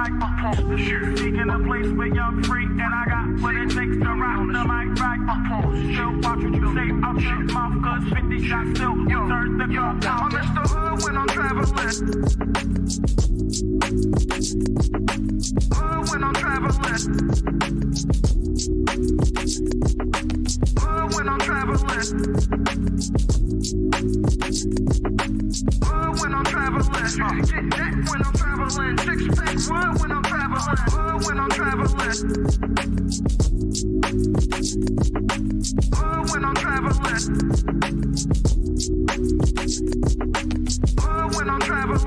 microphone. Seeking a place where you're free, and I got what it takes to round the mic microphone. Still watch what you say out your mouth, cause 50 shots still turn the gun down. I'm Mr. Hood when I'm traveling. Hood when I'm traveling. Hood when I'm traveling. Hood when I'm traveling. Get that when I'm traveling. Six pack wood when I'm traveling. Hood when I'm traveling. Hood when I'm traveling. Hood when I'm traveling.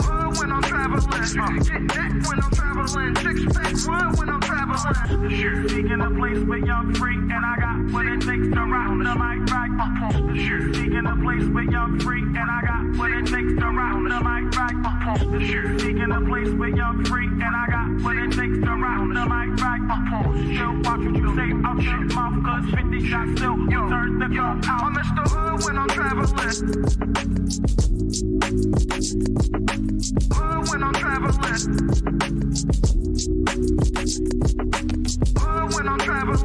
Hood when I'm traveling. Get that when I'm traveling. Six pack wood when I'm traveling. Seeking a place where you're free, and I got what it takes to round the mic microphone. Seeking a place where you're free, and I got what it takes to round the mic microphone. Seeking a place where you're free, and I got what it takes to round the mic microphone. Still watch what you say out your mouth, cause 50 shots still turn the gun out. I'm Mr. Hood when I'm traveling. Hood when I'm traveling. Hood when I'm traveling.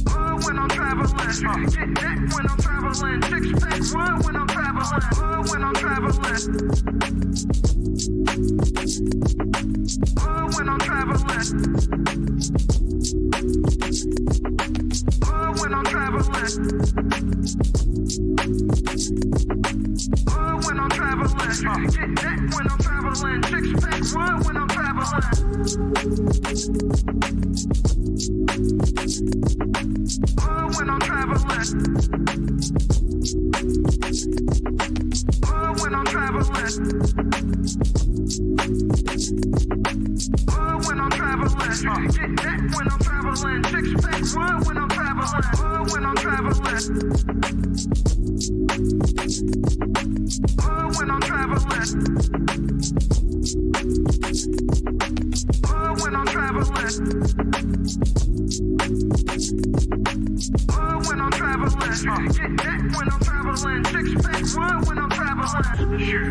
Hood when I'm traveling. Get that when I'm traveling. Six pack wood when I'm traveling. Hood when I'm traveling. Hood when I'm traveling. Hood when I'm traveling. Hood when I'm traveling. Get that when I'm traveling. Six pack wood when I'm traveling. Hood when I'm traveling. Hood when I'm traveling. Hood when I'm traveling. Get that when I'm traveling. Six pack wood when I'm traveling. Hood when I'm traveling. Hood when I'm traveling. Hood when I'm traveling. Hood when I'm traveling. Get that when I'm traveling. Six pack wood when I'm traveling.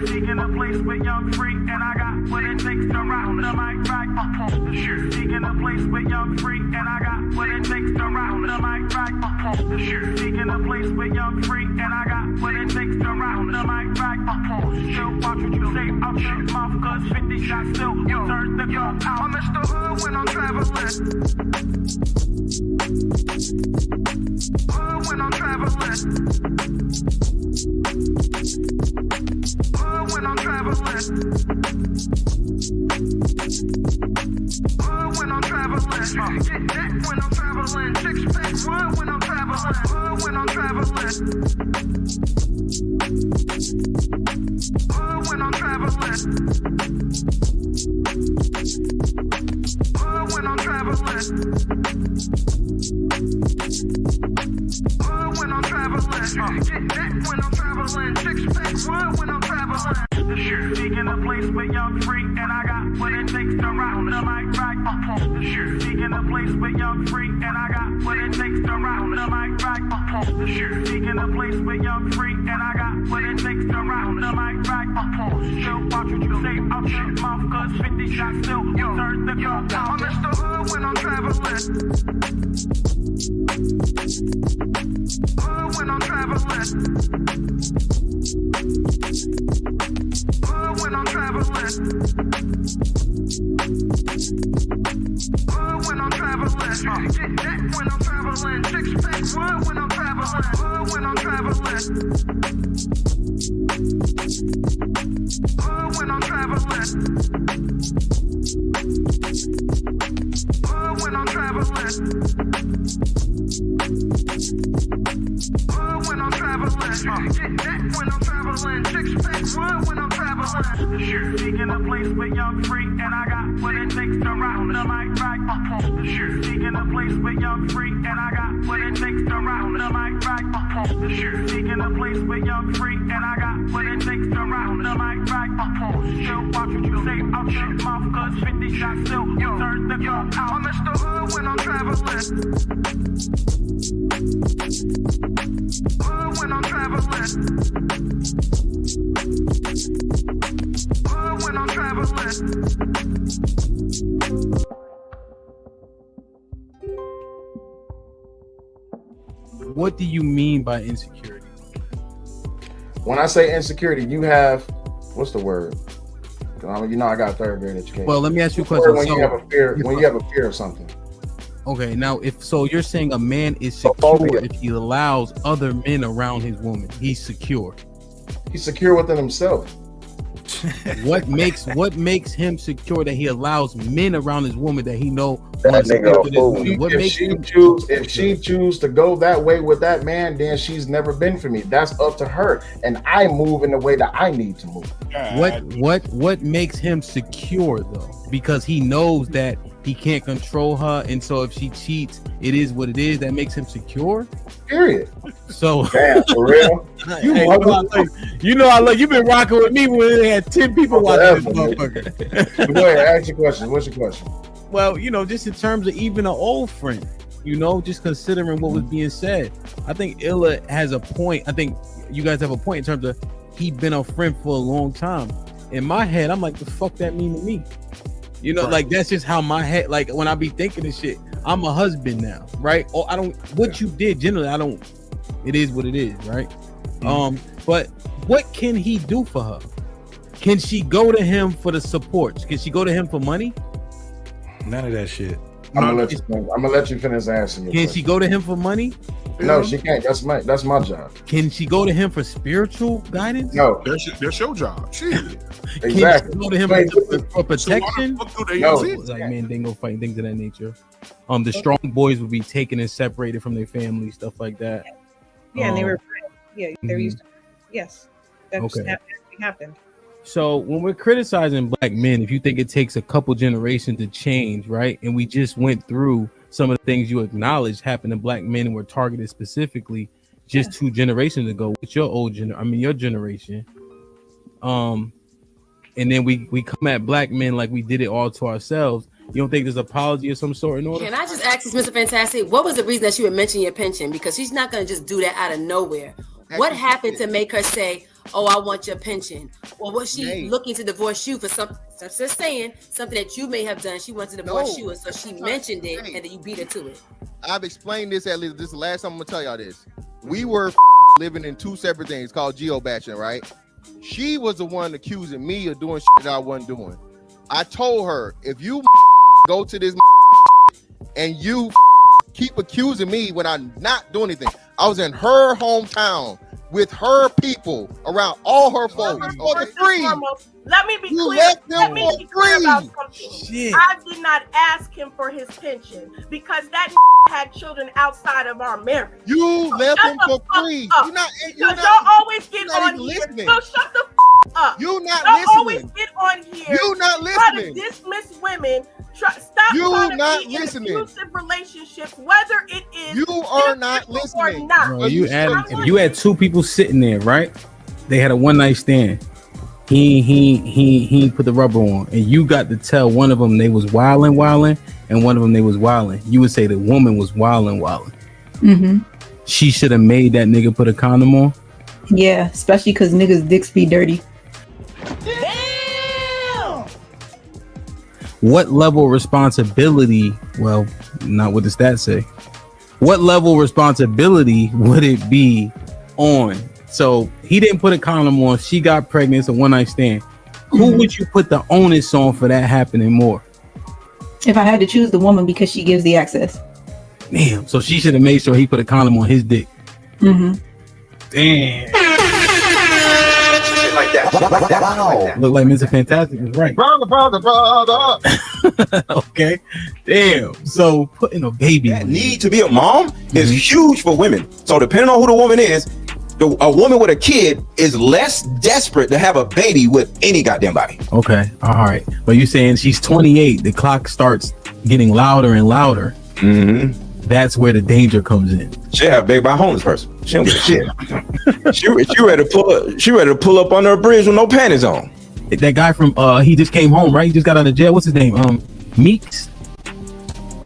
Seeking a place where you're free, and I got what it takes to round the mic microphone. Seeking a place where you're free, and I got what it takes to round the mic microphone. Seeking a place where you're free, and I got what it takes to round the mic microphone. Still watch what you say out your mouth, cause 50 shots still turn the gun out. I'm Mr. Hood when I'm traveling. Hood when I'm traveling. Hood when I'm traveling. Hood when I'm traveling. Get that when I'm traveling. Six pack wood when I'm traveling. Hood when I'm traveling. Hood when I'm traveling. Hood when I'm traveling. Hood when I'm traveling. Get that when I'm traveling. Six pack wood when I'm traveling. Seeking a place where you're free, and I got what it takes to round the mic microphone. Seeking a place where you're free, and I got what it takes to round the mic microphone. Seeking a place where you're free, and I got what it takes to round the mic microphone. Still watch what you say out your mouth, cause 50 shots still turn the gun down. I'm Mr. Hood when I'm traveling. Hood when I'm traveling. Hood when I'm traveling. Hood when I'm traveling. Get that when I'm traveling. Six pack wood when I'm traveling. Hood when I'm traveling. Hood when I'm traveling. Hood when I'm traveling. Hood when I'm traveling. Get that when I'm traveling. Six pack wood when I'm traveling. Seeking a place where you're free, and I got what it takes to round the mic microphone. Seeking a place where you're free, and I got what it takes to round the mic microphone. Seeking a place where you're free, and I got what it takes to round the mic microphone. Still watch what you say out your mouth, cause 50 shots still turn the gun out. I'm Mr. Hood when I'm traveling. Hood when I'm traveling. When I'm traveling. What do you mean by insecurity? When I say insecurity, you have, what's the word? You know, I got third grade education. Well, let me ask you a question. When you have a fear, when you have a fear of something. Okay, now if so, you're saying a man is secure if he allows other men around his woman. He's secure. He's secure within himself. What makes him secure that he allows men around his woman that he know That nigga a fool. If she choose to go that way with that man, then she's never been for me. That's up to her, and I move in the way that I need to move. What makes him secure though? Because he knows that he can't control her, and so if she cheats, it is what it is. That makes him secure. Period. So damn, for real. You know I love you've been rocking with me when they had 10 people watching this motherfucker. Go ahead, ask your question. What's your question? Well, you know, just in terms of even an old friend, you know, just considering what was being said, I think Illa has a point. I think you guys have a point in terms of he been a friend for a long time. In my head, I'm like, the fuck that mean to me? You know, like that's just how my head, like when I be thinking this shit, I'm a husband now, right? Oh, I don't, what you did generally, I don't, it is what it is, right? But what can he do for her? Can she go to him for the support? Can she go to him for money? None of that shit. I'm gonna let you finish answering. Can she go to him for money? No, she can't. That's my job. Can she go to him for spiritual guidance? No, that's your job. Shit. Exactly. Can she go to him for protection? No. Like man, they go fighting things of that nature. The strong boys would be taken and separated from their family, stuff like that. Yeah, and they were they're used to. Yes, that happened. So when we're criticizing black men, if you think it takes a couple generations to change, right? And we just went through some of the things you acknowledged happened to black men and were targeted specifically just 2 generations ago with your your generation. And then we come at black men like we did it all to ourselves. You don't think there's an apology of some sort in order? Can I just ask this, Mr. Fantastic, what was the reason that she would mention your pension? Because she's not going to just do that out of nowhere. What happened to make her say, oh, I want your pension? Or was she looking to divorce you for something? Just saying something that you may have done. She wanted to divorce you, and so she mentioned it, and then you beat her to it. I've explained this at least. This is the last time I'm gonna tell y'all this. We were living in 2 separate things called geobashing, right? She was the one accusing me of doing shit that I wasn't doing. I told her, if you go to this and you keep accusing me when I'm not doing anything. I was in her hometown with her people around all her folks for free. Let me be clear. Let me be clear about something. Shit. I did not ask him for his pension because that had children outside of our marriage. You left him for free. Y'all always get on here. Listening. So shut the up. You not y'all listening. Always get on here. You not try listening. to dismiss women. Stop you trying to not be listening. in abusive relationships, whether it is you are not listening. Or not. Bro, if you had 2 people sitting there, right? They had a one night stand. He put the rubber on, and you got to tell one of them they was wilding, and one of them they was wilding. You would say the woman was wilding. Mm-hmm. She should have made that nigga put a condom on. Yeah, especially because niggas' dicks be dirty. What level of responsibility? Well, not what the stats say. What level of responsibility would it be on? So he didn't put a condom on. She got pregnant. It's a one night stand. Who would you put the onus on for that happening more? If I had to choose the woman because she gives the access. Damn. So she should have made sure he put a condom on his dick. Mm-hmm. Damn. Like that. Wow. Look like Mr. Fantastic was right. Brother. Okay. Damn. So putting a baby. That need to be a mom is huge for women. So depending on who the woman is, a woman with a kid is less desperate to have a baby with any goddamn body. Okay. All right. But you're saying she's 28. The clock starts getting louder and louder. Mm-hmm. That's where the danger comes in. She have a baby by a homeless person. She don't give a shit. she ready to pull up on her bridge with no panties on. That guy from he just came home, right? He just got out of jail. What's his name? Meeks.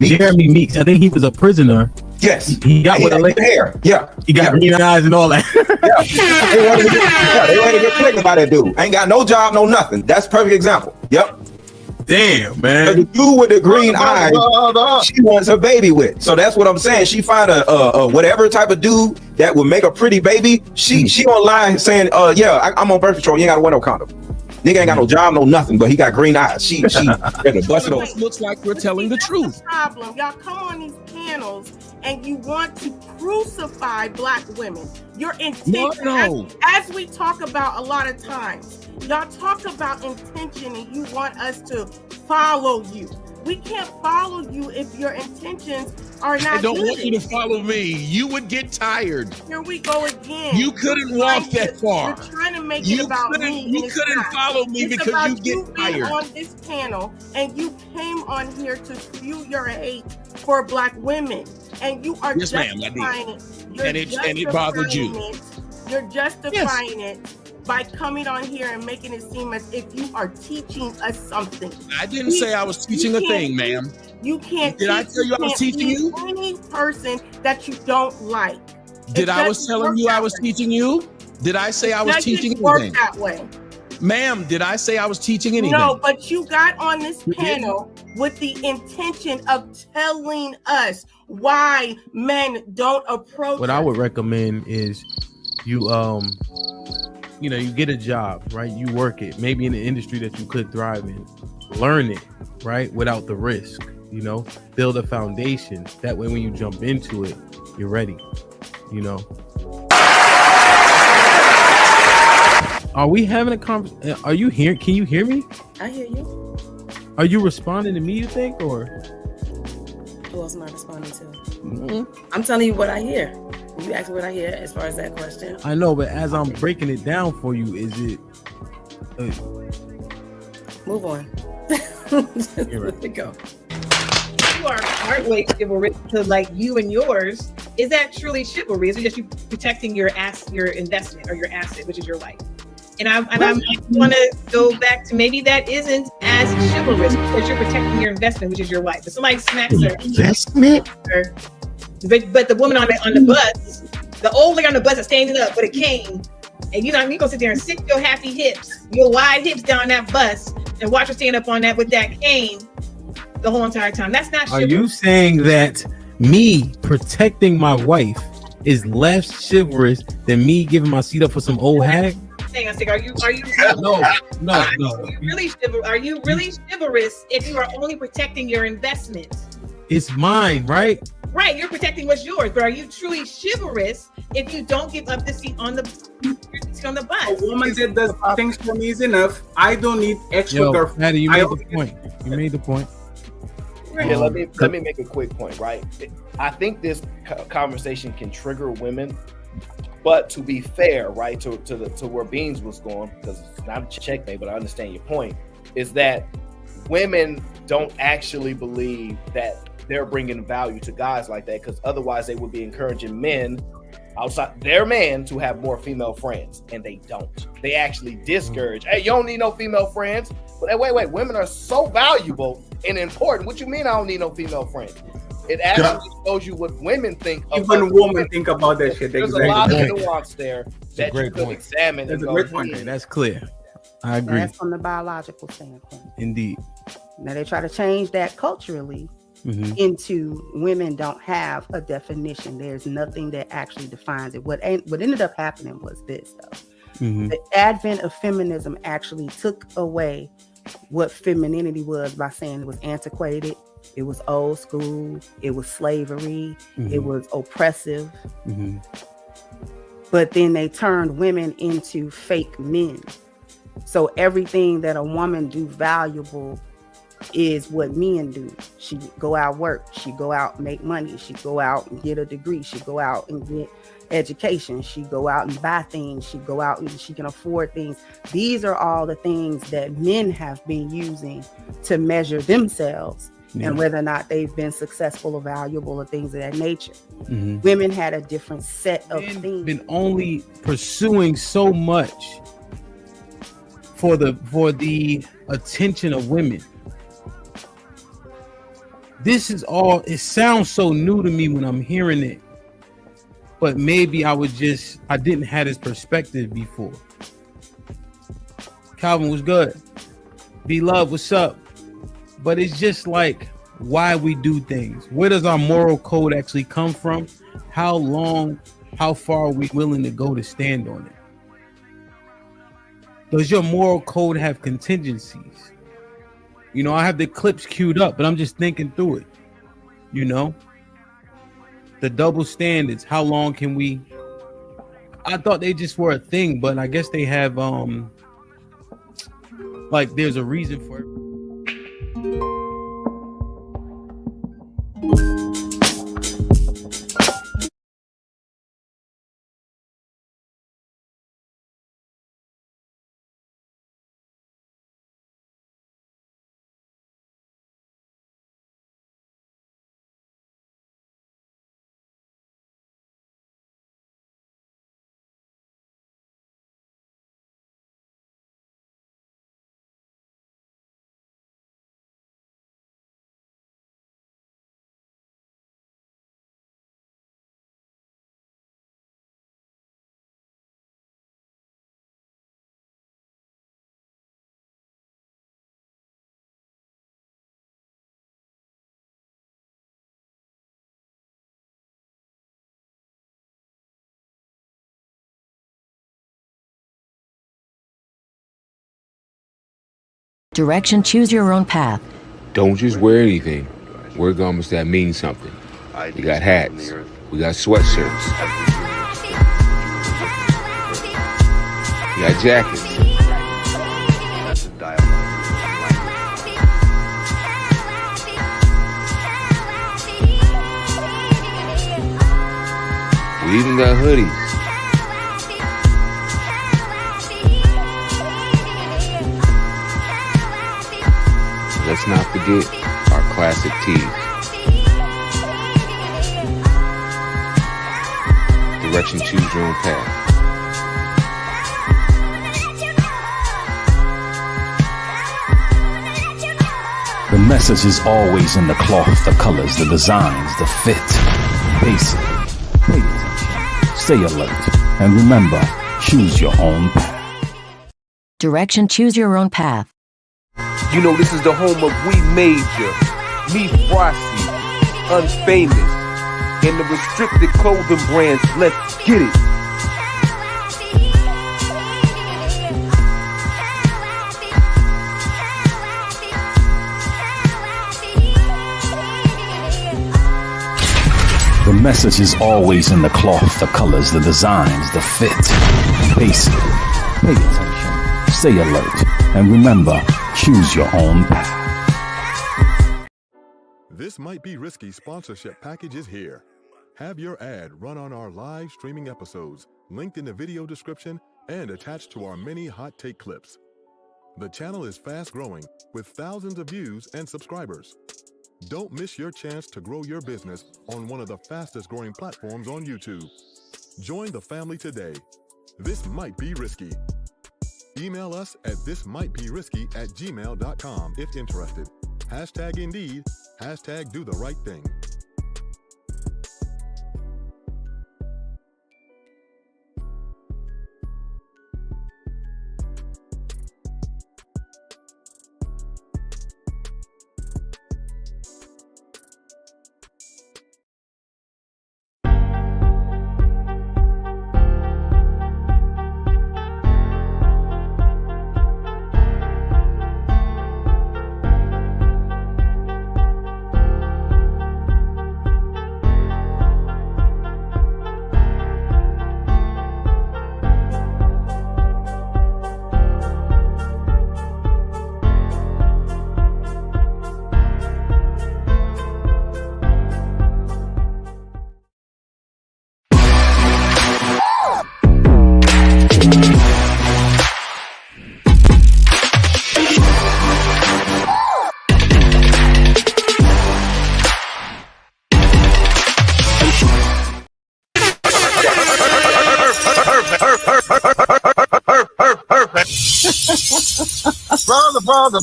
Jeremy Meeks. I think he was a prisoner Yes. He got with the hair. Yeah. He got green eyes and all that. They wanted to get pregnant by that dude. Ain't got no job, no nothing. That's a perfect example. Yep. Damn, man. The dude with the green eyes, she wants her baby with. So that's what I'm saying. She find a whatever type of dude that would make a pretty baby. She online saying, I'm on birth control. You ain't got to wear no condom. Nigga ain't got no job, no nothing, but he got green eyes. She bust it over. Looks like we're telling the truth. Problem. Y'all come on these panels and you want to crucify black women. Your intention, no. as we talk about a lot of times, y'all talk about intention and you want us to follow you. We can't follow you if your intentions are not. I don't good. want you to follow me. You would get tired. Here we go again. You couldn't walk that far. You're trying to make it about me. You couldn't follow me because you get tired. On this panel, and you came on here to spew your hate for black women, and you are justifying it. And it bothered you. You're justifying it by coming on here and making it seem as if you are teaching us something. I didn't say I was teaching a thing, ma'am. You can't. Did I tell you I was teaching you? Any person that you don't like. Did I was telling you I was teaching you? Did I say I was teaching anything? Work that way. Ma'am, did I say I was teaching anything? No, but you got on this panel with the intention of telling us why men don't approach. What I would recommend is you you get a job, right? You work it, maybe in an industry that you could thrive in. Learn it, right? Without the risk, build a foundation. That way when you jump into it, you're ready, Are we having a conversation? Are you here? Can you hear me? I hear you. Are you responding to me, you think, or? Who else am I responding to? Mm-hmm. I'm telling you what I hear. You asked me what I hear as far as that question. I know, but as I'm breaking it down for you, is it? Move on. Here we go. You are partway chivalrous to like you and yours. Is that truly chivalry? Is it just you protecting your investment or your asset, which is your life? And I want to go back to maybe that isn't as chivalrous because you're protecting your investment, which is your wife. But somebody smacks her investment. But the woman on the bus, the old lady on the bus is standing up with a cane, and you gonna sit there and sit your happy hips, your wide hips down that bus, and watch her stand up on that with that cane the whole entire time. That's not chivalry. Are you saying that me protecting my wife is less chivalrous than me giving my seat up for some old hag? Hang on a second. Are you No. Are you really chivalrous if you are only protecting your investment? It's mine, right? Right, you're protecting what's yours, but are you truly chivalrous if you don't give up the seat on the bus? A woman that does things for me is enough. I don't need extra girlfriend. Maddie, you made the point. You made the point. Yeah, let me make a quick point, right? I think this conversation can trigger women, but to be fair, right, to where Beans was going, because it's not a checkmate, but I understand your point, is that women don't actually believe that they're bringing value to guys like that, because otherwise they would be encouraging men outside their man to have more female friends, and they don't. They actually discourage. Hey, you don't need no female friends. But wait, women are so valuable and important. What you mean I don't need no female friends? It actually shows you what women think. Even women think about that shit. There's a lot of nuance there that you could examine. That's a great point. That's clear. I agree. That's from the biological standpoint. Indeed. Now they try to change that culturally into women don't have a definition. There's nothing that actually defines it. What ended up happening was this, though. The advent of feminism actually took away what femininity was by saying it was antiquated, it was old school, it was slavery, it was oppressive. But then they turned women into fake men. So everything that a woman do valuable is what men do. She go out work, she go out and make money, she go out and get a degree, she go out and get education, she go out and buy things, she go out and she can afford things. These are all the things that men have been using to measure themselves and whether or not they've been successful or valuable or things of that nature. Women had a different set of things. Been only pursuing so much for the attention of women. this is all, it sounds so new to me when I'm hearing it, but maybe I didn't have this perspective before. Calvin was good. Be Love, what's up? But it's just like why we do things. Where does our moral code actually come from? How far are we willing to go to stand on it? Does your moral code have contingencies? You know, I have the clips queued up, but I'm just thinking through it. You know, the double standards. How long can we? I thought they just were a thing, but I guess they have like there's a reason for it. Direction, choose your own path. Don't just wear anything. Wear garments that mean something. We got hats. We got sweatshirts. We got jackets. We even got hoodies. Let's not forget our classic tees. Direction, choose your own path. The message is always in the cloth, the colors, the designs, the fit. Basic. Pay attention. Stay alert. And remember, choose your own path. Direction, choose your own path. You know, this is the home of We Major, Me Frosty, Unfamous, and the restricted clothing brands. Let's get it. The message is always in the cloth, the colors, the designs, the fit. Basic. Pay attention. Stay alert. And remember, choose your own path. This Might Be Risky sponsorship package is here. Have your ad run on our live streaming episodes, linked in the video description and attached to our many hot take clips. The channel is fast growing with thousands of views and subscribers. Don't miss your chance to grow your business on one of the fastest growing platforms on YouTube. Join the family today. This might be risky. Email us at thismightberisky@gmail.com if interested. Hashtag Indeed, hashtag do the right thing.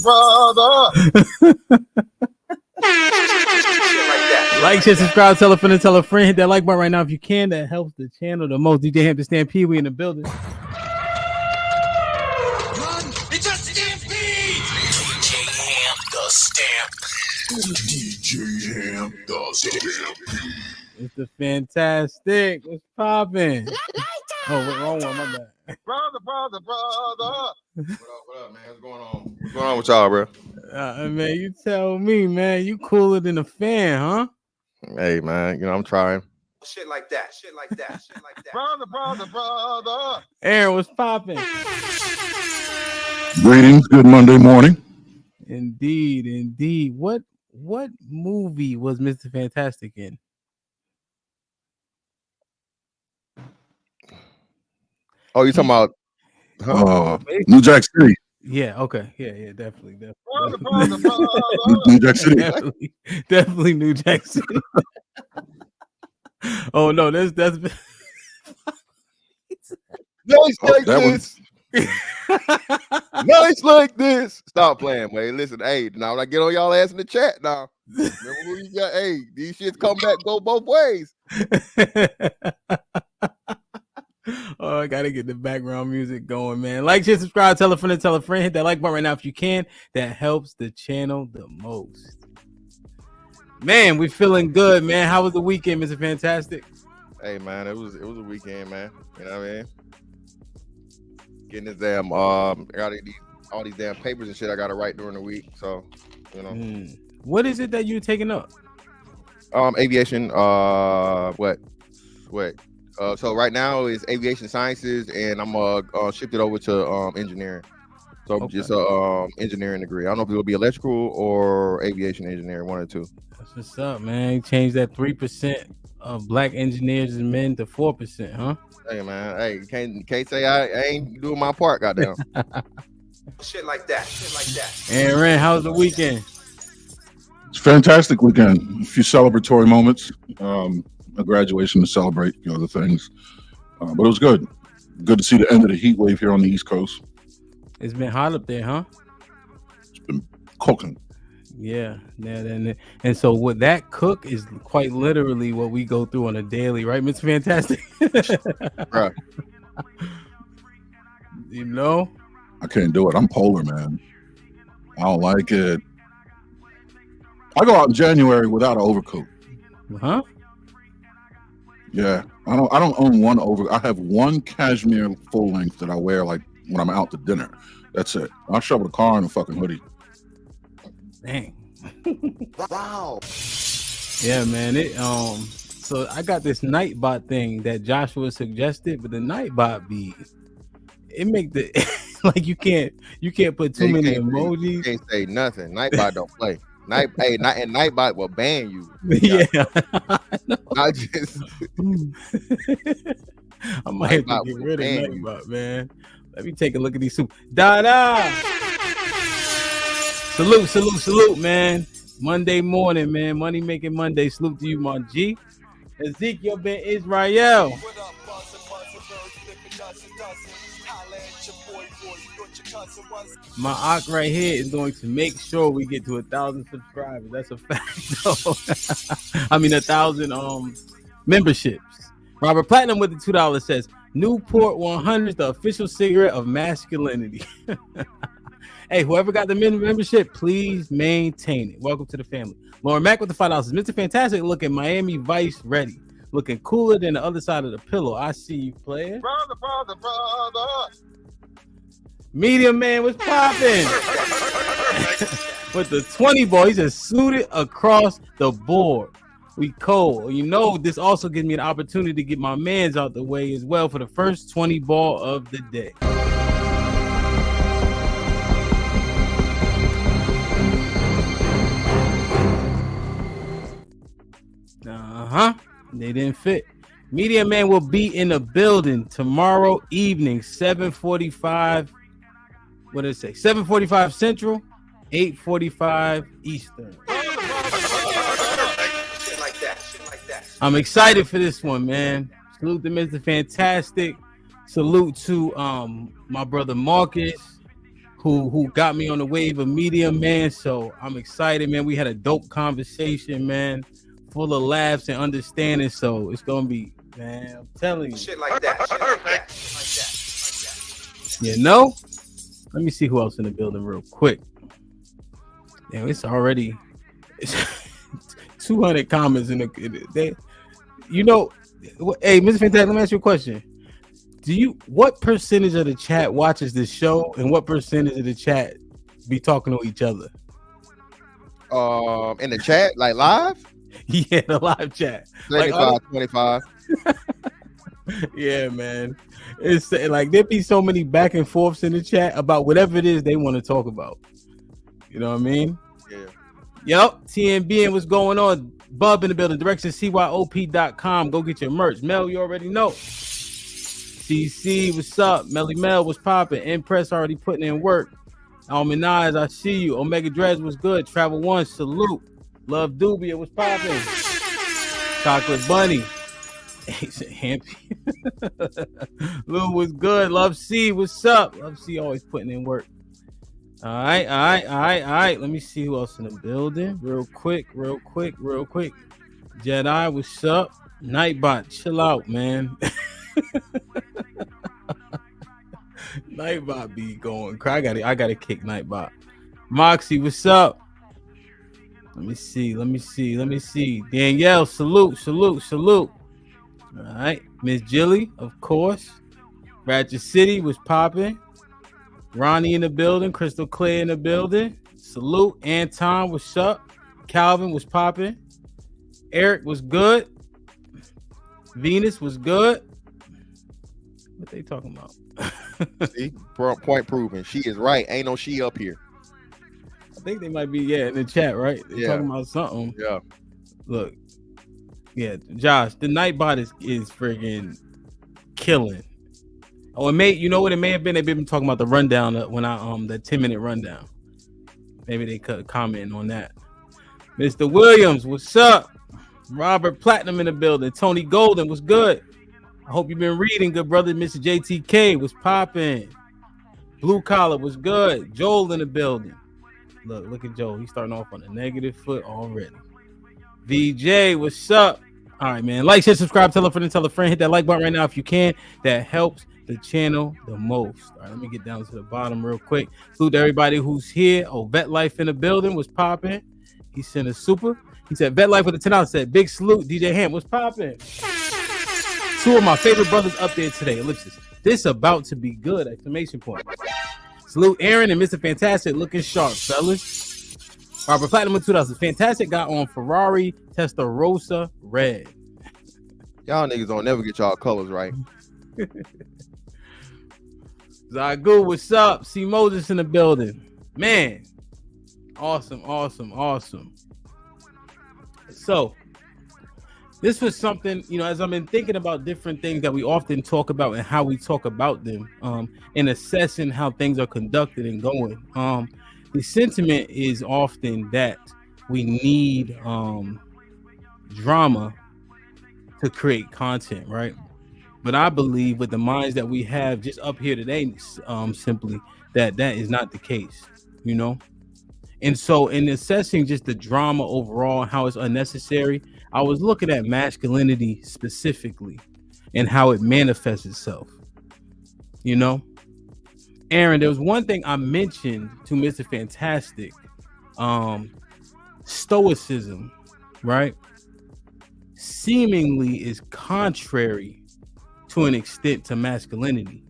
Brother. Like, share, subscribe, tell a friend, and tell a friend. Hit that like button right now if you can. That helps the channel the most. DJ Hampton Stampede, we in the building. It's a stampede! DJ Ham the Stampede. DJ Ham the Stampede. It's the fantastic. What's popping? Oh, wrong one. My bad. Brother. What up, man? What's going on? What's going on with y'all, bro? Man, you tell me, man. You cooler than a fan, huh? Hey, man. You know, I'm trying. Shit like that. Brother. Aaron, what's popping? Greetings. Good Monday morning. Indeed. What movie was Mr. Fantastic in? Oh, you talking about New Jack City. Yeah, okay. Yeah, definitely. New Jack City. Definitely New Jack City. Oh no, that's nice like this. Nice like this. Stop playing, man. Listen, hey, now when I get on y'all ass in the chat now. Remember who you got? Hey, these shits come back, go both ways. Oh, I gotta get the background music going, man. Like, share, subscribe, tell a friend, Hit that like button right now if you can. That helps the channel the most. Man, we feeling good, man. How was the weekend, Mr. Fantastic? Hey, man, it was a weekend, man. You know what I mean? Getting this damn I got all these damn papers and shit I gotta write during the week. So, you know. What is it that you're taking up? Aviation. What? So right now is aviation sciences, and I'm shift it over to engineering. So Okay. just engineering degree. I don't know if it will be electrical or aviation engineering, one or two. That's what's up, man. You changed that 3% of black engineers and men to 4%, huh? Hey, man. Hey, you can't say I ain't doing my part, goddamn. Shit like that. Aaron, how was the weekend? It's a fantastic weekend. A few celebratory moments. A graduation to celebrate, other things. But it was good. Good to see the end of the heat wave here on the East Coast. It's been hot up there, huh? It's been cooking. Yeah. And so what that cook is quite literally what we go through on a daily, right, Mr. Fantastic? Right. You know? I can't do it. I'm polar, man. I don't like it. I go out in January without an overcoat. Huh? Yeah, I don't own one over. I have one cashmere full length that I wear like when I'm out to dinner. That's it. I'll shovel the car in a fucking hoodie. Dang. Wow. Yeah, man. So I got this Nightbot thing that Joshua suggested, but the Nightbot it make the like you can't put too many emojis. You can't say nothing. Nightbot don't play. Nightbot will ban you. Yeah. I just I might have to get rid of Nightbot, man. Let me take a look at these soup. Dada! Salute, man. Monday morning, man. Money making Monday. Salute to you, my G. Ezekiel Ben Israel. My Ak right here is going to make sure we get to 1,000 subscribers. That's a fact, though. I mean, 1,000 memberships. Robert Platinum with the $2 says, Newport 100, the official cigarette of masculinity. Hey, whoever got the membership, please maintain it. Welcome to the family. Lauren Mack with the $5. Mr. Fantastic looking Miami Vice ready. Looking cooler than the other side of the pillow. I see you, player. Brother. Medium man was popping. With the 20 ball, he just suited across the board. We cold. You know, this also gives me an opportunity to get my mans out the way as well for the first 20 ball of the day. They didn't fit. Media Man will be in the building tomorrow evening, 7:45. What did it say? 7:45 Central, 8:45 Eastern. Shit like that. I'm excited for this one, man. Salute to Mr. Fantastic. Salute to my brother Marcus, who got me on the wave of Media Man. So I'm excited, man. We had a dope conversation, man. full of laughs and understanding. So it's gonna be, man, I'm telling you. Shit like that. Shit like that. You know? Let me see who else in the building real quick. Damn, it's 200 comments in the you know. Hey, Mr. Fantastic, let me ask you a question. What percentage of the chat watches this show, and what percentage of the chat be talking to each other? In the chat, like live? Yeah, the live chat. 25. Yeah, man. It's like there be so many back and forths in the chat about whatever it is they want to talk about. You know what I mean? Yeah. Yep. TNB and what's going on? Bub in the building. Direction CYOP.com. Go get your merch. Mel, you already know. CC, what's up? Melly Mel was popping. Impress already putting in work. Almanaz, I see you. Omega Dreads was good. Travel One, salute. Love Dubia was popping. Chocolate Bunny. Lou was good. Love C, what's up? Love C always putting in work. All right. Let me see who else in the building. Real quick. Jedi, what's up? Nightbot, chill out, man. Nightbot be going. I gotta kick Nightbot. Moxie, what's up? Let me see. Danielle, salute. All right. Miss Jilly, of course. Ratchet City was popping. Ronnie in the building. Crystal Clay in the building. Salute. Anton, what's up? Calvin was popping. Eric was good. Venus was good. What they talking about? See, point proven. She is right. Ain't no she up here. I think they might be in the chat, right? They're talking about something. Yeah. Look. Yeah, Josh, the Nightbot is friggin' killing. Oh, it may, you know what it may have been? They've been talking about the rundown when I the 10-minute rundown. Maybe they could comment on that. Mr. Williams, what's up? Robert Platinum in the building. Tony Golden, what's good? I hope you've been reading, good brother. Mr. JTK was popping. Blue Collar was good. Joel in the building. Look at Joel. He's starting off on a negative foot already. VJ, what's up? All right, man. Like, share, subscribe, tell a friend, and tell a friend. Hit that like button right now if you can. That helps the channel the most. All right, let me get down to the bottom real quick. Salute to everybody who's here. Oh, Vet Life in the building was popping. He sent a super. He said, Vet Life with the $10. Said, big salute. DJ Ham was popping. Two of my favorite brothers up there today. Ellipsis. This about to be good! Exclamation point. Salute Aaron and Mr. Fantastic looking sharp, fellas. Robert Platinum with $2. Fantastic got on Ferrari Testarossa red. Y'all niggas don't never get y'all colors right. Zagu, what's up? C Moses in the building. Man. Awesome. So this was something, as I've been thinking about different things that we often talk about and how we talk about them, and assessing how things are conducted and going. The sentiment is often that we need drama to create content, right? But I believe with the minds that we have just up here today, simply that is not the case, And so in assessing just the drama overall and how it's unnecessary, I was looking at masculinity specifically and how it manifests itself, Aaron, there was one thing I mentioned to Mr. Fantastic, stoicism, right? Seemingly is contrary to an extent to masculinity,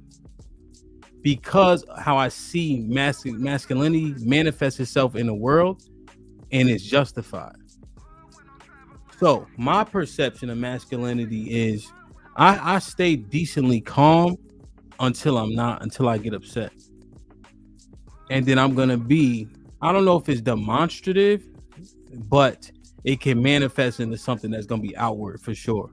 because how I see masculinity manifests itself in the world and it's justified. So my perception of masculinity is I stay decently calm until I get upset. And then I'm going to be, I don't know if it's demonstrative, but it can manifest into something that's going to be outward for sure.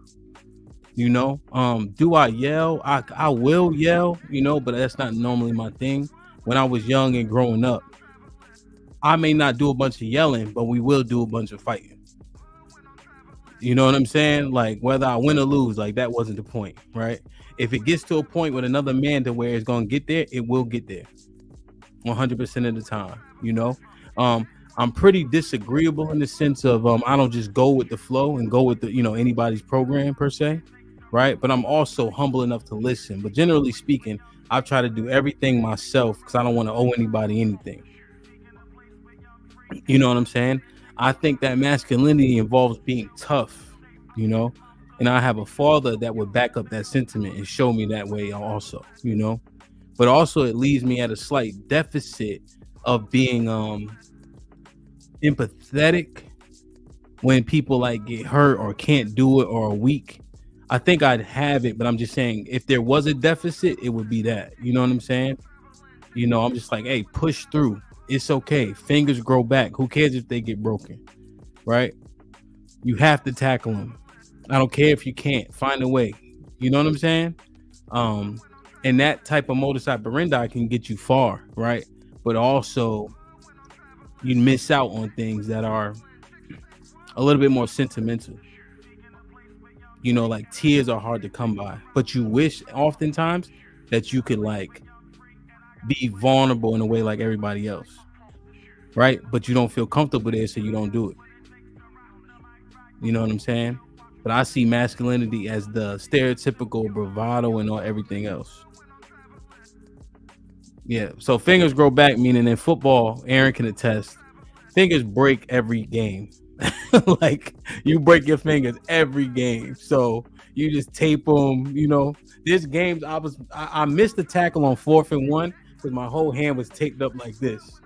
Do I yell? I will yell, but that's not normally my thing. When I was young and growing up, I may not do a bunch of yelling, but we will do a bunch of fighting. You know what I'm saying? Like whether I win or lose, like that wasn't the point, right? If it gets to a point with another man to where it's going to get there, it will get there 100% of the time. I'm pretty disagreeable in the sense of I don't just go with the flow and go with the anybody's program per se, right? But I'm also humble enough to listen. But generally speaking, I try to do everything myself because I don't want to owe anybody anything. You know what I'm saying? I think that masculinity involves being tough, and I have a father that would back up that sentiment and show me that way also, but also it leaves me at a slight deficit of being empathetic when people like get hurt or can't do it or are weak. I think I'd have it, but I'm just saying if there was a deficit, it would be that. You know what I'm saying? I'm just like, hey, push through. It's okay. Fingers grow back. Who cares if they get broken, right? You have to tackle them. I don't care if you can't. Find a way. You know what I'm saying? And that type of modus operandi can get you far, right? But also, you miss out on things that are a little bit more sentimental. Like tears are hard to come by, but you wish oftentimes that you could like be vulnerable in a way like everybody else, right? But you don't feel comfortable there, so you don't do it. You know what I'm saying? But I see masculinity as the stereotypical bravado and everything else. Yeah, so fingers grow back, meaning in football, Aaron can attest, fingers break every game. Like you break your fingers every game, so you just tape them. There's games I missed the tackle on 4th and 1 because my whole hand was taped up like this.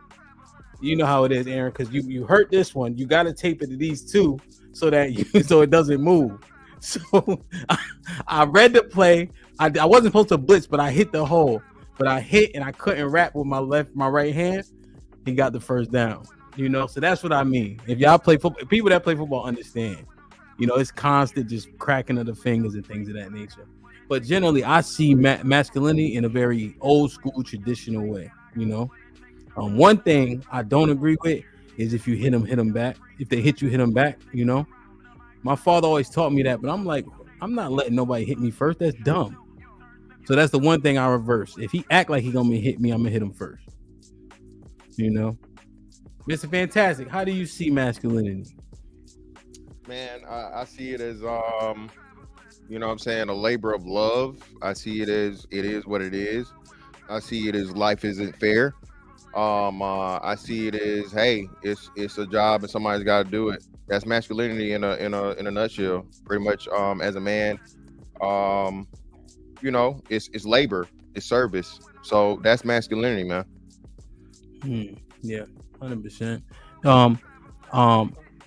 You know how it is, Aaron, because you hurt this one, you got to tape it to these two so that so it doesn't move. So I read the play. I wasn't supposed to blitz, but I hit the hole. But I hit and I couldn't wrap with my right hand. He got the first down. So that's what I mean. If y'all play football, people that play football understand. It's constant just cracking of the fingers and things of that nature. But generally, I see masculinity in a very old school, traditional way. One thing I don't agree with is if you hit them back. If they hit them back. My father always taught me that, but I'm like, I'm not letting nobody hit me first. That's dumb. So that's the one thing I reverse. If he act like he gonna hit me, I'm gonna hit him first. Mr. Fantastic, how do you see masculinity? Man, I see it as you know what I'm saying, a labor of love. I see it as it is what it is. I see it as life isn't fair. I see it as, hey, it's a job and somebody's got to do it. That's masculinity in a nutshell. Pretty much, as a man, it's labor, it's service. So that's masculinity, man. Yeah, 100%.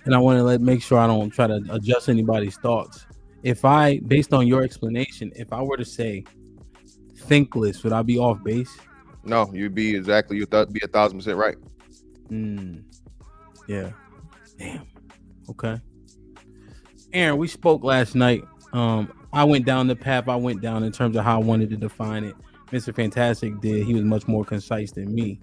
And I want to make sure I don't try to adjust anybody's thoughts. If I, based on your explanation, if I were to say thinkless, would I be off base? No, you'd be exactly. You'd be 1,000% right. Yeah. Damn. Okay. Aaron, we spoke last night. I went down the path I went down in terms of how I wanted to define it. Mr. Fantastic did. He was much more concise than me.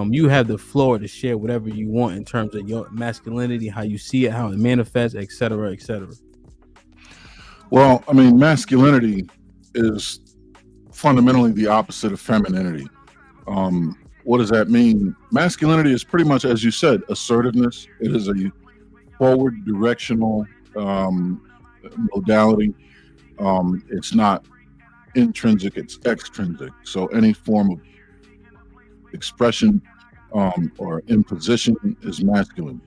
You have the floor to share whatever you want in terms of your masculinity, how you see it, how it manifests, etc., etc. Well, I mean, masculinity is fundamentally the opposite of femininity. What does that mean? Masculinity is pretty much, as you said, assertiveness. It is a forward directional modality. It's not intrinsic, it's extrinsic. So any form of expression or imposition is masculine.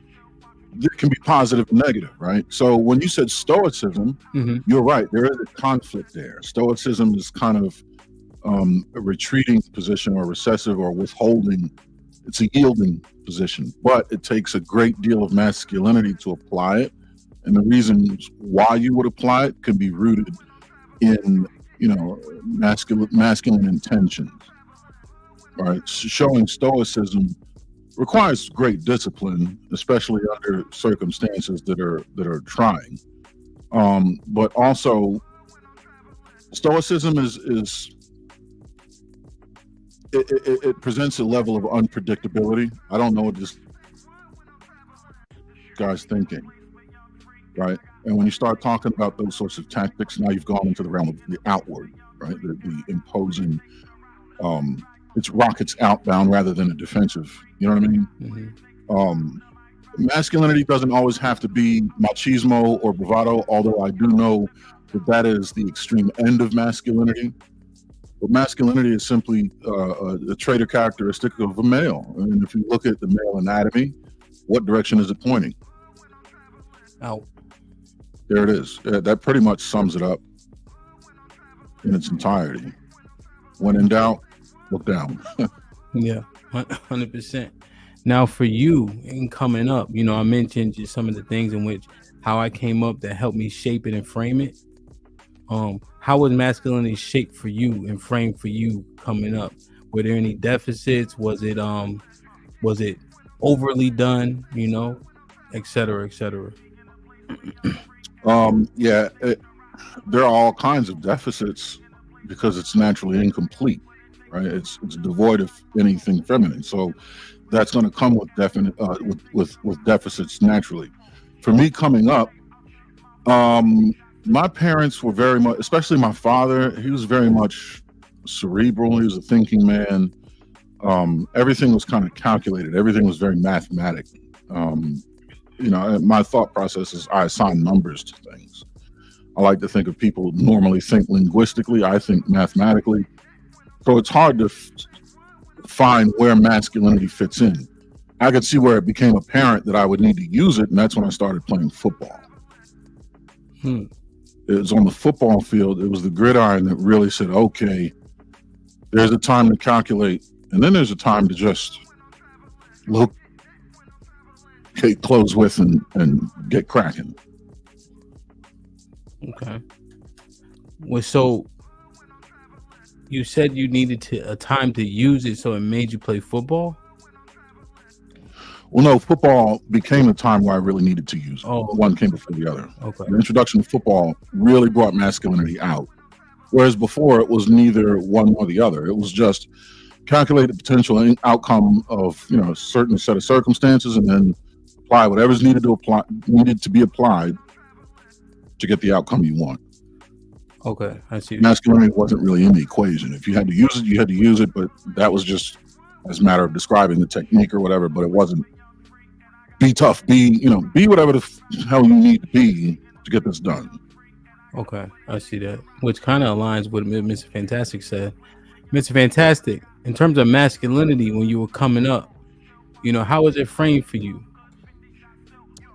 It can be positive and negative, right? So when you said stoicism, you're right. There is a conflict there. Stoicism is kind of a retreating position or recessive or withholding. It's a yielding position, but it takes a great deal of masculinity to apply it. And the reasons why you would apply it can be rooted in, masculine intentions. Right? Showing stoicism requires great discipline, especially under circumstances that are trying. But also, stoicism is it presents a level of unpredictability. I don't know what this guy's thinking, right? And when you start talking about those sorts of tactics, now you've gone into the realm of the outward, right? The imposing. It's rockets outbound rather than a defensive. You know what I mean? Masculinity doesn't always have to be machismo or bravado, although I do know that that is the extreme end of masculinity. But masculinity is simply a trait or characteristic of a male. And if you look at the male anatomy, what direction is it pointing? Out. There it is. That pretty much sums it up in its entirety. When in doubt, look down. Yeah, 100%. Now, for you in coming up, you know, I mentioned just some of the things in which how I came up that helped me shape it and frame it. How was masculinity shaped for you and framed for you coming up? Were there any deficits? Was it overly done? You know, et cetera, et cetera. There are all kinds of deficits because it's naturally incomplete, right? It's devoid of anything feminine. So that's going to come with definite with deficits naturally. For me coming up, my parents were very much, especially my father, he was very much cerebral. He was a thinking man. Everything was kind of calculated. Everything was very mathematic. My thought process is I assign numbers to things. I like to think of people normally think linguistically. I think mathematically. So it's hard to find where masculinity fits in. I could see where it became apparent that I would need to use it, and that's when I started playing football. It was on the football field. It was the gridiron that really said, okay, there's a time to calculate, and then there's a time to just close with and get cracking. Okay. Well, so you said you needed a time to use it, so it made you play football? Well, no, football became a time where I really needed to use it. One came before the other. Okay. The introduction to football really brought masculinity out, whereas before it was neither one nor the other. It was just calculate the potential outcome of a certain set of circumstances and then apply whatever's needed to be applied to get the outcome you want. Okay, I see. Masculinity wasn't really in the equation. If you had to use it, you had to use it, but that was just as a matter of describing the technique or whatever, but it wasn't be tough, be whatever the hell you need to be to get this done. Okay, I see that, which kind of aligns with what Mr. Fantastic said. Mr. Fantastic, in terms of masculinity, when you were coming up, how was it framed for you?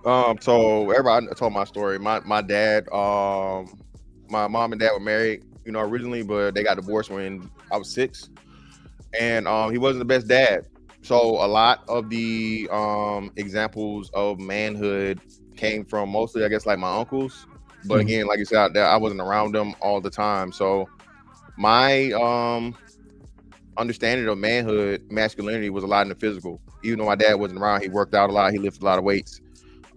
So everybody, I told my story. My dad, my mom and dad were married, originally, but they got divorced when I was 6, and he wasn't the best dad. So a lot of the examples of manhood came from mostly, I guess, like my uncles. But again, like you said, I wasn't around them all the time. So my understanding of masculinity was a lot in the physical. Even though my dad wasn't around, he worked out a lot. He lifted a lot of weights.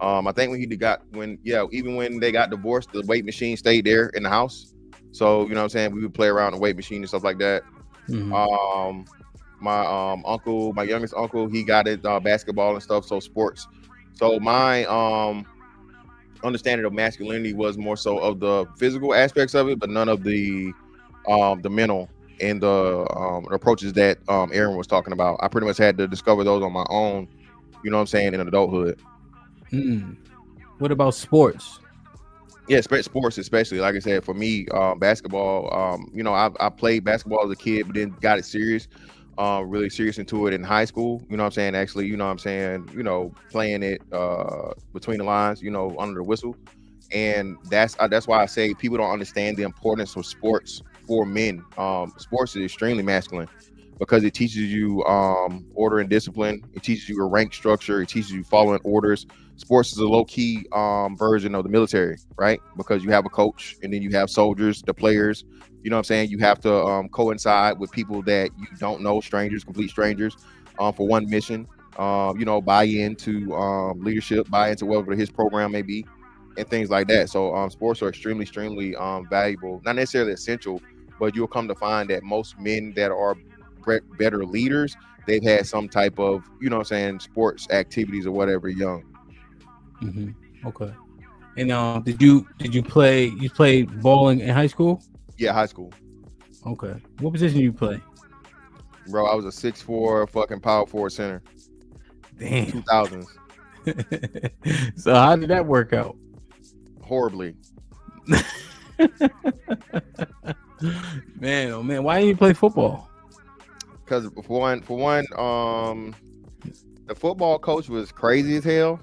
I think even when they got divorced, the weight machine stayed there in the house. So, you know what I'm saying? We would play around the weight machine and stuff like that. Mm-hmm. My youngest uncle, he got it basketball and stuff. So sports. So my understanding of masculinity was more so of the physical aspects of it, but none of the mental and the approaches that Aaron was talking about. I pretty much had to discover those on my own, you know what I'm saying, in adulthood. What about sports? Yeah, sports especially. Like I said, for me, basketball. I played basketball as a kid, but then got it serious, really serious into it in high school. You know what I'm saying? Actually, you know what I'm saying? Playing it between the lines, under the whistle, and that's why I say people don't understand the importance of sports for men. Sports is extremely masculine because it teaches you order and discipline. It teaches you a rank structure. It teaches you following orders. Sports is a low-key version of the military, right? Because you have a coach and then you have soldiers, the players. You know what I'm saying? You have to coincide with people that you don't know, strangers, complete strangers, for one mission. Buy into leadership, buy into whatever his program may be, and things like that. So sports are extremely, extremely valuable. Not necessarily essential, but you'll come to find that most men that are better leaders, they've had some type of, sports activities or whatever young. Mm-hmm. Okay. And did you played ball in high school? Yeah, high school. Okay. What position did you play? Bro, I was a 6'4" fucking power forward center. Damn. 2000s. So how did that work out? Horribly. Man, oh man, why didn't you play football? Because for one, the football coach was crazy as hell,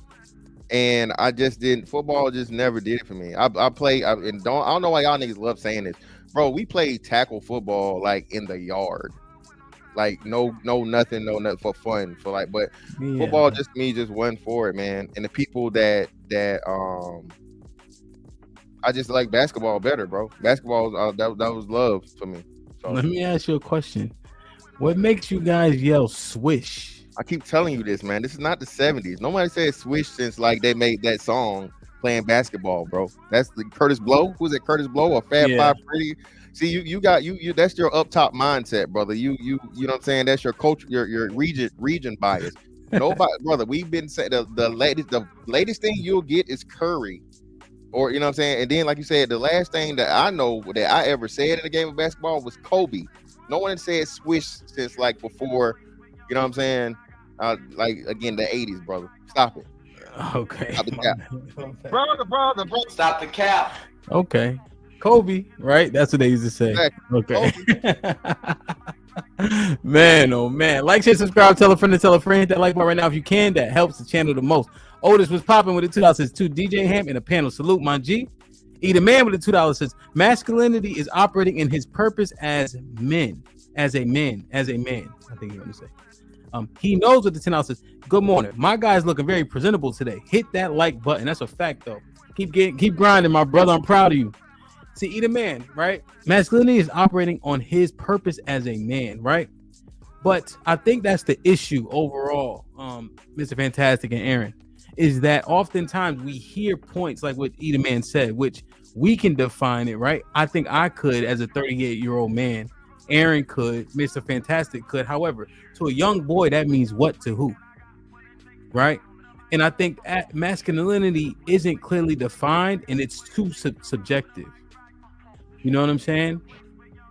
and I just didn't. Football just never did it for me. I played, and I don't know why y'all niggas love saying this, bro. We played tackle football like in the yard, like no nothing for fun for like. But football just wasn't for it, man. And the people that I just like basketball better, bro. Basketball that was love for me. So. Let me ask you a question. What makes you guys yell swish? I keep telling you this, man. This is not the 70s. Nobody said swish since like they made that song playing basketball, bro. That's the Curtis Blow. Who's it? Curtis Blow or Fab Five Freddy? See, you got that's your up top mindset, brother. You know what I'm saying? That's your culture, your region bias. Nobody, brother. We've been saying the latest thing you'll get is Curry. Or you know what I'm saying, and then like you said, the last thing that I know that I ever said in a game of basketball was Kobe. No one said swish since like before, you know what I'm saying? Like again, the 80s, brother. Stop it. Okay. Stop the cap. brother. Stop the cap. Okay. Kobe, right? That's what they used to say. Exactly. Okay. Man, oh man. Like, share, subscribe, tell a friend to tell a friend. Hit that like button right now if you can. That helps the channel the most. Otis was popping with the $2 says to DJ Ham in a panel. Salute, my G. Eat a man with the $2 says masculinity is operating in his purpose as a man. I think you want to say. He knows what the $10 says. Good morning. My guy's looking very presentable today. Hit that like button. That's a fact though. Keep grinding, my brother. I'm proud of you. See, eat a man, right? Masculinity is operating on his purpose as a man, right? But I think that's the issue overall, Mr. Fantastic and Aaron, is that oftentimes we hear points like what Eat a Man said, which we can define it, right? I think I could as a 38-year-old man. Aaron could, Mr. Fantastic could. However, to a young boy, that means what to who, right? And I think masculinity isn't clearly defined and it's too subjective. You know what I'm saying?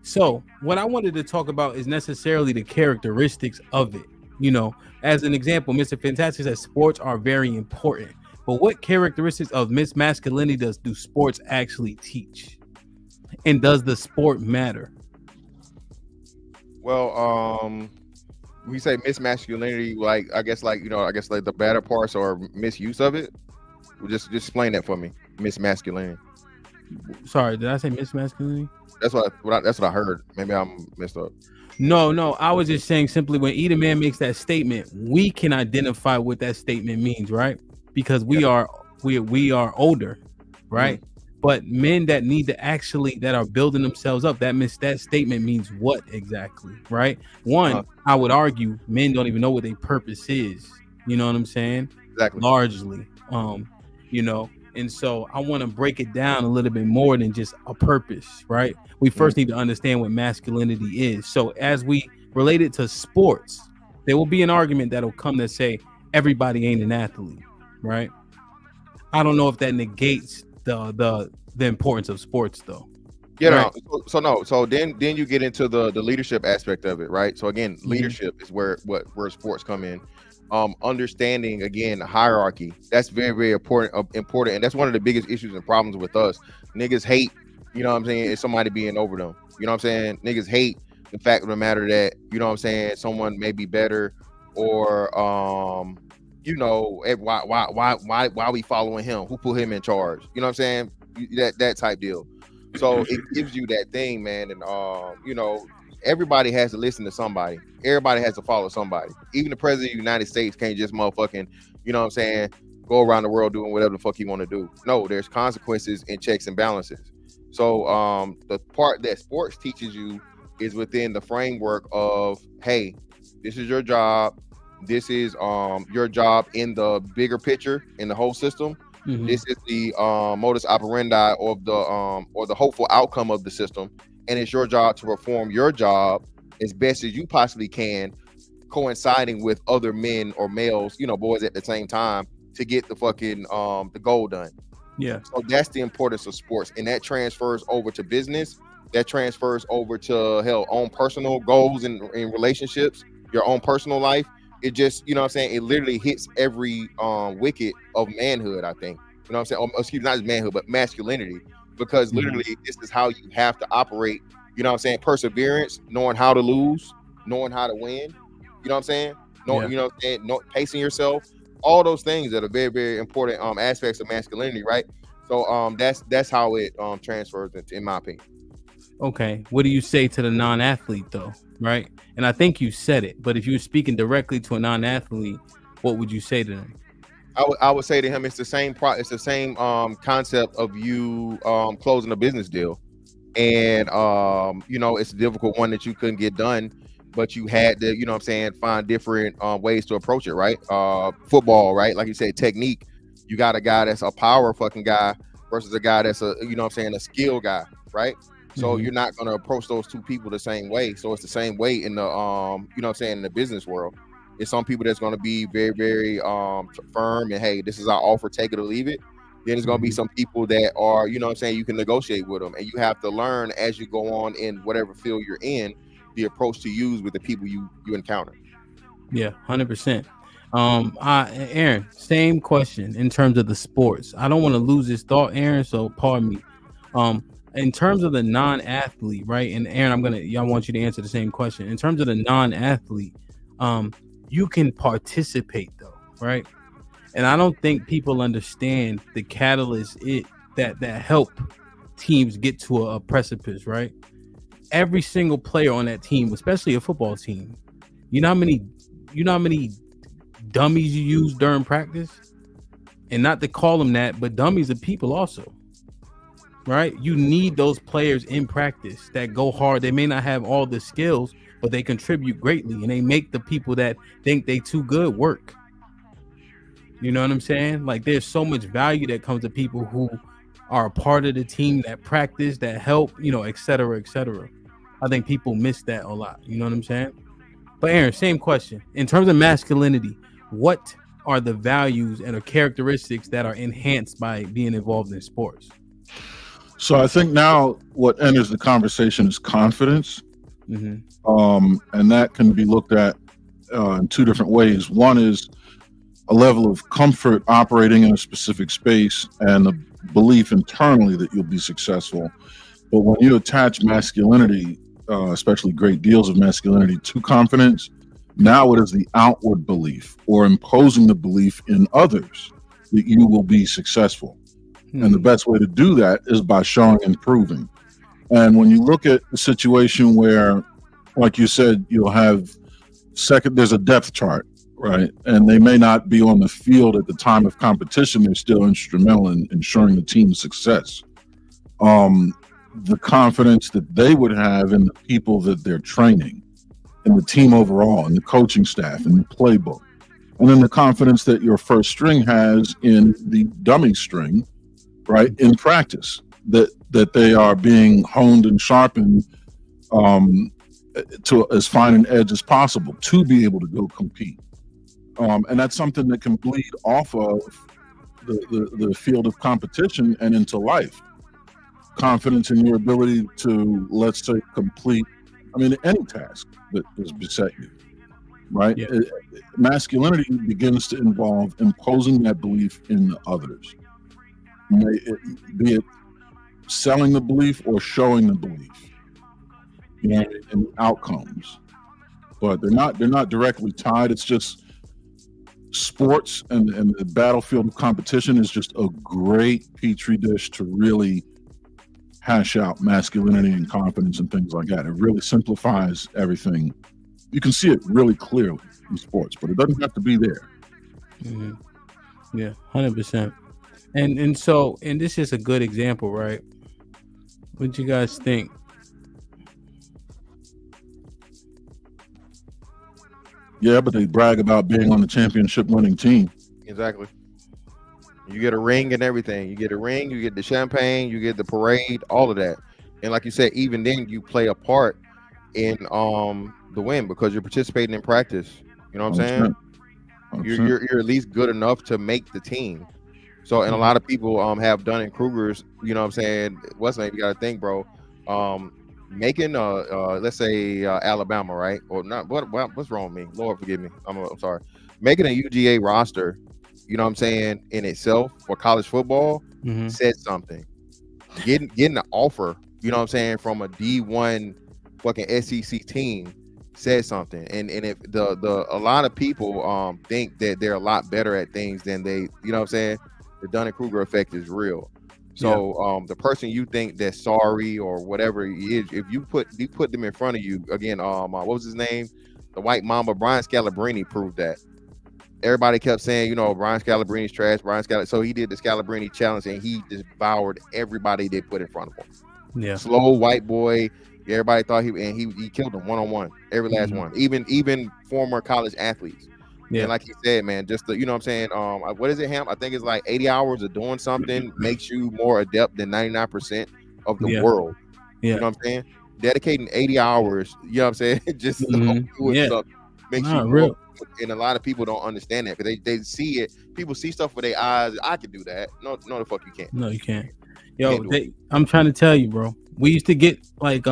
So what I wanted to talk about is necessarily the characteristics of it. You know, as an example, Mr. Fantastic says sports are very important. But what characteristics of masculinity do sports actually teach? And does the sport matter? Well, we say mismasculinity, like I guess like the better parts or misuse of it. Just explain that for me. Mismasculinity. Sorry, did I say mismasculinity? That's what I heard. Maybe I'm messed up. No, I was just saying simply when Eat a Man makes that statement, we can identify what that statement means, right? Because we are older, right? Mm-hmm. But men that need to that are building themselves up, that statement means what exactly, right? One, I would argue men don't even know what their purpose is. You know what I'm saying? Exactly. Largely, you know. And so I want to break it down a little bit more than just a purpose, right? We first need to understand what masculinity is. So as we relate it to sports, there will be an argument that'll come to say everybody ain't an athlete, right? I don't know if that negates the importance of sports though. Yeah, right? So then you get into the leadership aspect of it, right? So again, leadership is where sports come in. Understanding again hierarchy, that's very, very important, and that's one of the biggest issues and problems with us. Niggas hate, you know what I'm saying, is somebody being over them. You know what I'm saying? Niggas hate the fact of the matter that, you know what I'm saying, someone may be better, or you know, why we following him? Who put him in charge? You know what I'm saying? That type deal. So it gives you that thing, man, and you know, everybody has to listen to somebody. Everybody has to follow somebody. Even the president of the United States can't just motherfucking, you know what I'm saying, go around the world doing whatever the fuck he want to do. No, there's consequences and checks and balances. So the part that sports teaches you is within the framework of, hey, this is your job. This is your job in the bigger picture, in the whole system. Mm-hmm. This is the modus operandi of the or the hopeful outcome of the system. And it's your job to perform your job as best as you possibly can, coinciding with other men or males, you know, boys at the same time, to get the fucking the goal done. Yeah. So that's the importance of sports, and that transfers over to business. That transfers over to own personal goals and relationships, your own personal life. it just, you know what I'm saying, it literally hits every wicket of manhood, I think. You know what I'm saying? Excuse me, not just manhood, but masculinity. Because literally this is how you have to operate, you know what I'm saying? Perseverance, knowing how to lose, knowing how to win. You know what I'm saying? You know what I'm saying? Pacing yourself, all those things that are very, very important aspects of masculinity, right? So that's how it transfers in my opinion. Okay, what do you say to the non-athlete though, right? And I think you said it, but if you're speaking directly to a non-athlete, what would you say to them? I would say to him, it's the same concept of you closing a business deal, and you know, it's a difficult one that you couldn't get done, but you had to, you know what I'm saying, find different ways to approach it, right? Football, right? Like you said, technique. You got a guy that's a power fucking guy versus a guy that's a, you know what I'm saying, a skill guy, right? So you're not going to approach those two people the same way. So it's the same way in the you know what I'm saying, in the business world. It's some people that's going to be very, very firm and, hey, this is our offer, take it or leave it. Then there's going to be some people that are, you know what I'm saying, you can negotiate with them, and you have to learn as you go on in whatever field you're in, the approach to use with the people you encounter. Yeah, 100%. Aaron, same question in terms of the sports. I don't want to lose this thought, Aaron, so pardon me. In terms of the non-athlete, right? And Aaron, I want you to answer the same question. In terms of the non-athlete, you can participate though, right? And I don't think people understand the catalyst that help teams get to a precipice, right? Every single player on that team, especially a football team, you know how many dummies you use during practice? And not to call them that, but dummies are people also, right? You need those players in practice that go hard. They may not have all the skills, but they contribute greatly, and they make the people that think they too good work. You know what I'm saying? Like, there's so much value that comes to people who are a part of the team, that practice, that help, you know, et cetera, et cetera. I think people miss that a lot. You know what I'm saying? But Aaron, same question. In terms of masculinity, what are the values and the characteristics that are enhanced by being involved in sports? So I think now what enters the conversation is confidence. And that can be looked at in two different ways. One is a level of comfort operating in a specific space and the belief internally that you'll be successful. But when you attach masculinity, especially great deals of masculinity, to confidence, now it is the outward belief or imposing the belief in others that you will be successful. And the best way to do that is by showing and proving. And when you look at the situation where, like you said, you'll have there's a depth chart, right? And they may not be on the field at the time of competition. They're still instrumental in ensuring the team's success. The confidence that they would have in the people that they're training, and the team overall, and the coaching staff, and the playbook. And then the confidence that your first string has in the dummy string, right, in practice, that they are being honed and sharpened to as fine an edge as possible to be able to go compete. And that's something that can bleed off of the field of competition and into life. Confidence in your ability to, let's say, complete, any task that is beset you, right? Yeah. Masculinity begins to involve imposing that belief in others. Be it selling the belief or showing the belief, and outcomes. But they're not directly tied. It's just sports and the battlefield of competition is just a great petri dish to really hash out masculinity and confidence and things like that. It really simplifies everything. You can see it really clearly in sports, but it doesn't have to be there. Yeah, 100%. And so this is a good example, right? What do you guys think? Yeah, but they brag about being on the championship winning team. Exactly. You get a ring and everything. You get a ring, you get the champagne, you get the parade, all of that. And like you said, even then you play a part in the win because you're participating in practice. You know what I'm saying? 100%. You're at least good enough to make the team. So, and a lot of people have Dunning-Kruger's, you know what I'm saying? What's the name? You got to think, bro. making let's say Alabama, right? Or not? What's wrong with me? Lord forgive me. I'm sorry. Making a UGA roster, you know what I'm saying, in itself for college football said something. Getting an offer, you know what I'm saying, from a D1 fucking SEC team said something. And if a lot of people think that they're a lot better at things than they, you know what I'm saying, the Dunning-Kruger effect is real. So the person you think that's sorry or whatever is, if you put them in front of you again, what was his name? The White Mamba, Brian Scalabrine proved that. Everybody kept saying, you know, Brian Scalabrine's trash. So he did the Scalabrine challenge and he devoured everybody they put in front of him. Yeah. Slow white boy. Everybody thought he killed them one-on-one, every last one, even former college athletes. Yeah, and like he said, man, just you know what I'm saying. What is it, Ham? I think it's like 80 hours of doing something makes you more adept than 99% of the world. Yeah. You know what I'm saying? Dedicating 80 hours, you know what I'm saying, just doing stuff makes you real. And a lot of people don't understand that because they see it. People see stuff with their eyes. I can do that. No, the fuck you can't. No, you can't. Yo, I'm trying to tell you, bro. We used to get like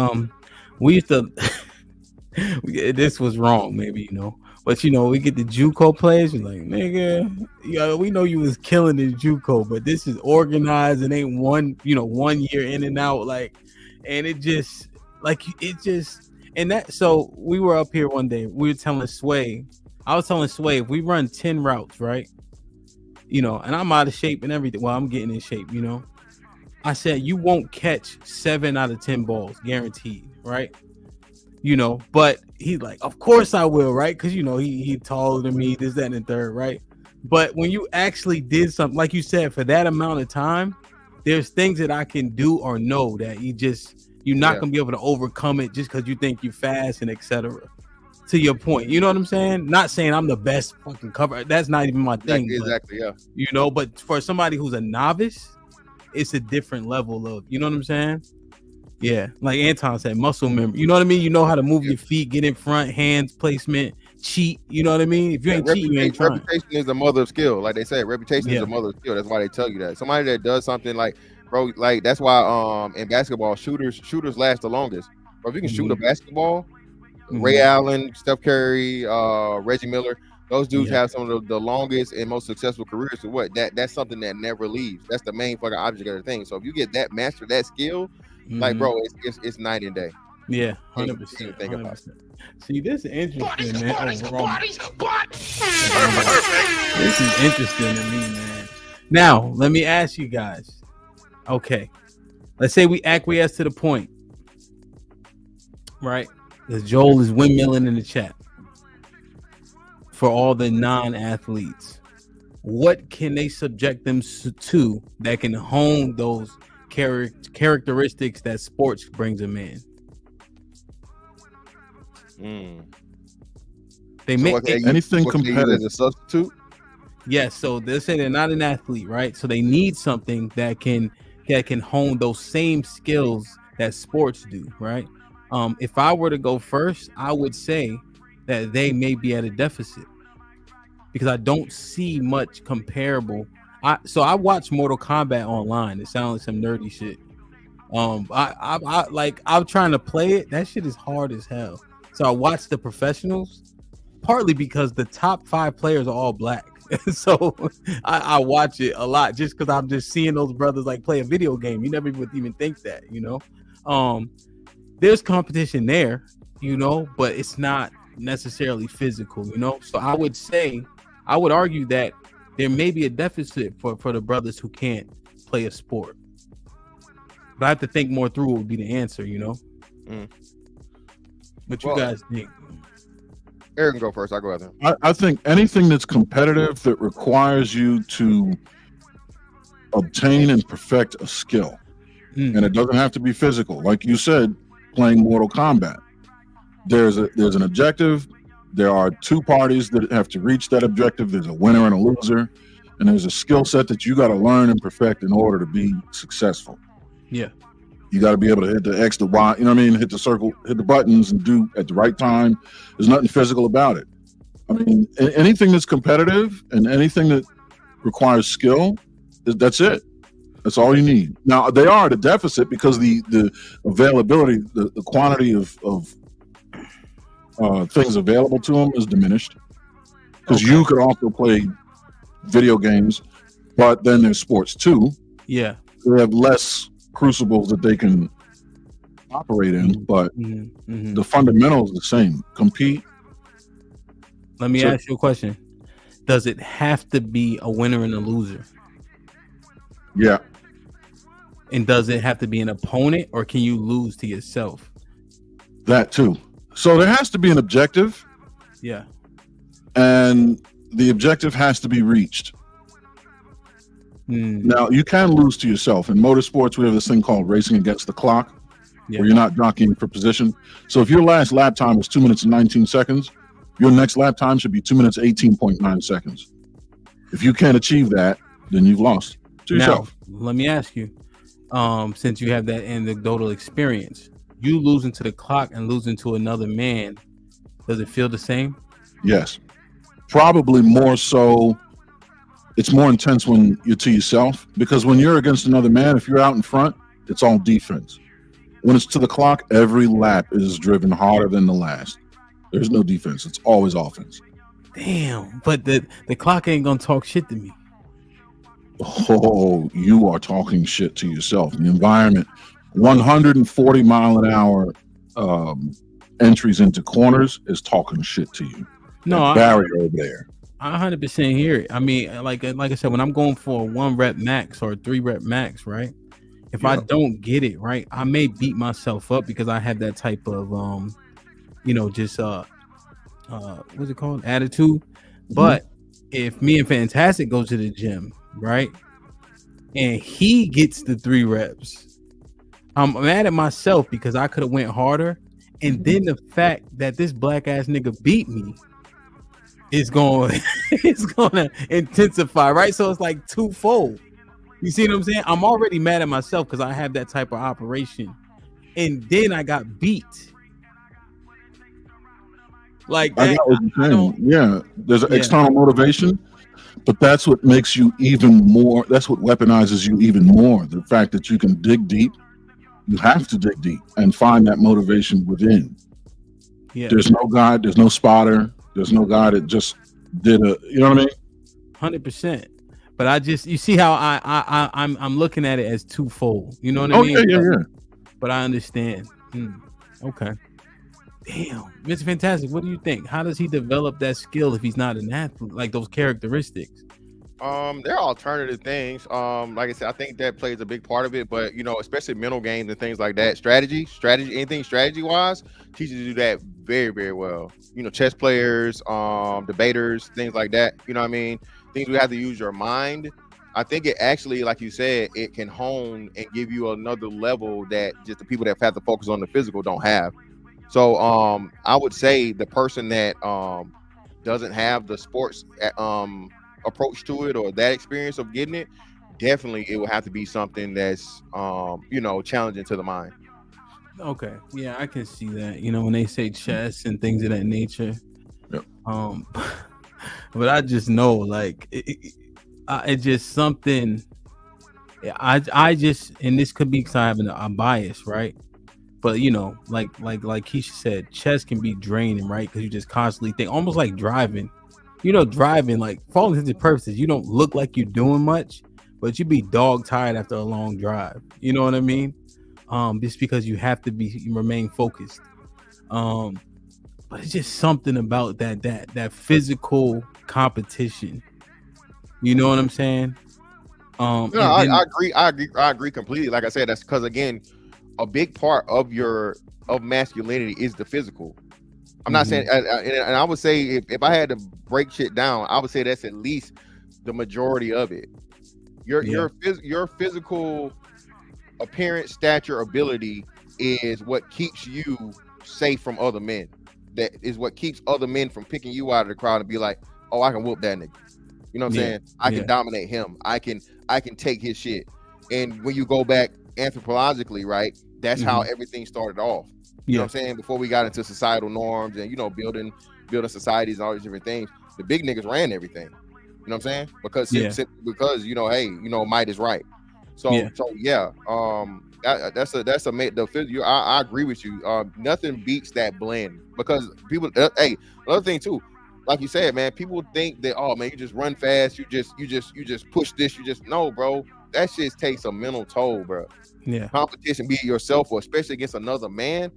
this was wrong, maybe, you know. But you know, we get the JUCO players. You're like, nigga, we know you was killing the JUCO, but this is organized and ain't 1 year in and out, like, and it just and that. So we were up here one day. We were telling Sway. I was telling Sway, if we run 10 routes, right? You know, and I'm out of shape and everything. Well, I'm getting in shape, you know. I said you won't catch 7 out of 10 balls, guaranteed, right? You know, but he's like, of course I will, right? Because you know he taller than me, this, that, and the third, right? But when you actually did something, like you said, for that amount of time, there's things that I can do or know that you're not gonna be able to overcome it just because you think you're fast and etc. To your point, you know what I'm saying? Not saying I'm the best fucking cover. That's not even my thing. Exactly. Yeah. You know, but for somebody who's a novice, it's a different level of, you know what I'm saying? Yeah, like Anton said, muscle memory. You know what I mean? You know how to move your feet, get in front, hands placement, cheat. You know what I mean? If you ain't cheating, you ain't trying. Reputation is the mother of skill. Like they say, reputation is the mother of skill. That's why they tell you that. Somebody that does something like, bro, like that's why in basketball, shooters last the longest. Bro, if you can shoot a basketball, Ray Allen, Steph Curry, Reggie Miller, those dudes have some of the longest and most successful careers. So what? That's something that never leaves. That's the main fucking object of the thing. So if you get that master that skill, like bro, it's night and day. Yeah, 100%. Think about it. See, this is interesting, man. This is interesting to me, man. Now, let me ask you guys. Okay, let's say we acquiesce to the point, right? Because Joel is windmilling in the chat. For all the non-athletes, what can they subject them to that can hone those characteristics that sports brings them in? They make anything competitive as a substitute. Yes, so they say they're not an athlete, right? So they need something that can hone those same skills that sports do, right? If I were to go first, I would say that they may be at a deficit because I don't see much comparable. I watch Mortal Kombat online. It sounds like some nerdy shit. I'm trying to play it. That shit is hard as hell. So I watch the professionals, partly because the top 5 players are all black. So I watch it a lot just because I'm just seeing those brothers like play a video game. You never would even think that, you know. There's competition there, you know, but it's not necessarily physical, you know. So I would argue that there may be a deficit for the brothers who can't play a sport. But I have to think more through what would be the answer, you know. But you guys think? Eric can go first. I'll go after him. I think anything that's competitive that requires you to obtain and perfect a skill, and it doesn't have to be physical. Like you said, playing Mortal Kombat, there's an objective. There are 2 parties that have to reach that objective. There's a winner and a loser, and there's a skill set that you got to learn and perfect in order to be successful. Yeah. You got to be able to hit the X, the Y, you know what I mean? Hit the circle, hit the buttons and do at the right time. There's nothing physical about it. I mean, anything that's competitive and anything that requires skill, that's it. That's all you need. Now they are at a deficit because the availability, the quantity of things available to them is diminished. Because you could also play video games, but then there's sports too. Yeah, they have less crucibles that they can operate in, but the fundamentals are the same. Compete. Let me ask you a question. Does it have to be a winner and a loser? Yeah. And does it have to be an opponent, or can you lose to yourself? That too. So there has to be an objective. Yeah. And the objective has to be reached. Now, you can lose to yourself. In motorsports, we have this thing called racing against the clock, where you're not jockeying for position. So if your last lap time was 2 minutes and 19 seconds, your next lap time should be 2 minutes, 18.9 seconds. If you can't achieve that, then you've lost to yourself. Now, let me ask you, since you have that anecdotal experience, you losing to the clock and losing to another man, does it feel the same? Yes. Probably more so. It's more intense when you're to yourself, because when you're against another man, if you're out in front, it's all defense. When it's to the clock, every lap is driven harder than the last. There's no defense. It's always offense. Damn, but the clock ain't gonna talk shit to me. Oh, you are talking shit to yourself. The environment, 140 mile an hour entries into corners is talking shit to you. No, barrier over there. I 100% hear it. I mean, like I said, when I'm going for a 1 rep max or a 3 rep max, right? If I don't get it right, I may beat myself up because I have that type of just what's it called? Attitude. But if me and Fantastic go to the gym, right? And he gets the 3 reps, I'm mad at myself because I could have went harder. And then the fact that this black ass nigga beat me is going it's gonna intensify, right? So it's like twofold. You see what I'm saying? I'm already mad at myself because I have that type of operation, and then I got beat. Like that, I got what you're saying. Yeah, there's an external motivation, but that's what makes you even more. That's what weaponizes you even more. The fact that you can dig deep. You have to dig deep and find that motivation within. Yeah. There's no guide. There's no spotter. There's no guy that just did a. You know what I mean? 100%. But you see how I'm looking at it as twofold. You know what I mean? Yeah. But I understand. Okay. Damn, Mr. Fantastic. What do you think? How does he develop that skill if he's not an athlete? Like those characteristics. There are alternative things. Like I said, I think that plays a big part of it, but especially mental games and things like that. Strategy, anything strategy wise, teaches you that very, very well. Chess players, debaters, things like that. You know what I mean? Things we have to use your mind. I think it actually, like you said, it can hone and give you another level that just the people that have to focus on the physical don't have. So I would say the person that doesn't have the sports approach to it or that experience of getting it, definitely it will have to be something that's challenging to the mind. Okay, yeah, I can see that. When they say chess and things of that nature. Yep. But I just know, like, it just something. I just, and this could be because I have a bias, right? But like Keisha said, chess can be draining, right? Because you just constantly think, almost like driving. Driving, like, for all intents and purposes, you don't look like you're doing much, but you be dog tired after a long drive. You know what I mean? Just because you have to remain focused. But it's just something about that physical competition. You know what I'm saying? I agree completely. Like I said, that's because, again, a big part of masculinity is the physical. I'm not saying, and I would say if I had to break shit down, I would say that's at least the majority of it. Your physical appearance, stature, ability is what keeps you safe from other men. That is what keeps other men from picking you out of the crowd and be like, oh, I can whoop that nigga. You know what I'm saying? I can dominate him. I can take his shit. And when you go back anthropologically, right, that's how everything started off. You know what I'm saying? Before we got into societal norms and, building societies and all these different things, the big niggas ran everything. You know what I'm saying? Because, hey, might is right. So that's I agree with you. Nothing beats that blend because people. Hey, another thing too, like you said, man, people think that you just run fast, you just push this, no, bro. That shit takes a mental toll, bro. Yeah. Competition, be it yourself or especially against another man,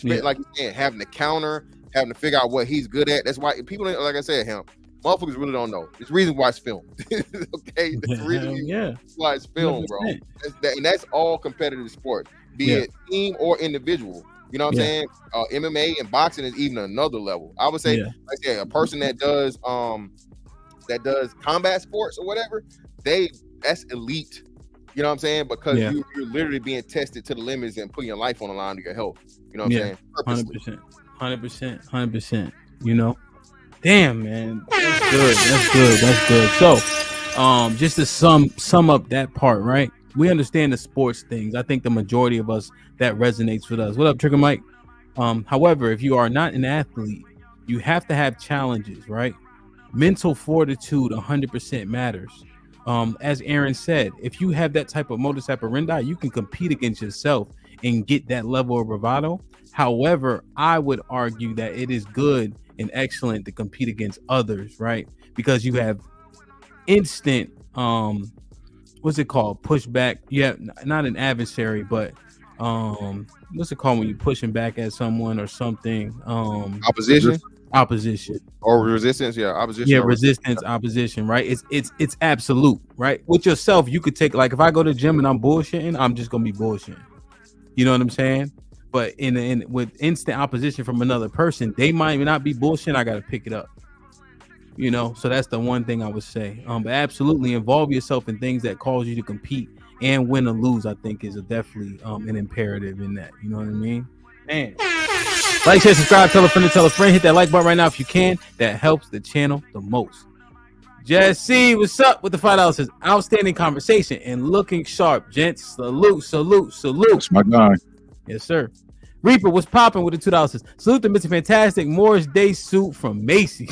like you said, having to counter, having to figure out what he's good at. That's why people, like I said, motherfuckers really don't know. It's the reason why it's filmed. Okay, that's the reason why it's filmed, 100%. Bro. And that's all competitive sport, be it team or individual. You know what I'm saying? MMA and boxing is even another level. I would say, like I said, a person that does combat sports or whatever, that's elite. You know what I'm saying? Because you're literally being tested to the limits and putting your life on the line to your health. You know what I'm saying? 100%. You know, damn, man, that's good. So, just to sum up that part, right? We understand the sports things. I think the majority of us, that resonates with us. What up, Trigger Mike? However, if you are not an athlete, you have to have challenges, right? Mental fortitude 100% matters. As Aaron said, if you have that type of modus operandi, you can compete against yourself and get that level of bravado. However, I would argue that it is good and excellent to compete against others, right? Because you have instant, what's it called? Pushback. You have not an adversary, but what's it called when you're pushing back at someone or something? Opposition or resistance. Opposition, right? It's absolute, right? With yourself, you could take, like, if I go to the gym and I'm bullshitting, I'm just gonna be bullshitting. You know what I'm saying? But with instant opposition from another person, they might not be bullshitting. I gotta pick it up. You know, so that's the one thing I would say. But absolutely involve yourself in things that cause you to compete and win or lose. I think is definitely an imperative in that. You know what I mean? Man, like, share, subscribe, tell a friend, hit that like button right now if you can. That helps the channel the most. Jesse, what's up with the $5? Says outstanding conversation and looking sharp, gents. Salute. That's my guy. Yes, sir. Reaper, what's popping with the $2? Says salute to Mr. Fantastic Morris Day suit from Macy.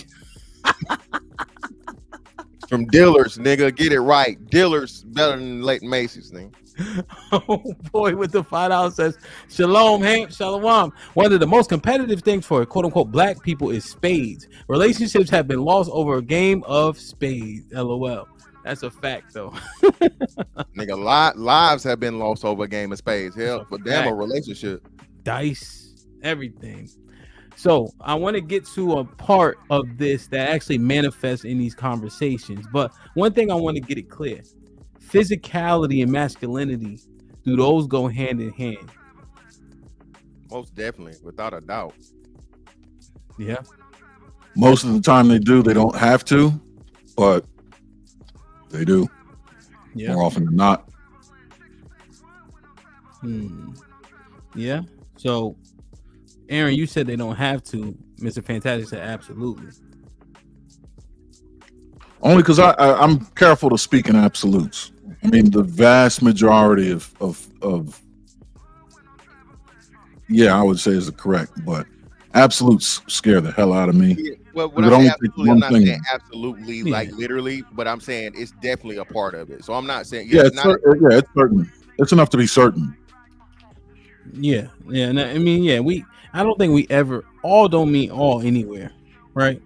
From Dillard's, nigga, get it right. Dillard's better than late Macy's, nigga. Oh boy, with the $5 says shalom, Hank, shalom. One of the most competitive things for quote unquote black people is spades. Relationships have been lost over a game of spades. LOL. That's a fact, though. Nigga, lives have been lost over a game of spades. Hell, but damn, a relationship, dice, everything. So I want to get to a part of this that actually manifests in these conversations. But one thing I want to get it clear: physicality and masculinity, do those go hand in hand? Most definitely, without a doubt. Yeah. Most of the time they do. They don't have to, but they do. Yeah. More often than not. Yeah. So, Aaron, you said they don't have to. Mr. Fantastic said absolutely. Only because I'm careful to speak in absolutes. I mean, the vast majority of I would say is correct, but absolutes scare the hell out of me. Yeah, well, when I say absolutely, I'm not saying absolutely, like literally, but I'm saying it's definitely a part of it. So I'm not saying it's certain. It's enough to be certain. Yeah. No, I mean, I don't think we ever, all don't mean all anywhere, right?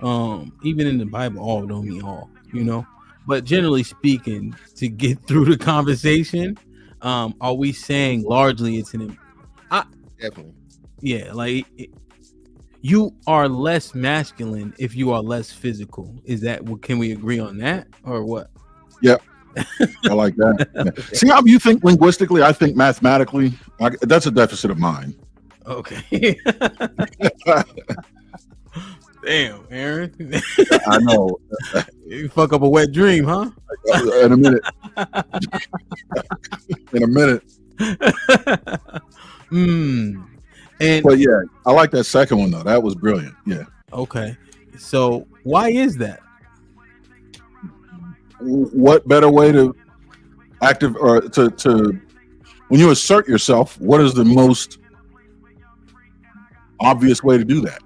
Even in the Bible, all don't mean all, you know. But generally speaking, to get through the conversation, are we saying largely it's definitely? Yeah, like you are less masculine if you are less physical. Is that? Can we agree on that, or what? Yep. I like that. Yeah. See how you think linguistically? I think mathematically. Like, that's a deficit of mine. Okay. Damn, Aaron. I know. You fuck up a wet dream, huh? In a minute. But yeah, I like that second one though. That was brilliant. Yeah. Okay. So why is that? What better way to active or to when you assert yourself, what is the most obvious way to do that?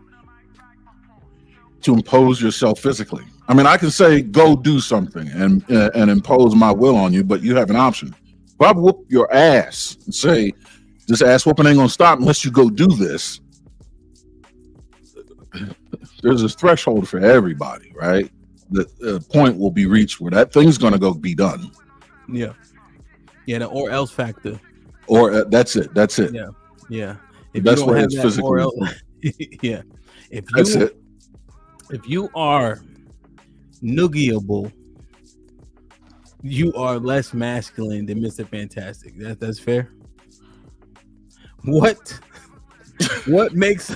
to impose yourself physically. I mean, I can say go do something and impose my will on you, but you have an option. If I whoop your ass and say this ass whooping ain't gonna stop unless you go do this, there's a threshold for everybody, right? The point will be reached where that thing's gonna go be done. Yeah, the or else factor. Or that's it. Yeah. If that's where it's physically. Yeah. If you are noogieable, you are less masculine than Mr. Fantastic. That's fair. What makes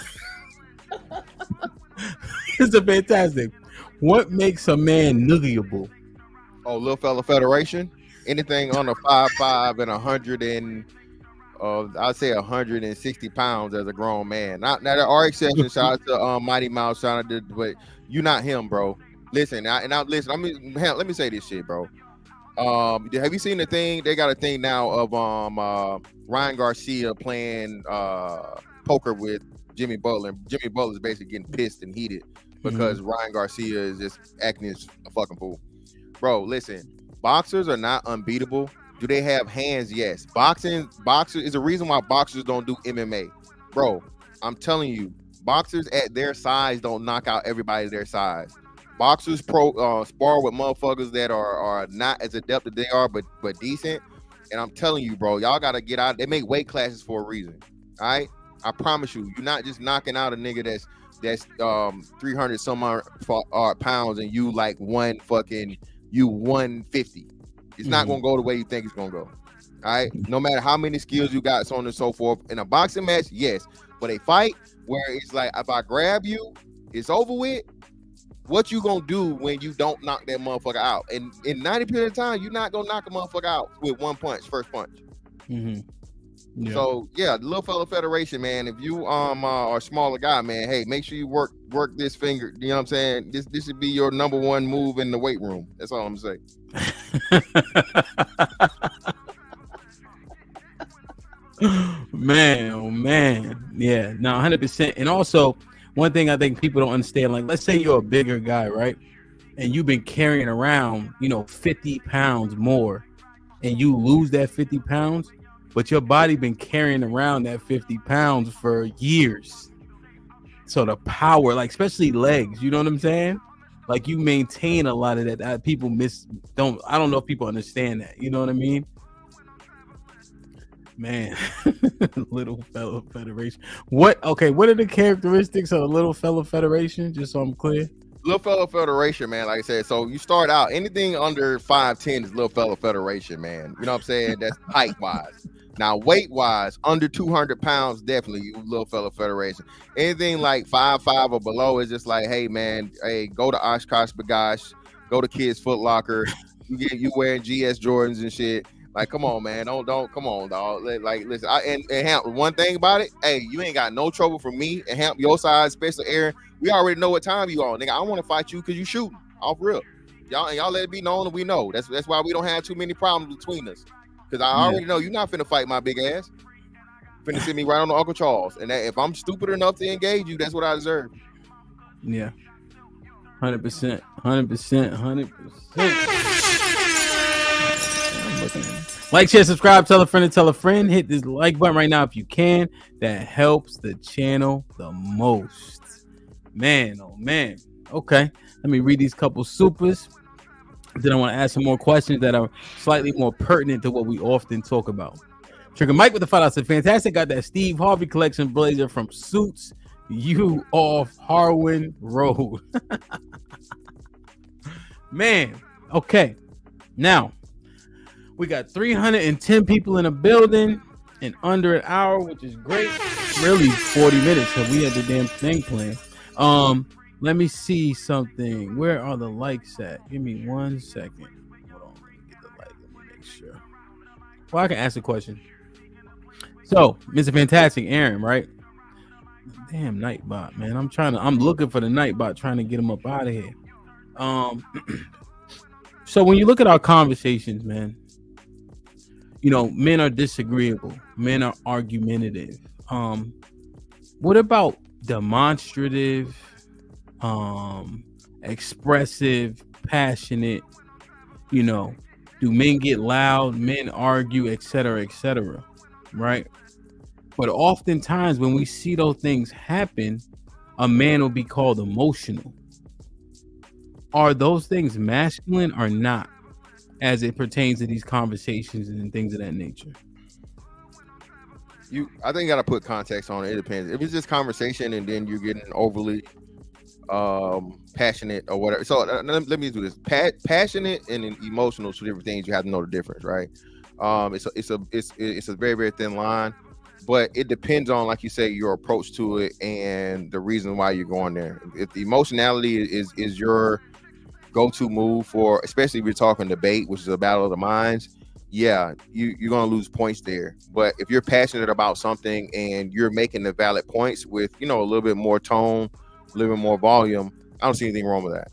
Mr. Fantastic? What makes a man noogieable? Oh, Little Fella Federation. Anything under 5'5" and 100 and I'd say 160 pounds as a grown man. Now there are exceptions. Shout out to Mighty Mouse, shout out to, but you're not him, bro. Listen, listen. Let me say this shit, bro. Have you seen the thing? They got a thing now of Ryan Garcia playing poker with Jimmy Butler. Jimmy Butler's basically getting pissed and heated because Ryan Garcia is just acting as a fucking fool. Bro, listen, boxers are not unbeatable. Do they have hands? Yes. Boxers is the reason why boxers don't do MMA. Bro, I'm telling you, boxers at their size don't knock out everybody their size. Boxers spar with motherfuckers that are not as adept as they are, but decent. And I'm telling you, bro, y'all gotta get out. They make weight classes for a reason. All right, I promise you, you're not just knocking out a nigga that's 300 some odd pounds and you like 150. It's not gonna go the way you think it's gonna go. All right, no matter how many skills you got, so on and so forth. In a boxing match, yes, but a fight where it's like if I grab you, it's over with. What you gonna do when you don't knock that motherfucker out? And in 90% of the time, you're not gonna knock a motherfucker out with one punch, first punch. Yeah. So yeah, the Little Fella Federation, man. If you are a smaller guy, man, hey, make sure you work this finger. You know what I'm saying? This should be your number one move in the weight room. That's all I'm saying. Man, oh man, yeah, no, 100%. And also, one thing I think people don't understand, like, let's say you're a bigger guy, right? And you've been carrying around, 50 pounds more, and you lose that 50 pounds, but your body been carrying around that 50 pounds for years. So the power, like, especially legs, you know what I'm saying? Like, you maintain a lot of that. People I don't know if people understand that. You know what I mean? Man, Little Fella Federation. What are the characteristics of the Little Fella Federation? Just so I'm clear. Little Fella Federation, man. Like I said, so you start out anything under 5'10" is Little Fella Federation, man. You know what I'm saying? That's height wise. Now, weight wise, under 200 pounds, definitely you Little Fella Federation. Anything like 5'5" or below is just like, hey, man, go to Oshkosh B'gosh, go to Kids Foot Locker. You wearing GS Jordans and shit. Like, come on, man. Don't come on, dog. Like, listen, and Hamp, one thing about it, hey, you ain't got no trouble from me and Hamp, your side, especially Aaron. We already know what time you on, nigga. I don't want to fight you because you shooting off real. Y'all let it be known that we know. That's why we don't have too many problems between us. Because I already know you're not finna fight my big ass. Finna send me right on to Uncle Charles. And if I'm stupid enough to engage you, that's what I deserve. Yeah. 100%. 100%. Like, share, subscribe, tell a friend to tell a friend. Hit this like button right now if you can. That helps the channel the most. Man, oh man. Okay, let me read these couple supers. Then I want to ask some more questions that are slightly more pertinent to what we often talk about. Trigger Mike with the $5 said, fantastic. Got that Steve Harvey collection blazer from Suits You off Harwin Road. Man, okay. Now, we got 310 people in a building in under an hour, which is great. Really 40 minutes, because we had the damn thing planned. Let me see something. Where are the likes at? Give me 1 second. Hold on, let me get the like. Let me make sure. Well, I can ask a question. So, Mr. Fantastic, Aaron, right? Damn Nightbot, man. I'm looking for the Nightbot, trying to get him up out of here. So when you look at our conversations, man, men are disagreeable. Men are argumentative. What about demonstrative? expressive, passionate, you know, do men get loud, men argue, etc., etc., right? But oftentimes when we see those things happen, a man will be called emotional. Are those things masculine or not, as it pertains to these conversations and things of that nature? I think you gotta put context on it. It depends. If it's just conversation and then you're getting overly passionate or whatever. So let me do this. Passionate and emotional, two different things. You have to know the difference, right? It's a very, very thin line, but it depends on, like you say, your approach to it and the reason why you're going there. If the emotionality is your go-to move for, especially if you're talking debate, which is a battle of the minds, yeah, you're gonna lose points there. But if you're passionate about something and you're making the valid points with, a little bit more tone, a little bit more volume, I don't see anything wrong with that.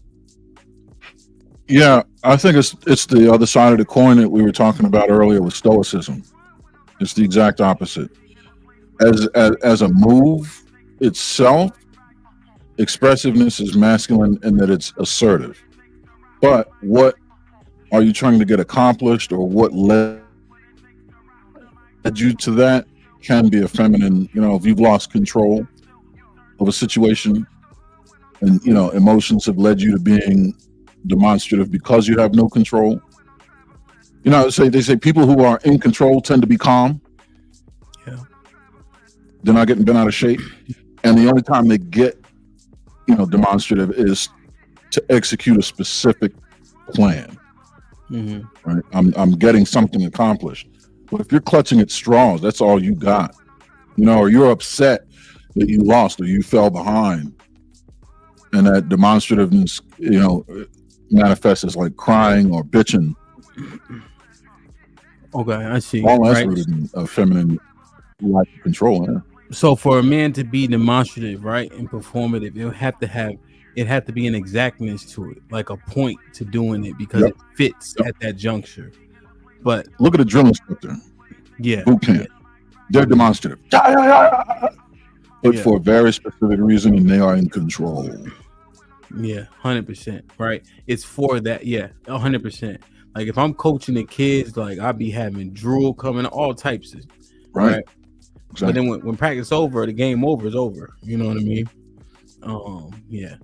Yeah, I think it's the other side of the coin that we were talking about earlier with stoicism. It's the exact opposite. As a move itself, expressiveness is masculine in that it's assertive. But what are you trying to get accomplished, or what led you to that, can be a feminine. If you've lost control of a situation and emotions have led you to being demonstrative because you have no control. They say people who are in control tend to be calm. Yeah. They're not getting bent out of shape. And the only time they get, demonstrative is to execute a specific plan. Mm-hmm. Right? I'm getting something accomplished. But if you're clutching at straws, that's all you got. Or you're upset that you lost or you fell behind. And that demonstrativeness, manifests as like crying or bitching. Okay, I see. All that's right? rooted in a feminine lack of control. Yeah. So for a man to be demonstrative, right, and performative, it have to be an exactness to it, like a point to doing it because it fits at that juncture. But look at a drill instructor. Yeah. Boot camp. They're demonstrative. But for a very specific reason, and they are in control. Yeah, 100%. Right. It's for that. Yeah, 100%. Like if I'm coaching the kids, like I'll be having drool coming, all types of right. Exactly. But then when practice over, the game over is over. You know what I mean? Yeah.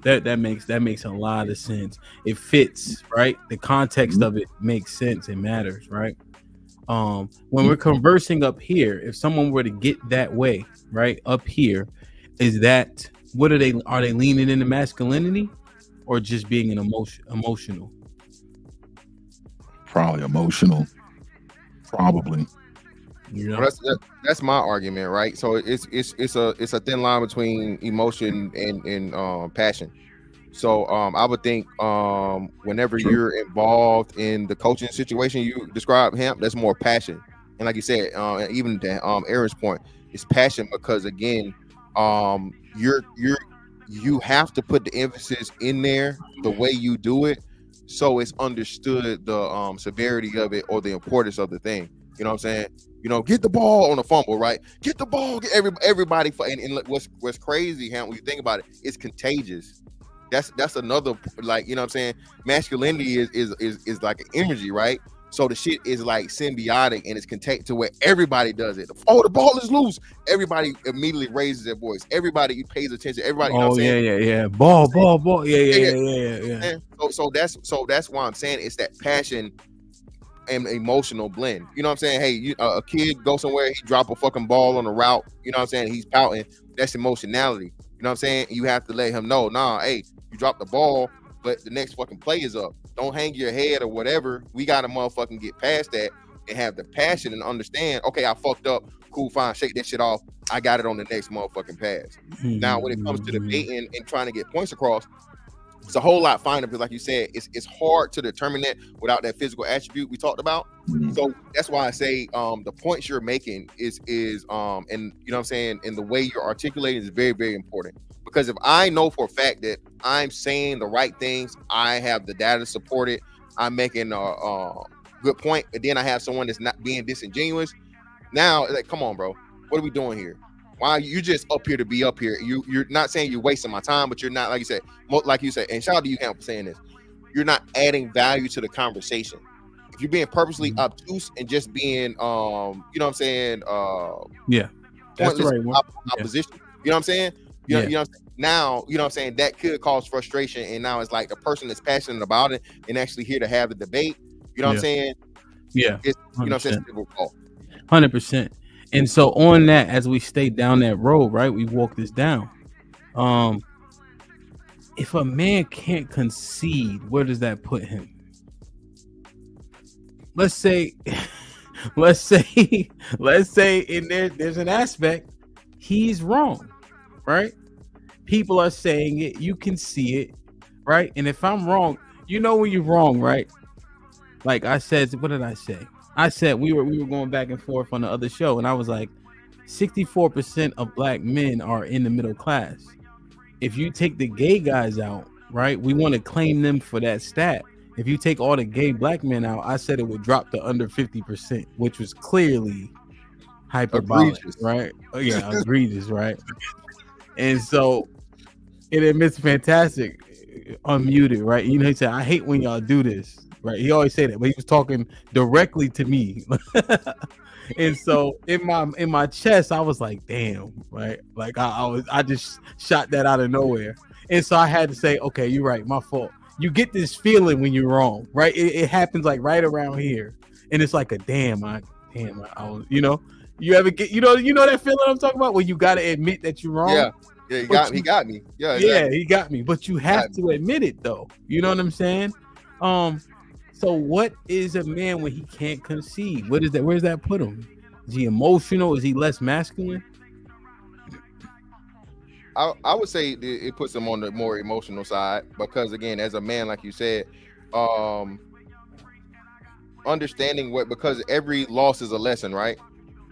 That makes a lot of sense. It fits, right? The context of it makes sense. It matters, right? When we're conversing up here, if someone were to get that way, right, up here, is that what are they leaning into masculinity or just being an emotional? Probably emotional. Probably. Well, that's my argument, right? So it's a thin line between emotion and passion. So I would think whenever you're involved in the coaching situation you described, Hamp, that's more passion. And like you said, even to Aaron's point, it's passion because again, you have to put the emphasis in there the way you do it, so it's understood the severity of it or the importance of the thing. You know what I'm saying? Get the ball on a fumble, right? Get the ball. Get everybody. And what's crazy, Hamp, when you think about it, it's contagious. That's another, like, you know what I'm saying? Masculinity is like an energy, right? So the shit is like symbiotic and it's contagious to where everybody does it. Oh, the ball is loose. Everybody immediately raises their voice. Everybody pays attention. Everybody, you know what I'm saying? Yeah. Ball. Yeah. So that's why I'm saying it's that passion and emotional blend. You know what I'm saying? Hey, a kid go somewhere, he drop a fucking ball on the route. You know what I'm saying? He's pouting. That's emotionality. You know what I'm saying? You have to let him know, nah, hey, you dropped the ball, but the next fucking play is up. Don't hang your head or whatever. We got to motherfucking get past that and have the passion and understand, okay, I fucked up. Cool, fine, shake that shit off. I got it on the next motherfucking pass. Now, when it comes to debating and trying to get points across, it's a whole lot finer because, like you said, it's hard to determine that without that physical attribute we talked about. So that's why I say the points you're making is and you know what I'm saying, and the way you're articulating is very, very important. Because if I know for a fact that I'm saying the right things, I have the data to support it, I'm making a good point, and then I have someone that's not being disingenuous. Now, like, come on, bro, what are we doing here? Why you just up here to be up here? You're not saying you're wasting my time, but you're not, like you said, and shout out to you, Camp, for saying this. You're not adding value to the conversation. If you're being purposely obtuse and just being, you know what I'm saying? Yeah, that's the right one. Opposition. You know what I'm saying? You know what I'm saying? Now, you know what I'm saying? That could cause frustration, and now it's like the person that's passionate about it and actually here to have the debate. You know what I'm saying? Yeah, it's, you know what I'm saying? 100%. And so on that, as we stay down that road, right? We walk this down. If a man can't concede, where does that put him? Let's say in there's an aspect he's wrong, right? People are saying it, you can see it, right? And if I'm wrong, you know when you're wrong, right? Like I said, what did I say? I said we were going back and forth on the other show, and I was like, 64% of black men are in the middle class. If you take the gay guys out, right, we want to claim them for that stat. If you take all the gay black men out, I said it would drop to under 50%, which was clearly hyperbolic, egregious. Right? Oh, yeah, egregious, right? And so, and then Mr. Fantastic unmuted, right? You know, he said, "I hate when y'all do this." Right? He always say that, but he was talking directly to me. And so in my chest, I was like, "Damn!" Right? Like I just shot that out of nowhere, and so I had to say, "Okay, you're right, my fault." You get this feeling when you're wrong, right? It happens like right around here, and it's like a damn. I was, you know, you ever get, you know that feeling I'm talking about, where you got to admit that you're wrong. Yeah, he got me. Yeah, exactly. Yeah, he got me. But you have to admit it, though. You know what I'm saying? So what is a man when he can't concede? What is that? Where does that put him? Is he emotional? Is he less masculine? I would say it puts him on the more emotional side, because again, as a man, like you said, understanding because every loss is a lesson, right?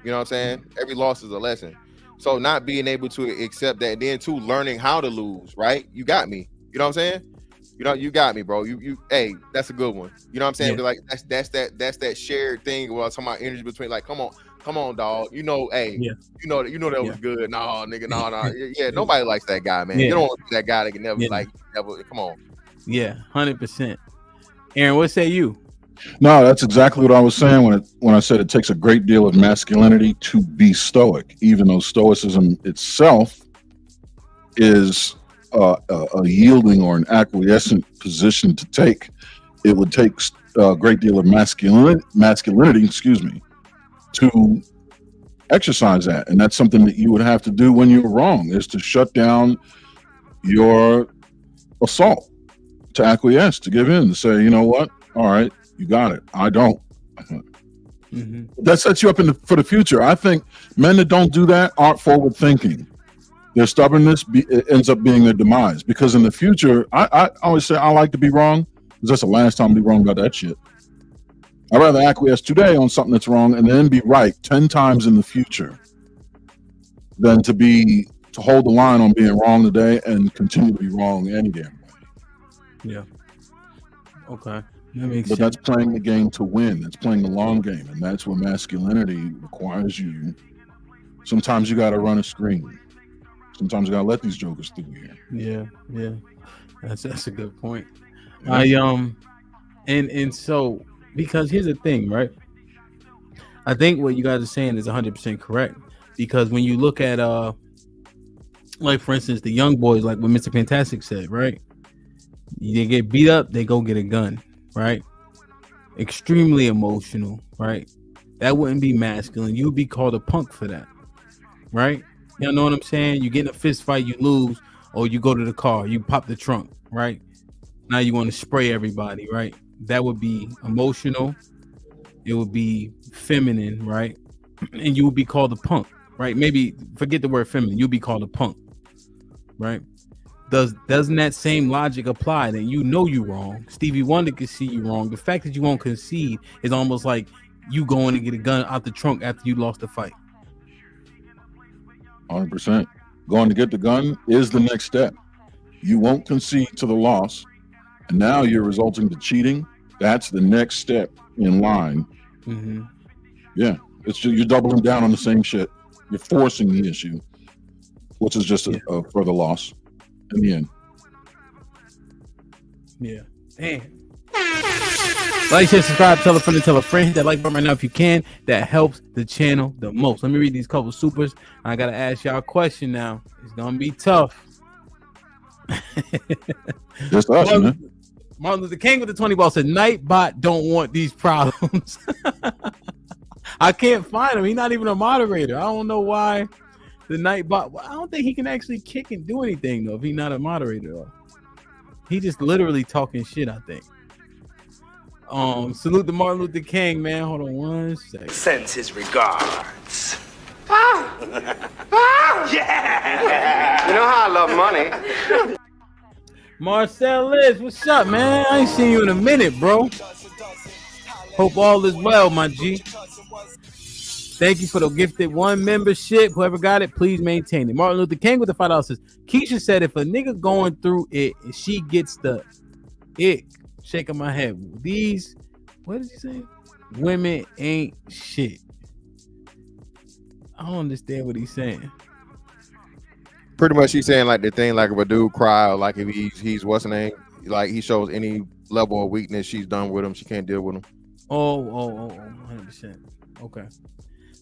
You know what I'm saying? Every loss is a lesson. So not being able to accept that, and then too learning how to lose, right? You got me. You know what I'm saying? You got me, bro. Hey, that's a good one. You know what I'm saying? Yeah. Like that's that shared thing where I was talking about energy between, like, come on, dog. You know, hey, you know that was good. No, nigga, no. Yeah, nobody likes that guy, man. Yeah. You don't want that guy that can never like never. Come on. Yeah, 100%. Aaron, what say you? No, that's exactly what I was saying when I said it takes a great deal of masculinity to be stoic, even though stoicism itself is a yielding or an acquiescent position to take. It would take a great deal of masculinity, to exercise that. And that's something that you would have to do when you're wrong, is to shut down your assault, to acquiesce, to give in, to say, you know what? All right, you got it. I don't. Mm-hmm. That sets you up for the future. I think men that don't do that aren't forward thinking. Their stubbornness ends up being their demise, because in the future, I always say I like to be wrong, because that's the last time I'll be wrong about that shit. I'd rather acquiesce today on something that's wrong and then be right 10 times in the future than to hold the line on being wrong today and continue to be wrong any damn way. Yeah. Okay. But that's playing the game to win. That's playing the long game, and that's what masculinity requires you. Sometimes you got to run a screen. Sometimes you got to let these jokers through here. Yeah. That's a good point. Yeah. And so, because here's the thing, right? I think what you guys are saying is 100% correct, because when you look at like, for instance, the young boys, like what Mr. Fantastic said, right? They get beat up, they go get a gun, right? Extremely emotional, right? That wouldn't be masculine. You would be called a punk for that, right? You know what I'm saying? You get in a fist fight, you lose, or you go to the car, you pop the trunk, right? Now you want to spray everybody, right? That would be emotional. It would be feminine, right? And you would be called a punk, right? Maybe forget the word feminine. You'd be called a punk, right? Doesn't that same logic apply? That you know you're wrong. Stevie Wonder can see you wrong. The fact that you won't concede is almost like you going to get a gun out the trunk after you lost the fight. 100%. Going to get the gun is the next step. You won't concede to the loss, and now you're resulting to cheating. That's the next step in line. Mm-hmm. Yeah, it's just, you're doubling down on the same shit. You're forcing the issue. which is just a further loss in the end. Yeah. Damn. Like, share, subscribe, tell a friend, and tell a friend. Hit that like button right now if you can. That helps the channel the most. Let me read these couple supers. I gotta ask y'all a question now. It's gonna be tough. Just us, man. Martin Luther King with the 20 ball said, Nightbot don't want these problems. I can't find him. He's not even a moderator. I don't know why the Nightbot. I don't think he can actually kick and do anything though if he's not a moderator though. He just literally talking shit, I think. Salute to Martin Luther King, man. Hold on one second. Sends his regards. Yeah! You know how I love money. Marcellus, what's up, man? I ain't seen you in a minute, bro. Hope all is well, my G. Thank you for the gifted one membership. Whoever got it, please maintain it. Martin Luther King with the $5 says, Keisha said if a nigga going through it and she gets the ick, shaking my head. These, what did he say? Women ain't shit. I don't understand what he's saying. Pretty much he's saying like the thing like if a dude cry or like if he's what's her name, like he shows any level of weakness, she's done with him, she can't deal with him. Oh, 100%. Okay.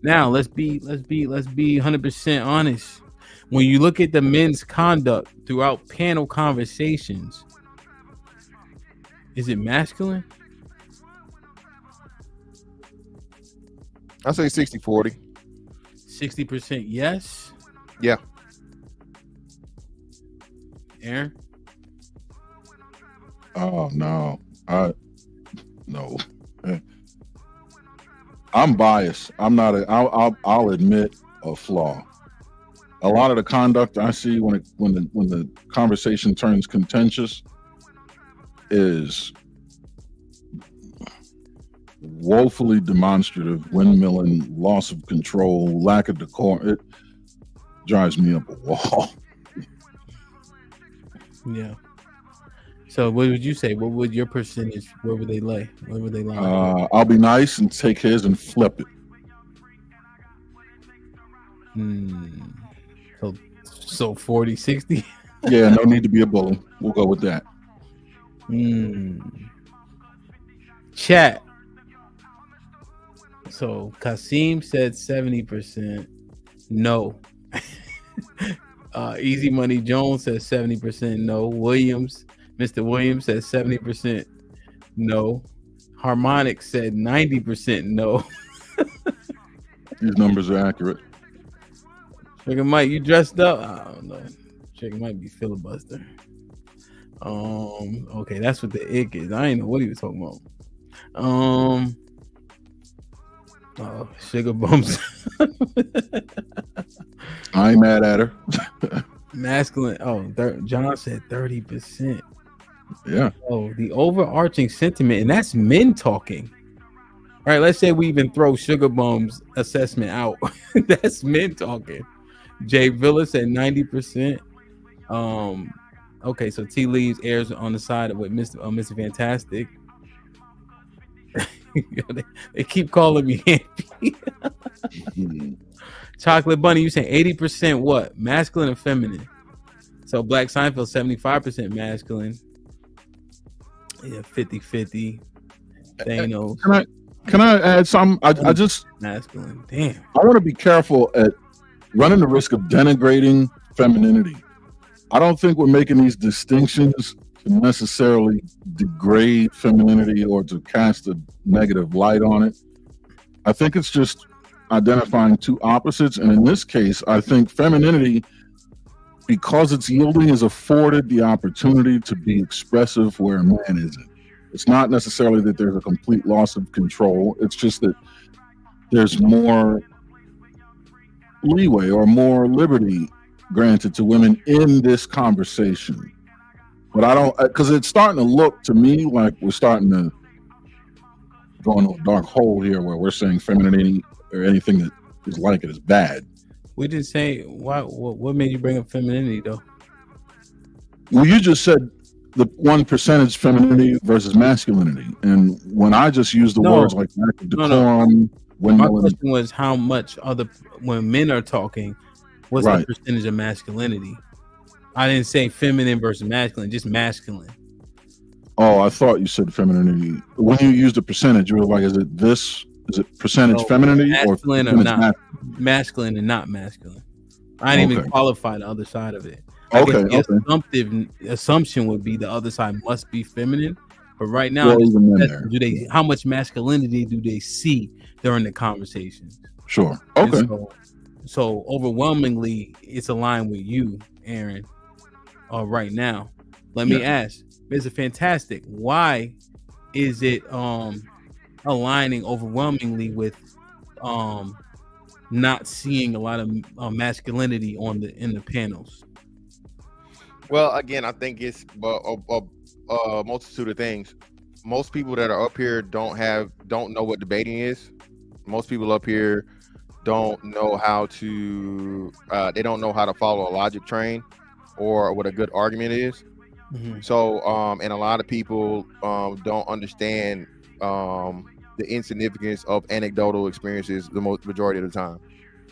Now let's be 100% honest. When you look at the men's conduct throughout panel conversations, is it masculine? I say 60-40. 60% yes. Yeah. Aaron? Oh no. No. I'm biased. I'm not I'll admit a flaw. A lot of the conduct I see when the conversation turns contentious is woefully demonstrative, windmilling, loss of control, lack of decorum. It drives me up a wall. Yeah. So what would you say? What would your percentage? Where would they lay? Where would they lie? I'll be nice and take his and flip it. So 40-60? Yeah, no need to be a bully. We'll go with that. Chat. So Kasim said 70%. No. Easy Money Jones says 70% no. Mr. Williams says 70% no. Harmonic said 90% no. These numbers are accurate. Sugar Mike, you dressed up? I don't know. Sugar might be filibuster. Okay, that's what the ick is. I ain't know what he was talking about. Sugar bumps. I ain't mad at her. Masculine. John said 30%. Yeah. Oh, the overarching sentiment, and that's men talking. All right, let's say we even throw Sugar Bum's assessment out. That's men talking. Jay Villa said 90%. Okay, so Tea Leaves airs on the side with Mr. Fantastic. They keep calling me Happy. Chocolate Bunny, you saying 80% what? Masculine or feminine? So Black Seinfeld 75% masculine. Yeah, 50-50. Thanos. Can I add some? I just masculine. Damn. I want to be careful at running the risk of denigrating femininity. I don't think we're making these distinctions to necessarily degrade femininity or to cast a negative light on it. I think it's just identifying two opposites. And in this case, I think femininity, because it's yielding, is afforded the opportunity to be expressive where a man isn't. It's not necessarily that there's a complete loss of control. It's just that there's more leeway or more liberty granted to women in this conversation. But I don't, because it's starting to look to me like we're starting to go into a dark hole here where we're saying femininity or anything that is like it is bad. We didn't say what made you bring up femininity though? Well, you just said the 1% femininity versus masculinity, and when I just used the words like decorum, my question was how much when men are talking, What's the percentage of masculinity? I didn't say feminine versus masculine, just masculine. Oh, I thought you said femininity. When you used the percentage, you were like, is it percentage femininity or masculine or not? Masculine and not masculine. I didn't even qualify the other side of it. I guess the assumption would be the other side must be feminine, but right now, how much masculinity do they see during the conversations? Sure. Okay. So overwhelmingly, it's aligned with you, Aaron. Right now, let me ask, Mr. Fantastic, why is it aligning overwhelmingly with not seeing a lot of masculinity in the panels? Well, again, I think it's a multitude of things. Most people that are up here don't know what debating is. Most people up here don't know how to they don't know how to follow a logic train or what a good argument is. Mm-hmm. So and a lot of people don't understand the insignificance of anecdotal experiences the majority of the time.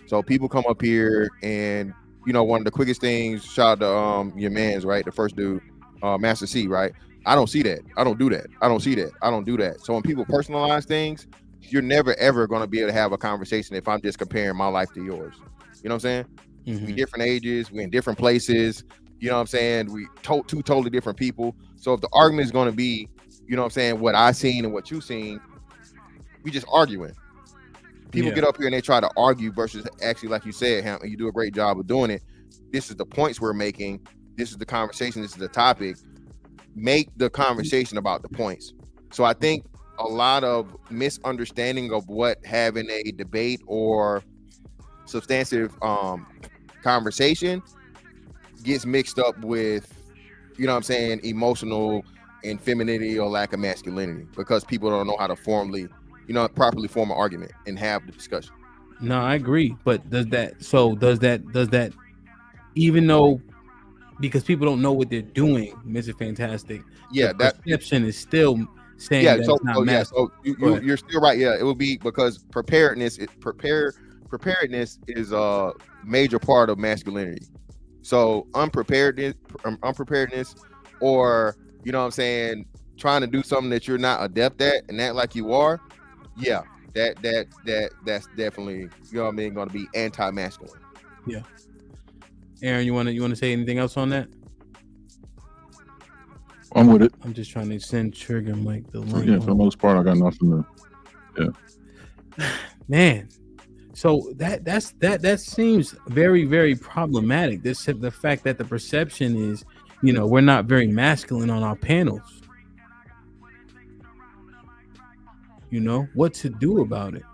So people come up here and, you know, one of the quickest things, shout out to your man's, right, the first dude, Master C, right? I don't see that. I don't do that. I don't see that. I don't do that. So when people personalize things, you're never ever going to be able to have a conversation if I'm just comparing my life to yours. You know what I'm saying? Mm-hmm. We different ages, we're in different places. You know what I'm saying? We two totally different people. So if the argument is going to be, you know what I'm saying, what I seen and what you seen, we just arguing. People get up here and they try to argue versus actually, like you said, Ham, and you do a great job of doing it. This is the points we're making. This is the conversation. This is the topic. Make the conversation about the points. So I think a lot of misunderstanding of what having a debate or substantive conversation gets mixed up with, you know what I'm saying, emotional and femininity or lack of masculinity, because people don't know how to properly form an argument and have the discussion. No, I agree. But does that even though, because people don't know what they're doing, Mr. Fantastic, yeah, that perception is still saying that it's not masculine. So you're still right. Yeah, it would be because preparedness is a major part of masculinity. So unpreparedness, or, you know what I'm saying, trying to do something that you're not adept at and act like you are, yeah, that's definitely, you know what I mean, going to be anti-masculine. Yeah. Aaron, you want to say anything else on that? I'm with it. I'm just trying to send Trigger Mike the link. Yeah, for the most part, I got nothing to. Yeah. Man. So that seems very, very problematic. The fact that the perception is, you know, we're not very masculine on our panels. You know, what to do about it,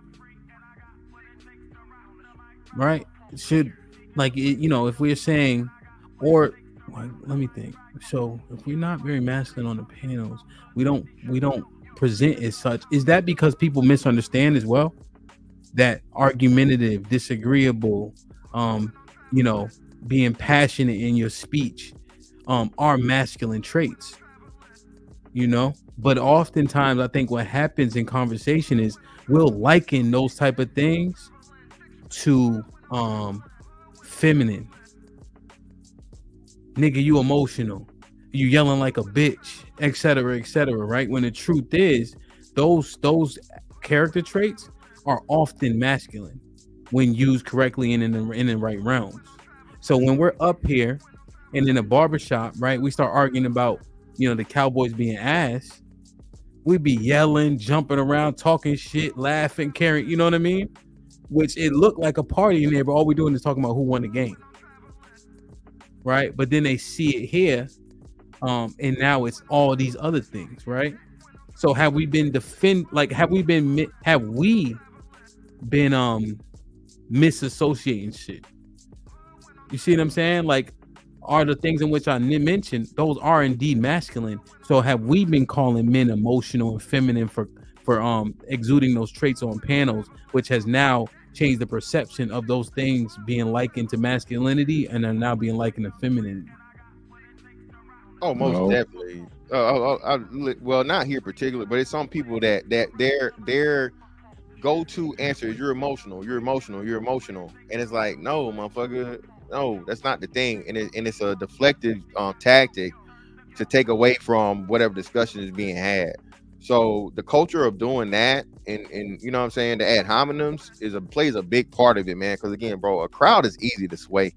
right? Should, like, you know, if we're saying, or let me think. So if we're not very masculine on the panels, we don't present as such. Is that because people misunderstand as well? That argumentative, disagreeable, you know, being passionate in your speech, are masculine traits, you know. But oftentimes, I think what happens in conversation is we'll liken those type of things to feminine. Nigga, you emotional, you yelling like a bitch, etc., right? When the truth is, those character traits are often masculine when used correctly and in the right realms. So when we're up here and in a barbershop, right, we start arguing about, you know, the Cowboys being ass, we be yelling, jumping around, talking shit, laughing, carrying, you know what I mean? Which it looked like a party in there, but all we're doing is talking about who won the game, right? But then they see it here, and now it's all these other things, right? So have we been misassociating shit? You see what I'm saying? Like, are the things in which I mentioned, those are indeed masculine? So have we been calling men emotional and feminine for exuding those traits on panels, which has now changed the perception of those things being likened to masculinity and are now being likened to femininity? Oh, most definitely. Well, not here particularly, but it's some people that their go-to answer is you're emotional, and it's like, no, motherfucker, No, that's not the thing, and it's a deflective tactic to take away from whatever discussion is being had. So the culture of doing that, and you know what I'm saying, the ad hominems plays a big part of it, man. Because again, bro, a crowd is easy to sway.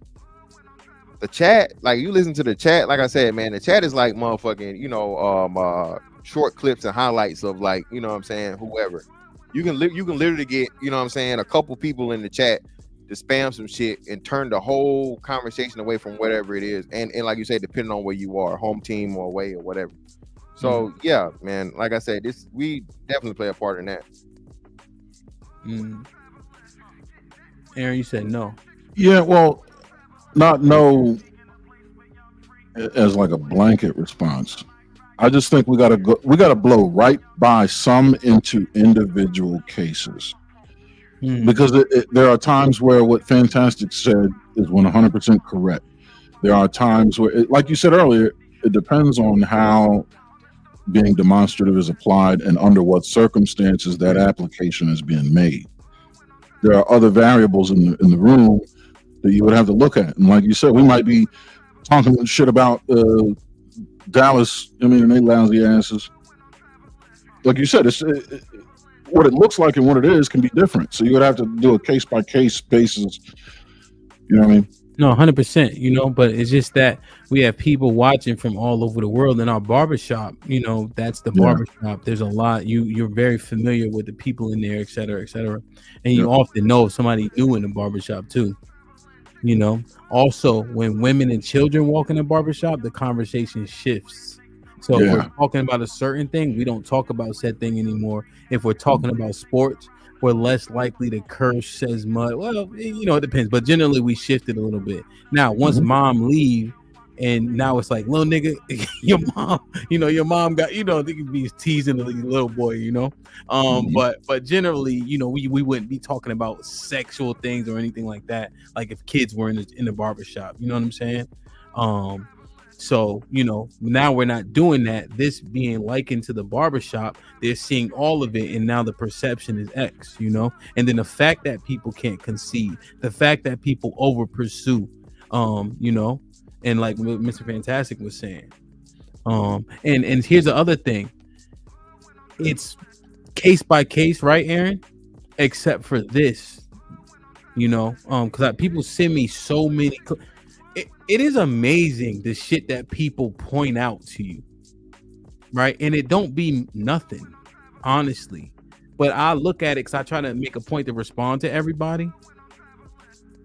The chat, like you listen to the chat, like I said, man, the chat is like motherfucking, short clips and highlights of, like, you know what I'm saying, whoever. You can literally get, you know what I'm saying, a couple people in the chat to spam some shit and turn the whole conversation away from whatever it is. And like you said, depending on where you are, home team or away or whatever. So yeah, man, like I said, we definitely play a part in that. Aaron, you said no. Yeah, well, not no as like a blanket response. I just think we gotta blow right by some into individual cases. Because there are times where what Fantastic said is 100% correct. There are times where, like you said earlier, it depends on how being demonstrative is applied and under what circumstances that application is being made. There are other variables in the room that you would have to look at. And like you said, we might be talking shit about Dallas, and they lousy asses. Like you said, what it looks like and what it is can be different. So you would have to do a case by case basis. You know what I mean? No, 100%, but it's just that we have people watching from all over the world in our barbershop. That's the barbershop. There's a lot. You're very familiar with the people in there, et cetera, et cetera. And you often know somebody new in the barbershop too. Also, when women and children walk in the barbershop, the conversation shifts. So if we're talking about a certain thing, we don't talk about said thing anymore. If we're talking about sports, we're less likely to curse as much. Well, it depends, but generally we shifted a little bit. Now, once mom leave, and now it's like, little nigga, your mom got, they could be teasing the little boy, but generally, we wouldn't be talking about sexual things or anything like that. Like if kids were in the barbershop, you know what I'm saying? So, now we're not doing that. This being likened to the barbershop, they're seeing all of it, and now the perception is X, and then the fact that people can't concede, the fact that people over pursue, and like Mr. Fantastic was saying, and here's the other thing, it's case by case, right, Aaron? Except for this, because people send me so many. It is amazing the shit that people point out to you, right? And it don't be nothing, honestly. But I look at it because I try to make a point to respond to everybody.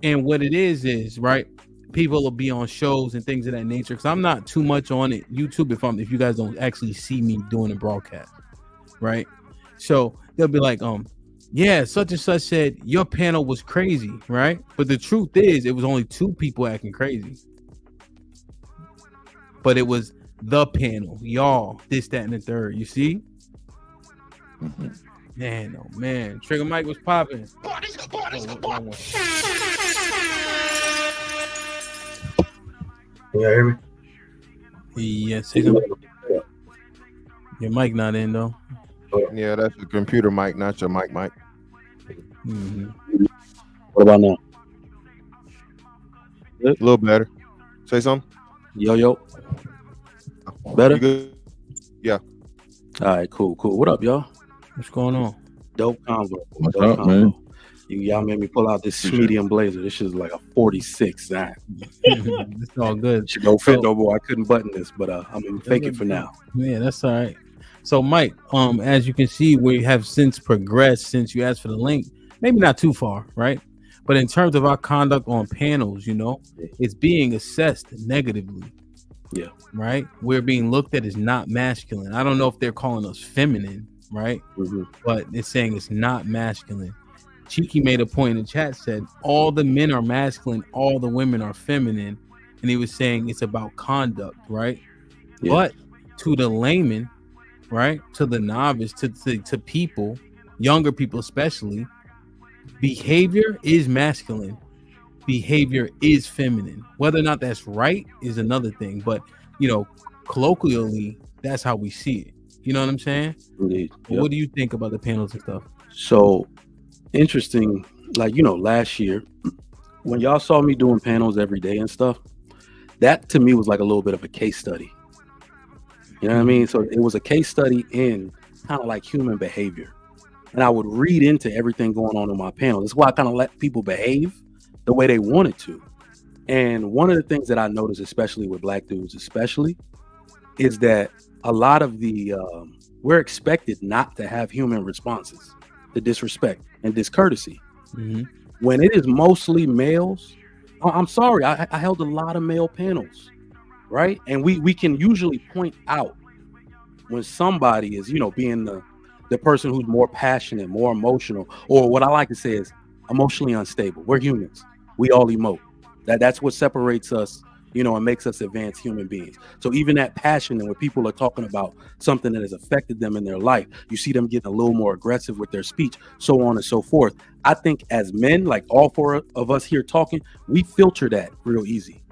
And what it is right, people will be on shows and things of that nature. Because I'm not too much on it, YouTube, if you guys don't actually see me doing a broadcast, right? So they'll be like, yeah, such and such said your panel was crazy, right? But the truth is, it was only 2 people acting crazy. But it was the panel, y'all, this, that, and the third. You see? Man, oh man, Trigger Mike was popping. Can you hear me? Yes, your mic not in though. Yeah, that's the computer mic, not your mic. What about now? A little better. Say something. Yo. Better? You good? Yeah. All right, cool. What up, y'all? What's going on? Dope convo. What's up, man? Y'all made me pull out this medium blazer. This is like a 46. It's all good. Should go fit no more. I couldn't button this, but I'm gonna fake it for now. Yeah, that's all right. So, Mike, as you can see, we have since progressed since you asked for the link. Maybe not too far, right? But in terms of our conduct on panels, it's being assessed negatively. Yeah. Right? We're being looked at as not masculine. I don't know if they're calling us feminine, right? But it's saying it's not masculine. Cheeky made a point in the chat, said all the men are masculine, all the women are feminine. And he was saying it's about conduct, right? Yeah. But to the layman, right? To the novice, to people, younger people especially, behavior is masculine. Behavior is feminine. Whether or not that's right is another thing. But, colloquially, that's how we see it. You know what I'm saying? Indeed. Yep. What do you think about the panels and stuff? So interesting. Like, last year when y'all saw me doing panels every day and stuff, that to me was like a little bit of a case study. You know what I mean? So it was a case study in kind of like human behavior. And I would read into everything going on in my panel. That's why I kind of let people behave the way they wanted to. And one of the things that I noticed, especially with black dudes, is that a lot of the, we're expected not to have human responses to disrespect and discourtesy. Mm-hmm. When it is mostly males, I'm sorry, I held a lot of male panels, right? And we can usually point out when somebody is, being the person who's more passionate, more emotional, or what I like to say is emotionally unstable. We're humans. We all emote. That's what separates us, and makes us advanced human beings. So even that passion, and when people are talking about something that has affected them in their life, you see them getting a little more aggressive with their speech, so on and so forth. I think as men, like all four of us here talking, we filter that real easy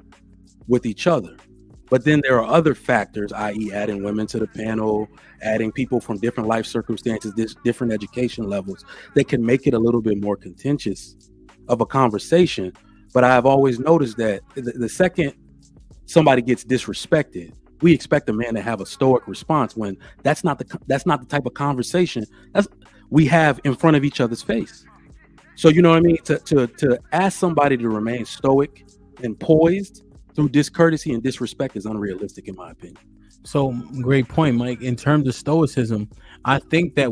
with each other. But then there are other factors, i.e. adding women to the panel, adding people from different life circumstances, different education levels, that can make it a little bit more contentious of a conversation. But I've always noticed that the second somebody gets disrespected, we expect a man to have a stoic response when that's not the type of conversation we have in front of each other's face. So you know what I mean? To ask somebody to remain stoic and poised through discourtesy and disrespect is unrealistic, in my opinion. So great point, Mike. In terms of stoicism, I think that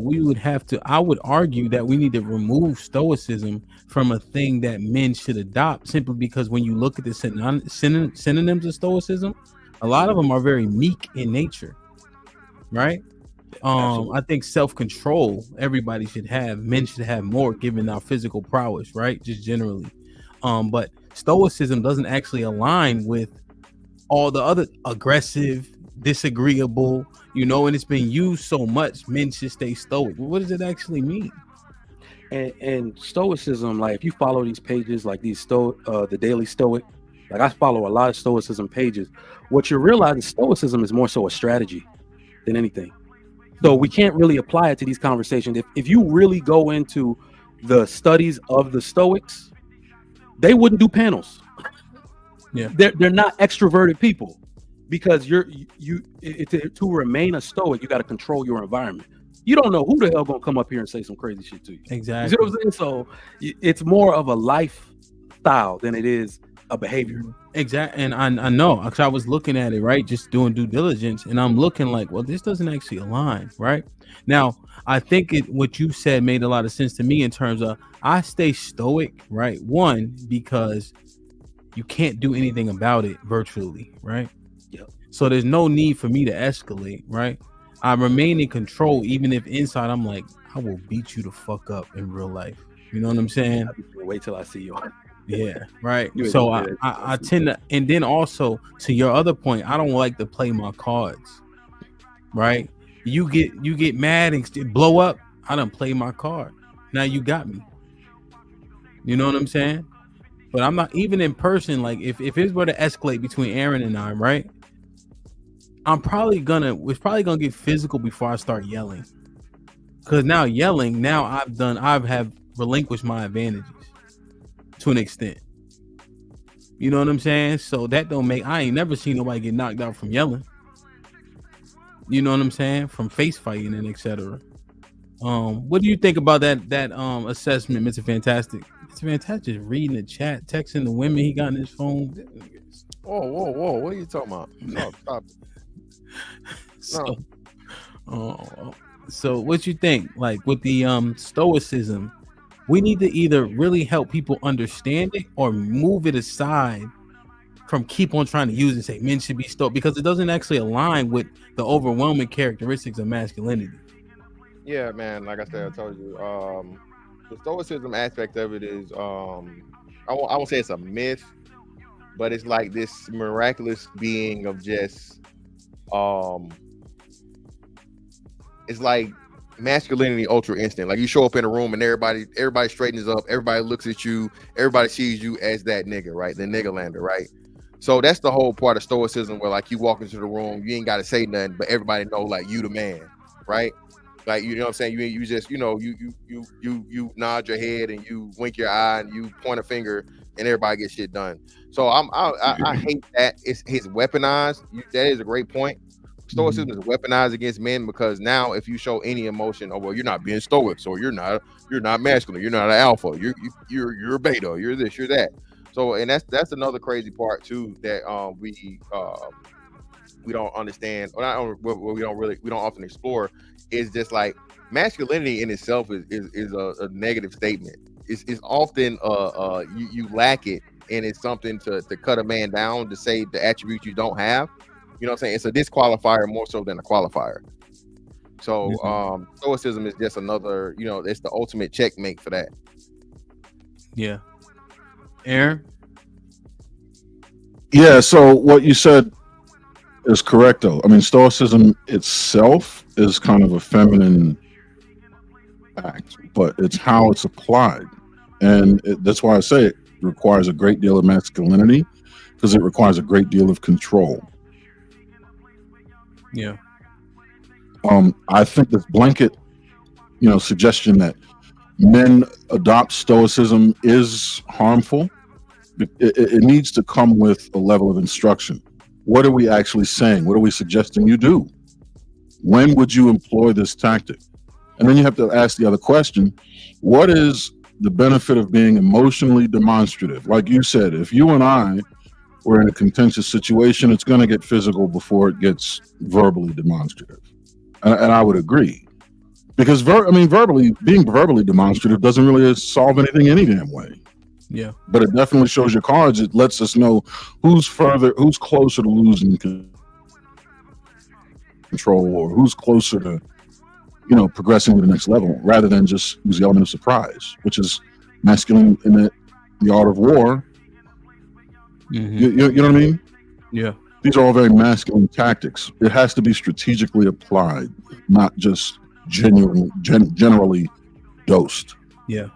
I would argue that we need to remove stoicism from a thing that men should adopt, simply because when you look at the synonyms of stoicism, a lot of them are very meek in nature, right? I think self-control everybody should have. Men should have more, given our physical prowess, right? Just generally. But stoicism doesn't actually align with all the other aggressive, disagreeable, and it's been used so much. Men should stay stoic. What does it actually mean? And stoicism, like if you follow these pages, like these the Daily Stoic, like I follow a lot of stoicism pages. What you realize is stoicism is more so a strategy than anything. So we can't really apply it to these conversations. If you really go into the studies of the Stoics, they wouldn't do panels. Yeah, they're not extroverted people, because to remain a Stoic, you got to control your environment. You don't know who the hell gonna come up here and say some crazy shit to you. Exactly. You see what I'm saying? So it's more of a lifestyle than it is a behavior. Exactly. And I know, because I was looking at it, right, just doing due diligence, and I'm looking like, well, this doesn't actually align, right? Now, I think what you said made a lot of sense to me in terms of I stay stoic, right? One, because you can't do anything about it virtually, right? Yep. So there's no need for me to escalate, right? I remain in control, even if inside I'm like, I will beat you the fuck up in real life. You know what I'm saying? Wait till I see you. Yeah, right. So I tend to, and then also to your other point, I don't like to play my cards. Right? You get mad and blow up. I done play my card. Now you got me. You know what I'm saying? But I'm not, even in person. Like if it were to escalate between Aaron and I, right? It's probably gonna get physical before I start yelling. Because now yelling, I have relinquished my advantages to an extent. You know what I'm saying? So that don't make, I ain't never seen nobody get knocked out from yelling. You know what I'm saying? From face fighting and etc. What do you think about that assessment, Mr. Fantastic? Mr. Fantastic is reading the chat, texting the women he got in his phone. Whoa! What are you talking about? No, stop it. So what you think? Like with the stoicism, we need to either really help people understand it or move it aside from keep on trying to use it and say men should be stoic, because it doesn't actually align with the overwhelming characteristics of masculinity. Yeah, man. Like I said, I told you, the stoicism aspect of it is, I won't say it's a myth, but it's like this miraculous being of just, it's like masculinity ultra instinct. Like you show up in a room and everybody straightens up, everybody looks at you, everybody sees you as that nigga, right? The nigga lander, right? So that's the whole part of stoicism, where like you walk into the room, you ain't got to say nothing, but everybody know like you the man, right? Like, you know what I'm saying? You just, you nod your head and you wink your eye and you point a finger and everybody gets shit done. So I hate that it's weaponized. That is a great point. Stoicism is weaponized against men because now if you show any emotion, oh well, you're not being stoic, so you're not masculine, you're not an alpha, you're a beta, you're this, you're that. So and that's another crazy part too that we don't understand, or not, we don't often explore, is just like masculinity in itself is a negative statement. It's often you lack it, and it's something to cut a man down to say the attributes you don't have. You know what I'm saying? It's a disqualifier more so than a qualifier. So stoicism is just another, it's the ultimate checkmate for that. Yeah. Aaron? Yeah, so what you said is correct though. I mean, stoicism itself is kind of a feminine act, but it's how it's applied. And that's why I say it requires a great deal of masculinity, because it requires a great deal of control. Yeah. I think this blanket, suggestion that men adopt stoicism is harmful. It needs to come with a level of instruction. What are we actually saying? What are we suggesting you do? When would you employ this tactic? And then you have to ask the other question, what is the benefit of being emotionally demonstrative? Like you said, if you and I were in a contentious situation, it's going to get physical before it gets verbally demonstrative. And I would agree. Because being verbally demonstrative doesn't really solve anything any damn way. Yeah. But it definitely shows your cards. It lets us know who's closer to losing control, or who's closer to, progressing to the next level, rather than just use the element of surprise, which is masculine in the art of war. Mm-hmm. You know what I mean? Yeah. These are all very masculine tactics. It has to be strategically applied, not just generally dosed. Yeah.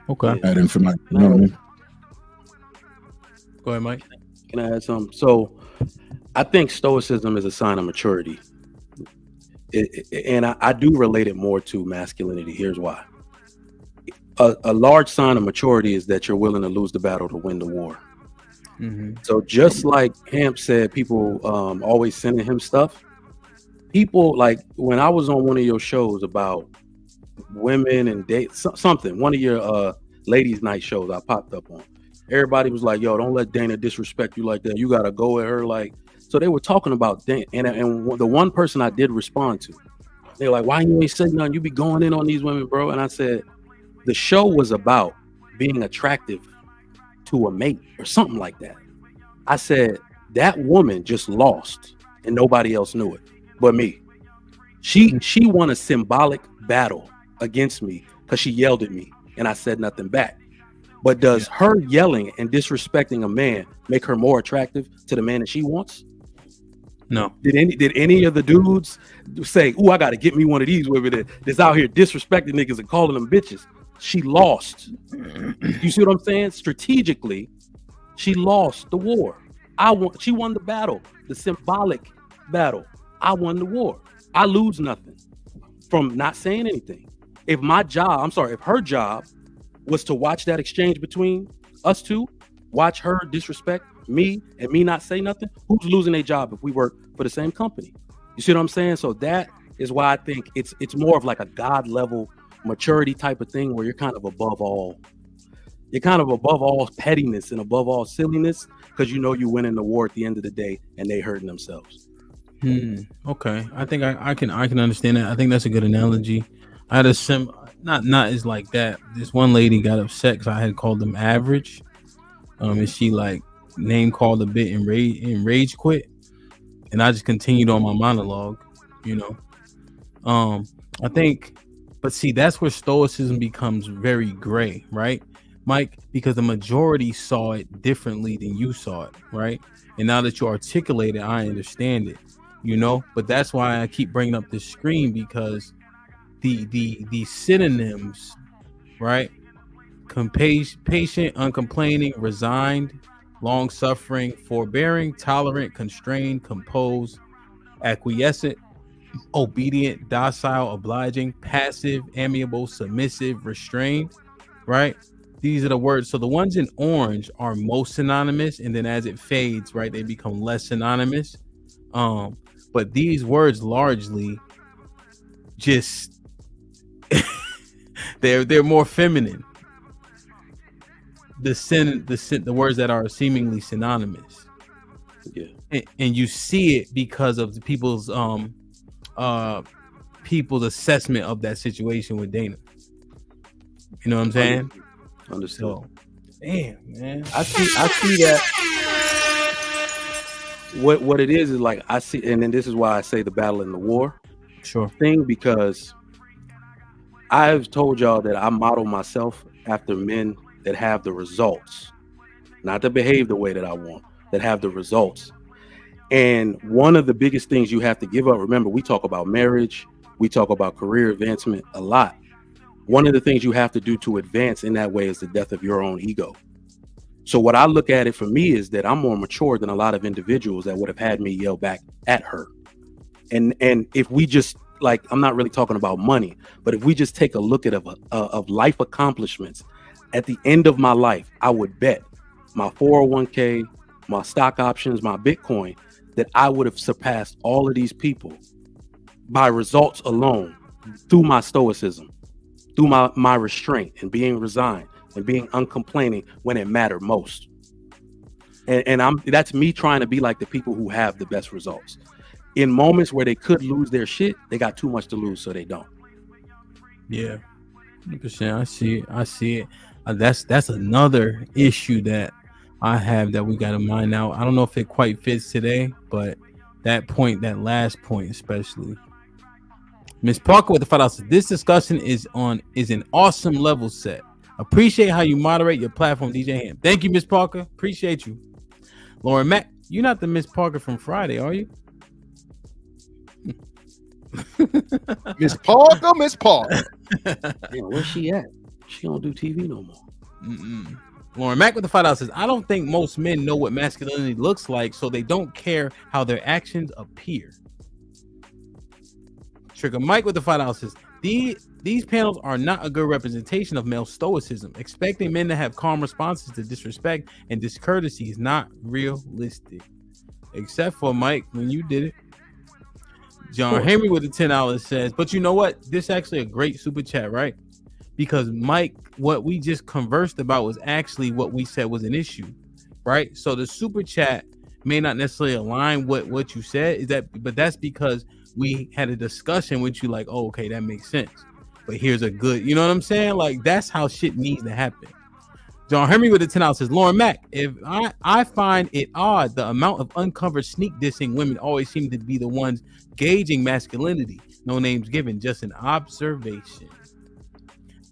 Okay. Ad infinitum. You know what I mean? Go ahead, Mike. Can I add something? So I think stoicism is a sign of maturity. And I do relate it more to masculinity. Here's why. A large sign of maturity is that you're willing to lose the battle to win the war. Mm-hmm. So just like Hamp said, people always sending him stuff. People, like when I was on one of your shows about women and something, one of your ladies' night shows I popped up on, everybody was like, yo, don't let Dana disrespect you like that. You got to go at her like. So they were talking about Dana. And the one person I did respond to, they were like, why you ain't saying nothing? You be going in on these women, bro. And I said, the show was about being attractive to a mate or something like that. I said, that woman just lost and nobody else knew it but me. She won a symbolic battle against me because she yelled at me and I said nothing back. But does her yelling and disrespecting a man make her more attractive to the man that she wants? No. Did any of the dudes say, "Ooh, I got to get me one of these women that's out here disrespecting niggas and calling them bitches"? She lost. You see what I'm saying? Strategically, she lost the war. She won the battle, the symbolic battle. I won the war. I lose nothing from not saying anything. If her job was to watch that exchange between us two, watch her disrespect me and me not say nothing, who's losing their job if we work for the same company? You see what I'm saying? So that is why I think it's more of like a God level maturity type of thing where you're kind of above all pettiness and above all silliness, because you're winning the war at the end of the day and they hurting themselves. Okay, I think I can understand that. I think that's a good analogy. I had a not as like that. This one lady got upset because I had called them average, and she like name called a bit and rage quit, and I just continued on my monologue. I think, but see, that's where stoicism becomes very gray, right, Mike? Because the majority saw it differently than you saw it, right? And now that you articulate it, I understand it. But that's why I keep bringing up this screen, because the synonyms, right? Patient, uncomplaining, resigned, long-suffering, forbearing, tolerant, constrained, composed, acquiescent, obedient, docile, obliging, passive, amiable, submissive, restrained, right? these are the words. So the ones in orange are most synonymous, and then as it fades, right, they become less synonymous. But these words largely just they're more feminine. The words that are seemingly synonymous. Yeah. And you see it because of the people's assessment of that situation with Dana. You know what I'm saying? Understood. So, damn, man. I see that. What it is like I see, and then this is why I say the battle and the war thing, because I've told y'all that I model myself after men that have the results, not to behave the way that I want, that have the results. And one of the biggest things you have to give up, remember, we talk about marriage, we talk about career advancement a lot. One of the things you have to do to advance in that way is the death of your own ego. So what I look at it for me is that I'm more mature than a lot of individuals that would have had me yell back at her. And if we just, like, I'm not really talking about money, but if we just take a look at of life accomplishments, at the end of my life, I would bet my 401k, my stock options, my Bitcoin, that I would have surpassed all of these people by results alone through my stoicism, through my restraint and being resigned and being uncomplaining when it mattered most. And that's me trying to be like the people who have the best results. In moments where they could lose their shit, they got too much to lose, so they don't. Yeah, 100%. I see it. That's another issue that I have that we got to mind out. I don't know if it quite fits today, but that last point especially. Miss Parker with the $5. This discussion is an awesome level set. Appreciate how you moderate your platform, DJ Ham. Thank you, Miss Parker. Appreciate you. Lauren Mack, you're not the Miss Parker from Friday, are you? Miss Parker. Yeah, where's she at? She don't do TV no more. Mm-mm. Lauren Mack with the $5 says, I don't think most men know what masculinity looks like, so they don't care how their actions appear. Trigger Mike with the $5 says, these panels are not a good representation of male stoicism. Expecting men to have calm responses to disrespect and discourtesy is not realistic. Except for Mike, when you did it. John Henry with the $10 says, but you know what? This is actually a great super chat, right? Because Mike, what we just conversed about was actually what we said was an issue, right? So the super chat may not necessarily align with what you said, but that's because we had a discussion with you, like, oh, okay, that makes sense. But here's a good, you know what I'm saying? Like, that's how shit needs to happen. John Henry with the $10 says, Lauren Mack, if I find it odd the amount of uncovered sneak dissing women always seem to be the ones gauging masculinity. No names given, just an observation.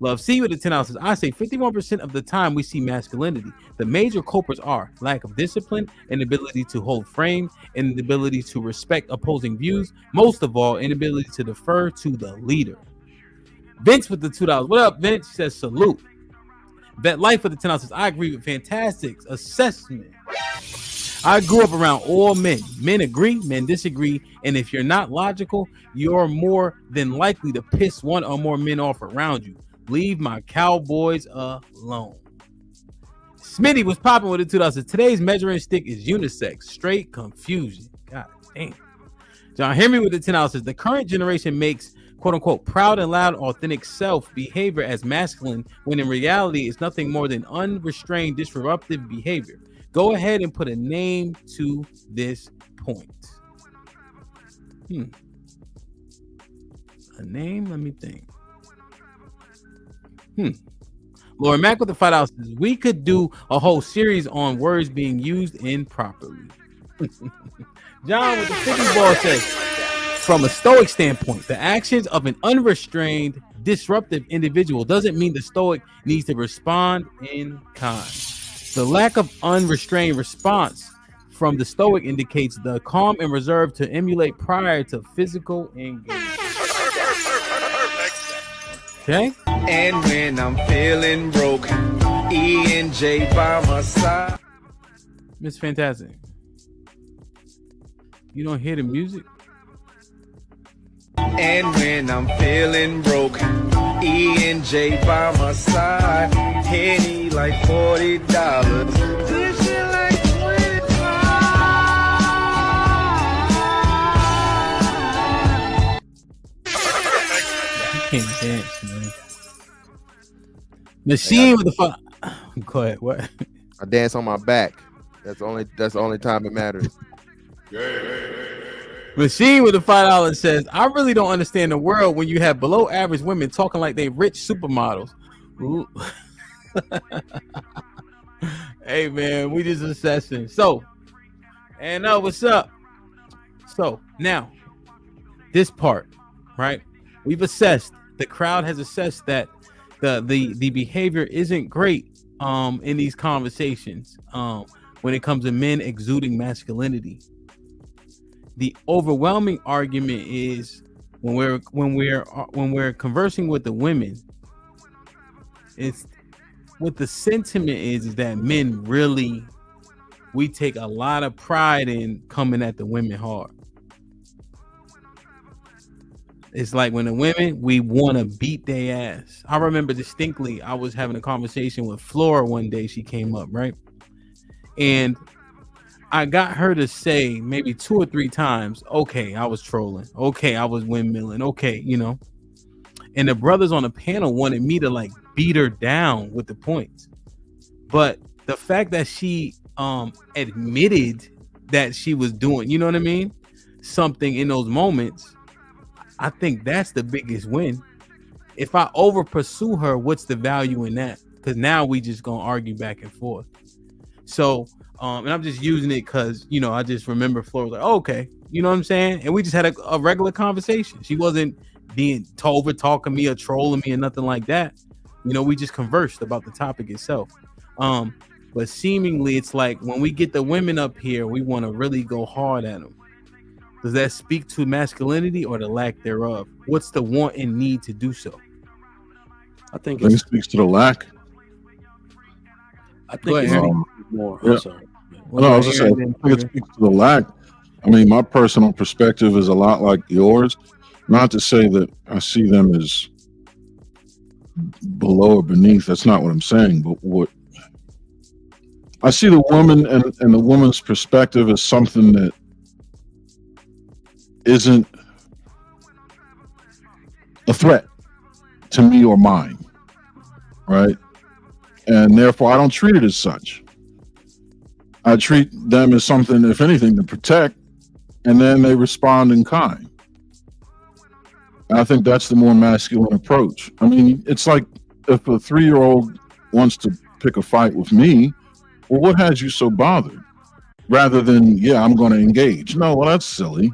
Love C with the $10 says, I say 51% of the time we see masculinity. The major culprits are lack of discipline, inability to hold frame, inability to respect opposing views, most of all, inability to defer to the leader. Vince with the $2. What up, Vince? He says, salute. Vet Life with the $10 says, I agree with fantastic assessment. I grew up around all men. Men agree, men disagree, and if you're not logical, you're more than likely to piss one or more men off around you. Leave my cowboys alone. Smitty was popping with the $2. Today's measuring stick is unisex. Straight confusion. God damn. John Henry with the $10 says, the current generation makes quote unquote proud and loud authentic self behavior as masculine when in reality it's nothing more than unrestrained disruptive behavior. Go ahead and put a name to this point. A name? Let me think. Lauren Mack with the $5 says, we could do a whole series on words being used improperly. John with the 50 ball says, from a stoic standpoint, the actions of an unrestrained, disruptive individual doesn't mean the stoic needs to respond in kind. The lack of unrestrained response from the stoic indicates the calm and reserve to emulate prior to physical engagement. Okay? And when I'm feeling broke, E and J by my side. Miss Fantastic. You don't hear the music? And when I'm feeling broke, E and J by my side. Henny be like $40. This shit like 25. Can't dance, man. Machine with the fun. Go ahead. What? I dance on my back. That's the only time it matters. Machine with the $5 says, I really don't understand the world when you have below average women talking like they rich supermodels. Ooh. Hey man, we just assessing. So, and what's up? So now, this part, right? We've assessed. The crowd has assessed that the behavior isn't great in these conversations when it comes to men exuding masculinity. The overwhelming argument is when we're conversing with the women, it's what the sentiment is that men really, we take a lot of pride in coming at the women hard. It's like when the women, we want to beat their ass. I remember distinctly, I was having a conversation with Flora one day. She came up, right? And I got her to say maybe 2 or 3 times, okay, I was trolling. Okay, I was windmilling. Okay, you know. And the brothers on the panel wanted me to like beat her down with the points. But the fact that she admitted that she was doing, you know what I mean? Something in those moments, I think that's the biggest win. If I over pursue her, what's the value in that? Because now we just gonna argue back and forth. So, and I'm just using it because, you know, I just remember Flora was like, oh, okay, you know what I'm saying? And we just had a regular conversation. She wasn't being over talking me or trolling me or nothing like that. You know, we just conversed about the topic itself. But seemingly it's like when we get the women up here, we want to really go hard at them. Does that speak to masculinity or the lack thereof? What's the want and need to do so? I think it speaks to the lack. I think it's more. Yeah. Sorry. No, I was just saying, I think it speaks to the lack. I mean, my personal perspective is a lot like yours. Not to say that I see them as below or beneath. That's not what I'm saying. But what I see the woman and the woman's perspective as something that isn't a threat to me or mine, right? And therefore, I don't treat it as such. I treat them as something, if anything, to protect, and then they respond in kind. And I think that's the more masculine approach. I mean, it's like if a 3-year-old wants to pick a fight with me, well, what has you so bothered? Rather than, yeah, I'm going to engage. No, well, that's silly.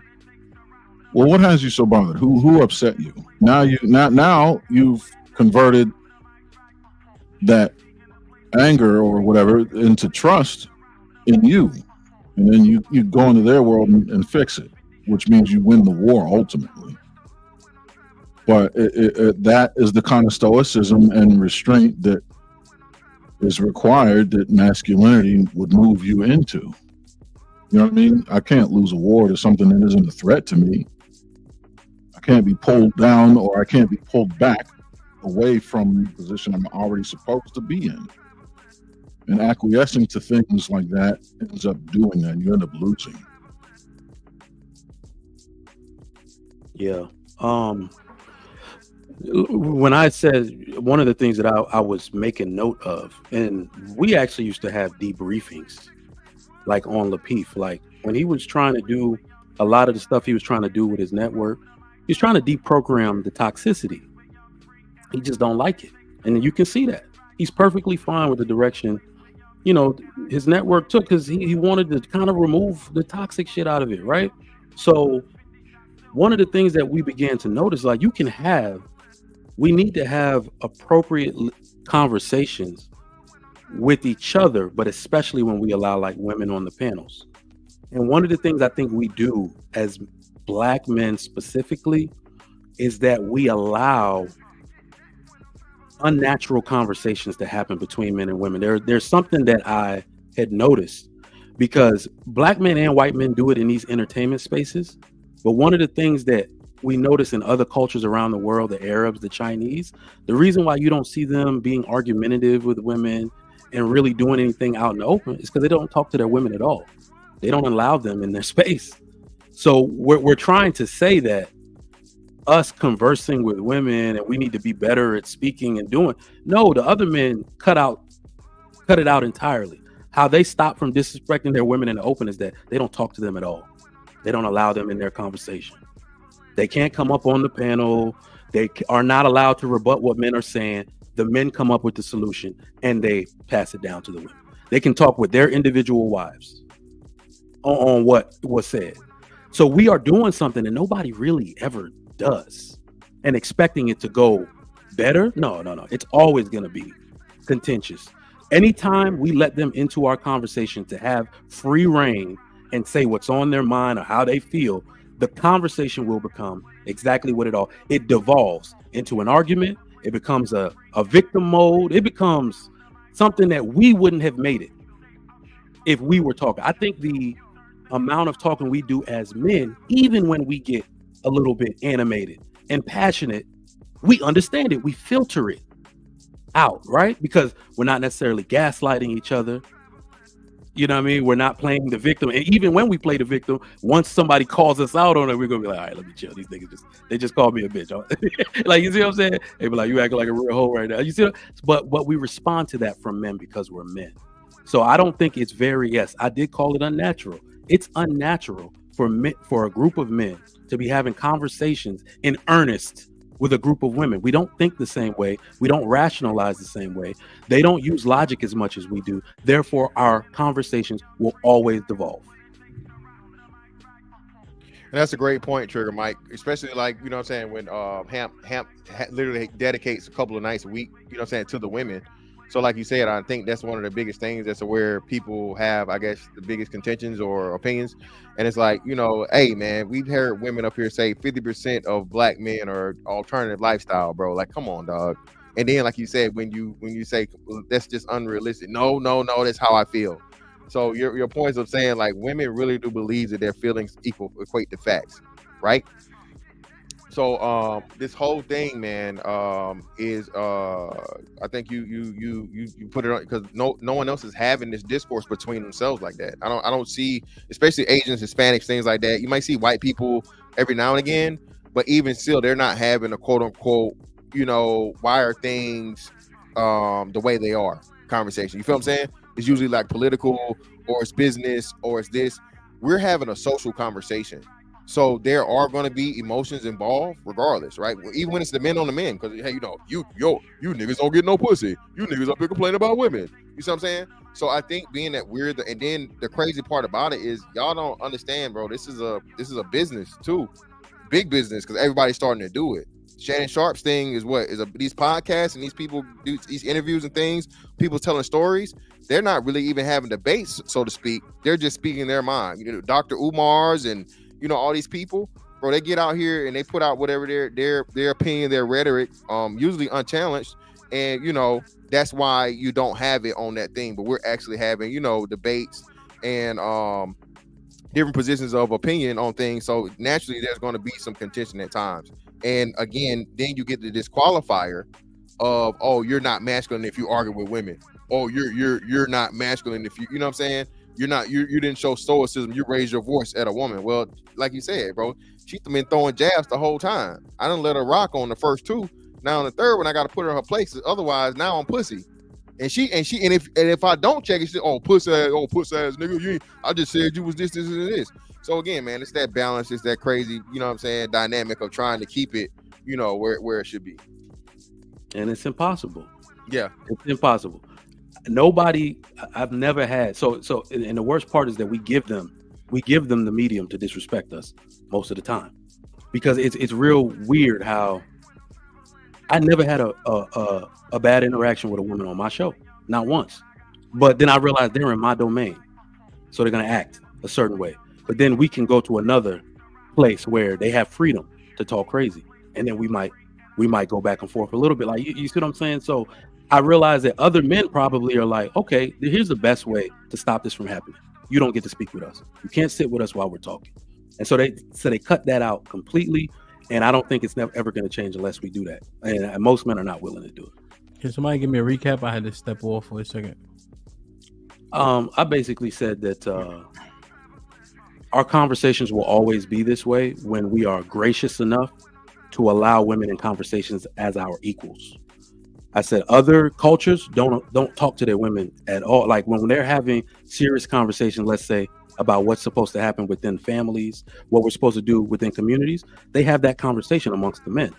Well, what has you so bothered? Who upset you? Now you've converted that anger or whatever into trust in you, and then you go into their world and fix it, which means you win the war ultimately. But that is the kind of stoicism and restraint that is required that masculinity would move you into. You know what I mean? I can't lose a war to something that isn't a threat to me. I can't be pulled down, or I can't be pulled back away from the position I'm already supposed to be in. And acquiescing to things like that ends up doing that. You end up losing. Yeah. When I said one of the things that I was making note of, and we actually used to have debriefings, like on Lapeef, like when he was trying to do a lot of the stuff he was trying to do with his network, he's trying to deprogram the toxicity. He just don't like it. And you can see that. He's perfectly fine with the direction, you know, his network took, because he wanted to kind of remove the toxic shit out of it, right? So one of the things that we began to notice, like we need to have appropriate conversations with each other, but especially when we allow like women on the panels. And one of the things I think we do as Black men specifically is that we allow unnatural conversations to happen between men and women. There's something that I had noticed, because Black men and white men do it in these entertainment spaces. But one of the things that we notice in other cultures around the world, the Arabs, the Chinese, the reason why you don't see them being argumentative with women and really doing anything out in the open is because they don't talk to their women at all. They don't allow them in their space. So we're trying to say that us conversing with women and we need to be better at speaking and doing. No, the other men cut it out entirely. How they stop from disrespecting their women in the open is that they don't talk to them at all. They don't allow them in their conversation. They can't come up on the panel. They are not allowed to rebut what men are saying. The men come up with the solution and they pass it down to the women. They can talk with their individual wives on what was said. So we are doing something that nobody really ever does and expecting it to go better. No. It's always going to be contentious. Anytime we let them into our conversation to have free reign and say what's on their mind or how they feel, the conversation will become exactly what it devolves into an argument. It becomes a victim mode. It becomes something that we wouldn't have made it if we were talking. I think the amount of talking we do as men, even when we get a little bit animated and passionate, we understand it. We filter it out, right? Because we're not necessarily gaslighting each other. You know what I mean? We're not playing the victim. And even when we play the victim, once somebody calls us out on it, we're gonna be like, all right, let me chill. These niggas they just called me a bitch. Like, you see what I'm saying? They be like, you acting like a real hoe right now. You see what? But we respond to that from men because we're men. So I don't think it's I did call it unnatural. It's unnatural for a group of men to be having conversations in earnest with a group of women. We don't think the same way. We don't rationalize the same way. They don't use logic as much as we do. Therefore, our conversations will always devolve. And that's a great point, Trigger Mike. Especially like, you know what I'm saying, when Hamp literally dedicates a couple of nights a week, you know what I'm saying, to the women. So like you said, I think that's one of the biggest things that's where people have, I guess, the biggest contentions or opinions. And it's like, you know, hey, man, we've heard women up here say 50% of black men are alternative lifestyle, bro. Like, come on, dog. And then, like you said, when you say that's just unrealistic. No, that's how I feel. So your points of saying like women really do believe that their feelings equate to facts, right? So this whole thing, man, is I think you put it on because no one else is having this discourse between themselves like that. I don't see, especially Asians, Hispanics, things like that. You might see white people every now and again, but even still, they're not having a quote unquote, you know, why are things the way they are conversation. You feel what I'm saying? It's usually like political or it's business or it's this. We're having a social conversation. So there are going to be emotions involved regardless, right? Even when it's the men on the men, because hey, you know, you niggas don't get no pussy. You niggas up here complaining about women. You see what I'm saying? So I think being that we're and then the crazy part about it is y'all don't understand, bro. This is a business too, big business, because everybody's starting to do it. Shannon Sharp's thing is these podcasts and these people do these interviews and things, people telling stories. They're not really even having debates, so to speak. They're just speaking their mind. You know, Dr. Umar's and you know all these people, bro. They get out here and they put out whatever their opinion, their rhetoric, usually unchallenged, and you know that's why you don't have it on that thing. But we're actually having debates and different positions of opinion on things. So naturally, there's going to be some contention at times. And again, then you get the disqualifier of, oh, you're not masculine if you argue with women. Oh, you're not masculine if you know what I'm saying. You didn't show stoicism. You raised your voice at a woman. Well, like you said, bro, she's been throwing jabs the whole time. I didn't let her rock on the first two. Now on the third one, I got to put her in her place. Otherwise, now I'm pussy. And if I don't check it, she, pussy ass nigga. I just said you was this, and this. So again, man, it's that balance. It's that crazy, you know what I'm saying, dynamic of trying to keep it, where it should be. And it's impossible. Yeah, it's impossible. Nobody, I've never had. So, and the worst part is that we give them the medium to disrespect us most of the time, because it's real weird how I never had a bad interaction with a woman on my show, not once. But then I realized they're in my domain, so they're gonna act a certain way. But then we can go to another place where they have freedom to talk crazy, and then we might go back and forth a little bit. Like you see what I'm saying? So I realize that other men probably are like, okay, here's the best way to stop this from happening. You don't get to speak with us. You can't sit with us while we're talking. And so they cut that out completely. And I don't think it's ever going to change unless we do that. And most men are not willing to do it. Can somebody give me a recap? I had to step off for a second. I basically said that our conversations will always be this way when we are gracious enough to allow women in conversations as our equals. I said other cultures don't talk to their women at all. Like when they're having serious conversations, let's say about what's supposed to happen within families, what we're supposed to do within communities, they have that conversation amongst the men.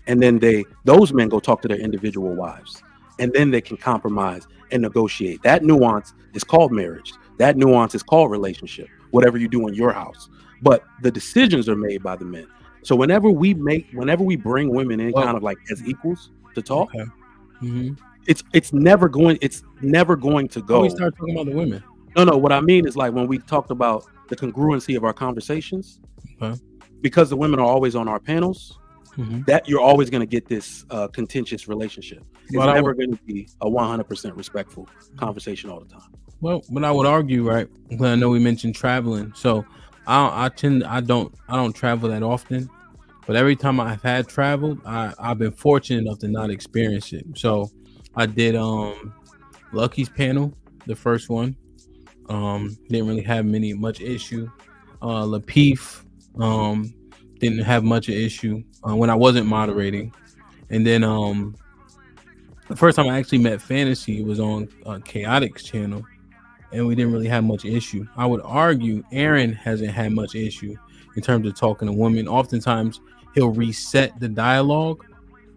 And then those men go talk to their individual wives. And then they can compromise and negotiate. That nuance is called marriage. That nuance is called relationship, whatever you do in your house. But the decisions are made by the men. So whenever we bring women in kind of like as equals to talk, it's never going to go. Oh, we start talking about the women. No, what I mean is like when we talked about the congruency of our conversations, because the women are always on our panels, that you're always going to get this contentious relationship. It's never going to be a 100% respectful conversation all the time. Well, but I would argue, right? I know we mentioned traveling, so I don't travel that often, but every time I've had traveled, I've been fortunate enough to not experience it. So I did Lucky's panel, the first one. Didn't really have much issue. Lapeef didn't have much of issue when I wasn't moderating, and then the first time I actually met Fantasy was on Chaotic's channel, and we didn't really have much issue. I would argue Aaron hasn't had much issue in terms of talking to women. Oftentimes he'll reset the dialogue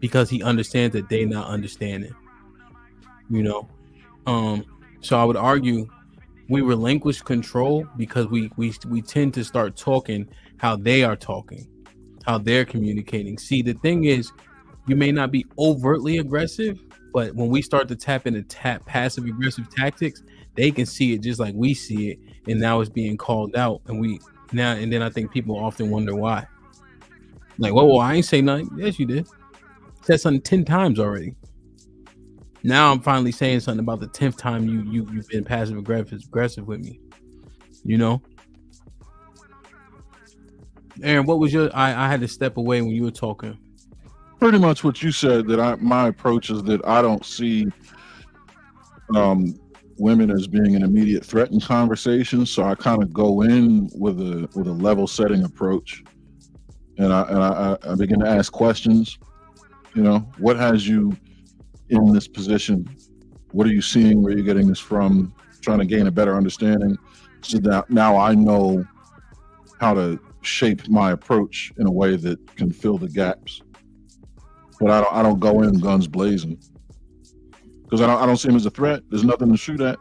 because he understands that they not understanding, so I would argue we relinquish control because we tend to start talking how they are talking, how they're communicating. See, the thing is, you may not be overtly aggressive, but when we start to tap into passive aggressive tactics, they can see it just like we see it, and now it's being called out. And then I think people often wonder why. Like, well, I ain't say nothing. Yes, you did. Said something 10 times already. Now I'm finally saying something about the 10th time you've been passive aggressive with me. Aaron, what was your? I had to step away when you were talking. Pretty much what you said. My approach is that I don't see women as being an immediate threat in conversations. So I kind of go in with a level setting approach, and I begin to ask questions. What has you in this position? What are you seeing? Where are you getting this from? Trying to gain a better understanding, so that now I know how to shape my approach in a way that can fill the gaps. But I don't go in guns blazing because I don't see him as a threat. There's nothing to shoot at.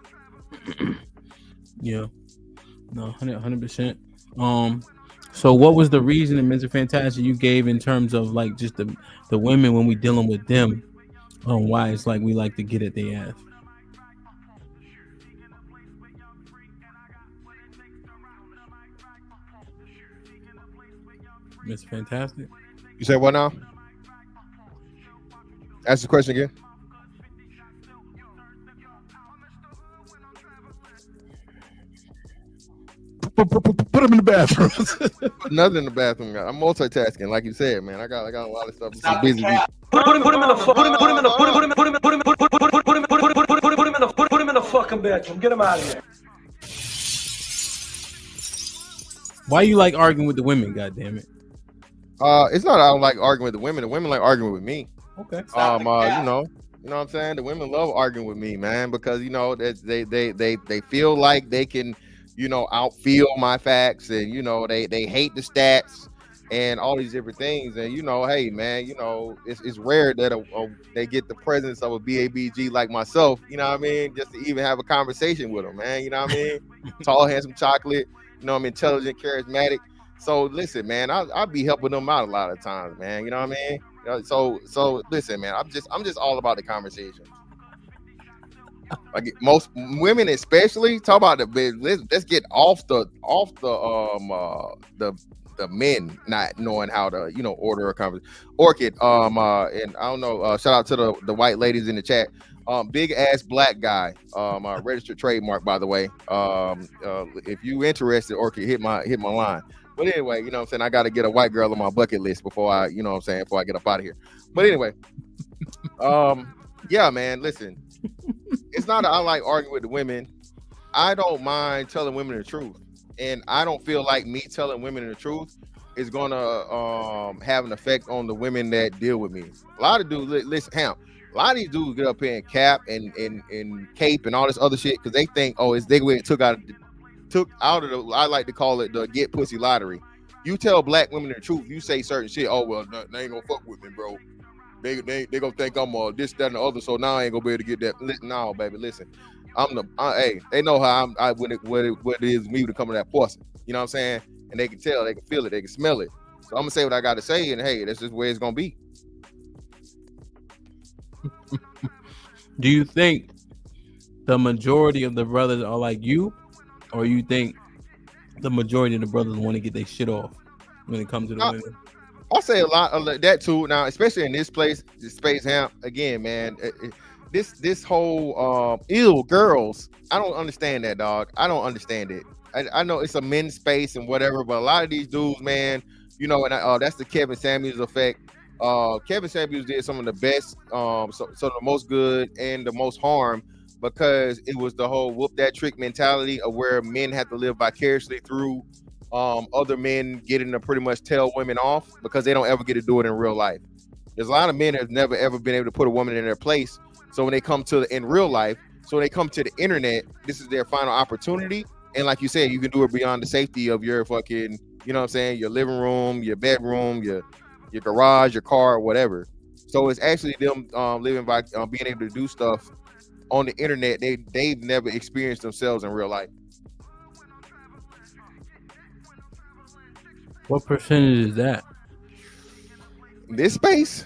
Yeah, no, 100%. So what was the reason in Mr. Fantastic you gave in terms of like just the women when we dealing with them? Why it's like we like to get at their ass? Mr. Fantastic. You said what now? Ask the question again. Put him in the bathroom. Nothing in the bathroom. I'm multitasking, like you said, man. I got a lot of stuff. Some busy. Put him in the fucking bedroom. Get him out of here. Why you like arguing with the women? God damn it. It's not I don't like arguing with the women. The women like arguing with me. Okay. You know what I'm saying? The women love arguing with me, man, because they feel like they can, outfeel my facts, and they hate the stats and all these different things. And hey, man, it's rare that they get the presence of a BABG like myself. You know what I mean? Just to even have a conversation with them, man. You know what I mean? Tall, handsome, chocolate. I'm intelligent, charismatic. So listen, man, I'll be helping them out a lot of times, man. You know what I mean? So listen, man, I'm just all about the conversation. Like most women, especially, talk about let's get off the men not knowing how to order a conversation. Orchid, and I don't know. Shout out to the white ladies in the chat. Big ass black guy, registered trademark, by the way. If you interested, Orchid, hit my line. But anyway, you know what I'm saying? I got to get a white girl on my bucket list before I get up out of here. But anyway, yeah, man, listen, it's not that I like arguing with the women. I don't mind telling women the truth, and I don't feel like me telling women the truth is gonna have an effect on the women that deal with me. A lot of dudes, listen, Ham. A lot of these dudes get up here and cap and cape and all this other shit because they think, oh, it's they took out of the, I like to call it the get pussy lottery. You tell black women the truth, you say certain shit. Oh well, they ain't gonna fuck with me, bro. They gonna think I'm this, that, and the other. So now I ain't gonna be able to get that. No, baby, listen. Hey, they know how what it is me to come to that person. You know what I'm saying? And they can tell, they can feel it, they can smell it. So I'm gonna say what I gotta say, and hey, that's just where it's gonna be. Do you think the majority of the brothers are like you, or you think the majority of the brothers want to get their shit off when it comes to the women? I'll say a lot of that too. Now, especially in this place, this space, Ham. Again, man, this whole ill girls. I don't understand that, dog. I don't understand it. I know it's a men's space and whatever, but a lot of these dudes, man, you know, and that's the Kevin Samuels effect. Kevin Samuels did some of the best, so the most good and the most harm, because it was the whole whoop that trick mentality of where men have to live vicariously through other men getting to pretty much tell women off because they don't ever get to do it in real life. There's a lot of men that have never ever been able to put a woman in their place. So when they come in real life, so when they come to the internet, this is their final opportunity. And like you said, you can do it beyond the safety of your fucking, you know what I'm saying, your living room, your bedroom, your garage, your car, whatever. So it's actually them living by being able to do stuff on the internet they've never experienced themselves in real life. What percentage is that? This space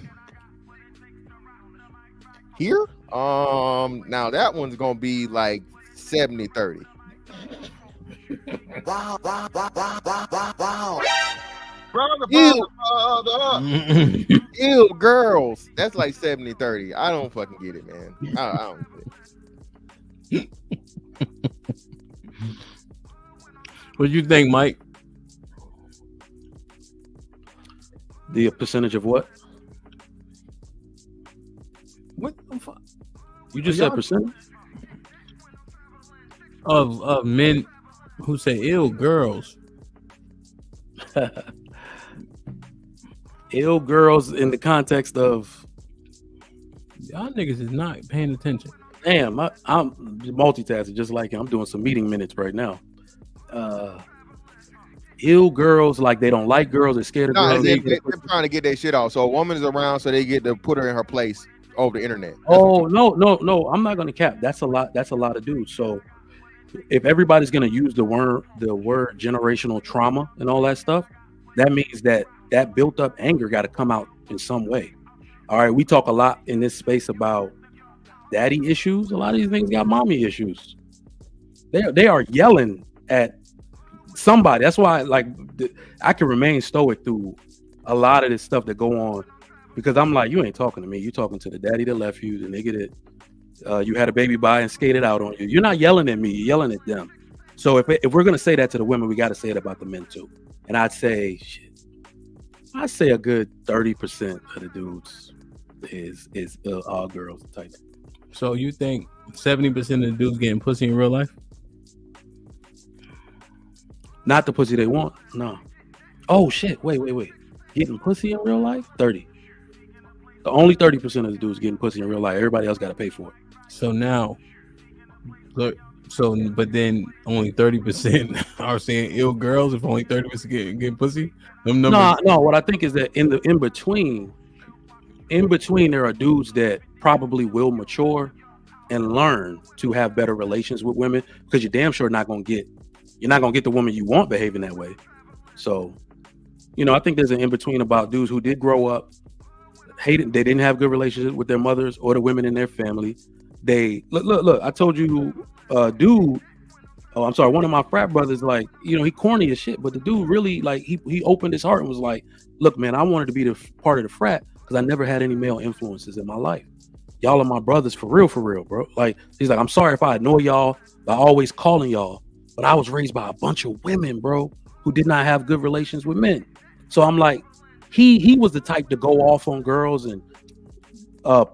here, now that one's gonna be like 70-30. Wow. Ew, girls. That's like 70-30. I don't fucking get it, man. I don't get it. What do you think, Mike? The percentage of what? What the fuck? You just said percentage? Of men who say ill girls. Ill girls in the context of y'all niggas is not paying attention. Damn, I'm multitasking just like I'm doing some meeting minutes right now. Ill girls, like they don't like girls, they're scared of girls. They're trying to get their shit off. So a woman is around, so they get to put her in her place over the internet. Oh no, I'm not gonna cap. That's a lot of dudes. So if everybody's gonna use the word generational trauma and all that stuff, that means that built up anger got to come out in some way. All right, we talk a lot in this space about daddy issues. A lot of these things got mommy issues. They are yelling at somebody. That's why, like, I can remain stoic through a lot of this stuff that go on, because I'm like, you ain't talking to me. You talking to the daddy that left you, the nigga that you had a baby by and skated out on you. You're not yelling at me. You're yelling at them. So if we're gonna say that to the women, we got to say it about the men too. And I'd say a good 30% of the dudes is all girls type. So you think 70% of the dudes getting pussy in real life? Not the pussy they want. No. Oh shit. Wait. Getting pussy in real life? 30. The only 30% of the dudes getting pussy in real life. Everybody else got to pay for it. So now, look. So, but then only 30% are saying ill girls. If only 30% getting pussy, No. What I think is that in between, there are dudes that probably will mature and learn to have better relations with women, because you're damn sure not gonna get the woman you want behaving that way. So, I think there's an in between about dudes who did grow up, they didn't have good relationships with their mothers or the women in their family. They look. I told you. Dude, one of my frat brothers, like, he corny as shit, but the dude really, like, he opened his heart and was like, look, man, I wanted to be the part of the frat because I never had any male influences in my life. Y'all are my brothers for real, bro. Like, he's like, I'm sorry if I annoy y'all by always calling y'all, but I was raised by a bunch of women, bro, who did not have good relations with men. So I'm like, he was the type to go off on girls and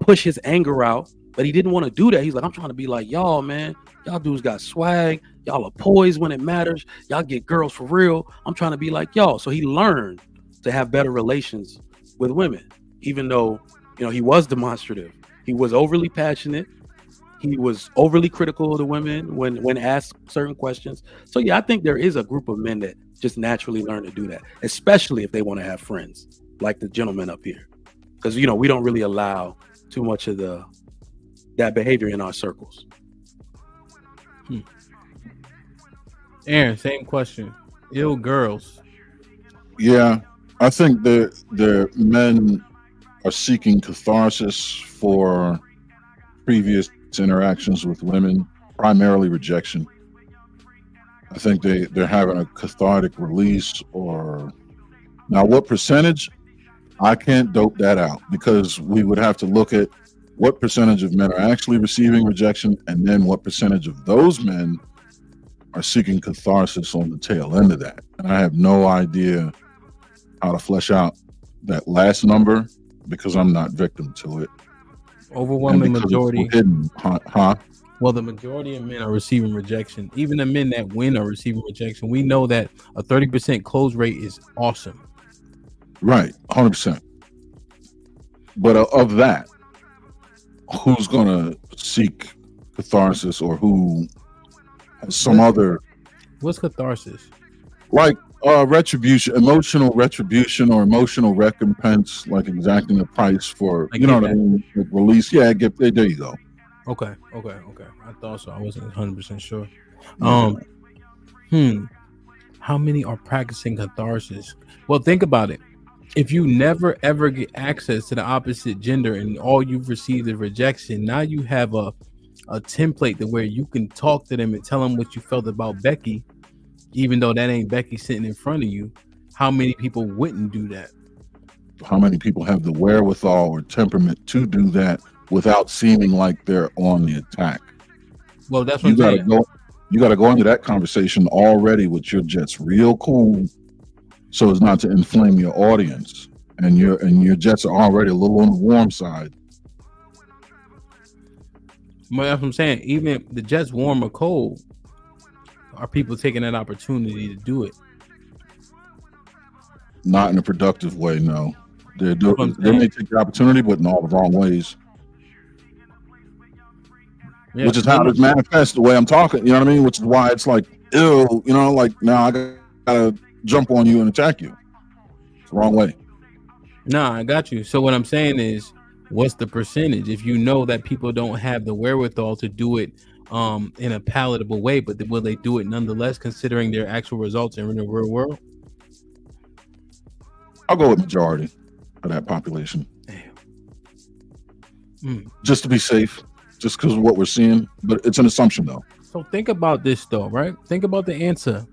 push his anger out, but he didn't want to do that. He's like, I'm trying to be like y'all, man. Y'all dudes got swag. Y'all are poised when it matters. Y'all get girls for real. I'm trying to be like y'all. So he learned to have better relations with women, even though, you know, he was demonstrative. He was overly passionate. He was overly critical of the women when asked certain questions. So yeah, I think there is a group of men that just naturally learn to do that, especially if they want to have friends like the gentleman up here, because you know we don't really allow too much of that behavior in our circles. Aaron, same question. Ill girls. Yeah, I think the men are seeking catharsis for previous interactions with women, primarily rejection. I think they're having a cathartic release. Or now, what percentage? I can't dope that out, because we would have to look at what percentage of men are actually receiving rejection, and then what percentage of those men are seeking catharsis on the tail end of that. And I have no idea how to flesh out that last number, because I'm not victim to it. Overwhelming majority. Hidden, huh? Well, the majority of men are receiving rejection. Even the men that win are receiving rejection. We know that a 30% close rate is awesome. Right, 100%. But of that, who's going to seek catharsis, or who has some other... What's catharsis? Like retribution, emotional retribution, or emotional recompense, like exacting a price for, you know what I mean, like release. Yeah, there you go. Okay. I thought so. I wasn't 100% sure. How many are practicing catharsis? Well, think about it. If you never ever get access to the opposite gender and all you've received is rejection, now you have a template to where you can talk to them and tell them what you felt about Becky, even though that ain't Becky sitting in front of you. How many people wouldn't do that? How many people have the wherewithal or temperament to do that without seeming like they're on the attack? Well, that's what you gotta go. You got to go into that conversation already with your jets real cool, so as not to inflame your audience, and your jets are already a little on the warm side. Well, that's what I'm saying. Even if the jets warm or cold, are people taking that opportunity to do it? Not in a productive way, no. They may take the opportunity, but in all the wrong ways. Yeah, which is how it manifests the way I'm talking, you know what I mean? Which is why it's like, ew, you know, like now I gotta jump on you and attack you. It's the wrong way. Nah, I got you. So what I'm saying is, what's the percentage? If you know that people don't have the wherewithal to do it in a palatable way, but will they do it nonetheless, considering their actual results in the real world? I'll go with majority of that population. Just to be safe, just because of what we're seeing. But it's an assumption, though. So think about this, though, right? Think about the answer.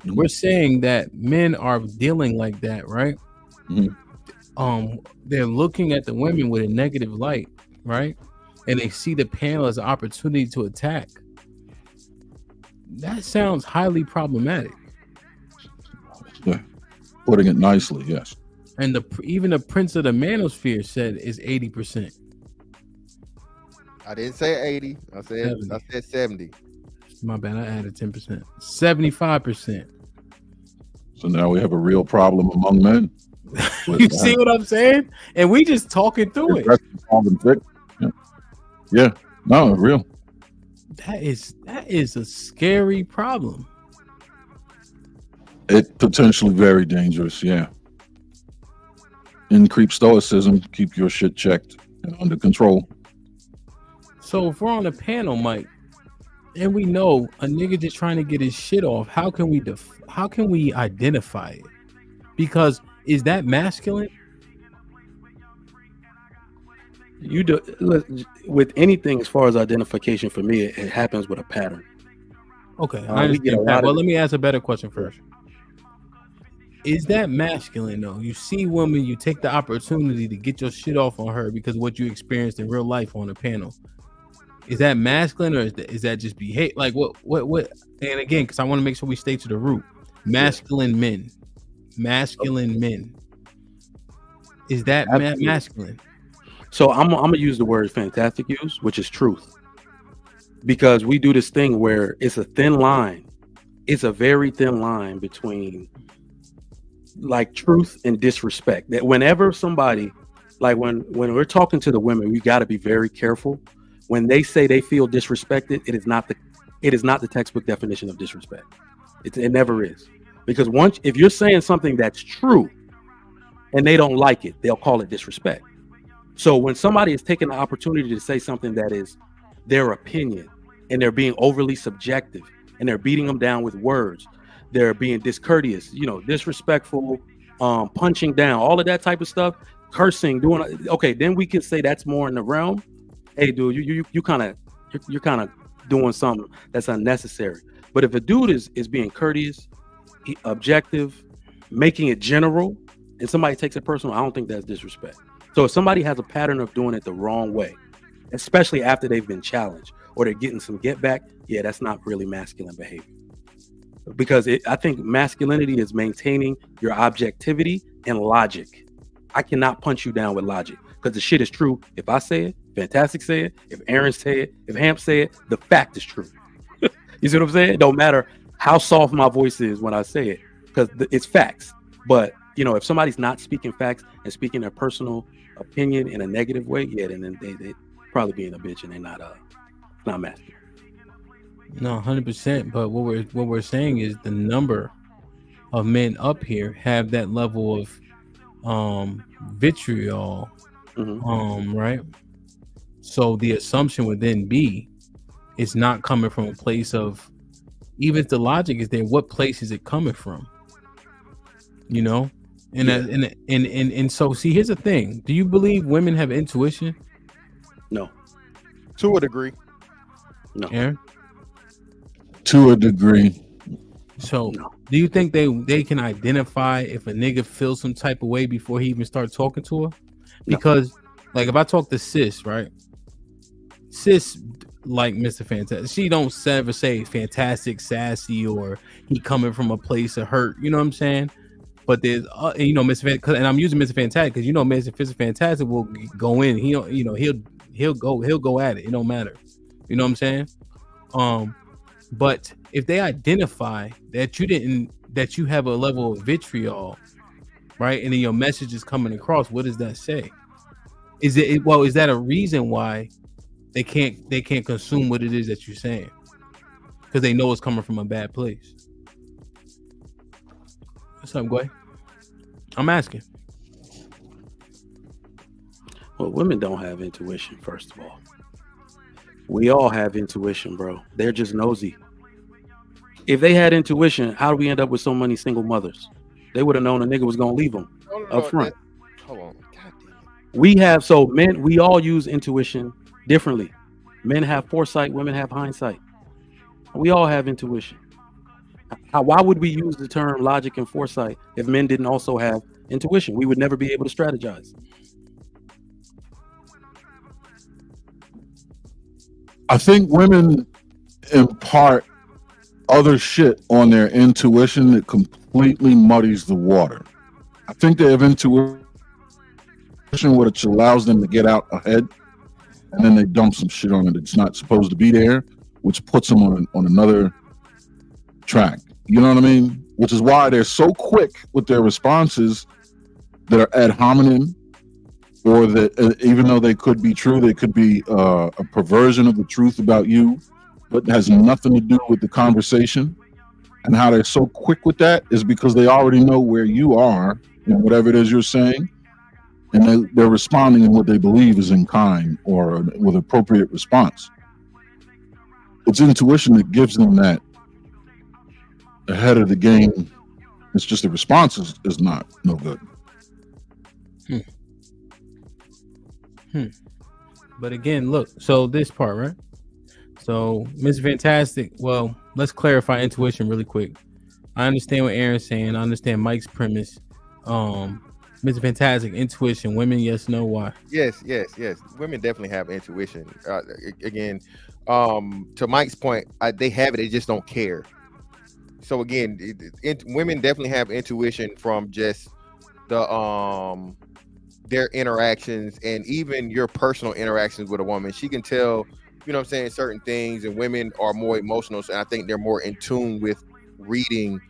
Mm-hmm. We're saying that men are dealing like that, right? Mm-hmm. They're looking at the women with a negative light, right? And they see the panel as an opportunity to attack. That sounds highly problematic. Yeah. Putting it nicely, yes. And even the Prince of the Manosphere said is 80%. I didn't say 80. I said 70. My bad. I added 10%. 75%. So now we have a real problem among men. You see what I'm saying? And we just talking through it. Yeah. No, real. That is a scary problem. It potentially very dangerous, yeah. In creep stoicism, keep your shit checked and under control. So if we're on a panel, Mike, and we know a nigga just trying to get his shit off, how can we identify it? Because is that masculine? You do with anything as far as identification. For me, it happens with a pattern. Okay, I understand that. Well, let me ask a better question first. Is that masculine though? You see women, you take the opportunity to get your shit off on her because what you experienced in real life on a panel. Is that masculine, or is that just behavior? Like what? And again, because I want to make sure we stay to the root. Masculine men. Is that masculine? So I'm gonna use the word fantastic use, which is truth. because we do this thing where it's a thin line. It's a very thin line between like truth and disrespect. That whenever somebody, like when we're talking to the women, we got to be very careful. When they say they feel disrespected, it is not the textbook definition of disrespect. It never is. Because if you're saying something that's true and they don't like it, they'll call it disrespect. So when somebody is taking the opportunity to say something that is their opinion and they're being overly subjective and they're beating them down with words, they're being discourteous, disrespectful, punching down, all of that type of stuff, cursing, okay, then we can say that's more in the realm. Hey, dude, you're kind of doing something that's unnecessary. But if a dude is being courteous, objective, making it general, and somebody takes it personal, I don't think that's disrespect. So if somebody has a pattern of doing it the wrong way, especially after they've been challenged or they're getting some get back, yeah, that's not really masculine behavior. Because I think masculinity is maintaining your objectivity and logic. I cannot punch you down with logic because the shit is true. If I say it, Fantastic say it, if Aaron say it, if Hamp say it, the fact is true. You see what I'm saying? It don't matter how soft my voice is when I say it, because it's facts. But if somebody's not speaking facts and speaking their personal opinion in a negative way, yeah, then they probably being a bitch and they're not masculine. No, 100%. But what we're saying is the number of men up here have that level of vitriol, right? So the assumption would then be it's not coming from a place of, even if the logic is there, what place is it coming from? And so see, here's the thing. Do you believe women have intuition? No. To a degree. No. Aaron? To a degree. So do you think they can identify if a nigga feels some type of way before he even starts talking to her? Because like if I talk to sis, right? Sis, like Mr. Fantastic, she don't ever say fantastic, sassy, or he coming from a place of hurt. You know what I'm saying? But there's, Mr. Fantastic, and I'm using Mr. Fantastic because Mr. Fantastic will go in. He'll go at it. It don't matter. You know what I'm saying? But if they identify that you have a level of vitriol, right, and then your message is coming across, what does that say? Is that a reason why they can't consume what it is that you're saying? Because they know it's coming from a bad place. What's up, Gway? I'm asking. Well, women don't have intuition, first of all. We all have intuition, bro. They're just nosy. If they had intuition, how do we end up with so many single mothers? They would have known a nigga was gonna leave them up front. Hold on. Men, we all use intuition differently. Men have foresight, women have hindsight. We all have intuition. Why would we use the term logic and foresight if men didn't also have intuition? We would never be able to strategize. I think women impart other shit on their intuition that completely muddies the water. I think they have intuition which allows them to get out ahead, and then they dump some shit on it that's not supposed to be there, which puts them on another track. You know what I mean? Which is why they're so quick with their responses that are ad hominem, or that even though they could be true, they could be a perversion of the truth about you, but has nothing to do with the conversation. And how they're so quick with that is because they already know where you are and whatever it is you're saying, and they're responding in what they believe is in kind or with appropriate response. It's intuition that gives them that ahead of the game. It's just the response is not no good. But again, look, so this part, right? So Mr. Fantastic, well, let's clarify intuition really quick. I understand what Aaron's saying. I understand Mike's premise. Mr. Fantastic, intuition, women, yes, no, why? Yes. Women definitely have intuition. Again, to Mike's point, they have it, they just don't care. So again, women definitely have intuition from just the their interactions and even your personal interactions with a woman. She can tell you know what I'm saying, certain things, and women are more emotional. So I think they're more in tune with reading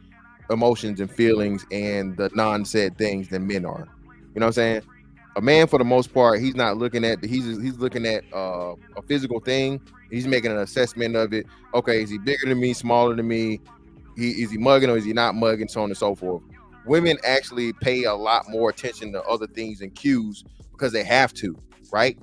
emotions and feelings and the non-said things than men are. You know what I'm saying? A man, for the most part, he's not looking at he's looking at a physical thing. He's making an assessment of it. Okay, is he bigger than me, smaller than me? Is he mugging or is he not mugging, so on and so forth. Women actually pay a lot more attention to other things and cues because they have to, right?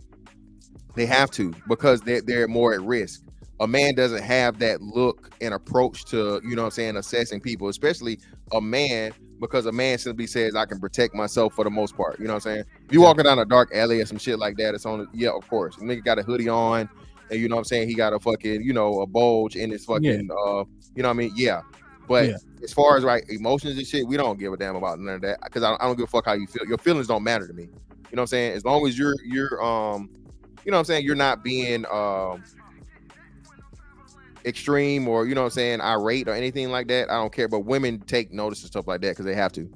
They have to, because they're more at risk. A man doesn't have that look and approach to, you know what I'm saying, assessing people, especially a man, because a man simply says, I can protect myself for the most part. You know what I'm saying? If you walking down a dark alley or some shit like that, it's on, yeah, of course. A nigga got a hoodie on, and you know what I'm saying, he got a fucking, you know, a bulge in his fucking, you know what I mean? Yeah. But as far as like emotions and shit, we don't give a damn about none of that, because I don't give a fuck how you feel. Your feelings don't matter to me. You know what I'm saying? As long as you're you know what I'm saying, you're not being extreme or, you know what I'm saying, irate or anything like that, I don't care. But women take notice and stuff like that because they have to.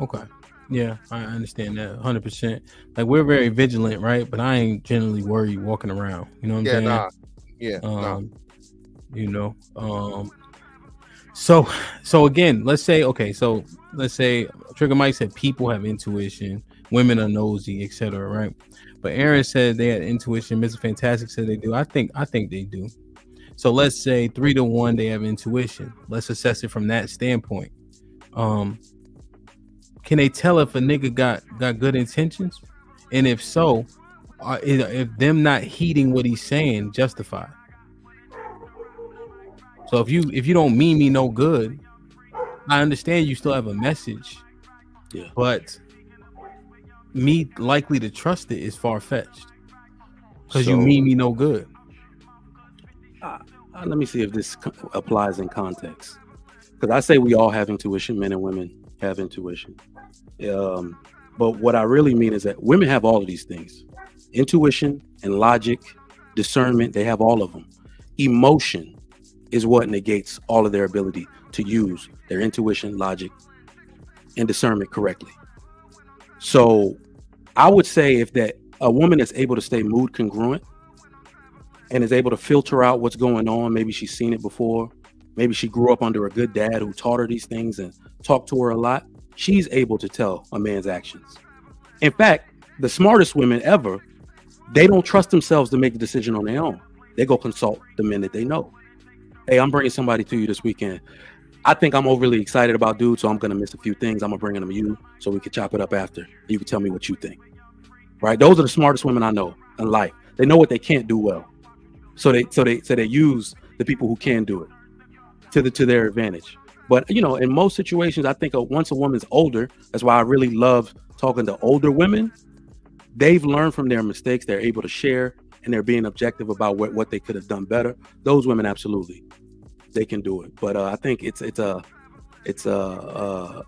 Okay. Yeah, I understand that 100%. Like, we're very vigilant, right? But I ain't generally worried walking around. You know what I'm saying? Nah. Yeah, nah. You know, so again, let's say Trigger Mike said people have intuition, women are nosy, etc., right? But Aaron said they had intuition. Mr. Fantastic said they do. I think they do. So let's say 3-1 they have intuition. Let's assess it from that standpoint. Can they tell if a nigga got good intentions? And if so, if them not heeding what he's saying justified? So if you don't mean me no good, I understand you still have a message. Yeah. But me likely to trust it is far-fetched because you mean me no good. Let me see if this applies in context, because I say we all have intuition. Men and women have intuition, but what I really mean is that women have all of these things: intuition and logic, discernment. They have all of them. Emotion is what negates all of their ability to use their intuition, logic, and discernment correctly. So I would say if that a woman is able to stay mood congruent and is able to filter out what's going on, maybe she's seen it before, maybe she grew up under a good dad who taught her these things and talked to her a lot, she's able to tell a man's actions. In fact, the smartest women ever, they don't trust themselves to make a decision on their own. They go consult the men that they know. Hey, I'm bringing somebody to you this weekend. I think I'm overly excited about dude, so I'm going to miss a few things. I'm going to bring them to you so we can chop it up after. You can tell me what you think. Right? Those are the smartest women I know in life. They know what they can't do well. So they use the people who can do it to their advantage. But, you know, in most situations, I think once a woman's older, that's why I really love talking to older women. They've learned from their mistakes. They're able to share, and they're being objective about what they could have done better. Those women, absolutely, they can do it. But I think it's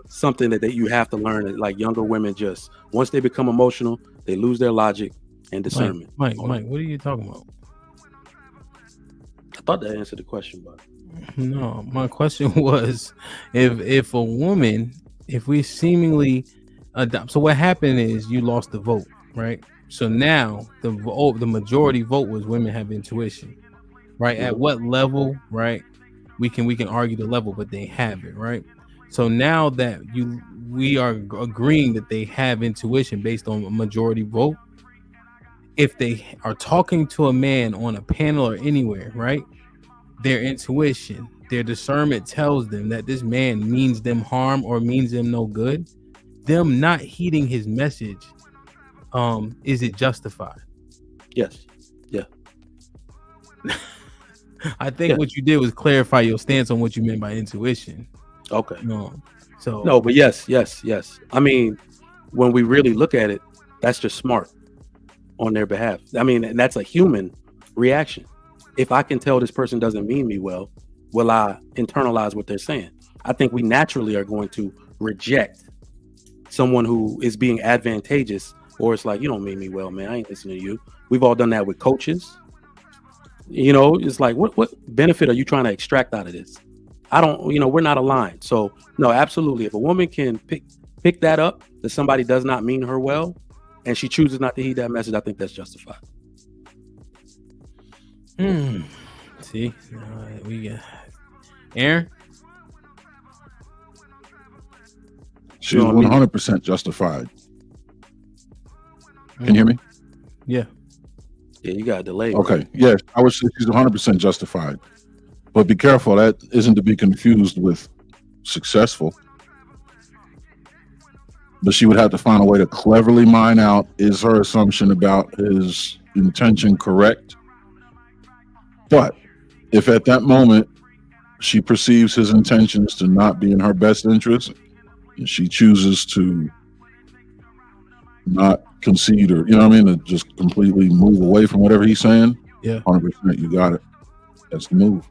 something that you have to learn. Like younger women, just once they become emotional, they lose their logic and discernment. Mike, what are you talking about? I thought that answered the question, but no, my question was if a woman, if we seemingly adopt, so what happened is you lost the vote, right? So now the majority vote was women have intuition, right? At what level, right? We can argue the level, but they have it, right? So now that we are agreeing that they have intuition based on a majority vote, if they are talking to a man on a panel or anywhere, right? Their intuition, their discernment tells them that this man means them harm or means them no good. Them not heeding his message, is it justified? Yes. Yeah. I think what you did was clarify your stance on what you meant by intuition. Okay. No, but yes. I mean, when we really look at it, that's just smart on their behalf. I mean, and that's a human reaction. If I can tell this person doesn't mean me well, will I internalize what they're saying? I think we naturally are going to reject someone who is being advantageous, or it's like, you don't mean me well, man. I ain't listening to you. We've all done that with coaches. You know, it's like, what benefit are you trying to extract out of this? I don't, we're not aligned. So no, absolutely. If a woman can pick that up, that somebody does not mean her well, and she chooses not to heed that message, I think that's justified. See, we got Aaron. She's 100% justified. Can you hear me? Yeah. Yeah, you got a delay. Okay. Yes, I would say she's 100% justified. But be careful. That isn't to be confused with successful. But she would have to find a way to cleverly mine out, is her assumption about his intention correct? But if at that moment she perceives his intentions to not be in her best interest, and she chooses to not concede, or, you know what I mean, to just completely move away from whatever he's saying, 100%, you got it. That's the move.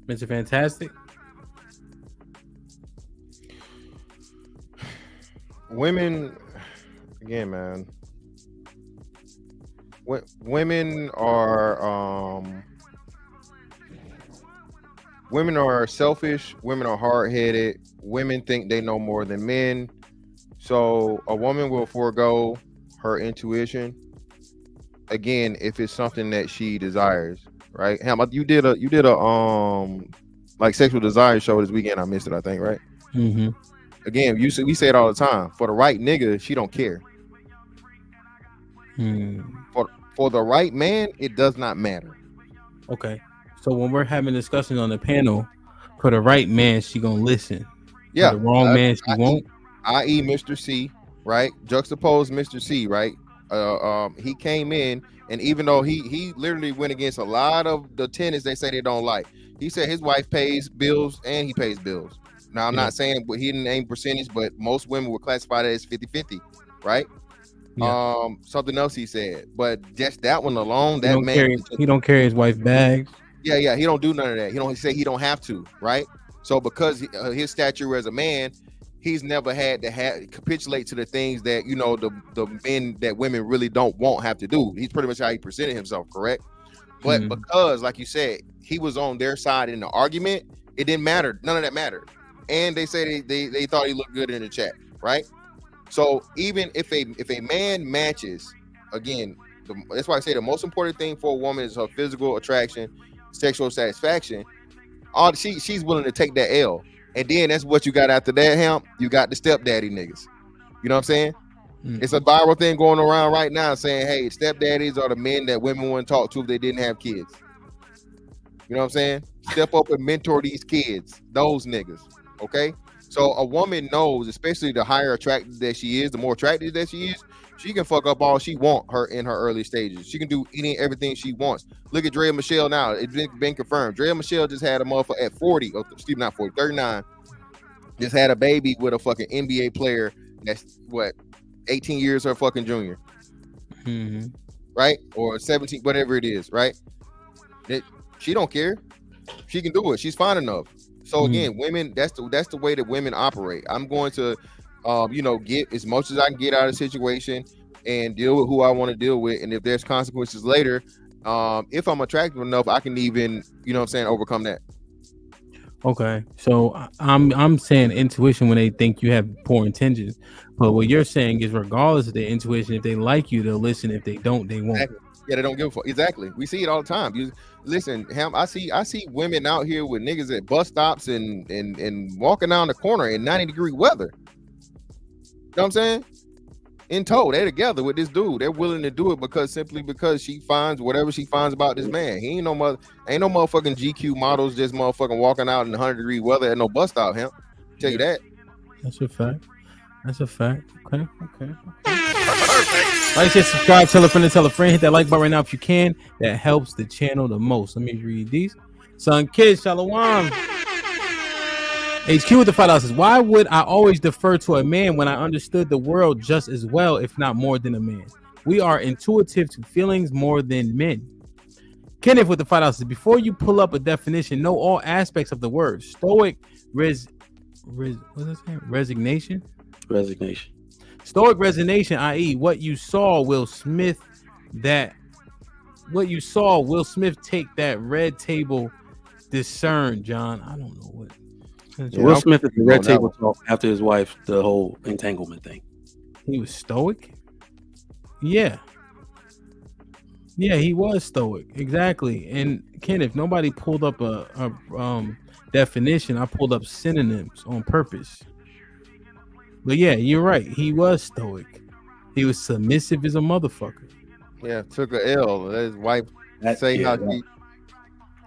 Mr. Fantastic. Women, again, man. Women are selfish. Women are hard-headed. Women think they know more than men. So a woman will forego her intuition, again, if it's something that she desires, right? Ham, you did a like sexual desire show this weekend. I missed it, I think, right? Mm-hmm. Again, we say it all the time. For the right nigga, she don't care. For the right man, it does not matter. Okay. So when we're having discussions on the panel, for the right man, she gonna listen. Yeah. For the wrong man, she won't. I.e. Mr. C, right? Juxtapose Mr. C, right? He came in, and even though he literally went against a lot of the tenants they say they don't like, he said his wife pays bills and he pays bills. Now, I'm not saying he didn't name percentage, but most women would classify that as 50-50, right? Yeah. Something else he said, but just that one alone, that man, he don't carry his wife's bags. Yeah, he don't do none of that. He say he don't have to, right? So because his stature as a man, he's never had to capitulate to the things that, you know, the men that women really don't want have to do. He's pretty much how he presented himself, correct? But because, like you said, he was on their side in the argument, it didn't matter. None of that mattered. And they say they thought he looked good in the chat, right? So even if a man matches, again, that's why I say the most important thing for a woman is her physical attraction, sexual satisfaction. She's willing to take that L. And then that's what you got after that, Ham. You got the stepdaddy niggas. You know what I'm saying? It's a viral thing going around right now saying, hey, stepdaddies are the men that women wouldn't talk to if they didn't have kids. You know what I'm saying? Step up and mentor these kids, those niggas. Okay? So a woman knows, especially the higher attractive that she is, the more attractive that she is, she can fuck up all she want her in her early stages. She can do everything she wants. Look at Drea Michelle now. It's been confirmed. Drea Michelle just had a motherfucker at 39, just had a baby with a fucking NBA player that's 18 years her fucking junior. Right? Or 17, whatever it is, right? She don't care. She can do it. She's fine enough. So again, women, that's the way that women operate. I'm going to get as much as I can get out of the situation and deal with who I want to deal with. And if there's consequences later, if I'm attractive enough, I can even, overcome that. Okay. So I'm saying intuition when they think you have poor intentions. But what you're saying is regardless of their intuition, if they like you, they'll listen. If they don't, they won't. Exactly. Yeah, they don't give a fuck. Exactly. We see it all the time. Listen, Ham, I see women out here with niggas at bus stops and walking down the corner in 90-degree weather. You know what I'm saying? In tow, they're together with this dude. They're willing to do it simply because she finds whatever she finds about this man. He ain't no motherfucking GQ models just motherfucking walking out in 100-degree weather at no bus stop, Ham. Tell you that. That's a fact. Okay. Like, share, subscribe, tell a friend, hit that like button right now if you can. That helps the channel the most. Let me read these. Son Kid, Shalom. HQ with the $5 says, why would I always defer to a man when I understood the world just as well, if not more than a man? We are intuitive to feelings more than men. Kenneth with the $5 says, before you pull up a definition, know all aspects of the word. Stoic resignation. Stoic resignation, i.e., what you saw Will Smith take that red table discern, John. I don't know what. Will Smith at the red table talk after his wife, the whole entanglement thing. He was stoic? Yeah. Yeah, he was stoic. Exactly. And Kenneth, nobody pulled up a definition. I pulled up synonyms on purpose. But yeah, you're right. He was stoic. He was submissive as a motherfucker. Yeah, took a L. Let his wife say how she.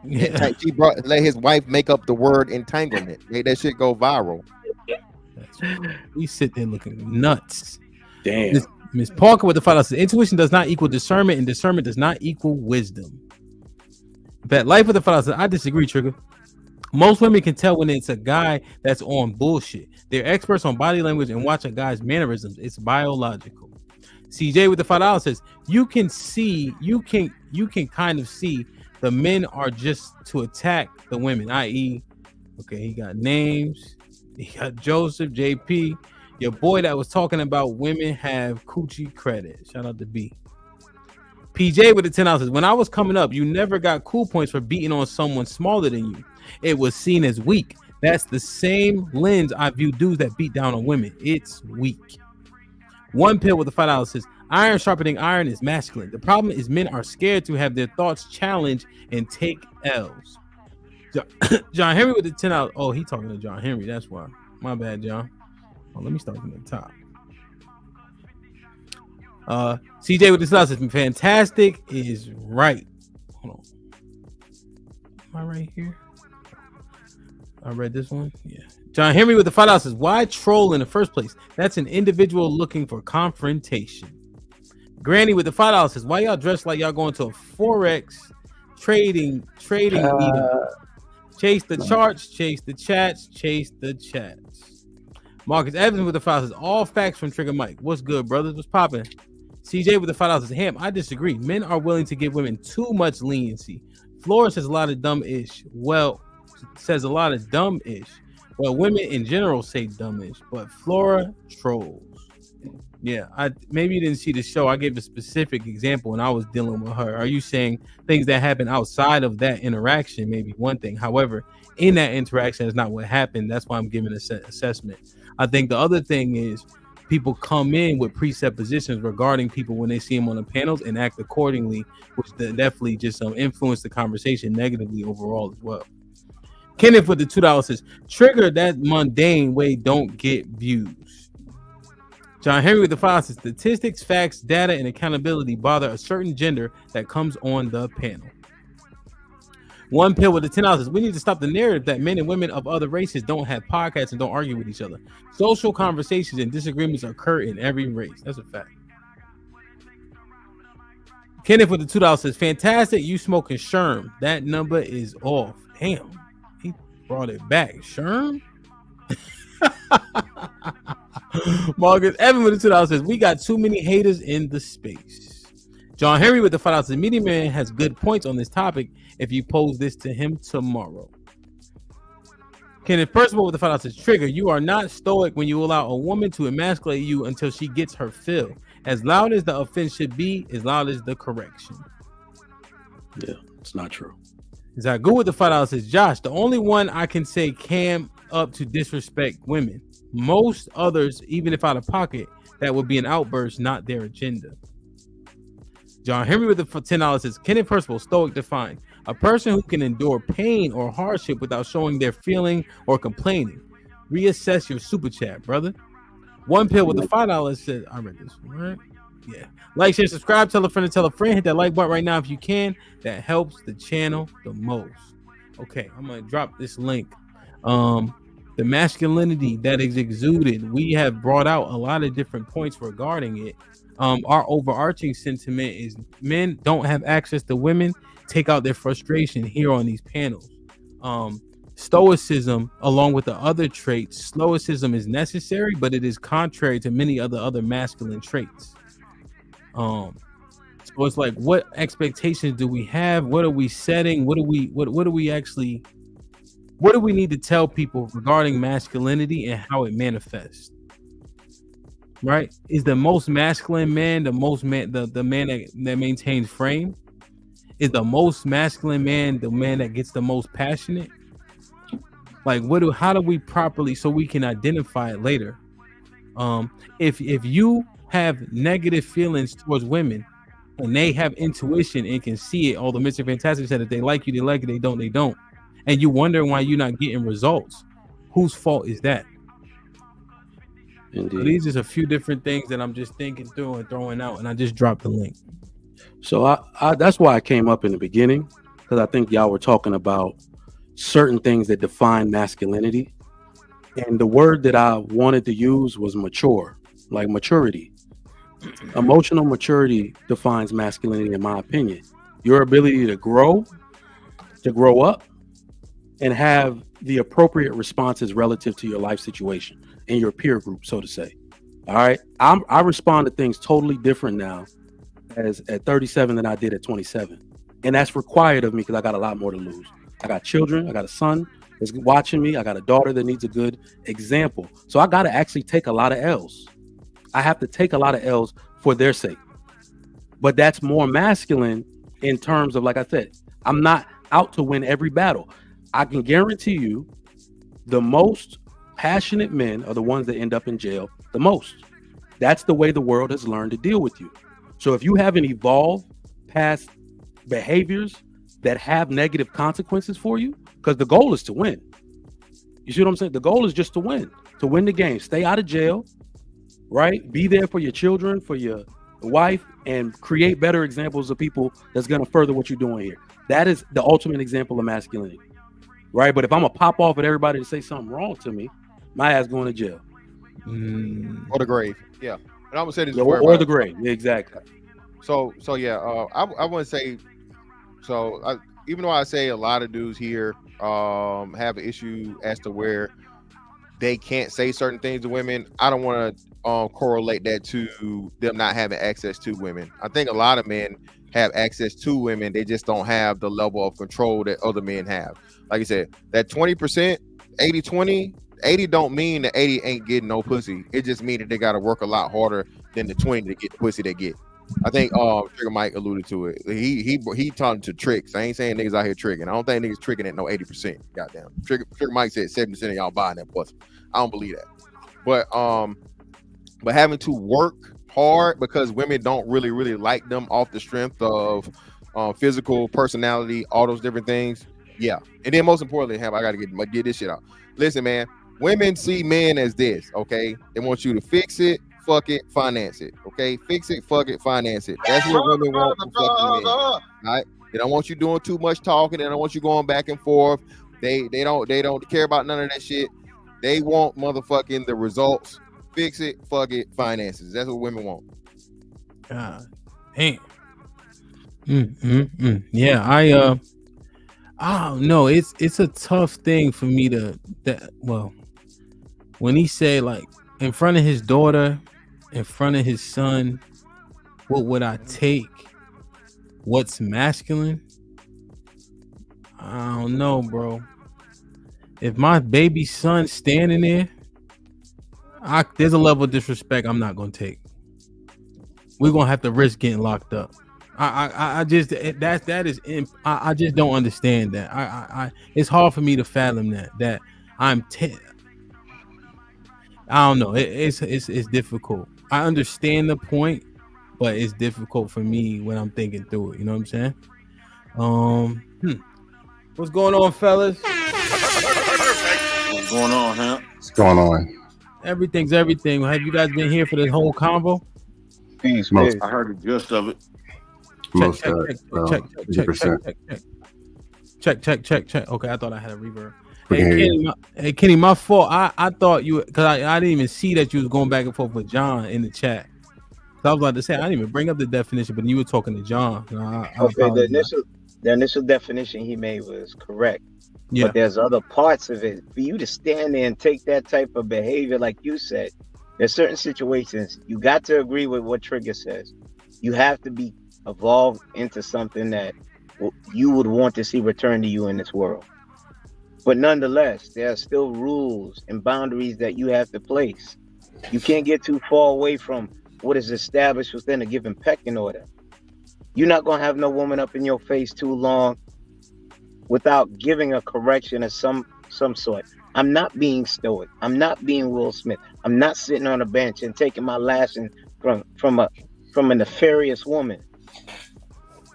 Yeah. She let his wife make up the word entanglement. Made that shit go viral. We sit there looking nuts. Damn. Miss Parker with the $5 says intuition does not equal discernment, and discernment does not equal wisdom. Bet Life with the $5 says I disagree, Trigger. Most women can tell when it's a guy that's on bullshit. They're experts on body language and watch a guy's mannerisms. It's biological. CJ with the $5 says you can kind of see the men are just to attack the women, i.e., okay, he got names, he got Joseph, JP, your boy that was talking about women have coochie credit. Shout out to B. PJ with the $10 says when I was coming up, you never got cool points for beating on someone smaller than you. It was seen as weak. That's the same lens I view dudes that beat down on women. It's weak. One Pill with the $5 says iron sharpening iron is masculine. The problem is men are scared to have their thoughts challenged and take L's. John Henry with the $10. Oh, he talking to John Henry. That's why. My bad, John. Oh, let me start from the top. CJ with the $10 says fantastic is right. Hold on. Am I right here? I read this one. Yeah. John Henry with the $5 says, why troll in the first place? That's an individual looking for confrontation. Granny with the $5 says, why y'all dressed like y'all going to a Forex trading meetup? Chase the charts, chase the chats, chase the chats. Marcus Evans with the $5 says, all facts from Trigger Mike. What's good, brothers? What's popping? CJ with the $5 says, Ham, I disagree. Men are willing to give women too much leniency. Flora says a lot of dumb-ish. Well, women in general say dumb-ish, but Flora trolls. Yeah, maybe you didn't see the show. I gave a specific example when I was dealing with her. Are you saying things that happen outside of that interaction? Maybe one thing. However, in that interaction is not what happened. That's why I'm giving an assessment. I think the other thing is people come in with presuppositions regarding people when they see them on the panels and act accordingly, which definitely just influence the conversation negatively overall as well. Kenneth with the $2 says, trigger that mundane way don't get views. John Henry with the $5 says, statistics, facts, data, and accountability bother a certain gender that comes on the panel. One Pill with the $10 says, we need to stop the narrative that men and women of other races don't have podcasts and don't argue with each other. Social conversations and disagreements occur in every race. That's a fact. Kenneth with the $2 says, fantastic, you smoking Sherm. That number is off. Damn. Brought it back. Sherm? Marcus Evan with the $2 says, we got too many haters in the space. John Henry with the $5 says, Media Man has good points on this topic if you pose this to him tomorrow. Kenneth Percival with the $5 says, trigger, you are not stoic when you allow a woman to emasculate you until she gets her fill. As loud as the offense should be, as loud as the correction. Yeah, it's not true. Zagu with the $5 says, Josh, the only one I can say cam up to disrespect women. Most others, even if out of pocket, that would be an outburst, not their agenda. John Henry with the $10 says, Kenneth Percival, stoic defined. A person who can endure pain or hardship without showing their feeling or complaining. Reassess your super chat, brother. One Pill with the $5 says, I read this one, right? Yeah. Like, share, subscribe, tell a friend, hit that like button right now if you can. That helps the channel the most. Okay, I'm gonna drop this link. The masculinity that is exuded, we have brought out a lot of different points regarding it. Our overarching sentiment is men don't have access to women, take out their frustration here on these panels. Stoicism, along with the other traits, stoicism is necessary, but it is contrary to many other masculine traits. So it's like, what expectations do we have? What are we setting? What do we need to tell people regarding masculinity and how it manifests? Right? Is the most masculine man the man that maintains frame? Is the most masculine man the man that gets the most passionate? Like, how do we properly, so we can identify it later? If you have negative feelings towards women and they have intuition and can see it. All the Mr. Fantastic said that they like you, they like it, they don't. And you wondering why you're not getting results. Whose fault is that? Indeed. So these are a few different things that I'm just thinking through and throwing out, and I just dropped the link. So I that's why I came up in the beginning, because I think y'all were talking about certain things that define masculinity. And the word that I wanted to use was mature, like maturity. Emotional maturity defines masculinity, in my opinion. Your ability to grow up, and have the appropriate responses relative to your life situation and your peer group, so to say. All right. I respond to things totally different now as at 37 than I did at 27. And that's required of me because I got a lot more to lose. I got children. I got a son that's watching me. I got a daughter that needs a good example. So I got to actually take a lot of L's. I have to take a lot of L's for their sake. But that's more masculine in terms of, like I said, I'm not out to win every battle. I can guarantee you the most passionate men are the ones that end up in jail the most. That's the way the world has learned to deal with you. So if you haven't evolved past behaviors that have negative consequences for you, because the goal is to win. You see what I'm saying? The goal is just to win the game. Stay out of jail, right? Be there for your children, for your wife, and create better examples of people that's going to further what you're doing here. That is the ultimate example of masculinity, right? But if I'm going to pop off at everybody to say something wrong to me, my ass going to jail. Or the grave. Yeah. And I'm going to say this or the grave. Exactly. So yeah, I want to say, even though I say a lot of dudes here have an issue as to where they can't say certain things to women, I don't want to correlate that to them not having access to women. I think a lot of men have access to women. They just don't have the level of control that other men have. Like I said, that 20%, 80-20, 80 don't mean that 80 ain't getting no pussy. It just means that they got to work a lot harder than the 20 to get the pussy they get. I think Trigger Mike alluded to it. He talking to tricks. I ain't saying niggas out here tricking. I don't think niggas tricking at no 80%. Goddamn. Trigger Mike said 70% of y'all buying that pussy. I don't believe that. But having to work hard because women don't really like them off the strength of physical personality, all those different things. Yeah. And then most importantly, I gotta get this shit out. Listen, man, women see men as this, okay? They want you to fix it, fuck it, finance it. Okay, fix it, fuck it, finance it. That's what women want from fucking men. All right, they don't want you doing too much talking. They don't want you going back and forth. They don't care about none of that shit. They want motherfucking the results. Fix it, fuck it, finances. That's what women want. God damn. Yeah, I don't know. It's a tough thing for me when he said, like, in front of his daughter, in front of his son, what would I take? What's masculine? I don't know, bro. If my baby son's standing there, there's a level of disrespect I'm not gonna take. We're gonna have to risk getting locked up. I just don't understand that. It's hard for me to fathom that I'm I don't know. It's difficult. I understand the point, but it's difficult for me when I'm thinking through it. You know what I'm saying? What's going on, fellas? What's going on, huh? What's going on? Everything's everything. Have you guys been here for this whole convo? Peace. I heard the gist of it. Check. Okay, I thought I had a reverb. Hey, Kenny, my fault. I thought you, because I didn't even see that you was going back and forth with John in the chat. So I was about to say I didn't even bring up the definition, but you were talking to John. Okay, the initial definition he made was correct. Yeah. But there's other parts of it. For you to stand there and take that type of behavior, like you said, there's certain situations you got to agree with what Trigger says. You have to be evolved into something that you would want to see returned to you in this world. But nonetheless, there are still rules and boundaries that you have to place. You can't get too far away from what is established within a given pecking order. You're not going to have no woman up in your face too long without giving a correction of some sort. I'm not being stoic. I'm not being Will Smith. I'm not sitting on a bench and taking my lashing from a nefarious woman.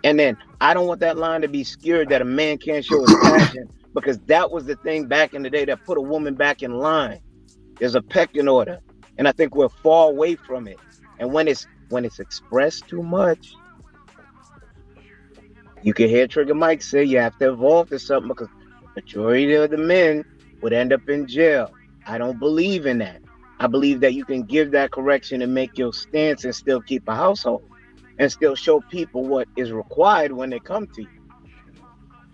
And then I don't want that line to be skewed that a man can't show his passion, because that was the thing back in the day that put a woman back in line. There's a pecking order, and I think we're far away from it. And when it's expressed too much, you can hear Trigger Mike say you have to evolve to something, because majority of the men would end up in jail. I don't believe in that. I believe that you can give that correction and make your stance and still keep a household and still show people what is required when they come to you.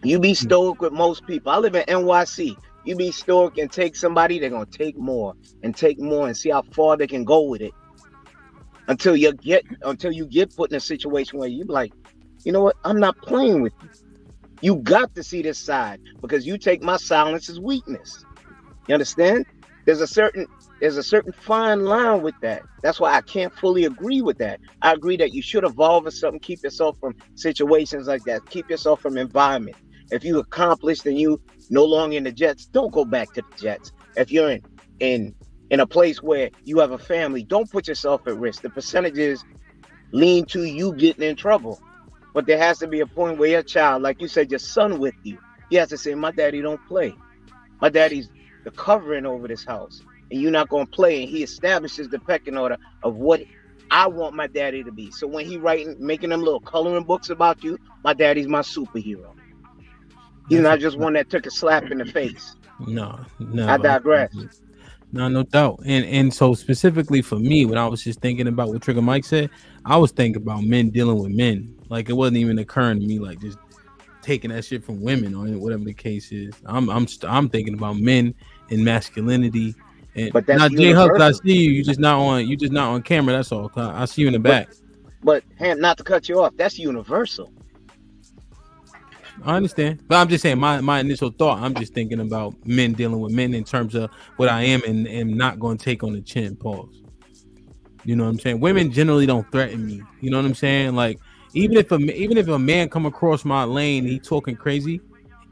You be stoic with most people. I live in NYC. You be stoic and take somebody, they're going to take more and see how far they can go with it until you get put in a situation where you be like, you know what? I'm not playing with you. You got to see this side, because you take my silence as weakness. You understand? There's a certain fine line with that. That's why I can't fully agree with that. I agree that you should evolve or something, keep yourself from situations like that, keep yourself from environment. If you accomplished and you no longer in the Jets, don't go back to the Jets. If you're in a place where you have a family, don't put yourself at risk. The percentages lean to you getting in trouble. But there has to be a point where your child, like you said, your son with you, he has to say, my daddy don't play. My daddy's the covering over this house, and you're not going to play. And he establishes the pecking order of what I want my daddy to be. So when he making them little coloring books about you, my daddy's my superhero. He's not just one that took a slap in the face. No. I digress. No doubt. And so specifically for me, when I was just thinking about what Trigger Mike said, I was thinking about men dealing with men. Like, it wasn't even occurring to me like just taking that shit from women or whatever the case is. I'm thinking about men and masculinity. And but that's now, Jay Huck, I see you. You just not on camera. That's all. I see you in the back. But not to cut you off, that's universal. I understand, but I'm just saying my initial thought. I'm just thinking about men dealing with men in terms of what I am and not going to take on the chin. Pause. You know what I'm saying? Women generally don't threaten me. You know what I'm saying? Like, even if a man come across my lane, and he talking crazy,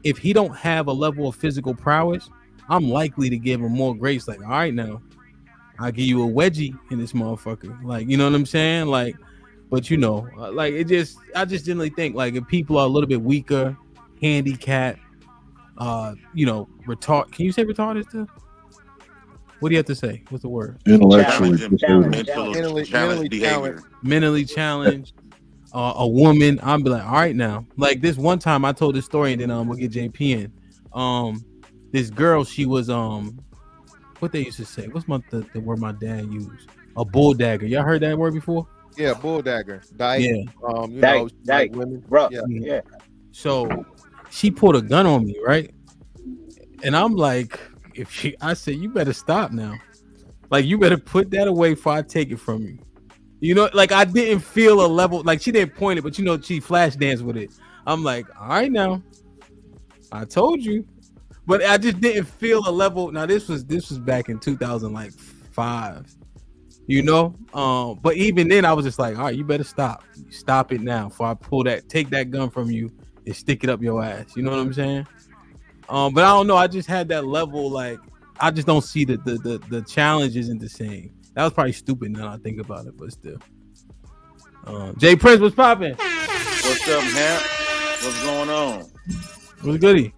if he don't have a level of physical prowess, I'm likely to give him more grace. Like, all right, now I'll give you a wedgie in this motherfucker. Like, you know what I'm saying? Like, but I just generally think, like, if people are a little bit weaker, handicapped, retard. Can you say retarded still? What do you have to say? What's the word? Intellectually mentally challenged. A woman, I'll be like, all right, now. Like, this one time I told this story, and then we'll get JP in. This girl, she was what they used to say. What's the word my dad used? A bull dagger. Y'all heard that word before? Yeah, bull dagger. Dyke. Yeah. Dyke women. Bro. Yeah. So she pulled a gun on me, right? And I'm like, I said, you better stop now. Like, you better put that away before I take it from you. You know, like, I didn't feel a level, like, she didn't point it, but she flash danced with it. I'm like, all right, now, I told you. But I just didn't feel a level. Now, this was back in 2005. But even then I was just like, all right, you better stop it now before I take that gun from you and stick it up your ass. You know what I'm saying? But I don't know, I just had that level. Like, I just don't see the challenge isn't the same. That was probably stupid now I think about it, but still. Jay Prince, what's popping? What's up, Hamp? What's going on? What's goody?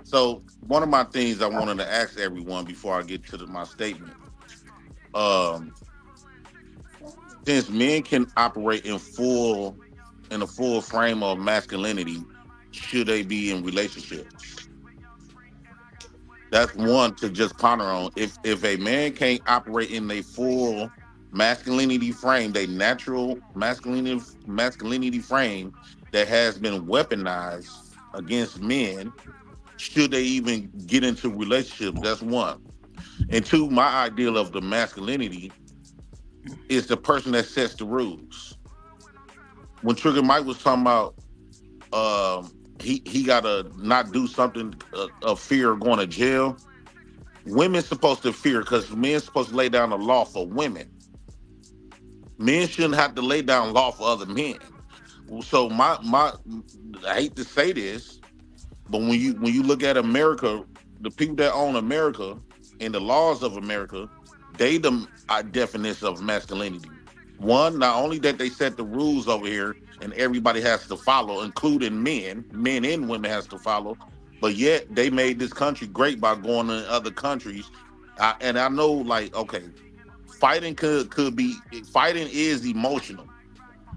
So one of my things I wanted to ask everyone before I get to my statement, since men can operate in a full frame of masculinity, should they be in relationships? That's one to just ponder on. If a man can't operate in a full masculinity frame, they natural masculinity frame that has been weaponized against men, should they even get into relationships? That's one. And two, my ideal of the masculinity is the person that sets the rules. When Trigger Mike was talking about he gotta not do something of fear of going to jail, women's supposed to fear, because men's supposed to lay down the law for women. Men shouldn't have to lay down law for other men. So my I hate to say this, but when you look at America, the people that own America and the laws of America, they the definition of masculinity. One, not only that they set the rules over here and everybody has to follow, including men and women has to follow, but yet they made this country great by going to other countries. And I know, like, okay, fighting could be fighting is emotional,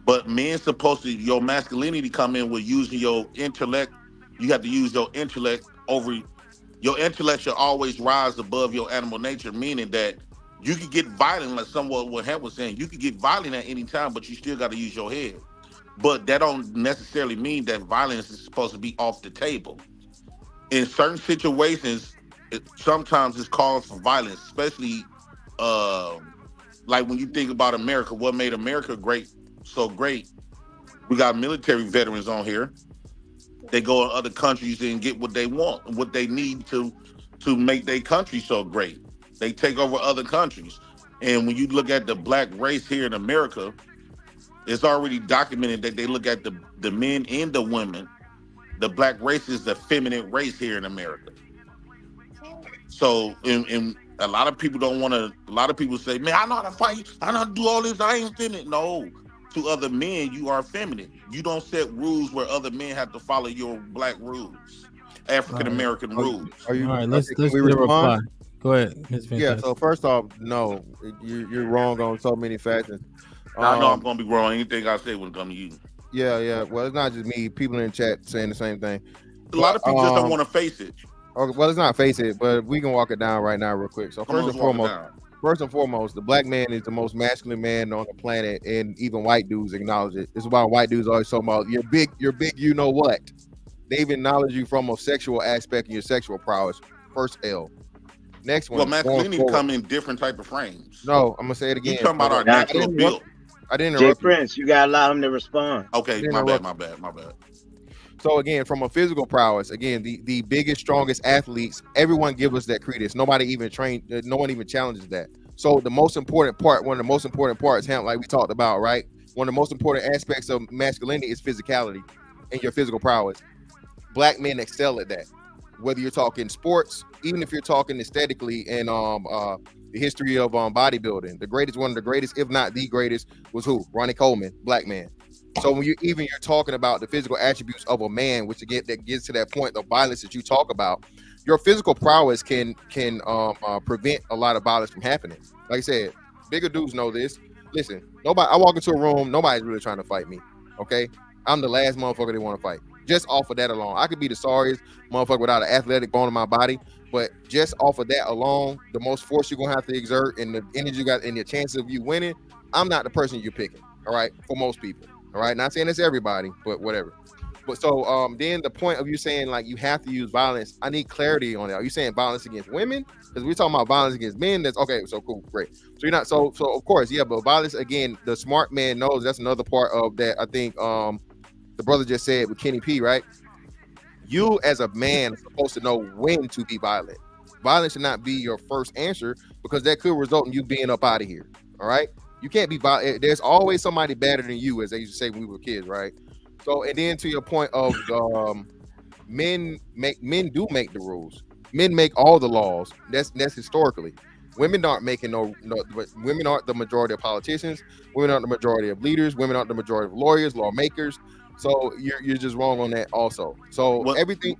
but men supposed to your masculinity come in with using your intellect. You have to use your intellect over your intellect should always rise above your animal nature, meaning that you could get violent, like somewhat what Head was saying. You could get violent at any time, but you still got to use your head. But that don't necessarily mean that violence is supposed to be off the table. In certain situations, sometimes it's called for violence, especially like when you think about America, what made America so great. We got military veterans on here. They go in other countries and get what they want, what they need to make their country so great. They take over other countries. And when you look at the black race here in America, it's already documented that they look at the men and the women. The black race is the feminine race here in America. So, and a lot of people don't want to, a lot of people say, man, I know how to fight. I know how to do all this. I ain't feminine. No, to other men, you are feminine. You don't set rules where other men have to follow your black rules, African-American rules. All right, let's we get a respond? reply. Go ahead, Ms. Yeah. Fantastic. So first off, no, you're wrong on so many factors. I know I'm gonna be wrong. Anything I say when it comes to you. Yeah. Well, it's not just me. People in the chat saying the same thing. A lot of people just don't want to face it. Okay, well, it's not face it, but we can walk it down right now, real quick. So first and foremost, the black man is the most masculine man on the planet, and even white dudes acknowledge it. This is why white dudes always talking about you're big. You know what? They've acknowledged you from a sexual aspect and your sexual prowess. First L. Next one. Well, masculinity come in different type of frames. No, I'm gonna say it again. You talking about our natural build? I didn't Jay interrupt. Prince, you gotta allow him to respond. Okay, my bad. So again, from a physical prowess, again, the biggest, strongest athletes, everyone give us that credence. Nobody even no one even challenges that. So the most important part, one of the most important parts, like we talked about, right? One of the most important aspects of masculinity is physicality and your physical prowess. Black men excel at that. Whether you're talking sports, even if you're talking aesthetically and the history of bodybuilding, one of the greatest, if not the greatest, was who? Ronnie Coleman, black man. So when you're talking about the physical attributes of a man, which again that gets to that point of violence that you talk about, your physical prowess can prevent a lot of violence from happening. Like I said, bigger dudes know this. Listen, I walk into a room, nobody's really trying to fight me. Okay, I'm the last motherfucker they want to fight. Just off of that alone, I could be the sorriest motherfucker without an athletic bone in my body, but just off of that alone, the most force you're gonna have to exert and the energy you got and the chance of you winning, I'm not the person you're picking. All right, for most people. All right, not saying it's everybody, but whatever. But so then the point of you saying like you have to use violence, I need clarity on that. Are you saying violence against women? Because we're talking about violence against men. That's okay. So cool, great. So you're not so of course, yeah. But violence again, the smart man knows that's another part of that. I think the brother just said with Kenny P, right? You as a man are supposed to know when to be violent. Violence should not be your first answer because that could result in you being up out of here. All right. You can't be violent. There's always somebody better than you, as they used to say when we were kids, right? So, and then to your point of men do make the rules. Men make all the laws. That's historically. Women aren't making women aren't the majority of politicians. Women aren't the majority of leaders. Women aren't the majority of lawyers, lawmakers. So you're just wrong on that also. So everything.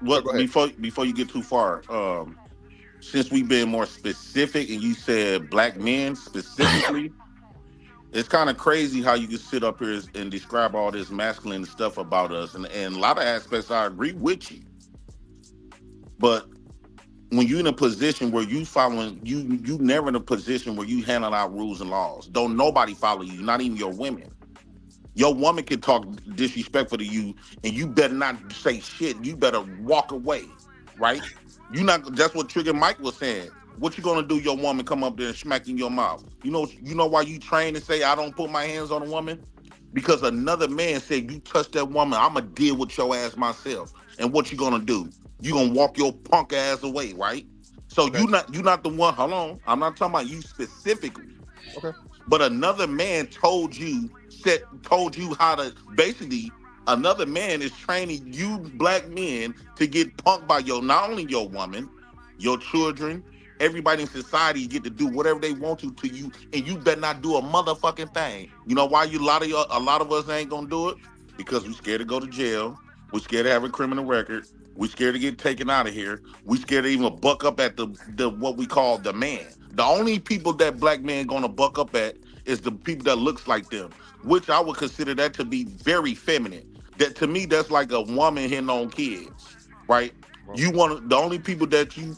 Well, before you get too far, since we've been more specific and you said black men specifically. It's kind of crazy how you can sit up here and describe all this masculine stuff about us. And a lot of aspects, I agree with you. But when you're in a position where you never in a position where you handle out rules and laws. Don't nobody follow you, not even your women. Your woman can talk disrespectful to you and you better not say shit. You better walk away, right? That's what Trigger Mike was saying. What you gonna do? Your woman come up there and smack in your mouth. You know why you train to say I don't put my hands on a woman? Because another man said you touch that woman, I'ma deal with your ass myself. And what you gonna do? You gonna walk your punk ass away, right? So okay. you not the one. Hold on, I'm not talking about you specifically. Okay. But another man told you how to basically. Another man is training you black men to get punked by not only your woman, your children, everybody in society get to do whatever they want to you, and you better not do a motherfucking thing. You know why a lot of us ain't gonna do it? Because we scared to go to jail. We scared to have a criminal record. We scared to get taken out of here. We scared to even buck up at the what we call the man. The only people that black men gonna buck up at is the people that looks like them, which I would consider that to be very feminine. That to me, that's like a woman hitting on kids, right? You want the only people that you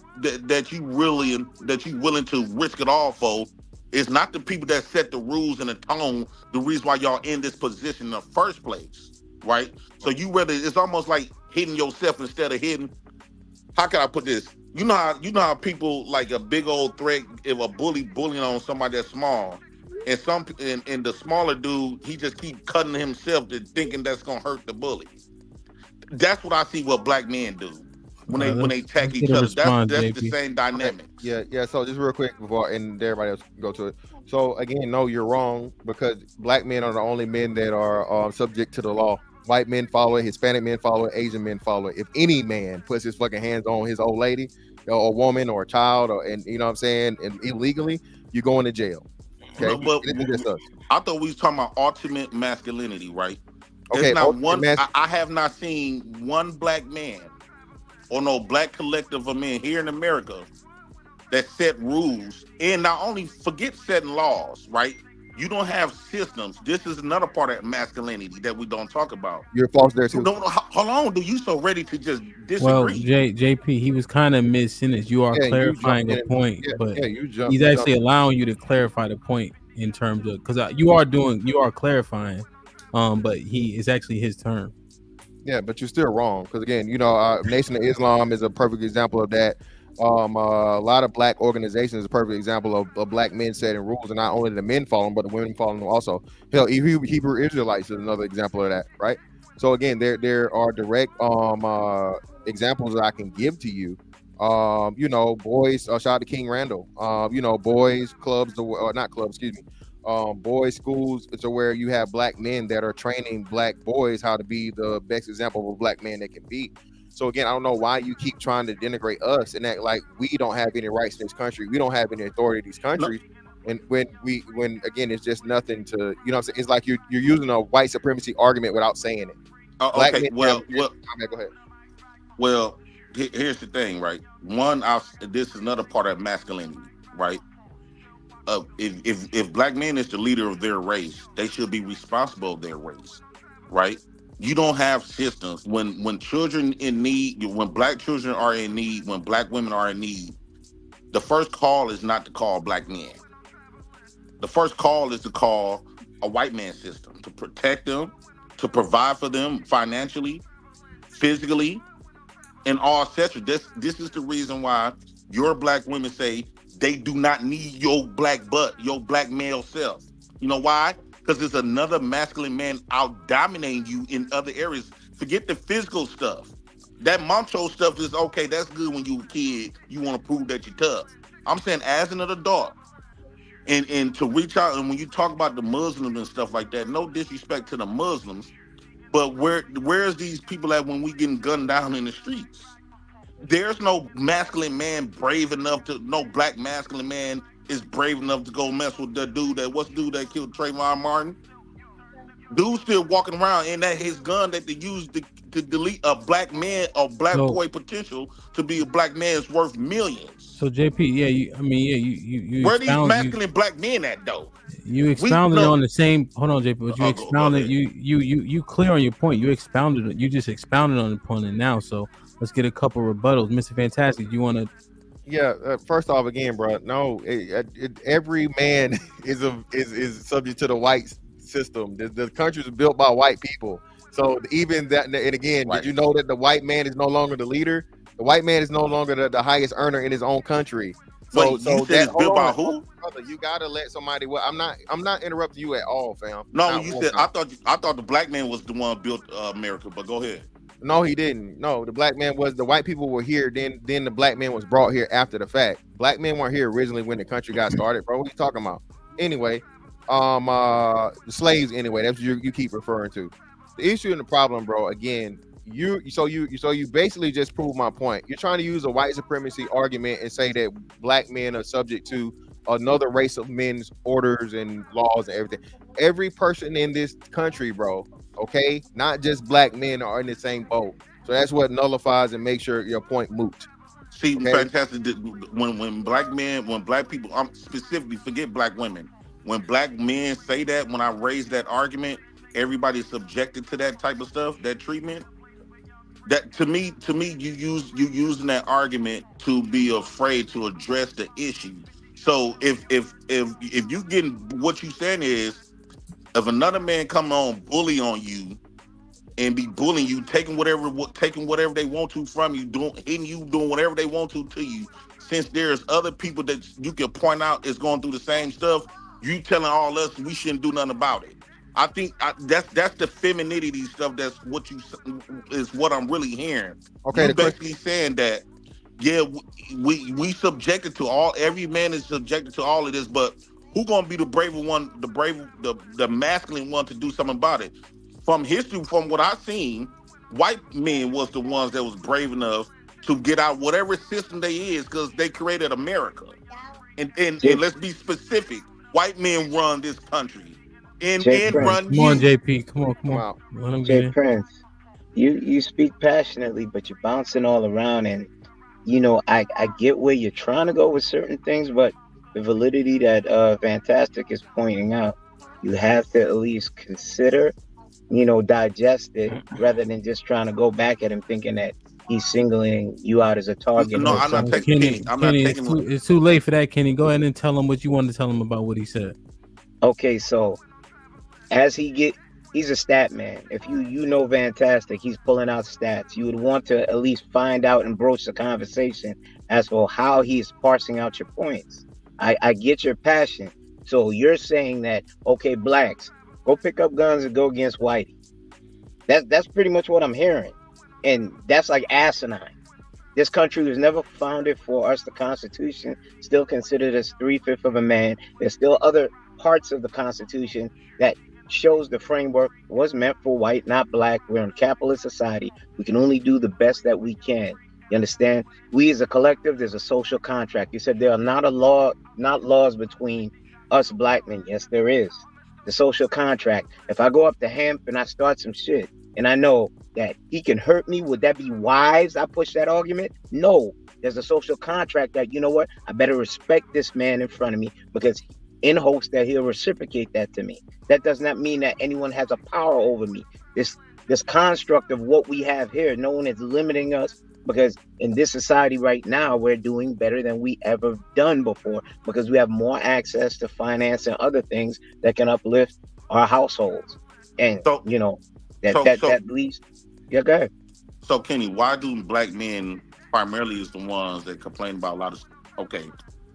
willing to risk it all for is not the people that set the rules and the tone. The reason why y'all in this position in the first place, right? So you rather it's almost like hitting yourself instead of hitting. How can I put this? You know how people like a big old threat if a bullying on somebody that's small, and and the smaller dude he just keep cutting himself to thinking that's gonna hurt the bully. That's what I see what black men do when they attack each other. That's the same dynamic. Yeah. So just real quick before and everybody else can go to it. So again, no, you're wrong because black men are the only men that are subject to the law. White men follow it, Hispanic men follow it, Asian men follow it. If any man puts his fucking hands on his old lady, or a woman, or a child, and you know what I'm saying, and illegally, you're going to jail. Okay, but I thought we was talking about ultimate masculinity, right? Okay, not one. I have not seen one black man or no black collective of men here in America that set rules. And not only forget setting laws, right? You don't have systems. This is another part of masculinity that we don't talk about. You're false there too. No, hold on, dude. You so ready to just disagree? Well, JP, he was kind of mid-sentence. You are clarifying a point, but he's actually allowing you to clarify the point in terms of because you are clarifying, but it's actually his term. Yeah, but you're still wrong because again, Nation of Islam is a perfect example of that. A lot of black organizations is a perfect example of black men setting rules, and not only the men follow them, but the women follow them also. Hell, Hebrew Israelites is another example of that, right? So again, there are direct examples that I can give to you. Boys, shout out to King Randall. Boys clubs, not clubs, excuse me. Boys schools to where you have black men that are training black boys how to be the best example of a black man that can be. So again, I don't know why you keep trying to denigrate us and act like we don't have any rights in this country. We don't have any authority in these countries. No. And when again, it's just nothing to, what I'm saying? It's like you're using a white supremacy argument without saying it. Okay, go ahead. Well, here's the thing, right? One, this is another part of masculinity, right? If black men is the leader of their race, they should be responsible of their race, right? You don't have systems when children in need, when black children are in need, when black women are in need, the first call is not to call black men. The first call is to call a white man system to protect them, to provide for them financially, physically, and all etc. This is the reason why your black women say they do not need your black butt, your black male self. You know why? Because there's another masculine man out dominating you in other areas. Forget the physical stuff. That macho stuff is okay. That's good when you're a kid. You want to prove that you're tough. I'm saying as an adult, and to reach out, and when you talk about the Muslims and stuff like that, no disrespect to the Muslims, but where's these people at when we getting gunned down in the streets? There's no masculine man brave enough no black masculine man is brave enough to go mess with the dude that killed Trayvon Martin. Dude's still walking around and that his gun that they used to delete a black man or black boy potential to be a black man's worth millions. So JP, you where these masculine black men at though? You expounded on the same. Hold on, JP, but you expounded. You clear on your point. You expounded. You just expounded on the point now. So let's get a couple rebuttals. Mr. Fantastic, you want to? Yeah. First off, again, bro. No, every man is subject to the white system. The country is built by white people. So even that, and again, did you know that the white man is no longer the leader? The white man is no longer the highest earner in his own country. So, wait, you said it's built by who? Brother, you gotta let somebody. Well, I'm not interrupting you at all, fam. No, you said I thought the black man was the one built America. But go ahead. No, he didn't. No, the black man was. The white people were here. Then the black man was brought here after the fact. Black men weren't here originally when the country got started, bro. What are you talking about? Anyway, the slaves. Anyway, that's what you keep referring to. The issue and the problem, bro. Again, you basically just proved my point. You're trying to use a white supremacy argument and say that black men are subject to another race of men's orders and laws and everything. Every person in this country, bro, okay, not just black men, are in the same boat. So that's what nullifies and makes your point moot. See, Okay? fantastic. When black people, I'm specifically forget black women. When black men say that, when I raise that argument, everybody's subjected to that type of stuff, that treatment. That to me, you using that argument to be afraid to address the issue. So if you getting what you saying is, if another man come on bully on you and be bullying you, taking whatever they want to from you, doing whatever they want to you, since there's other people that you can point out is going through the same stuff, you telling all us we shouldn't do nothing about it. I think that's the femininity stuff. That's what is what I'm really hearing. Okay, you're basically saying that, yeah, we subjected to all. Every man is subjected to all of this, but who gonna be the braver one, the masculine one to do something about it? From history, from what I've seen, white men was the ones that was brave enough to get out whatever system they is, because they created America. And let's be specific, white men run this country. And run Come on, JP. Come on. Let him get Jay in. Prince, you speak passionately, but you're bouncing all around, and I get where you're trying to go with certain things, but the validity that Fantastic is pointing out, you have to at least consider, digest it, rather than just trying to go back at him thinking that he's singling you out as a target. No, I'm not taking Kenny, it's too late for that, Kenny. Go ahead and tell him what you wanted to tell him about what he said. Okay, so as he's a stat man. If you know Fantastic, he's pulling out stats. You would want to at least find out and broach the conversation as for how he's parsing out your points. I get your passion. So you're saying that, okay, blacks, go pick up guns and go against whitey. That's pretty much what I'm hearing. And that's like asinine. This country was never founded for us. The Constitution still considered us 3/5 of a man. There's still other parts of the Constitution that shows the framework was meant for white, not black. We're in a capitalist society. We can only do the best that we can. You understand? We as a collective, there's a social contract. You said there are not laws between us black men. Yes, there is. The social contract. If I go up to Hemp and I start some shit and I know that he can hurt me, would that be wise? I push that argument? No. There's a social contract that, you know what? I better respect this man in front of me, because in hopes that he'll reciprocate that to me. That does not mean that anyone has a power over me. This construct of what we have here, no one is limiting us, because in this society right now, we're doing better than we ever done before, because we have more access to finance and other things that can uplift our households. And that leads. Yeah, go ahead. So Kenny, why do black men primarily is the ones that complain about a lot of? Okay,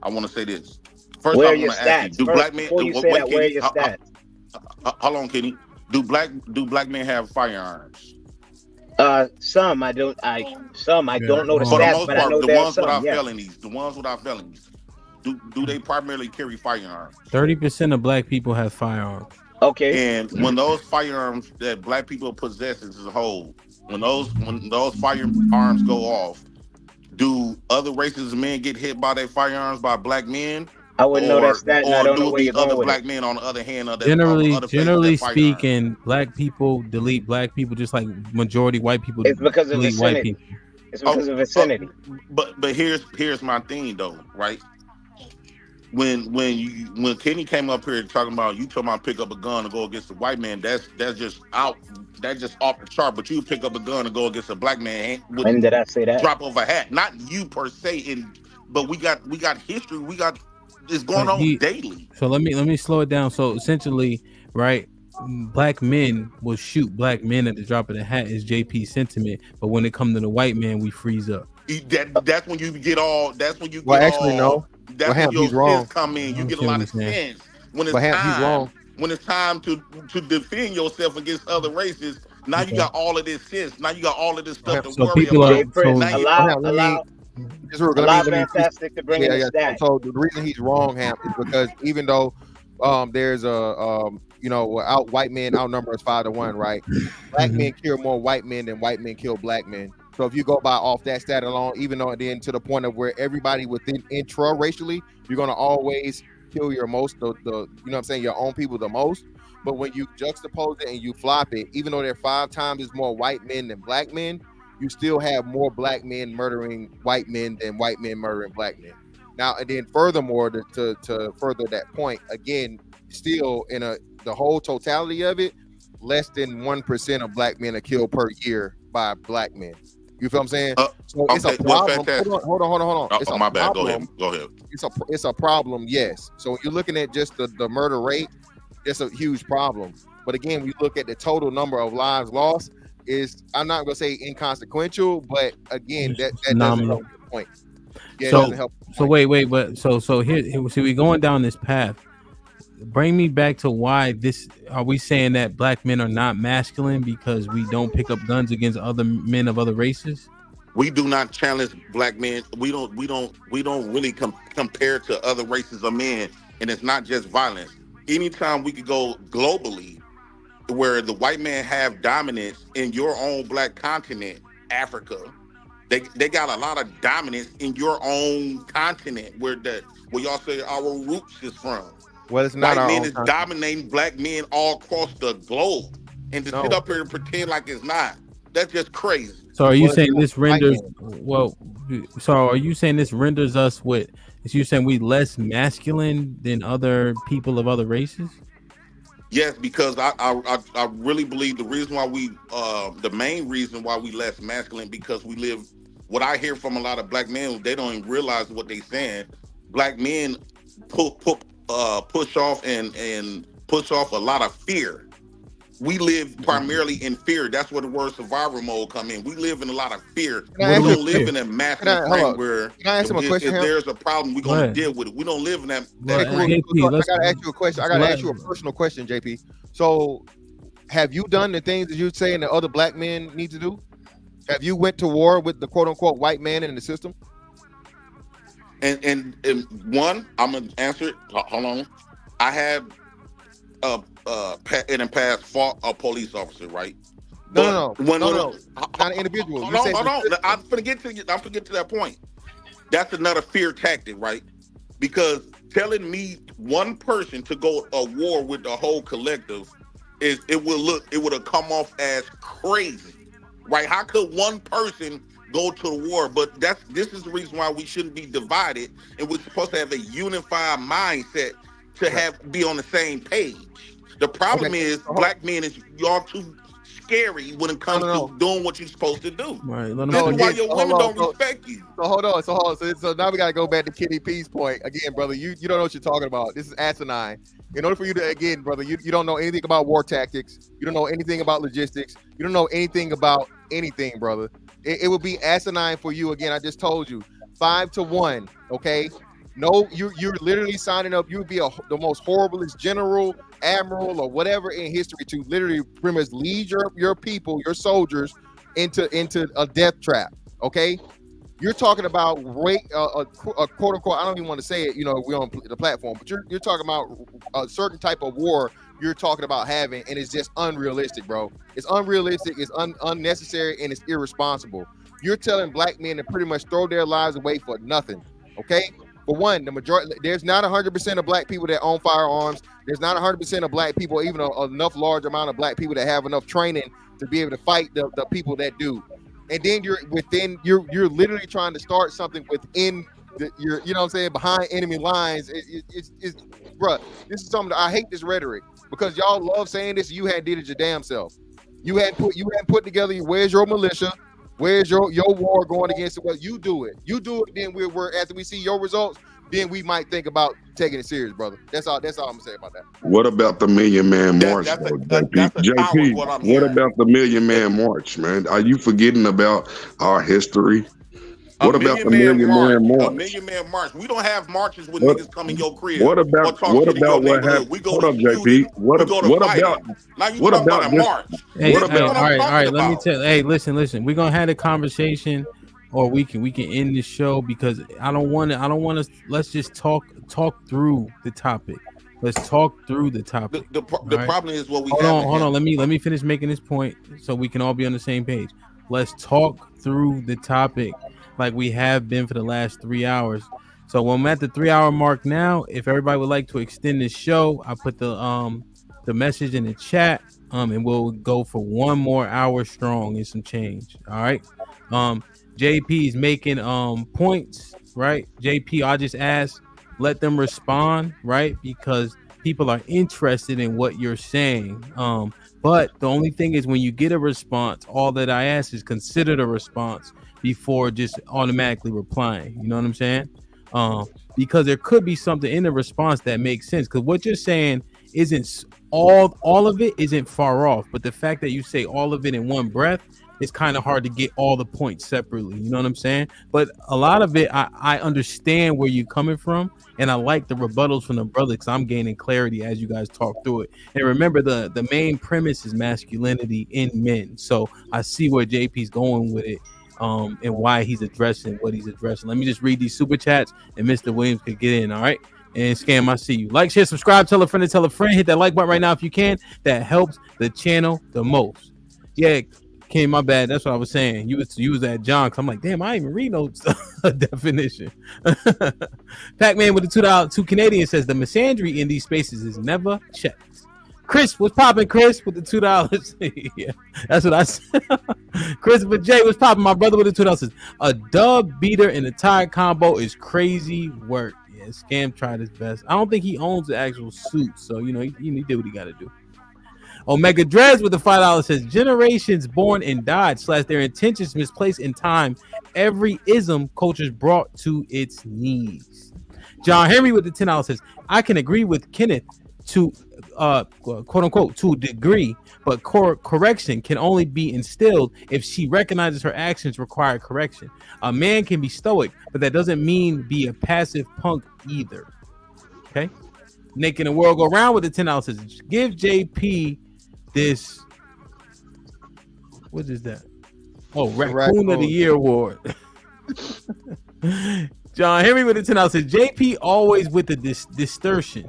I want to say this. First, I want to ask you: do black men? Before you say that, where are your stats? Hold on, Kenny. Do black men have firearms? Some I don't. I don't know the For the stats, most but I part, know the there's ones some. without Yeah. felonies, do they primarily carry firearms? 30% of black people have firearms. Okay. And when those firearms that black people possess as a whole, when those firearms go off, do other races of men get hit by their firearms by black men? I wouldn't know that stat, and I don't know where you're going other with black it. men on the other hand of that? Generally speaking, black people delete black people just like majority white people It's because of delete white vicinity. people. It's because of vicinity. But here's my thing though, right? When Kenny came up here talking about pick up a gun and go against a white man, that's just off the chart. But you pick up a gun and go against a black man. When did I say that? Drop of a hat, not you per se. But we got history. We got it's going on daily. So let me slow it down. So essentially, right, black men will shoot black men at the drop of the hat is JP's sentiment. But when it comes to the white man, we freeze up. That's when you get all. That's when you get Well, actually, all. no. That's when he's your wrong. sense come in. You get a lot of sense when it's He's time. wrong. When it's time to defend yourself against other races. Now you got all of this sense. Now you got all of this stuff to worry about. Allow Fantastic to bring in the stats. So the reason he's wrong, Ham, is because even though there's a white men outnumber us 5-1, right? Black men kill more white men than white men kill black men. So if you go by off that stat alone, even though then to the point of where everybody within intra-racially, you're gonna always kill your most the you know what I'm saying, your own people the most. But when you juxtapose it and you flop it, even though there are 5 times as more white men than black men, you still have more black men murdering white men than white men murdering black men. Now, and then furthermore, to further that point, again, still in the whole totality of it, less than 1% of black men are killed per year by black men. You feel what I'm saying? So it's a problem. Hold on. It's my bad. Go ahead. It's a problem, yes. So when you're looking at just the murder rate, it's a huge problem. But again, when you look at the total number of lives lost, is I'm not gonna say inconsequential, but again, that doesn't help the point. Yeah, it doesn't help. So wait, but so here, so we going down this path. Bring me back to why this. Are we saying that black men are not masculine because we don't pick up guns against other men of other races? We do not challenge black men. We don't really compare to other races of men, and it's not just violence. Anytime we could go globally, where the white man have dominance in your own black continent, Africa, they got a lot of dominance in your own continent, where y'all say our roots is from. Well, it's not white our men own is continent. dominating black men all across the globe, and to sit up here and pretend like it's not, that's just crazy. So are you saying this renders So are you saying this renders us with? Is you saying we less masculine than other people of other races? Yes, because I really believe the reason why the main reason why we less masculine, because we live. What I hear from a lot of black men, they don't even realize what they saying. Black men push off and push off a lot of fear. We live primarily in fear. That's where the word survival mode come in. We live in a lot of fear. We don't live in a masculine frame where if there's a problem, we're going to deal with it. We don't live in that. I gotta ask you a question. I gotta ask you a personal question, JP. So, have you done the things that you're saying that other black men need to do? Have you went to war with the quote unquote white man in the system? And one, I'm gonna answer it. Hold on. I have in the past fought a police officer, right? No. Not an individual. Hold on. I'm gonna get to that point. That's another fear tactic, right? Because telling me one person to go a war with the whole collective it would have come off as crazy, right? How could one person go to the war? But this is the reason why we shouldn't be divided, and we're supposed to have a unified mindset to be on the same page. The problem is black men is y'all too scary when it comes to doing what you're supposed to do. Right. That's why your women don't respect you. So hold on. So now we gotta go back to Kitty P's point again, brother. You don't know what you're talking about. This is asinine. In order for you to, again, brother, you don't know anything about war tactics. You don't know anything about logistics. You don't know anything about anything, brother. It would be asinine for you. Again, I just told you, 5-1. Okay. No, you're literally signing up. You would be the most horriblest general, admiral, or whatever in history to literally pretty much lead your people, your soldiers, into a death trap. Okay, you're talking about a quote unquote. I don't even want to say it. You know, we're on the platform, but you're talking about a certain type of war you're talking about having, and it's just unrealistic, bro. It's unrealistic. It's unnecessary, and it's irresponsible. You're telling black men to pretty much throw their lives away for nothing. Okay. For one, the majority, there's not 100% of black people that own firearms. There's not 100% of black people, even enough large amount of black people that have enough training to be able to fight the people that do. And then you're literally trying to start something within you know what I'm saying, behind enemy lines. It's bruh, this is something that I hate this rhetoric, because y'all love saying this. You hadn't did it your damn self. You hadn't put together. Where's your militia? Where's your war going against it? Well, you do it. Then we're after we see your results, then we might think about taking it serious, brother. That's all I'm gonna say about that. What about the Million Man March, JP? What about the Million Man March, man? Are you forgetting about our history? What about the Million Man March? A Million Man March. We don't have marches with niggas come in your crib. What about what happened? Hold up, JP. What about a march? Hey, all right. Let me tell. Hey, listen. We're gonna have a conversation, or we can end this show, because I don't want to. Let's just talk through the topic. Let's talk through the topic. The problem is what we hold on. Let me finish making this point so we can all be on the same page. Let's talk through the topic like we have been for the last 3 hours. So when I'm at the 3 hour mark now, if everybody would like to extend this show, I put the message in the chat, and we'll go for 1 more hour strong and some change. All right. JP is making points, right? JP, I just asked, let them respond, right? Because people are interested in what you're saying. But the only thing is when you get a response, all that I ask is consider the response before just automatically replying. You know what I'm saying? Because there could be something in the response that makes sense. Because what you're saying isn't all of it isn't far off. But the fact that you say all of it in one breath, it's kind of hard to get all the points separately. You know what I'm saying? But a lot of it, I understand where you're coming from. And I like the rebuttals from the brother because I'm gaining clarity as you guys talk through it. And remember, the main premise is masculinity in men. So I see where JP's going with it, and why he's addressing what he's addressing. Let me just read these super chats, and Mr. Williams could get in. All right. And Scam, I see you. Like, share, subscribe, tell a friend, and tell a friend. Hit that like button right now if you can. That helps the channel the most. Yeah. Kim, my bad. That's what I was saying. You was that John. Cause I'm like, damn, I ain't even read no definition. Pac-Man with the $2 Canadian says the misandry in these spaces is never checked. Chris, what's popping? Chris with the $2. Yeah, that's what I said. Christopher J, what's popping? My brother with the $2 says a dub beater and a tie combo is crazy work. Yeah, Scam tried his best. I don't think he owns the actual suit, so you know he did what he got to do. Omega Dreads with the $5 says generations born and died / their intentions misplaced in time. Every ism culture's brought to its knees. John Henry with the $10 says I can agree with Kenneth to quote unquote to a degree, but correction can only be instilled if she recognizes her actions require correction. A man can be stoic, but that doesn't mean be a passive punk either. Okay. Making the world go round with the $10 says give JP this, what is that? Oh, Raccoon of the Year award. John Henry with the $10 says JP always with the distortion.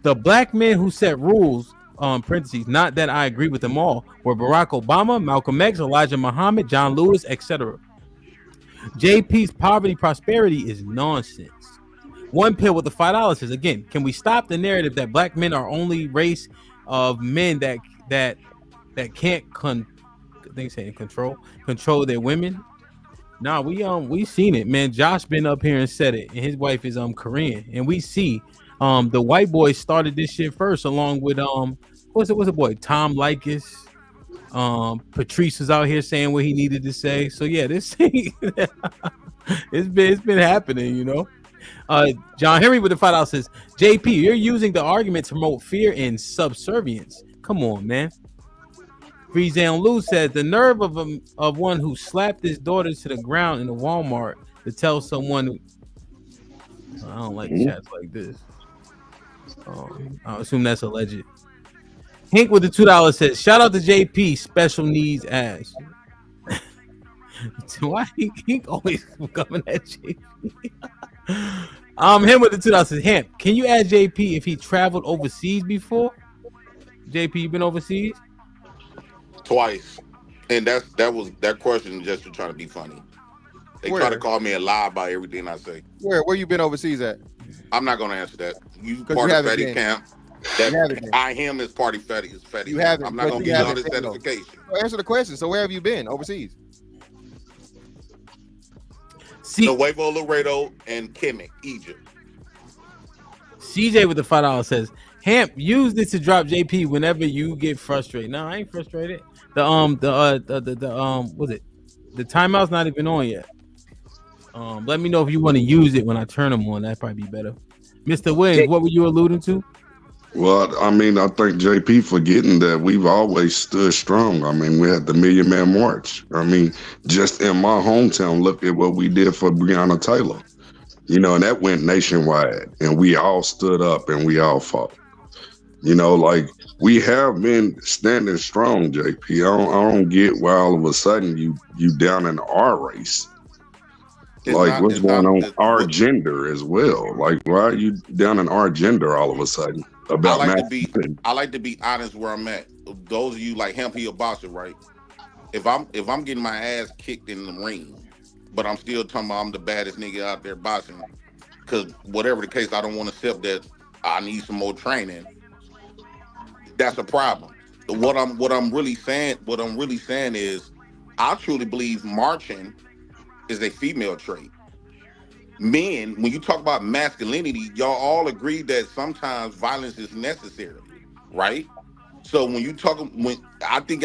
The black men who set rules, parentheses, not that I agree with them all, were Barack Obama, Malcolm X, Elijah Muhammad, John Lewis, etc. JP's poverty prosperity is nonsense. One Pill with the $5 says again, can we stop the narrative that black men are only race of men that can't control their women? Nah, we seen it, man. Josh been up here and said it, and his wife is Korean, and we see the white boy started this shit first, along with what's the boy Tom Likas. Patrice was out here saying what he needed to say. So yeah, this thing it's been happening, you know. John Henry with the $5 says, JP, you're using the argument to promote fear and subservience. Come on, man. Freezan Lou says the nerve of one who slapped his daughter to the ground in the Walmart to tell someone. I don't like chats like this. I assume that's alleged. Hank with the $2 says, shout out to JP, special needs ass. Why Hank always coming at JP? Him with the $2 says, Hamp, can you ask JP if he traveled overseas before? JP, you been overseas? Twice. And that question just to try to be funny. They try to call me a lie about everything I say. Where you been overseas at? I'm not gonna answer that. You part of Fetty Camp. I him is party Fetty is Fetty. You haven't. I'm not gonna give you all this certification. So answer the question. So where have you been overseas? Nuevo Laredo and Kemet, Egypt. CJ with the $5 says, Hamp, use this to drop JP whenever you get frustrated. No, I ain't frustrated. Was it? The timeout's not even on yet. Let me know if you want to use it when I turn them on. That'd probably be better. Mr. Williams, what were you alluding to? Well, I mean, I think JP forgetting that we've always stood strong. I mean, we had the Million Man March. I mean, just in my hometown, look at what we did for Breonna Taylor. You know, and that went nationwide, and we all stood up and we all fought. You know, like we have been standing strong, JP. I don't get why all of a sudden you down in our race. Like, what's going on? Our what gender as well. Like, why are you down in our gender all of a sudden about masculinity? I like to be honest where I'm at. Those of you like him, he a boxer, right? If I'm getting my ass kicked in the ring, but I'm still talking about I'm the baddest nigga out there boxing, because whatever the case, I don't want to accept that I need some more training. That's a problem. What I'm really saying is, I truly believe marching is a female trait. Men, when you talk about masculinity, y'all all agree that sometimes violence is necessary, right? So when I think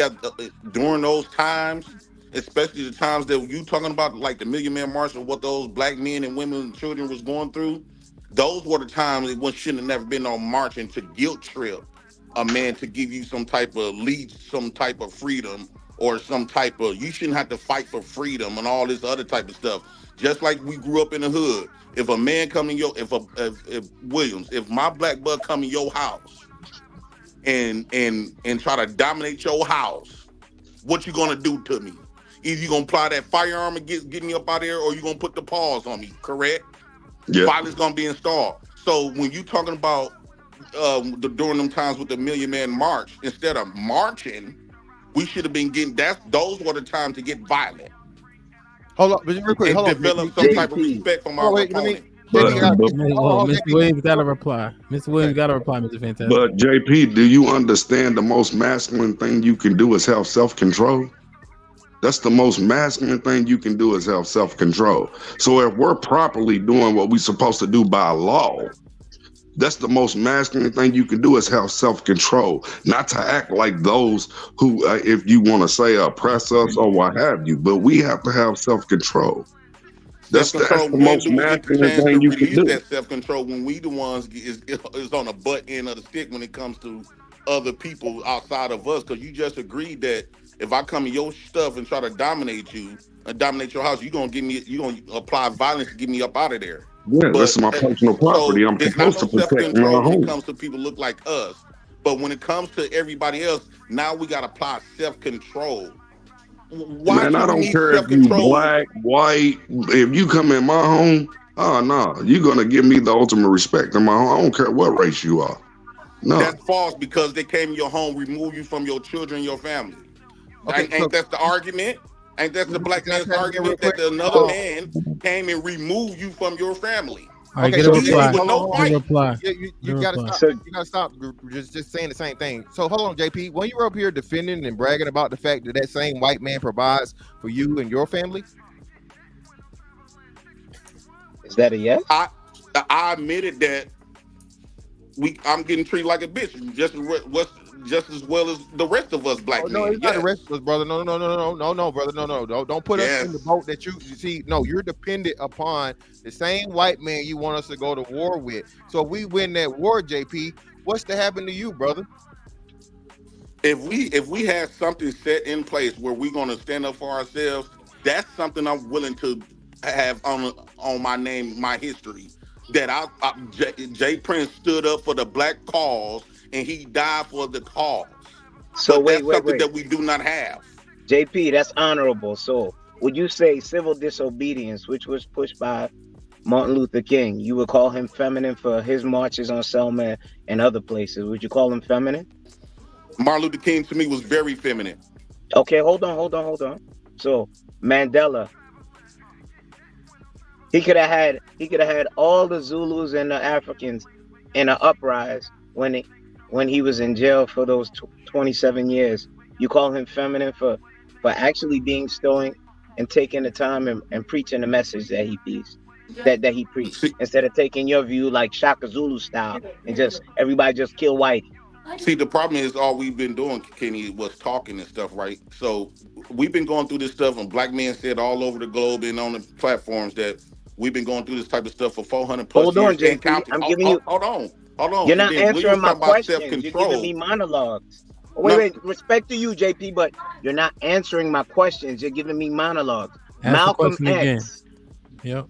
during those times, especially the times that you talking about, like the Million Man March and what those black men and women and children was going through, those were the times it shouldn't have never been on marching to guilt trip a man to give you some type of lead, some type of freedom, or some type of, you shouldn't have to fight for freedom and all this other type of stuff. Just like we grew up in the hood. If a man come in your, if Williams, if my black bud come in your house and try to dominate your house, what you gonna do to me? Either you gonna apply that firearm and get me up out of there, or you gonna put the paws on me, correct? Yeah. Violence gonna be installed. So when you talking about during them times with the Million Man March, instead of marching, we should have been getting, those were the times to get violent. Hold on, real quick. Hold on. Develop some type of respect from our opponent. Mr. Williams got to reply. Mr. Williams got to reply, Mr. Fantastic. But JP, do you understand the most masculine thing you can do is have self-control? That's the most masculine thing you can do is have self-control. So if we're properly doing what we're supposed to do by law, that's the most masculine thing you can do is have self-control, not to act like those who, if you want to say, oppress us or what have you, but we have to have self-control. That's the most masculine thing you can do. That self-control when we the ones is on the butt end of the stick when it comes to other people outside of us, because you just agreed that if I come in your stuff and try to dominate you and dominate your house, you're gonna apply violence to get me up out of there. Yeah, that's my personal property. I'm supposed to protect my home. When it comes to people look like us, but when it comes to everybody else, now we gotta apply self-control. Why Man, I don't care if you black, white. If you come in my home, oh no, you're gonna give me the ultimate respect in my home. I don't care what race you are. No, that's false, because they came in your home, remove you from your children, your family. Okay, ain't that the argument? Ain't that the black man's argument that another man came and removed you from your family? All right, get a reply. You gotta stop. You gotta stop. Just saying the same thing. So hold on, JP. When you were up here defending and bragging about the fact that same white man provides for you and your family, is that a yes? I admitted that I'm getting treated like a bitch, just as well as the rest of us black men. No, it's not the rest of us, brother. No, brother. No. Don't put us in the boat that you see. No, you're dependent upon the same white man you want us to go to war with. So if we win that war, JP, what's to happen to you, brother? If we have something set in place where we're gonna stand up for ourselves, that's something I'm willing to have on my name, my history. That Jay Prince stood up for the black cause and he died for the cause. So that's something that we do not have. JP, that's honorable. So would you say civil disobedience, which was pushed by Martin Luther King, you would call him feminine for his marches on Selma and other places? Would you call him feminine? Martin Luther King to me was very feminine. Okay, hold on. So Mandela, he could have had all the Zulus and the Africans in an uprising when he was in jail for those 27 years. You call him feminine for actually being stoic and taking the time and preaching the message that he preached, instead of taking your view like Shaka Zulu style and just everybody just kill white. See, the problem is all we've been doing, Kenny, was talking and stuff, right? So we've been going through this stuff, and black men said all over the globe and on the platforms that we've been going through this type of stuff for 400 plus years. Hold on, JP, I'm giving you. Hold on. You're not answering my questions. You're giving me monologues. Wait, respect to you, JP, but you're not answering my questions. You're giving me monologues. Malcolm X. Yep.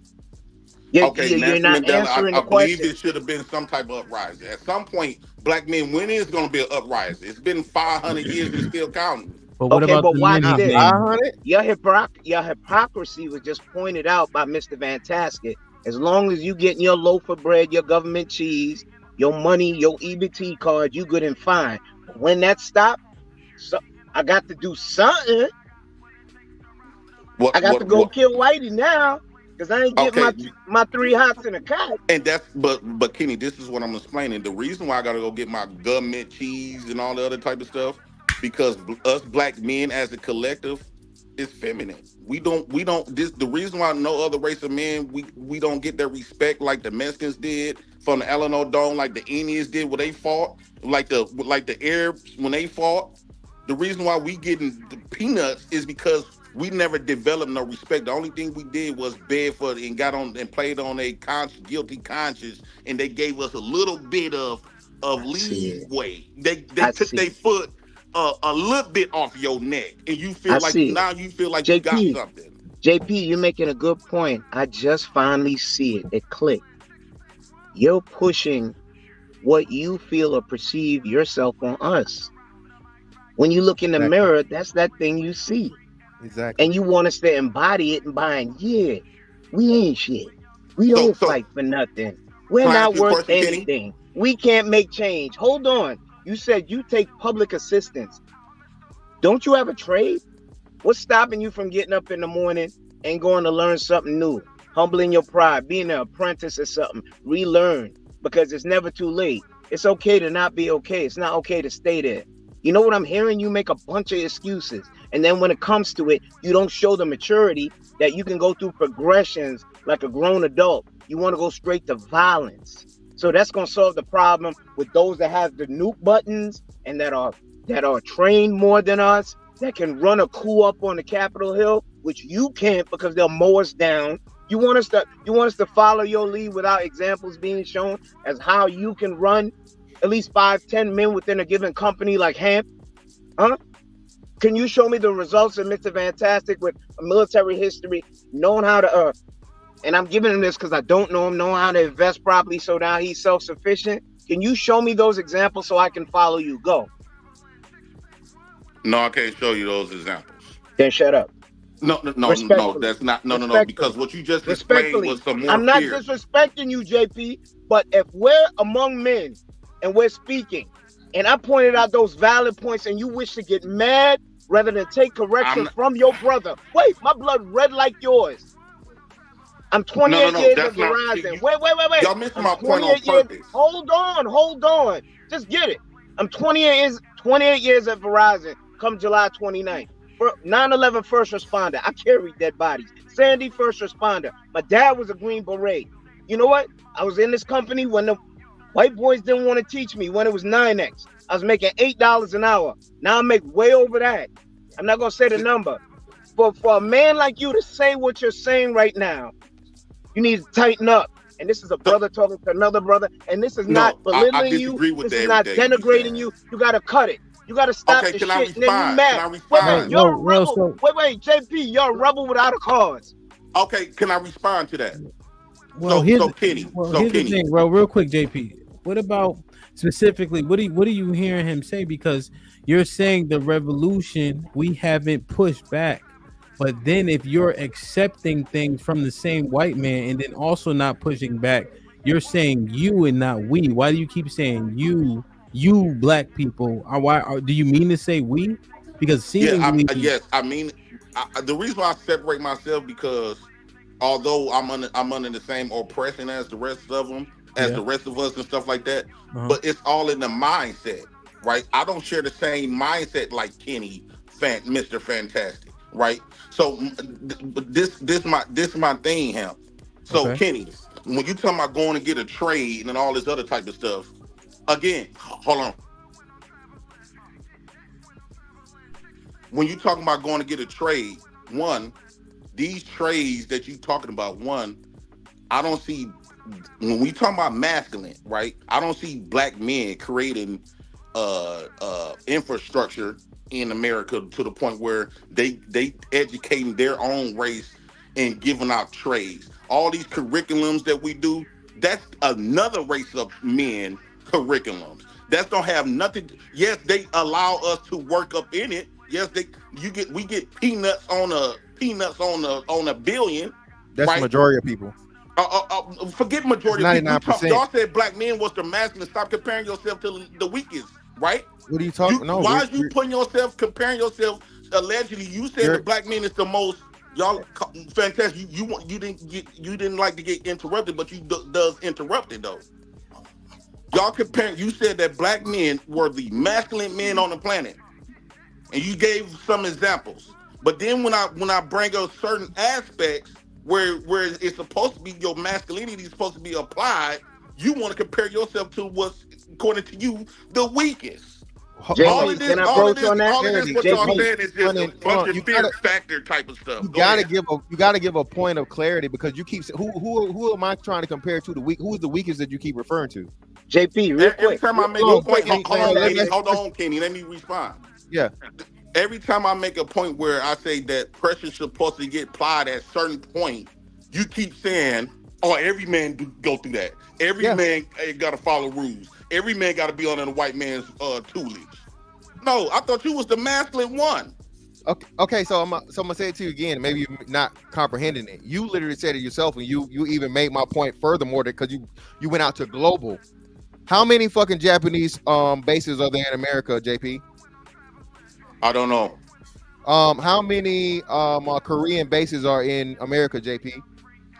You're not answering the question. I believe it should have been some type of uprising. At some point, black men, when is going to be an uprising? It's been 500 years and still counting. But what Okay, about but the men watch he's this. naming? Your hypocrisy was just pointed out by Mr. Fantastic. As long as you getting your loaf of bread, your government cheese, your money, your EBT card, you good and fine. But when that stop, so I got to do something. I got to go What? kill Whitey now because I ain't get Okay, my 3 hots in a cot. and that's but Kenny, this is what I'm explaining. The reason why I gotta go get my government cheese and all the other type of stuff, because us black men as a collective is feminine. We don't this the reason why no other race of men we don't get their respect like the Mexicans did from the Alamo Dome, like the Indians did when they fought, like the Arabs when they fought. The reason why we getting the peanuts is because we never developed no respect. The only thing we did was beg for it and got on and played on a guilty conscience, and they gave us a little bit of leeway. They took their foot a little bit off your neck, and you feel I like see it. now you feel like you got JP, something. JP, you're making a good point. I just finally see it. It clicked. You're pushing what you feel or perceive yourself on us. When you look in the mirror, that's that thing you see. Exactly. And you want us to embody it and buying, yeah, we ain't shit. We don't fight for nothing. We're Can I ask not you a worth question, Kenny? anything. We can't make change. Hold on. You said you take public assistance. Don't you have a trade? What's stopping you from getting up in the morning and going to learn something new? Humbling your pride, being an apprentice or something. Relearn, because it's never too late. It's okay to not be okay. It's not okay to stay there. You know what I'm hearing? You make a bunch of excuses. And then when it comes to it, you don't show the maturity that you can go through progressions like a grown adult. You want to go straight to violence. So that's going to solve the problem with those that have the nuke buttons and that are trained more than us, that can run a coup up on the Capitol Hill, which you can't because they'll mow us down. You want us to follow your lead without examples being shown as how you can run at least 5-10 men within a given company like Hemp? Huh? Can you show me the results of Mr. Fantastic with a military history, knowing how to and I'm giving him this because I don't know him, knowing how to invest properly so now he's self-sufficient? Can you show me those examples so I can follow you? Go. No, I can't show you those examples. Then shut up. No, that's not. No. Because what you just explained was some more I'm not fear. disrespecting you, JP, but if we're among men and we're speaking, and I pointed out those valid points, and you wish to get mad rather than take correction from your brother. Wait, my blood red like yours. I'm 28 years at Verizon. Wait. Y'all missed my point on purpose. Hold on. Just get it. I'm 28 years at Verizon come July 29th. 9/11 first responder. I carried dead bodies. Sandy first responder. My dad was a Green Beret. You know what? I was in this company when the white boys didn't want to teach me, when it was 9X. I was making $8 an hour. Now I make way over that. I'm not going to say the number. For a man like you to say what you're saying right now, you need to tighten up. And this is a brother talking to another brother. And this is not belittling you. This is not denigrating you. You got to cut it. You got to stop the shit. And then you mad. Can I respond? Wait, you're a rebel. Wait, JP, you're a rebel without a cause. Okay, can I respond to that? Well, here's the thing, bro. Real quick, JP. What about specifically? What are you hearing him say? Because you're saying the revolution we haven't pushed back, but then if you're accepting things from the same white man and then also not pushing back, you're saying you and not we. Why do you keep saying you? You black people do you mean to say we? Because seemingly, I mean, the reason why I separate myself, because although I'm under the same oppression as the rest of them, the rest of us and stuff like that, but it's all in the mindset, right? I don't share the same mindset like Kenny, Mr. Fantastic, right? So this my thing, Hemp. So Kenny, when you talking about going to get a trade and all this other type of stuff. Again, hold on. When you talking about going to get a trade, these trades that you talking about, I don't see, when we talking about masculine, right? I don't see black men creating infrastructure in America to the point where they educating their own race and giving out trades. All these curriculums that we do, that's another race of men curriculums. That's don't have nothing. Yes, they allow us to work up in it. Yes, we get peanuts on a billion. That's right? the majority of people. Forget majority of It's people. 99%. Y'all said black men was the masculine. Stop comparing yourself to the weakest, right? What are you talking? No, why is you putting yourself comparing yourself? Allegedly, you said the black man is the most. Y'all fantastic. You didn't like to get interrupted, but you does interrupted though. Y'all comparing. You said that black men were the masculine men on the planet, and you gave some examples. But then when I bring up certain aspects where it's supposed to be your masculinity is supposed to be applied, you want to compare yourself to what's according to you the weakest. All of this, what y'all saying is just a bunch of fear factor type of stuff. You gotta give a point of clarity because you keep who am I trying to compare to the weak? Who is the weakest that you keep referring to? JP, real quick. Every time I make a point, hold on, Kenny, let me respond. Yeah. Every time I make a point where I say that pressure is supposed to get applied at a certain point, you keep saying, "Oh, every man go through that. Every man got to follow rules. Every man got to be under the white man's tutelage." No, I thought you was the masculine one. Okay, so I'm gonna say it to you again. Maybe you're not comprehending it. You literally said it yourself, and you even made my point furthermore because you went out to global. How many fucking Japanese bases are there in America, JP? I don't know. How many Korean bases are in America, JP?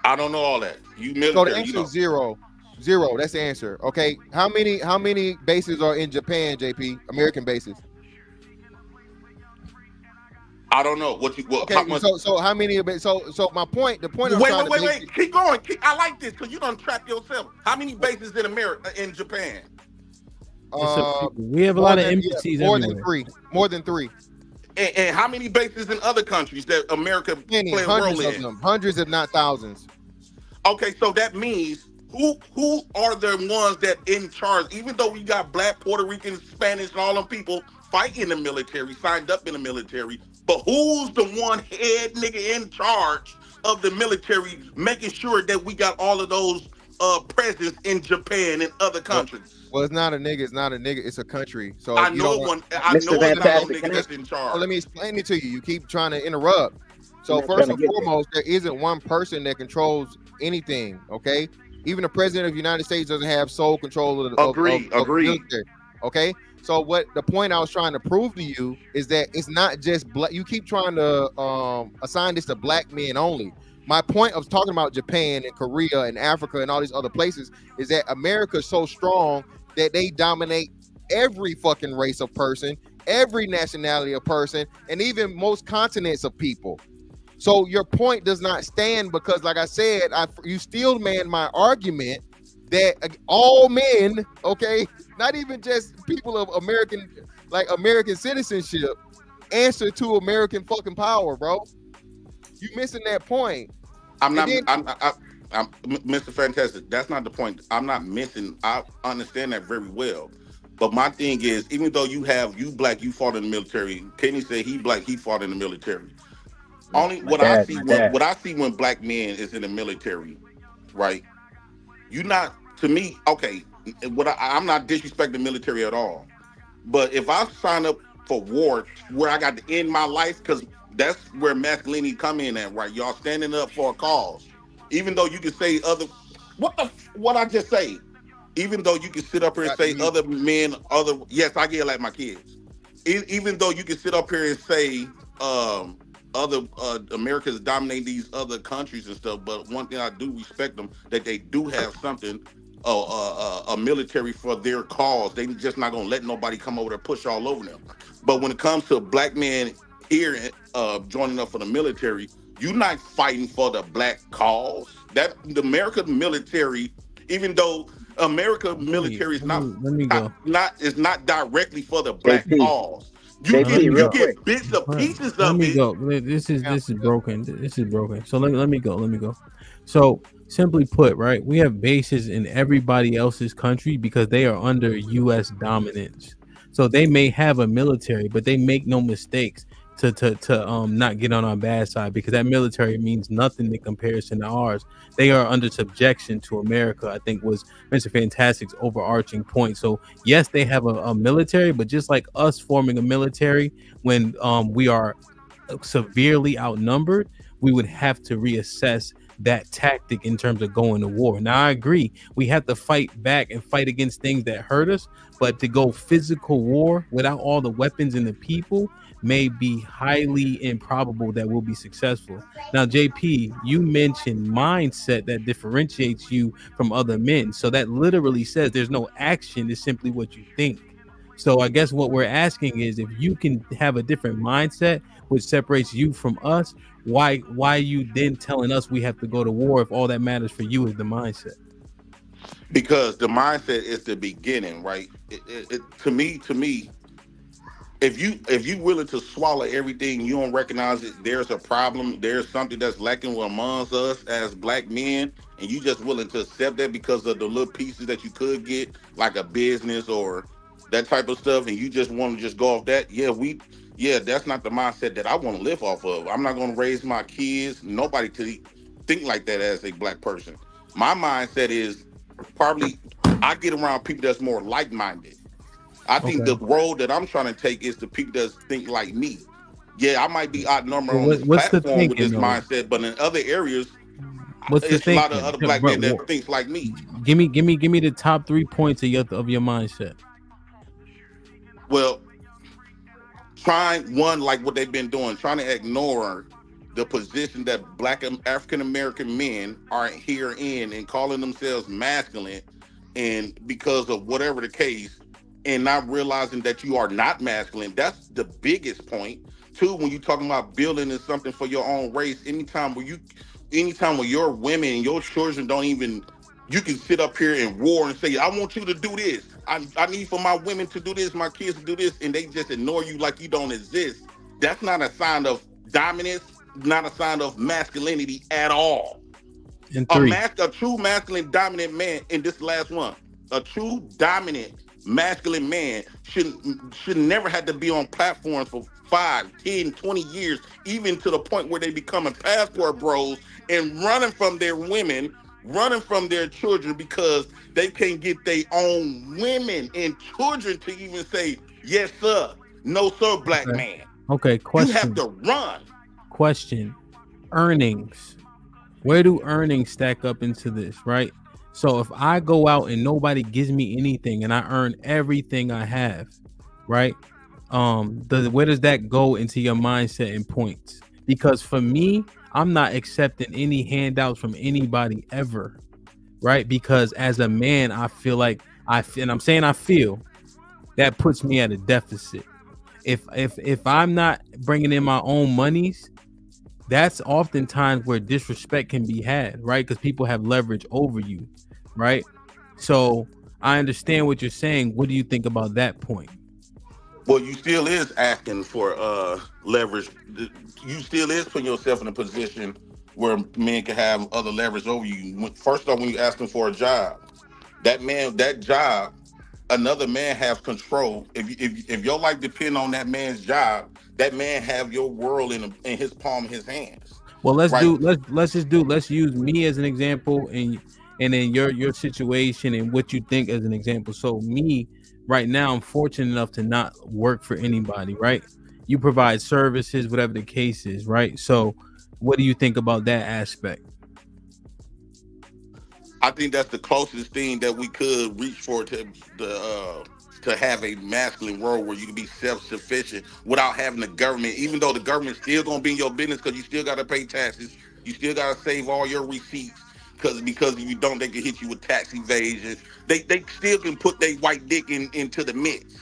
I don't know all that. You military, so the answer is zero. That's the answer. Okay. How many bases are in Japan, JP? American bases. I don't know what. Okay. So how many? So my point. The point. Wait. Keep going. I like this because you don't trap yourself. How many bases in America in Japan? We have a lot of embassies everywhere. More than three. And how many bases in other countries that America play a role in? Hundreds, if not thousands. Okay, so that means who are the ones that in charge? Even though we got black, Puerto Rican, Spanish, and all them people fighting in the military, signed up in the military, but who's the one head nigga in charge of the military, making sure that we got all of those presence in Japan and other countries? Well, it's not a nigga. It's a country. So I know one. I know it's not no nigga that's in charge. Well, let me explain it to you. You keep trying to interrupt. So first and foremost, there isn't one person that controls anything. Okay, even the president of the United States doesn't have sole control of the military. Okay, so what the point I was trying to prove to you is that it's not just black. You keep trying to assign this to black men only. My point of talking about Japan and Korea and Africa and all these other places is that America is so strong that they dominate every fucking race of person, every nationality of person, and even most continents of people. So your point does not stand because, like I said, you still man my argument that all men, okay, not even just people of American citizenship, answer to American fucking power, bro. You missing that point. I'm Mr. Fantastic. That's not the point. I'm not missing. I understand that very well. But my thing is, even though you black, you fought in the military. Kenny said he black, he fought in the military. What I see when black men is in the military, right? You not to me, okay. I'm not disrespecting the military at all. But if I sign up for war where I got to end my life, because that's where masculinity come in at, right? Y'all standing up for a cause. Even though you can say what I just say, even though you can sit up here and say other men, yes, I get like my kids. Even though you can sit up here and say other Americans dominate these other countries and stuff, but one thing I do respect them, that they do have something, a military for their cause. They just not gonna let nobody come over there push all over them. But when it comes to black men here joining up for the military, you're not fighting for the black cause. That the American military, even though American military is not directly for the black cause. You get bits of pieces of it. Let me go. This is broken. This is broken. So let me go. So simply put, right, we have bases in everybody else's country because they are under U.S. dominance. So they may have a military, but they make no mistakes. to not get on our bad side, because that military means nothing in comparison to ours. They are under subjection to America, I think was Mr. Fantastic's overarching point. So yes, they have a military, but just like us forming a military when we are severely outnumbered, we would have to reassess that tactic in terms of going to war. Now I agree, we have to fight back and fight against things that hurt us, but to go physical war without all the weapons and the people may be highly improbable that we'll be successful. Now JP, you mentioned mindset that differentiates you from other men, so that literally says there's no action, it's simply what you think. So I guess what we're asking is, if you can have a different mindset which separates you from us, why are you then telling us we have to go to war if all that matters for you is the mindset? Because the mindset is the beginning, right? To me, if you willing to swallow everything, you don't recognize it. There's a problem. There's something that's lacking amongst us as black men, and you just willing to accept that because of the little pieces that you could get, like a business or that type of stuff, and you just want to just go off that. Yeah, that's not the mindset that I want to live off of. I'm not going to raise my kids, nobody to think like that as a black person. My mindset is probably I get around people that's more like-minded. I think the road that I'm trying to take is the people that think like me. Yeah, I might be outnumbered on this platform with this mindset, but in other areas, it's a lot of other black men that thinks like me. Give me the top 3 points of your mindset. Well, trying one, like what they've been doing, trying to ignore the position that black African American men are here in and calling themselves masculine, and because of whatever the case, and not realizing that you are not masculine. That's the biggest point. Two, when you're talking about building something for your own race, anytime where your women and your children don't even, you can sit up here and war and say, I want you to do this. I need for my women to do this, my kids to do this, and they just ignore you like you don't exist. That's not a sign of dominance, not a sign of masculinity at all. A true masculine dominant man, in this last one, a true dominant masculine man should never have to be on platforms for 5, 10, 20 years, even to the point where they becoming passport bros and running from their women, running from their children because they can't get their own women and children to even say, yes, sir, no, sir, black man. Okay, question. You have to run. Question. Earnings. Where do earnings stack up into this, right? So if I go out and nobody gives me anything and I earn everything I have, right? Where does that go into your mindset and points? Because for me, I'm not accepting any handouts from anybody ever, right? Because as a man, I feel like I feel that puts me at a deficit. If I'm not bringing in my own monies, that's oftentimes where disrespect can be had, right? Because people have leverage over you, right? So I understand what you're saying. What do you think about that point? Well, you still is asking for leverage. You still is putting yourself in a position where men can have other leverage over you. First off, when you ask them for a job, that job, another man has control. If your life depends on that man's job, that man have your world in his palm of his hands. Well, let's use me as an example, and then your situation and what you think as an example. So me right now, I'm fortunate enough to not work for anybody, right? You provide services, whatever the case is, right? So what do you think about that aspect? I think that's the closest thing that we could reach for to have a masculine world where you can be self-sufficient without having the government, even though the government's still gonna be in your business because you still gotta pay taxes, you still gotta save all your receipts, because if you don't, they can hit you with tax evasion. They still can put their white dick into the mix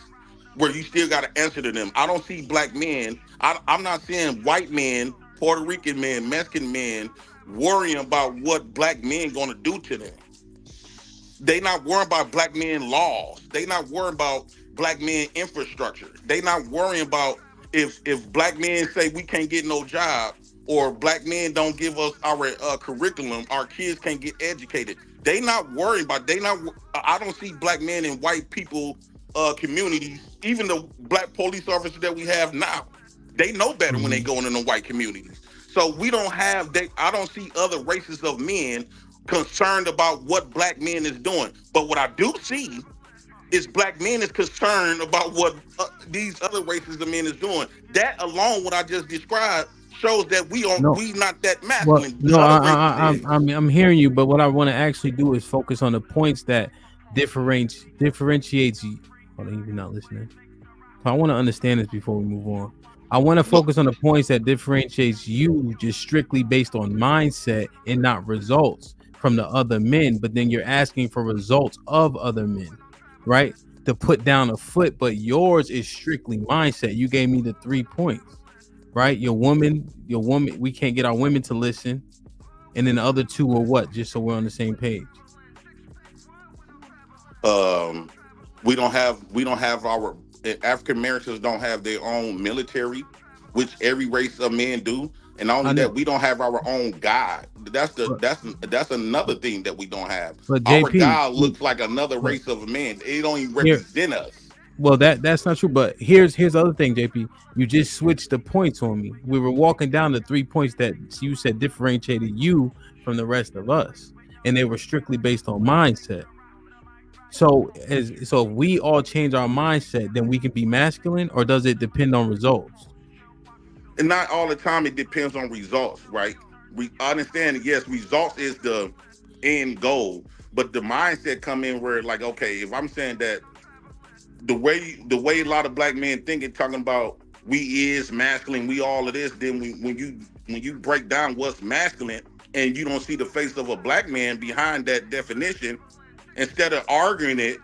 where you still gotta answer to them. I don't see black men, I'm not seeing white men, Puerto Rican men, Mexican men worrying about what black men gonna do to them. They not worrying about black men laws. They not worrying about black men infrastructure. They not worrying about if black men say we can't get no job, or black men don't give us our curriculum, our kids can't get educated. They not worrying about. I don't see black men in white people communities, even the black police officers that we have now. They know better when they go into the white communities. So we don't have I don't see other races of men concerned about what black men is doing. But what I do see is black men is concerned about what these other races of men is doing. That alone, what I just described, shows that we not that Well, masculine. The no, other races is. I'm hearing you, but what I want to actually do is focus on the points that differentiates you. Hold on, you're not listening. So I want to understand this before we move on. I want to focus on the points that differentiates you just strictly based on mindset and not results from the other men. But then you're asking for results of other men, right? To put down a foot, but yours is strictly mindset. You gave me the 3 points, right? Your woman, we can't get our women to listen. And then the other 2 are what? Just so we're on the same page. We don't have our African Americans don't have their own military, which every race of men do. And not only that, we don't have our own God. That's another thing that we don't have. But Our JP, God looks like another race of men. They don't even represent us. Well, that's not true. But here's the other thing, JP. You just switched the points on me. We were walking down the 3 points that you said differentiated you from the rest of us, and they were strictly based on mindset. So if we all change our mindset, then we can be masculine, or does it depend on results? And not all the time it depends on results, right? We understand that, yes, results is the end goal, but the mindset come in where, like, okay, if I'm saying that the way a lot of black men think and talking about we is masculine, we all of this, then when you break down what's masculine and you don't see the face of a black man behind that definition, instead of arguing it,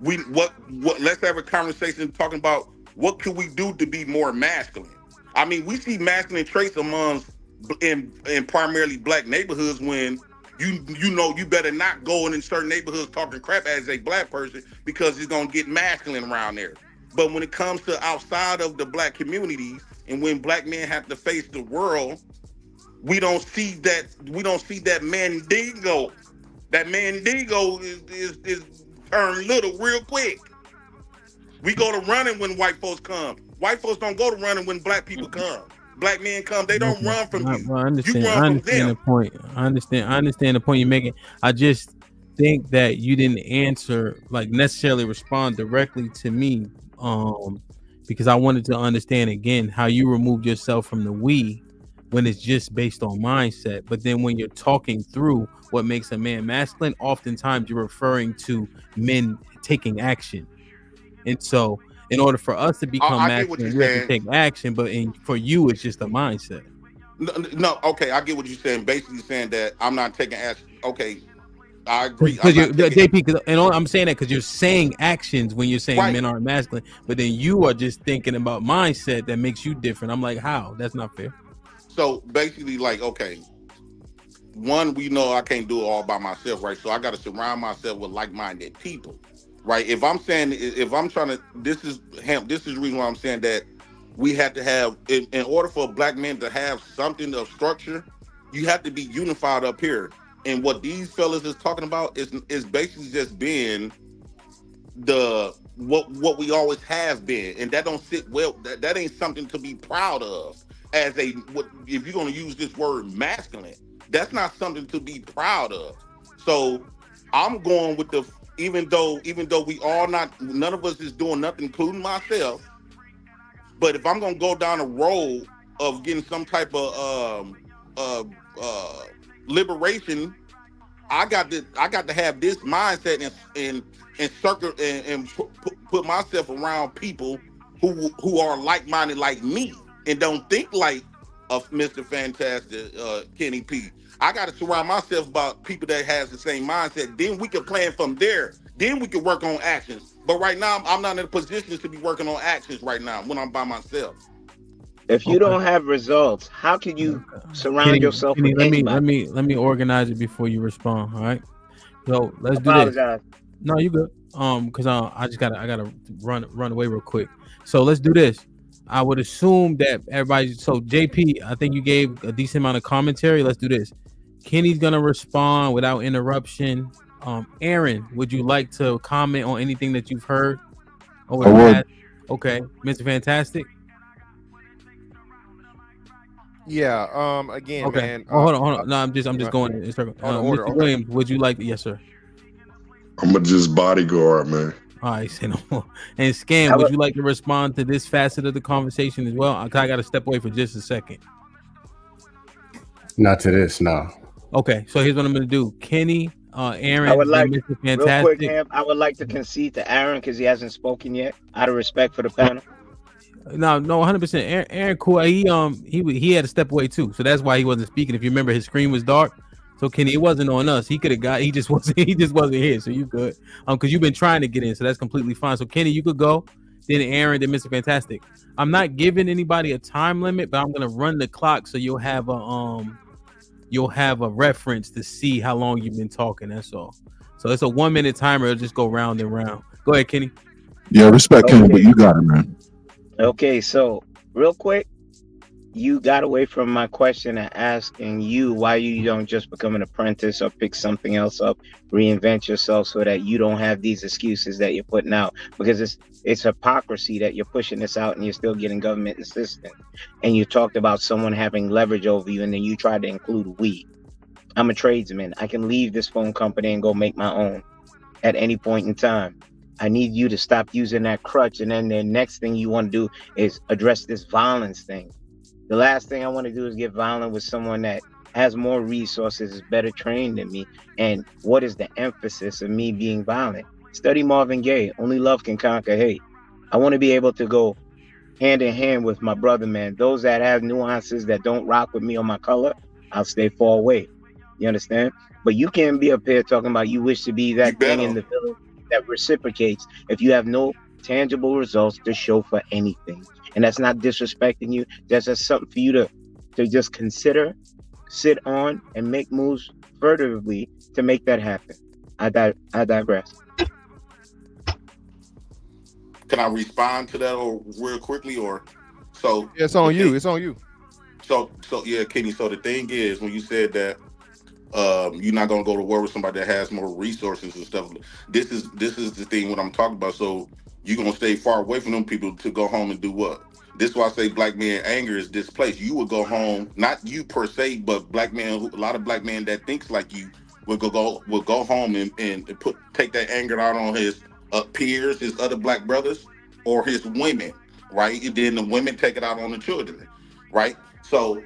let's have a conversation talking about what could we do to be more masculine. I mean, we see masculine traits in primarily black neighborhoods when you better not go in certain neighborhoods talking crap as a black person because it's gonna get masculine around there. But when it comes to outside of the black communities and when black men have to face the world, we don't see that mandingo. That mandingo is turned little real quick. We go to running when white folks come. White folks don't go to running when black people come. Black men come, they don't run from you. I understand. You run I understand the point. I understand the point you're making. I just think that you didn't answer, like, necessarily respond directly to me, because I wanted to understand again how you removed yourself from the we when it's just based on mindset. But then when you're talking through what makes a man masculine, oftentimes you're referring to men taking action. And so in order for us to become masculine, we have to take action. But for you, it's just a mindset. No, okay, I get what you're saying. Basically saying that I'm not taking action. Okay, I agree. I'm saying that because you're saying actions when you're saying men aren't masculine, but then you are just thinking about mindset that makes you different. I'm like, how? That's not fair. So basically, like, okay, one, we know I can't do it all by myself, right? So I got to surround myself with like-minded people, right? If I'm trying to, this is the reason why I'm saying that we have to have, in order for black men to have something of structure, you have to be unified up here. And what these fellas is talking about is basically just being what we always have been, and that don't sit well. That ain't something to be proud of. If you're going to use this word masculine, that's not something to be proud of. So I'm going with even though we all none of us is doing nothing, including myself. But if I'm going to go down a road of getting some type of liberation, I got to have this mindset and circle and put myself around people who are like-minded like me and don't think like of Mr. Fantastic, Kenny P. I got to surround myself about people that has the same mindset. Then we can plan from there. Then we can work on actions. But right now, I'm not in a position to be working on actions right now when I'm by myself. If you don't have results, how can you surround yourself with anybody? Let me organize it before you respond. All right. So let's do this. No, you good. Because I gotta run away real quick. So let's do this. I would assume that everybody. So JP, I think you gave a decent amount of commentary. Let's do this. Kenny's gonna respond without interruption. Aaron, would you like to comment on anything that you've heard? Okay, Mr. Fantastic. Yeah. Again, Okay. man. Well, hold on. No, I'm just going in circle. order. Mr. Okay. Williams, would you like? Yes, sir. I'm just bodyguard, man. All right, say no more. And Scan, I would would- you like to respond to this facet of the conversation as well? I got to step away for just a second. Not to this, no. Okay, so here's what I'm going to do. Kenny, Aaron, I would like, and Mr. real quick, Fantastic. Ham, I would like to concede to Aaron because he hasn't spoken yet, out of respect for the panel. No, 100%. Aaron, cool. He had to step away too, so that's why he wasn't speaking. If you remember, his screen was dark. So Kenny, it wasn't on us. He could have got. He just wasn't here. So you good. Because you've been trying to get in, so that's completely fine. So Kenny, you could go. Then Aaron, then Mr. Fantastic. I'm not giving anybody a time limit, but I'm gonna run the clock so you'll have a reference to see how long you've been talking. That's all. So it's a 1 minute timer. It'll just go round and round. Go ahead, Kenny. Yeah, respect Kenny, but you got it, man. Okay, so real quick, you got away from my question of asking you why you don't just become an apprentice or pick something else up, reinvent yourself so that you don't have these excuses that you're putting out, because it's hypocrisy that you're pushing this out and you're still getting government assistance. And you talked about someone having leverage over you, and then you tried to include we. I'm a tradesman. I can leave this phone company and go make my own at any point in time. I need you to stop using that crutch, and then the next thing you want to do is address this violence thing. The last thing I want to do is get violent with someone that has more resources, is better trained than me. And what is the emphasis of me being violent? Study Marvin Gaye. Only love can conquer hate. I want to be able to go hand in hand with my brother, man. Those that have nuances that don't rock with me or my color, I'll stay far away. You understand? But you can't be up here talking about you wish to be that thing in the village that reciprocates if you have no tangible results to show for anything. And that's not disrespecting you. That's just something for you to just consider, sit on, and make moves furtively to make that happen. I digress. Can I respond to that or real quickly, or so? It's on you. It's on you. So yeah, Kenny. So the thing is, when you said that you're not gonna go to war with somebody that has more resources and stuff. This is the thing what I'm talking about. So you're gonna stay far away from them people to go home and do what? This is why I say black man anger is displaced. You would go home, not you per se, but black man. A lot of black men that thinks like you will go home and take that anger out on his peers, his other black brothers, or his women, right? And then the women take it out on the children, right? So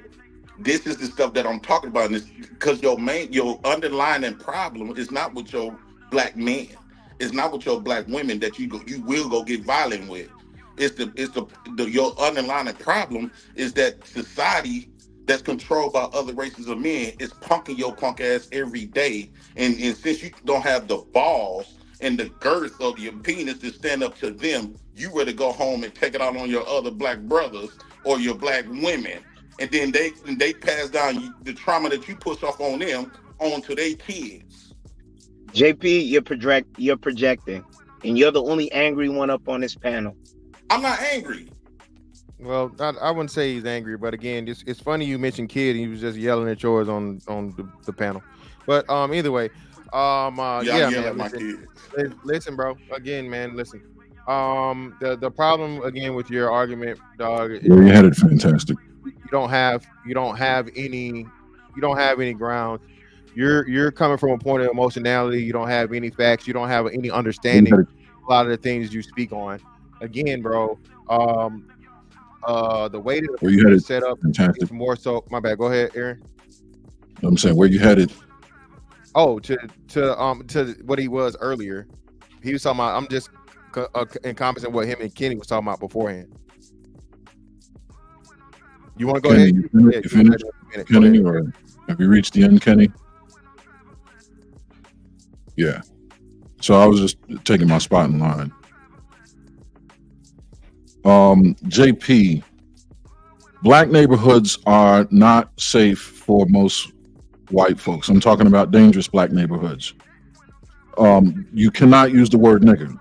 this is the stuff that I'm talking about, because your underlying problem is not with your black men, it's not with your black women that you will go get violent with. It's your underlying problem is that society that's controlled by other races of men is punking your punk ass every day, and since you don't have the balls and the girth of your penis to stand up to them, you rather go home and take it out on your other black brothers or your black women. And then they pass down the trauma that you push off on them onto their kids. JP, you're projecting, and you're the only angry one up on this panel. I'm not angry. Well, I wouldn't say he's angry, but again, it's funny you mentioned kid, and he was just yelling at yours on the panel. But either way, yeah, man, my kids. Listen, bro. Again, man, listen. The problem again with your argument, dog. Where you headed, Fantastic? You don't have any ground. You're coming from a point of emotionality. You don't have any facts. You don't have any understanding of a lot of the things you speak on. Again, bro. The way that Where you headed, it's set up is more so. My bad. Go ahead, Aaron. I'm saying, where you headed? Oh, to what he was earlier. He was talking about. I'm just encompassing what him and Kenny was talking about beforehand. You want to go ahead? You finished, Kenny, or have you reached the end, Kenny? Yeah. So I was just taking my spot in line. JP, black neighborhoods are not safe for most white folks. I'm talking about dangerous black neighborhoods. You cannot use the word nigger.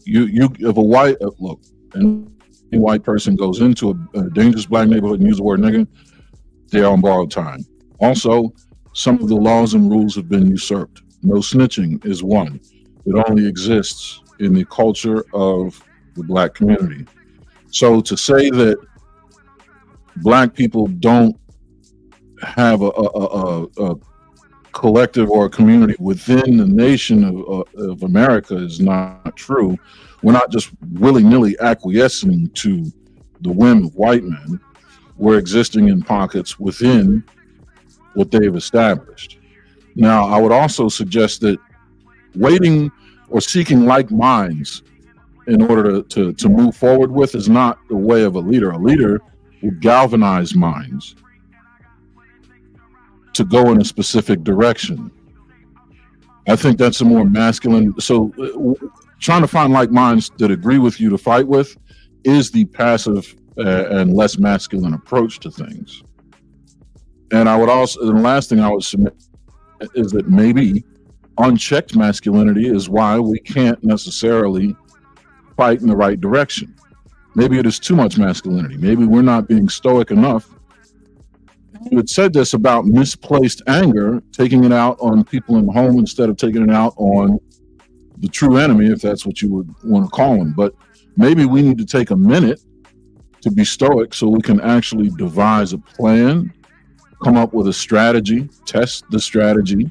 You if a white look, and a white person goes into a dangerous black neighborhood and use the word nigger, they're on borrowed time. Also, some of the laws and rules have been usurped. No snitching is one. It only exists in the culture of the black community. So to say that Black people don't have a collective or a community within the nation of America is not true. We're not just willy-nilly acquiescing to the whim of white men. We're existing in pockets within what they've established. Now, I would also suggest that waiting or seeking like minds in order to move forward with is not the way of a leader. A leader will galvanize minds to go in a specific direction. I think that's a more masculine. So trying to find like minds that agree with you to fight with is the passive and less masculine approach to things. And I would also, the last thing I would submit is that maybe unchecked masculinity is why we can't necessarily fight in the right direction. Maybe it is too much masculinity. Maybe we're not being stoic enough. You had said this about misplaced anger, taking it out on people in the home instead of taking it out on the true enemy, if that's what you would want to call him. But maybe we need to take a minute to be stoic so we can actually devise a plan, come up with a strategy, test the strategy,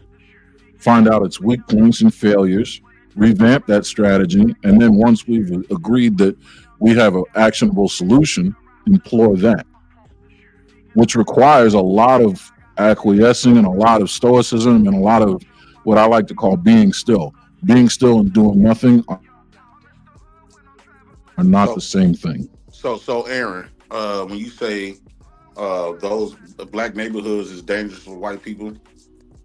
find out its weak points and failures, revamp that strategy, and then once we've agreed that we have an actionable solution, employ that, which requires a lot of acquiescing and a lot of stoicism and a lot of what I like to call being still. Being still and doing nothing are not the same thing. So Aaron, when you say those black neighborhoods is dangerous for white people,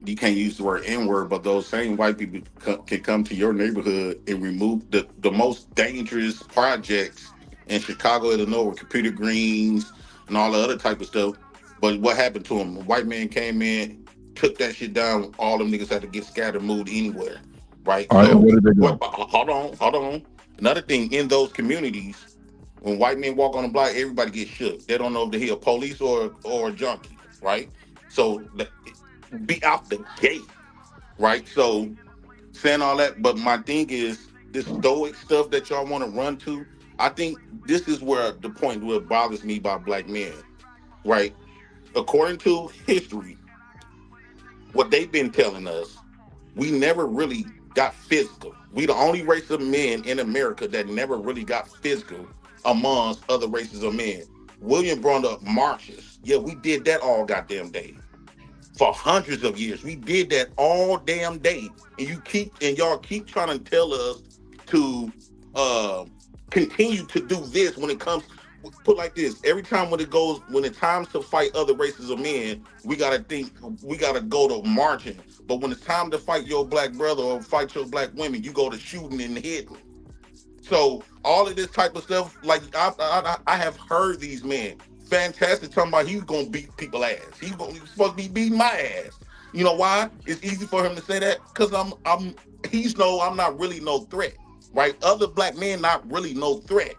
you can't use the word N-word, but those same white people can come to your neighborhood and remove the most dangerous projects in Chicago, Illinois, with computer greens and all the other type of stuff. But what happened to them? A white man came in, took that shit down. All them niggas had to get scattered, moved anywhere, right? All right, where did they go? Hold on. Another thing, in those communities, when white men walk on the block, everybody gets shook. They don't know if they're a police or a junkie, right? So be out the gate, right? So saying all that, but my thing is this stoic stuff that y'all want to run to. I think this is where the point where it bothers me about black men, right? According to history, what they've been telling us, we never really got physical. We the only race of men in America that never really got physical amongst other races of men. William brought up marches. Yeah, we did that all goddamn day. For hundreds of years, we did that all damn day. And y'all keep trying to tell us to continue to do this when it comes, put like this, every time when it's time to fight other races of men, we gotta go to marching. But when it's time to fight your black brother or fight your black women, you go to shooting and hitting. So all of this type of stuff, like I have heard these men, fantastic, talking about he's gonna beat people ass. He's supposed to be beating my ass. You know why? It's easy for him to say that because I'm not really no threat, right? Other black men not really no threat.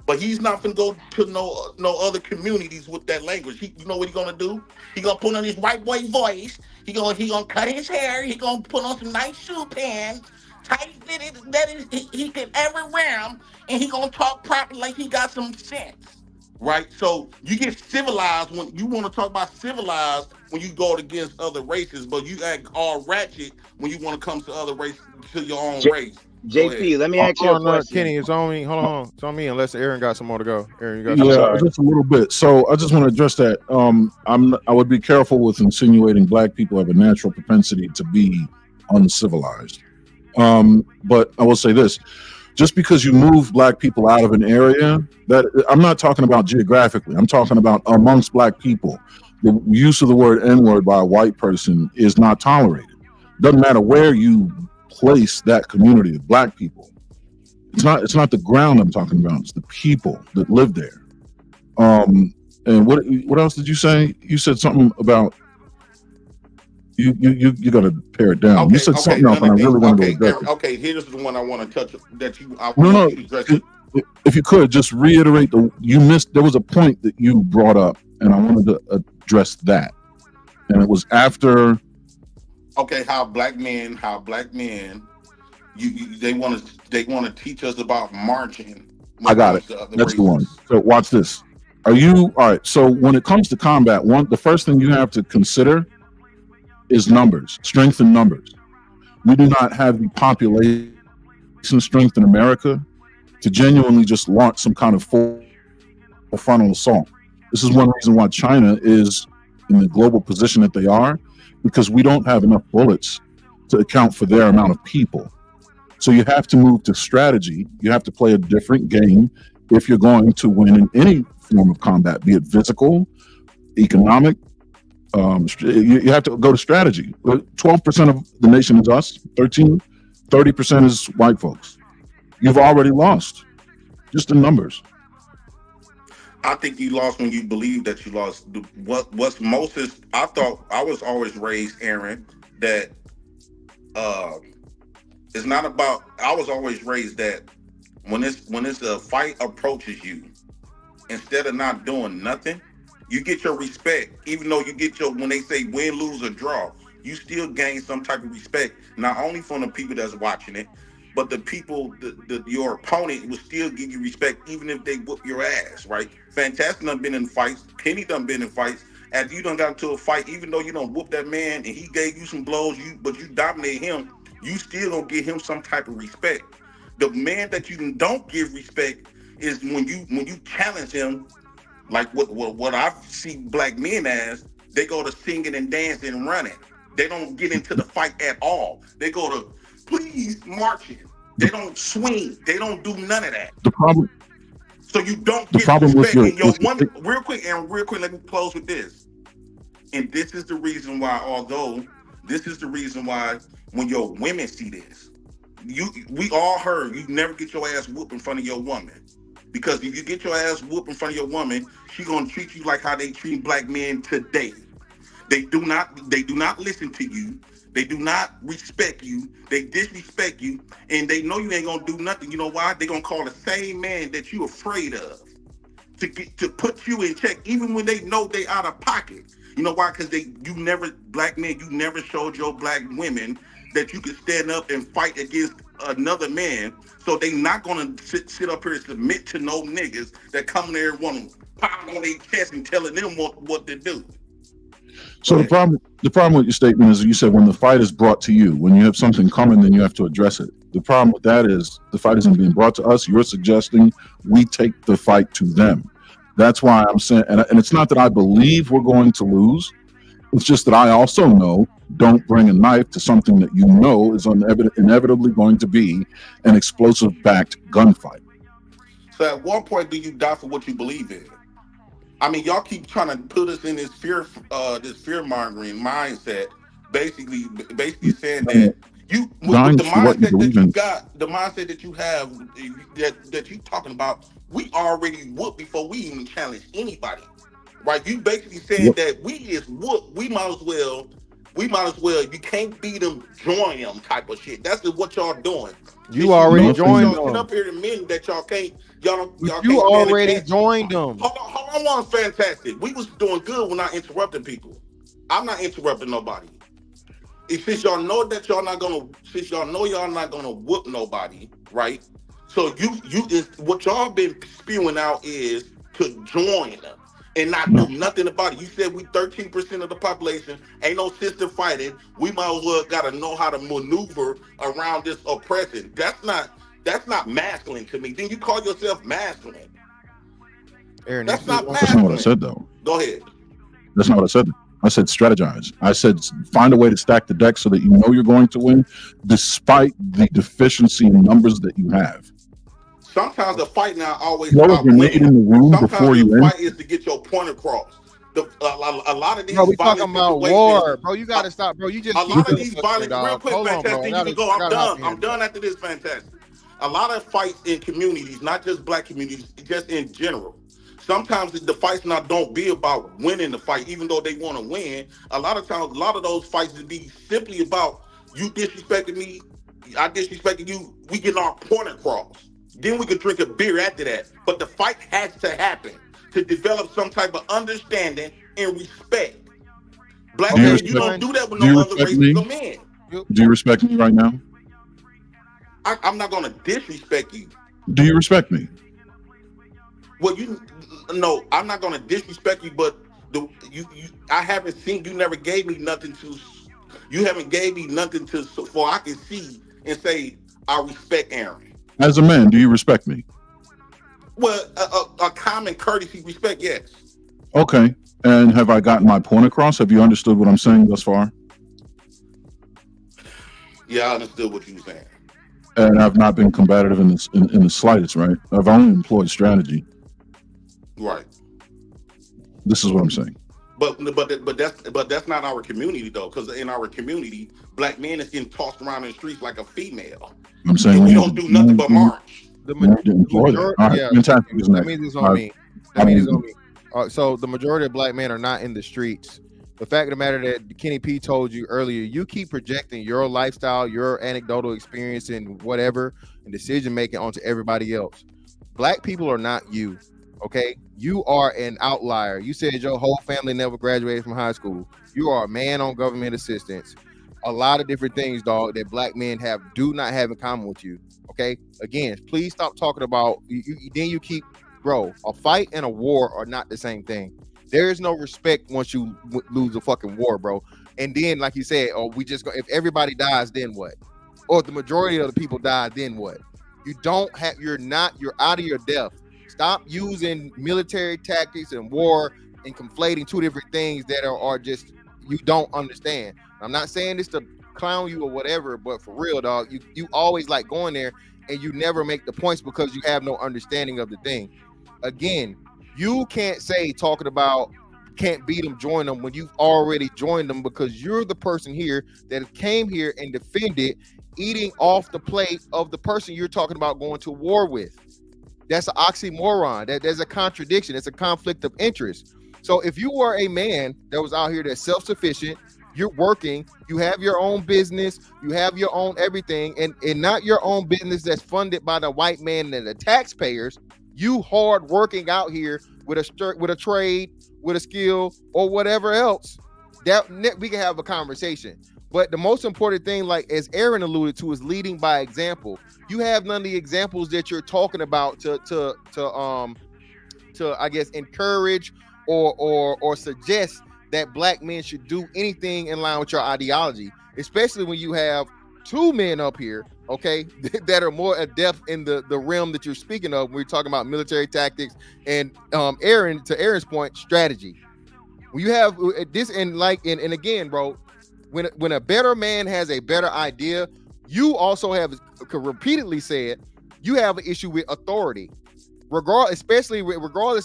But he's not gonna go to no other communities with that language. You know what he's gonna do? He gonna put on his white boy voice. He gonna cut his hair. He gonna put on some nice shoe pants, tight that he can ever wear them, and he gonna talk properly like he got some sense, right? So you get civilized when you want to talk about civilized when you go against other races, but you act all ratchet when you want to come to other race to your own race. JP, let me ask you a question. Kenny, it's on me. Hold on. It's on me unless Aaron got some more to go. Aaron, you got Yeah, just a little bit. So I just want to address that. I would be careful with insinuating black people have a natural propensity to be uncivilized. But I will say this. Just because you move black people out of an area, that I'm not talking about geographically. I'm talking about amongst black people. The use of the word N-word by a white person is not tolerated. Doesn't matter where you place that community of black people. It's not the ground I'm talking about. It's the people that live there. And what else did you say? You said something about you gotta pare it down. You said something else, and I really want to address it. Okay, here's the one I want to touch that you. No. If you could just reiterate you missed. There was a point that you brought up, and I wanted to address that. And it was after. Okay, how black men, they want to teach us about marching. I got it. That's the one. So watch this. Are you all right? So when it comes to combat, the first thing you have to consider is numbers, strength in numbers. We do not have the population strength in America to genuinely just launch some kind of full frontal assault. This is one reason why China is in the global position that they are, because we don't have enough bullets to account for their amount of people. So you have to move to strategy. You have to play a different game if you're going to win in any form of combat, be it physical, economic. You have to go to strategy. 12% of the nation is us, 30% is white folks. You've already lost, just the numbers. I think you lost when you believe that you lost. What's most is, I thought I was always raised, Aaron, that it's not about. I was always raised that when it's a fight approaches you, instead of not doing nothing, you get your respect. Even though you get your, when they say win, lose, or draw, you still gain some type of respect, not only from the people that's watching it, but the people, your opponent will still give you respect, even if they whoop your ass, right? Fantastic done been in fights. Kenny done been in fights. After you done got into a fight, even though you done whoop that man and he gave you some blows, but you dominate him, you still gonna give him some type of respect. The man that you don't give respect is when you challenge him, like what I see black men as, they go to singing and dancing and running. They don't get into the fight at all. They go to please marching. They don't swing. They don't do none of that. The problem. So you don't get respect. And your woman, real quick, let me close with this. And this is the reason why, when your women see this, we all heard you never get your ass whooped in front of your woman. Because if you get your ass whooped in front of your woman, she gonna treat you like how they treat black men today. They do not listen to you. They do not respect you. They disrespect you, and they know you ain't gonna do nothing. You know why? They gonna call the same man that you afraid of to put you in check, even when they know they out of pocket. You know why? Because black men, you never showed your black women that you could stand up and fight against another man. So they not gonna sit up here and submit to no niggas that come there and want to pound on their chest and telling them what to do. So the problem with your statement is you said when the fight is brought to you, when you have something coming, then you have to address it. The problem with that is the fight isn't being brought to us. You're suggesting we take the fight to them. That's why I'm saying, and it's not that I believe we're going to lose. It's just that I also know don't bring a knife to something that you know is inevitably going to be an explosive-backed gunfight. So at what point do you die for what you believe in? I mean, y'all keep trying to put us in this fear-mongering mindset, basically saying that with the mindset that you got, the mindset that you have, that you talking about, we already whooped before we even challenge anybody, right? You basically saying that we is whooped, we might as well, you can't beat them, join them type of shit. That's what y'all doing. You already joined them. Get up here in a minute that y'all can't. You already joined them. Hold on, fantastic. We was doing good when I interrupted people. I'm not interrupting nobody. Since y'all know y'all not gonna whoop nobody, right? So you is what y'all been spewing out is to join them and not do nothing about it. You said we 13% of the population, ain't no sister fighting. We might as well gotta know how to maneuver around this oppression. That's not masculine to me. Then you call yourself masculine. Aaron, that's not masculine. That's not what I said, though. Go ahead. That's not what I said. I said strategize. I said find a way to stack the deck so that you know you're going to win, despite the deficiency in numbers that you have. Sometimes the fight not always about winning. Sometimes the fight is to get your point across. A lot of these we talking about war, bro. You gotta stop, bro. You just a lot of these violent. Real quick, fantastic. You can go. I'm done. I'm done after this, fantastic. A lot of fights in communities, not just black communities, just in general. Sometimes the fights don't be about winning the fight, even though they want to win. A lot of times, a lot of those fights would be simply about you disrespecting me, I disrespected you. We get our point across. Then we could drink a beer after that. But the fight has to happen to develop some type of understanding and respect. Black men, you don't do that with no other races of men. Do you respect me right now? I'm not going to disrespect you. Do you respect me? Well, no, I'm not gonna disrespect you, but I haven't seen. You never gave me nothing to. You haven't gave me nothing to for I can see and say I respect Aaron. As a man, do you respect me? Well, a common courtesy respect, yes. Okay. And have I gotten my point across? Have you understood what I'm saying thus far? Yeah, I understood what you were saying. And I've not been combative in the slightest, right? I've only employed strategy. Right. This is what I'm saying. But that's not our community though, because in our community, black men is getting tossed around in the streets like a female. I'm saying we don't do nothing but march. The majority, yeah. Fantastic. That means it's on me. That means it's on me. So the majority of black men are not in the streets. The fact of the matter that Kenny P told you earlier, you keep projecting your lifestyle, your anecdotal experience, and whatever, and decision making onto everybody else. Black people are not you. Okay, you are an outlier. You said your whole family never graduated from high school. You are a man on government assistance. A lot of different things, dog, that black men do not have in common with you. Okay, again, please stop talking about. Then you keep, bro. A fight and a war are not the same thing. There is no respect once you lose a fucking war, bro. And then, like you said, if everybody dies, then what? Or if the majority of the people die, then what? You're out of your depth. Stop using military tactics and war and conflating two different things that are just you don't understand. I'm not saying this to clown you or whatever, but for real, dog, you always like going there and you never make the points because you have no understanding of the thing. Again, you can't say talking about can't beat them, join them when you've already joined them because you're the person here that came here and defended eating off the plate of the person you're talking about going to war with. That's an oxymoron. There's a contradiction. It's a conflict of interest. So if you were a man that was out here that's self-sufficient, you're working, you have your own business, you have your own everything, and not your own business that's funded by the white man and the taxpayers, you hard working out here with a trade, with a skill, or whatever else, that we can have a conversation. But the most important thing, like as Aaron alluded to, is leading by example. You have none of the examples that you're talking about to I guess encourage or suggest that black men should do anything in line with your ideology, especially when you have two men up here, okay, that are more adept in the realm that you're speaking of when we're talking about military tactics and Aaron, to Aaron's point, strategy. When you have this and again, bro, when a better man has a better idea, you also have repeatedly said you have an issue with authority, regardless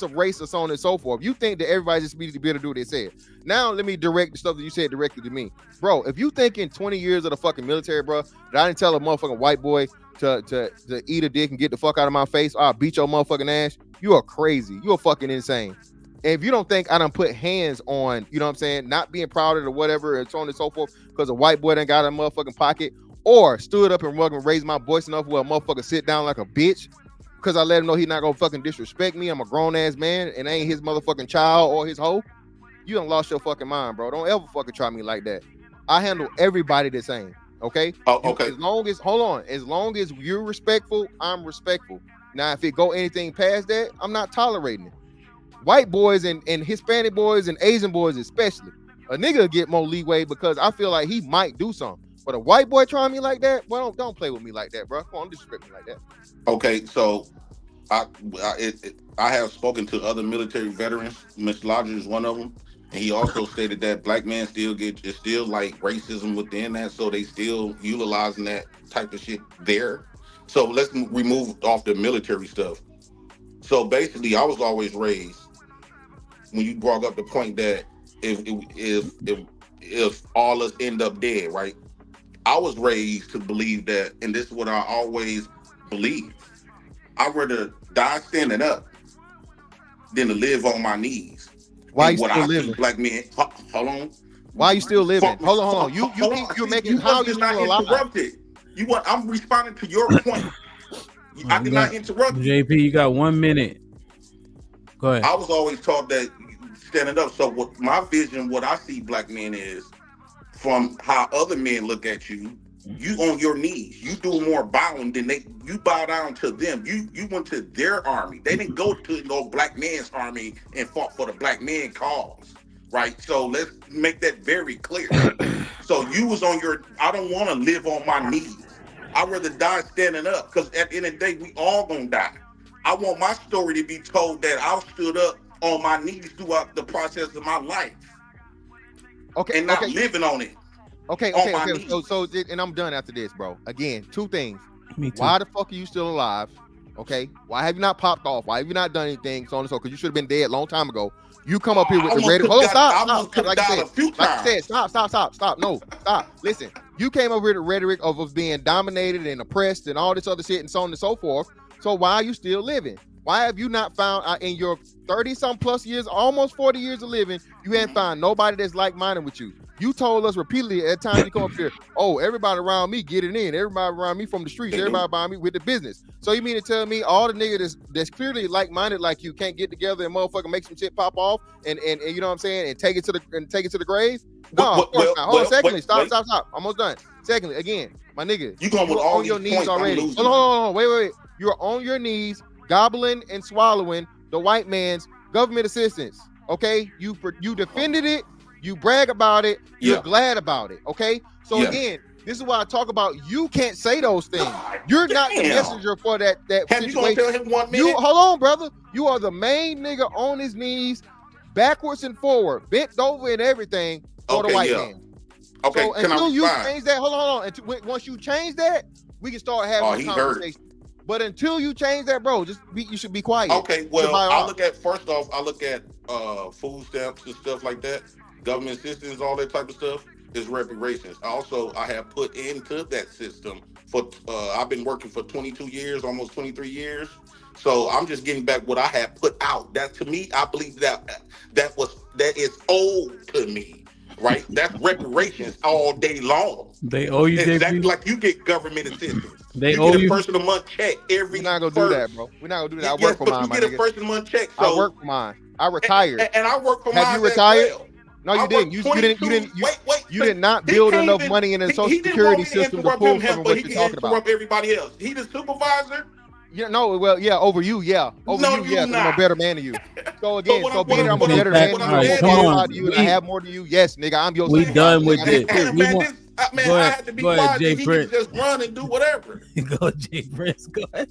of race or so on and so forth. You think that everybody just needs to be able to do what they said. Now let me direct the stuff that you said directly to me, bro. If you think in 20 years of the fucking military, bro, that I didn't tell a motherfucking white boy to eat a dick and get the fuck out of my face, or I'll beat your motherfucking ass, you are crazy. You are fucking insane. And if you don't think I done put hands on, you know what I'm saying, not being proud of it or whatever, and so on and so forth, because a white boy done got a motherfucking pocket, or stood up and raised my voice enough where a motherfucker sit down like a bitch, because I let him know he not gonna fucking disrespect me. I'm a grown ass man and I ain't his motherfucking child or his hoe. You done lost your fucking mind, bro. Don't ever fucking try me like that. I handle everybody the same. Okay. Oh, okay. As long as you're respectful, I'm respectful. Now, if it go anything past that, I'm not tolerating it. White boys and Hispanic boys and Asian boys especially, a nigga get more leeway because I feel like he might do something. But a white boy trying me like that, well, don't play with me like that, bro. Come on, don't disrespect me like that. Okay, so I have spoken to other military veterans. Mr. Lodger is one of them, and he also stated that black men it's still like racism within that, so they still utilizing that type of shit there. So let's remove off the military stuff. So basically, I was always raised when you brought up the point that if all us end up dead, right? I was raised to believe that, and this is what I always believe. I'd rather die standing up than to live on my knees. Why you still living? Black men, hold on. Why you still living? Hold on. You're making how you still alive? Interrupted. I'm responding to your point. I did not interrupt you. JP, you got 1 minute. Go ahead. I was always taught that standing up. So what my vision, what I see black men is, from how other men look at you, You on your knees. You do more bowing than they. You bow down to them. You went to their army. They didn't go to no black man's army and fought for the black man cause, right? So let's make that very clear. So you was on your. I don't want to live on my knees. I'd rather die standing up, because at the end of the day, we all gonna die. I want my story to be told that I stood up on my knees throughout the process of my life. Okay, and not living on it. Okay. So, and I'm done after this, bro. Again, two things. Me too. Why the fuck are you still alive? Okay. Why have you not popped off? Why have you not done anything? So on and so, because you should have been dead a long time ago. You come up here with the rhetoric. Hold on, stop. Like I said, stop. No, stop. Listen, you came up with the rhetoric of us being dominated and oppressed and all this other shit and so on and so forth. So why are you still living? Why have you not found in your 30-some plus years, almost 40 years of living, you ain't found nobody that's like-minded with you? You told us repeatedly at times you come up here, oh, everybody around me get it in. Everybody around me from the streets. Everybody around me with the business. So you mean to tell me all the niggas that's clearly like-minded like you can't get together and motherfucker make some shit pop off and you know what I'm saying, and take it to the grave? No, of course not. Hold on, secondly, stop. Almost done. Secondly, again, my nigga, you going with all on your these knees points, already. Hold on, wait. You're on your knees, gobbling and swallowing the white man's government assistance. Okay, you defended it. You brag about it. You're glad about it. Okay. So again, this is why I talk about you can't say those things. You're not the messenger for that situation. You gonna tell him 1 minute? You hold on, brother. You are the main nigga on his knees, backwards and forward, bent over and everything for the white man. Okay. So until you change that, hold on. Once you change that, we can start having a conversation. But until you change that, bro, you should be quiet. Okay. Well, I look at food stamps and stuff like that. Government assistance, all that type of stuff is reparations. Also, I have put into that system for I've been working for 22 years, almost 23 years. So I'm just getting back what I had put out. That to me, I believe that is owed to me, right? That's reparations all day long. They owe you, exactly JP? like you get government assistance. They you owe get a you. first of the month check every. We're not gonna do that, bro. We're not gonna do that. I work for mine. You get a first of the month check. So I work for mine. I retired. And I work for mine. Have you retired? As well. No, you didn't. You did not build enough money in the social security system to pull from what you're talking about. Everybody else. He the supervisor. Yeah, no, well, yeah, over you, yeah. Over you, yeah, I'm a better man than you. So again, so being I'm a better man than you, I'm more qualified than you, and I have more than you. Yes, nigga, I'm your We done with this. I had to be quiet. He can just run and do whatever. Go, Jay Prince. Go ahead.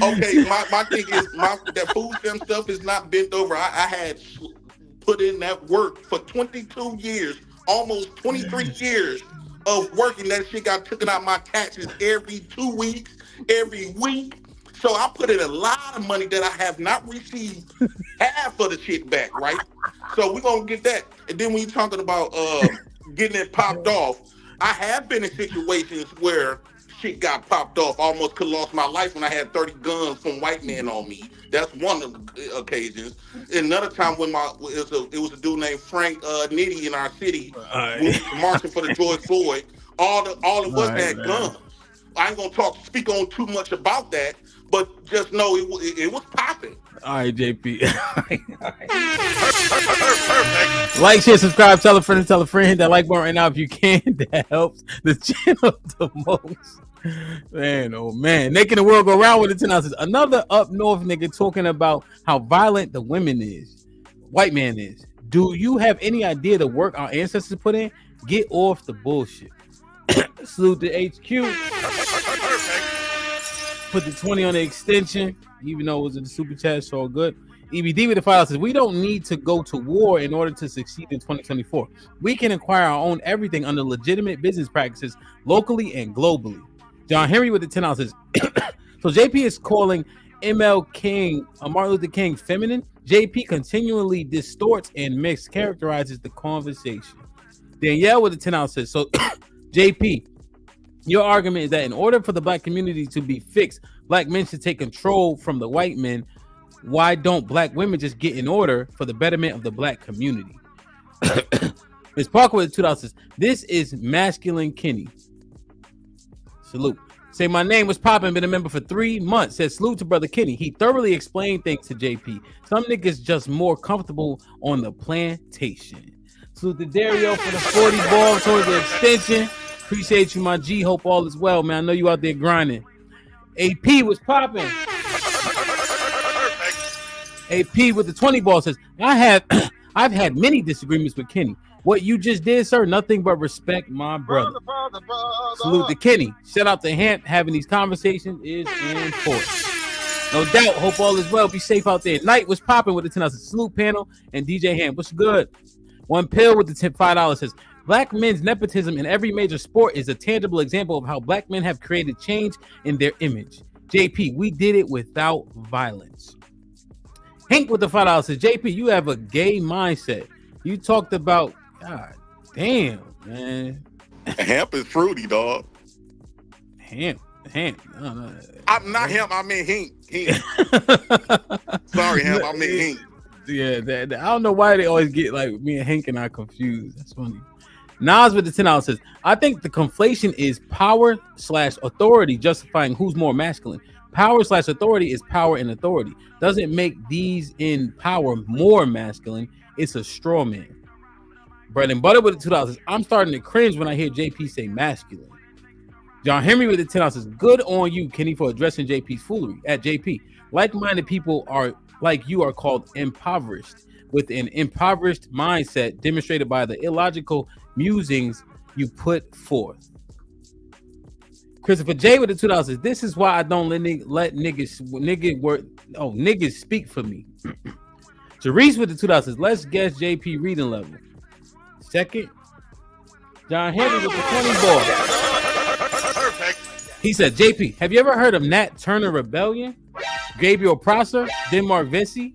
Okay, my thing is that food stamp stuff is not bent over. I had put in that work for 22 years, almost 23 years of working. That shit got taken out my taxes every 2 weeks, every week. So I put in a lot of money that I have not received half of the shit back, right? So we're gonna get that. And then when you're talking about getting it popped off, I have been in situations where shit got popped off. Almost could have lost my life when I had 30 guns from white men on me. That's one of the occasions. Another time when it was a dude named Frank Nitty in our city marching for the George Floyd. All of us had guns. I ain't gonna speak on too much about that, but just know it was popping. All right, JP. Like, share, subscribe, tell a friend, hit that like button right now if you can. That helps the channel the most. Man, oh man, making the world go round with the 10 ounces. Another up north nigga talking about how violent the white man is. Do you have any idea the work our ancestors put in? Get off the bullshit. Salute to HQ. Put the 20 on the extension, even though it was in the super chat, so good. EBD with the file says, we don't need to go to war in order to succeed in 2024. We can acquire our own everything under legitimate business practices locally and globally. John Henry with the 10 ounces. So JP is calling ML King, Martin Luther King, feminine. JP continually distorts and mischaracterizes the conversation. Danielle with the 10 ounces. So JP, your argument is that in order for the black community to be fixed, black men should take control from the white men. Why don't black women just get in order for the betterment of the black community? Ms. Parker with the 2 ounces. This is masculine Kenny. Salute. Say my name was popping, been a member for 3 months. Says salute to brother Kenny. He thoroughly explained things to JP. Some niggas just more comfortable on the plantation. Salute to Dario for the 40 ball towards the extension. Appreciate you, my G. Hope all is well, man. I know you out there grinding. AP was popping. AP with the 20 ball says, I've had many disagreements with Kenny. What you just did, sir, nothing but respect my brother. Salute to Kenny. Shout out to Hamp. Having these conversations is important. No doubt. Hope all is well. Be safe out there. Knight was popping with the 10 salute panel and DJ Ham. What's good? One Pill with the tip $5 says, Black men's nepotism in every major sport is a tangible example of how black men have created change in their image. JP, we did it without violence. Hank with the $5 says, JP, you have a gay mindset. You talked about, God damn, man. Hemp is fruity, dog. Hemp. No. I'm not hemp. I mean Hink. Sorry, hemp. I mean Hink. Yeah, I don't know why they always get like me and Hank and I confused. That's funny. Nas with the $10 says, I think the conflation is power/authority justifying who's more masculine. Power/authority is power and authority. Doesn't make these in power more masculine. It's a straw man. Bread and Butter with the $2 says, I'm starting to cringe when I hear JP say masculine. John Henry with the $10 says, good on you, Kenny, for addressing JP's foolery. At JP, like-minded people are like you are called impoverished, with an impoverished mindset demonstrated by the illogical musings you put forth. Christopher J with the $2 says, this is why I don't let niggas speak for me. Therese with the $2 says, let's guess JP reading level. Second, John Henry with the 20 ball. He said, JP, have you ever heard of Nat Turner Rebellion? Gabriel Prosser? Denmark Vesey?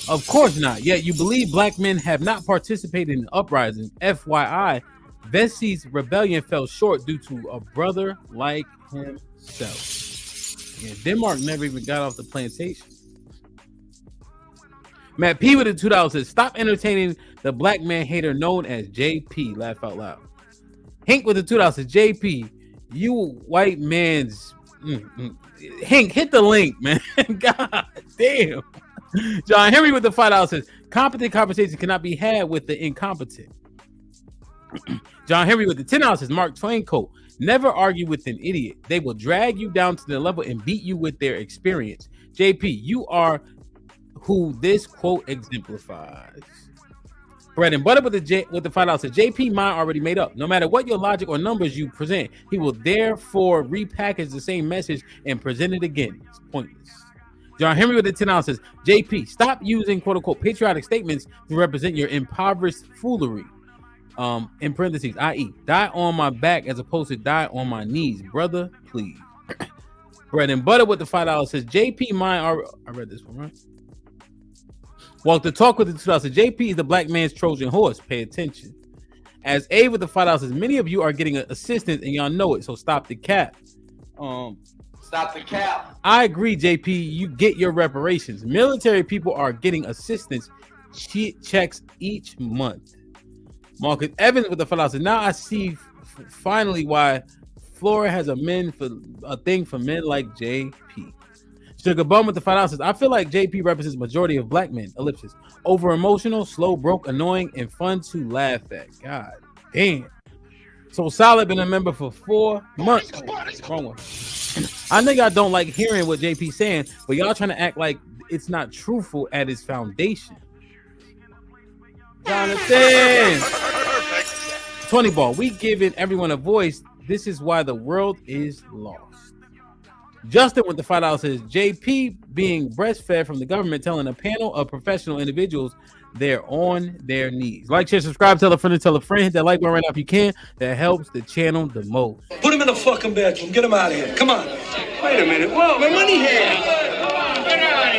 Of course not. Yet you believe black men have not participated in the uprising. FYI, Vesey's rebellion fell short due to a brother like himself. Yeah, Denmark never even got off the plantation. Matt P with the $2 says, stop entertaining the black man hater known as JP. Laugh out loud. Hank with the $2 says, JP, you white man's Hank, hit the link, man. God damn. John Henry with the $5 says, competent conversations cannot be had with the incompetent. John Henry with the $10 says, Mark Twain quote, never argue with an idiot. They will drag you down to their level and beat you with their experience. JP, you are who this quote exemplifies. Bread and Butter with the $5 says, JP mind already made up. No matter what your logic or numbers you present, he will therefore repackage the same message and present it again. It's pointless. John Henry with the $10 says, JP, stop using quote unquote patriotic statements to represent your impoverished foolery. In parentheses, i.e., die on my back as opposed to die on my knees, brother, please. Bread and Butter with the $5 says, JP mind. I read this one, right? Walk the talk with the $2 says, JP is the black man's Trojan horse. Pay attention. As A with the $5 says, many of you are getting assistance and y'all know it, so stop the cap. Stop the cap. I agree, JP. You get your reparations. Military people are getting assistance checks each month. Marcus Evans with the $5 says, now I see finally why Flora has a thing for men like JP. Sugar Bum with the $5 says, I feel like JP represents majority of black men. Ellipsis. Over emotional, slow, broke, annoying, and fun to laugh at. God damn. So Solid been a member for 4 months. Wrong one. I think I don't like hearing what JP's saying, but y'all trying to act like it's not truthful at its foundation. Jonathan. 20 ball. We giving everyone a voice. This is why the world is lost. Justin with the $5 says, JP being breastfed from the government, telling a panel of professional individuals they're on their knees. Like, share, subscribe, tell a friend, and tell a friend. Hit that like button right now if you can. That helps the channel the most. Put him in the fucking bedroom. Get him out of here. Come on. Wait a minute. Whoa, my money here.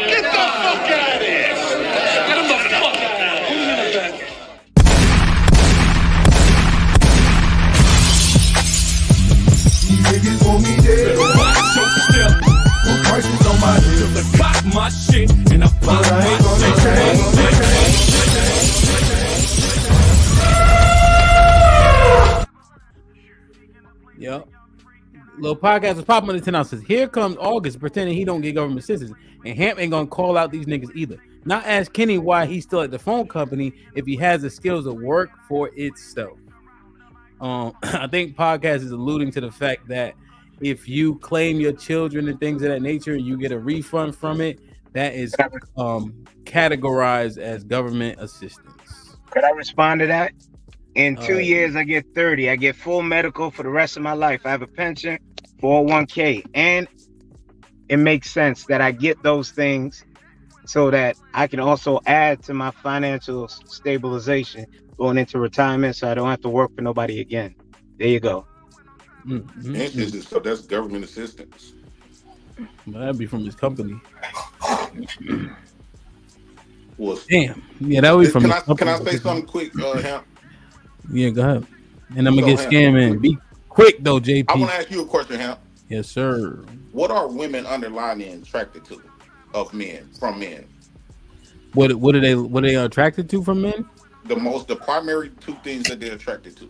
Get the fuck out of here. Get him the fuck out of here. Put him in the bedroom. Niggas want me dead. Put prices on my head. Till I got my shit and I pop my Yep. Little podcast was popping on the 10 ounces. Here comes August pretending he don't get government assistance. And Hamp ain't gonna call out these niggas either. Not ask Kenny why he's still at the phone company if he has the skills to work for itself. I think podcast is alluding to the fact that if you claim your children and things of that nature, you get a refund from it. That is categorized as government assistance. Could I respond to that? In 2 Uh, years, I get 30. I get full medical for the rest of my life. I have a pension, 401k, and it makes sense that I get those things so that I can also add to my financial stabilization going into retirement, so I don't have to work for nobody again. There you go. So that's government assistance. Well, that'd be from his company. Well, Damn. Yeah, that would be from his Can I company. say something quick, Hemp? Yeah, go ahead. And I'm gonna So, get scammed in. Be quick though, JP. I want to ask you a question, Hemp. Yes, sir. What are women underlying attracted to of men from men? What are they attracted to from men? The primary two things that they're attracted to.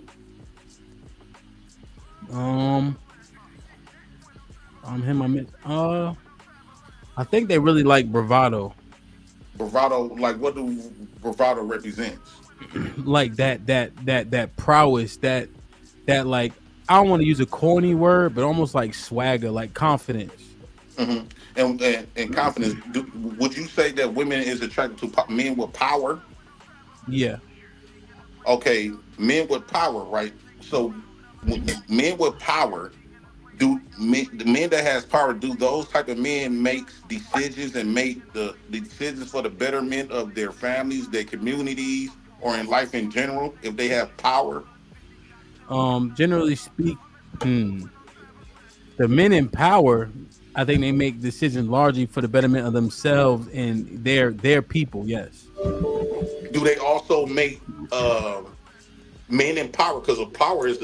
I think they really like bravado. Bravado, like what do bravado represents? Like that prowess, that like, I don't want to use a corny word, but almost like swagger, like confidence. Mm-hmm. And confidence. Would you say that women is attracted to men with power? Yeah. Okay, men with power, right? So men with power, the men that has power, do those type of men make decisions and make the decisions for the betterment of their families, their communities, or in life in general, if they have power? Generally speaking, the men in power, I think they make decisions largely for the betterment of themselves and their people. Yes. Do they also make men in power? Because of power is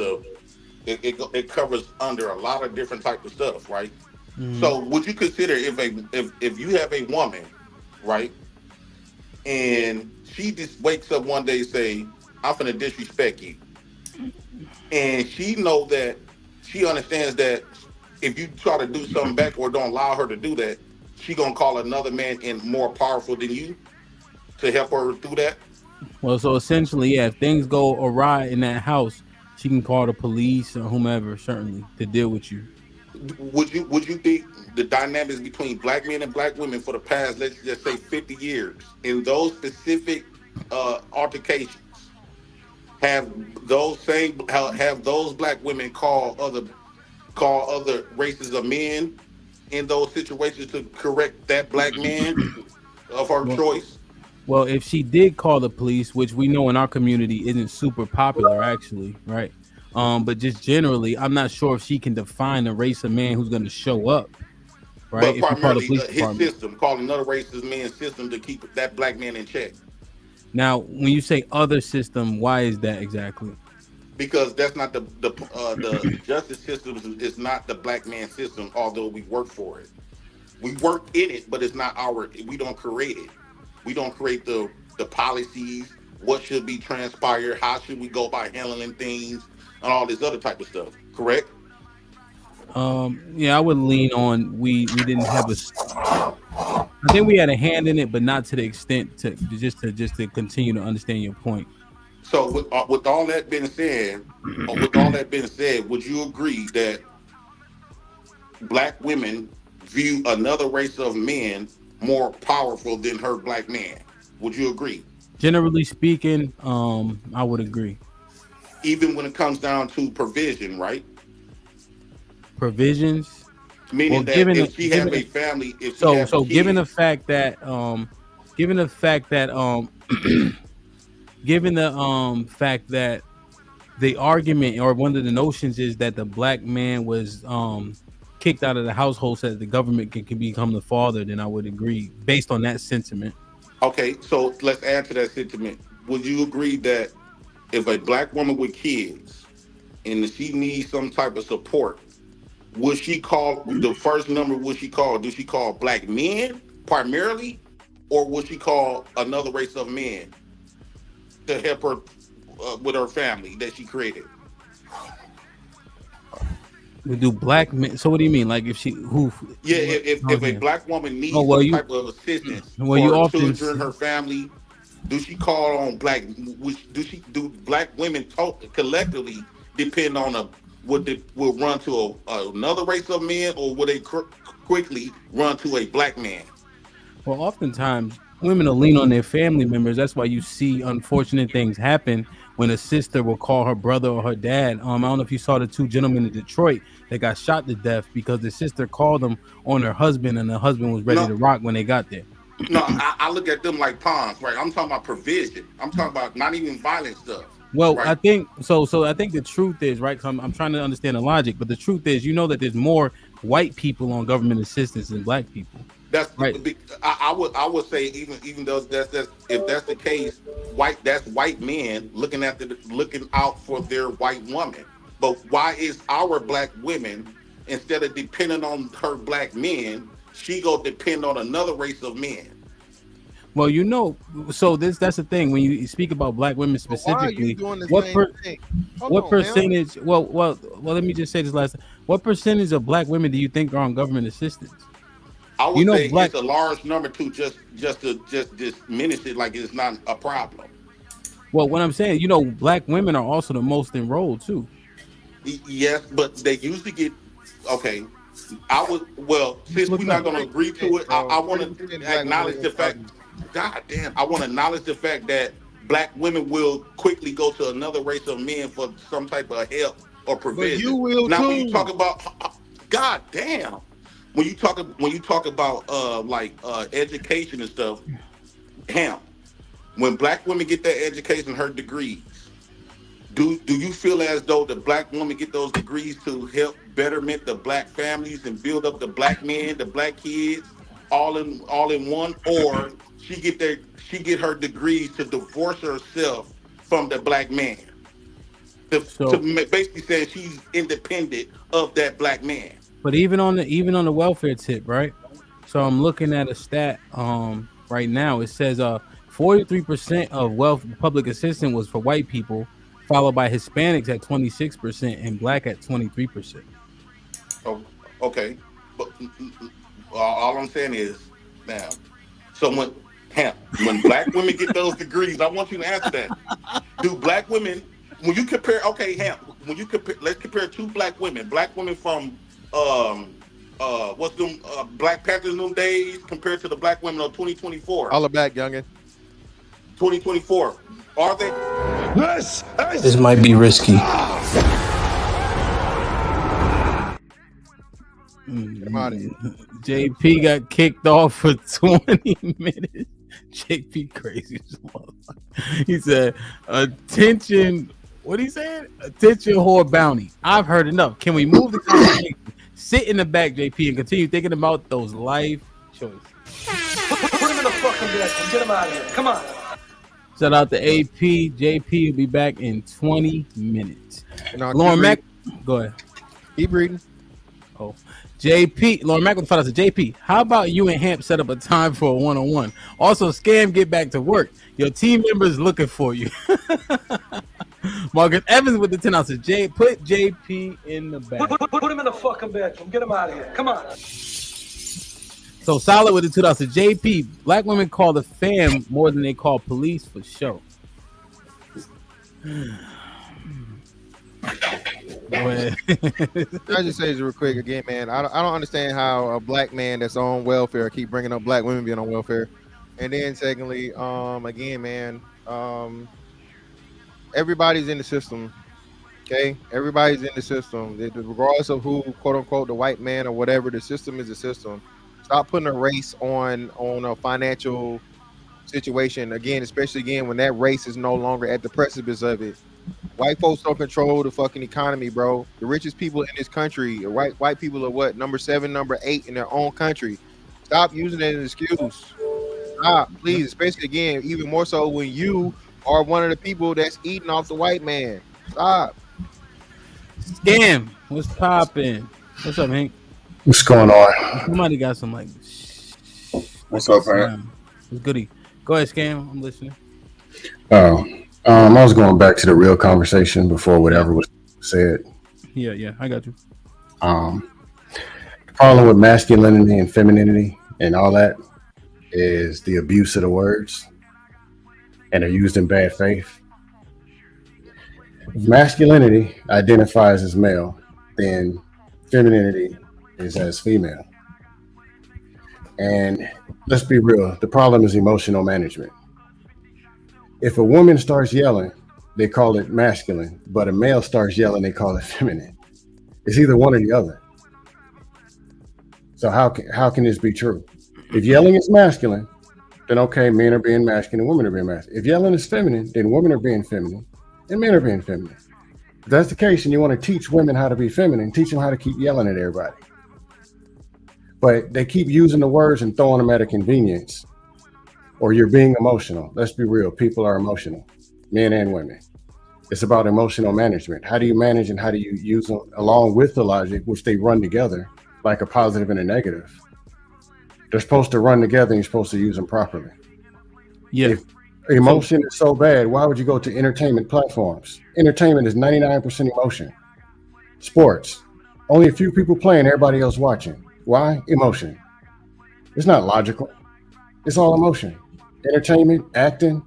it covers under a lot of different types of stuff, right? Mm. So would you consider if you have a woman, right, and she just wakes up one day and say, I'm finna disrespect you, and she understands that if you try to do something back or don't allow her to do that, she gonna call another man in more powerful than you to help her through that? Well, so essentially, yeah, if things go awry in that house, she can call the police or whomever, certainly, to deal with you. Would you think the dynamics between black men and black women for the past, let's just say 50 years, in those specific altercations, have those black women call other races of men in those situations to correct that black man of her choice? Well, if she did call the police, which we know in our community isn't super popular, actually, right? But just generally, I'm not sure if she can define a race of man who's going to show up, right? But primarily, his system, call another race of man's system to keep that black man in check. Now, when you say other system, why is that exactly? Because that's not the justice system is not the black man system, although we work for it. We work in it, but it's not we don't create it. We don't create the policies, what should be transpired, how should we go about handling things, and all this other type of stuff, correct? Yeah, I would lean on we didn't have I think we had a hand in it, but not to the extent to continue to understand your point. So with all that being said, would you agree that black women view another race of men more powerful than her black man? Would you agree? Generally speaking, I would agree. Even when it comes down to provision, right? Provisions, meaning that if she have a family, given the fact that the argument or one of the notions is that the black man was kicked out of the household so that the government can become the father, then I would agree based on that sentiment. Okay, so let's add to that sentiment. Would you agree that if a black woman with kids and she needs some type of support, would she call the first number? Would she call? Do she call black men primarily, or would she call another race of men to help her with her family that she created? We do black men. So what do you mean? Like if a black woman needs some type of assistance for her children, her family, do she call on black? Do black women collectively depend on will run to another race of men, or will they quickly run to a black man? Well, oftentimes women will lean on their family members. That's why you see unfortunate things happen when a sister will call her brother or her dad. I don't know if you saw the two gentlemen in Detroit that got shot to death because the sister called them on her husband, and the husband was ready to rock when they got there. No, I look at them like pawns, right? I'm talking about provision. I'm talking about not even violent stuff. Well, right? I think so. So I think the truth is, right? So I'm trying to understand the logic, but the truth is, that there's more white people on government assistance than black people. That's right. I would say even though that's if that's the case, that's white men looking out for their white woman. But why is our black women, instead of depending on her black men, she go depend on another race of men? Well, so that's the thing when you speak about black women specifically. What percentage? Well, let me just say this last. What percentage of black women do you think are on government assistance? I would say it's a large number to just diminish it like it's not a problem. Well, what I'm saying, black women are also the most enrolled too. Yes, but they usually get okay. Since we're not going to agree to it, I want to acknowledge the fact. God damn, I want to acknowledge the fact that black women will quickly go to another race of men for some type of help or provision. But you will now, too. when you talk about, God damn, when you talk about education and stuff, when black women get their education, her degrees, do you feel as though the black women get those degrees to help betterment the black families and build up the black men, the black kids, all in one, or she get her degrees to divorce herself from the black man, to basically say she's independent of that black man? But even on the welfare tip, right? So I'm looking at a stat right now. It says 43% of public assistance was for white people, followed by Hispanics at 26% and black at 23%. Oh, okay, but all I'm saying is now. So when black women get those degrees, I want you to answer that. Do black women, when you compare, let's compare two black women from what's them Black Panthers in them days compared to the black women of 2024. All back, youngin. 2024. Are they? This might be risky. JP got kicked off for 20 minutes. JP crazy. He said, attention. What he said? Attention, whore bounty. I've heard enough. Can we move the conversation? Sit in the back, JP, and continue thinking about those life choices. Put him in the fucking bed. Get him out of here. Come on. Shout out to AP. JP will be back in 20 minutes. Lauren Mack, go ahead. Keep reading. Oh, JP, Lauren Mack with the said, JP, how about you and Hamp set up a time for a one-on-one? Also, Scam, get back to work. Your team members looking for you. Marcus Evans with the 10 ounces. Put JP in the back. Put him in the fucking bedroom. Get him out of here. Come on. So Solid with the 2 ounces. JP, black women call the fam more than they call police for show. I just say this real quick again, man. I don't understand how a black man that's on welfare keep bringing up black women being on welfare. And then secondly, again, man, everybody's in the system. Okay, everybody's in the system. Regardless of who, quote unquote, the white man or whatever, the system is the system. Stop putting a race on a financial situation again, especially again when that race is no longer at the precipice of it. White folks don't control the fucking economy, bro. The richest people in this country, white people are what, number 7, number 8 in their own country. Stop using it as an excuse. Stop, please. Especially again, even more so when you are one of the people that's eating off the white man. Stop. Scam, what's popping? What's up, Hank? What's going on? Somebody got some like. What's up, man? What's goody? Go ahead, Scam. I'm listening. I was going back to the real conversation before whatever was said. Yeah, I got you. The problem with masculinity and femininity and all that is the abuse of the words, and they're used in bad faith. If masculinity identifies as male, then femininity is as female. And let's be real, the problem is emotional management. If a woman starts yelling, they call it masculine, but a male starts yelling, they call it feminine. It's either one or the other. So how can this be true? If yelling is masculine, then okay, men are being masculine and women are being masculine. If yelling is feminine, then women are being feminine and men are being feminine. If that's the case, and you want to teach women how to be feminine, teach them how to keep yelling at everybody. But they keep using the words and throwing them at a convenience. Or you're being emotional. Let's be real. People are emotional, men and women. It's about emotional management. How do you manage and how do you use them along with the logic, which they run together like a positive and a negative? They're supposed to run together and you're supposed to use them properly. Yeah. If emotion is so bad, why would you go to entertainment platforms? Entertainment is 99% emotion. Sports, only a few people playing, everybody else watching. Why? Emotion. It's not logical. It's all emotion. Entertainment, acting,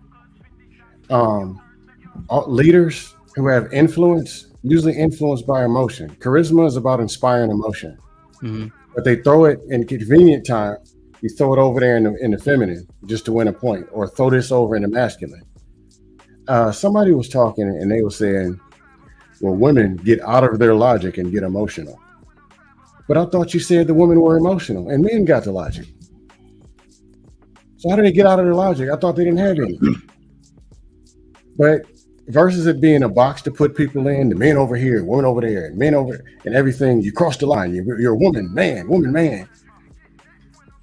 leaders who have influence, usually influenced by emotion. Charisma is about inspiring emotion. Mm-hmm. But they throw it in convenient time. You throw it over there in the feminine just to win a point, or throw this over in the masculine. Somebody was talking and they were saying, well, women get out of their logic and get emotional. But I thought you said the women were emotional and men got the logic. So how do they get out of their logic? I thought they didn't have any. But versus it being a box to put people in, the men over here, women over there, and men over, and everything, you cross the line. You're a woman, man.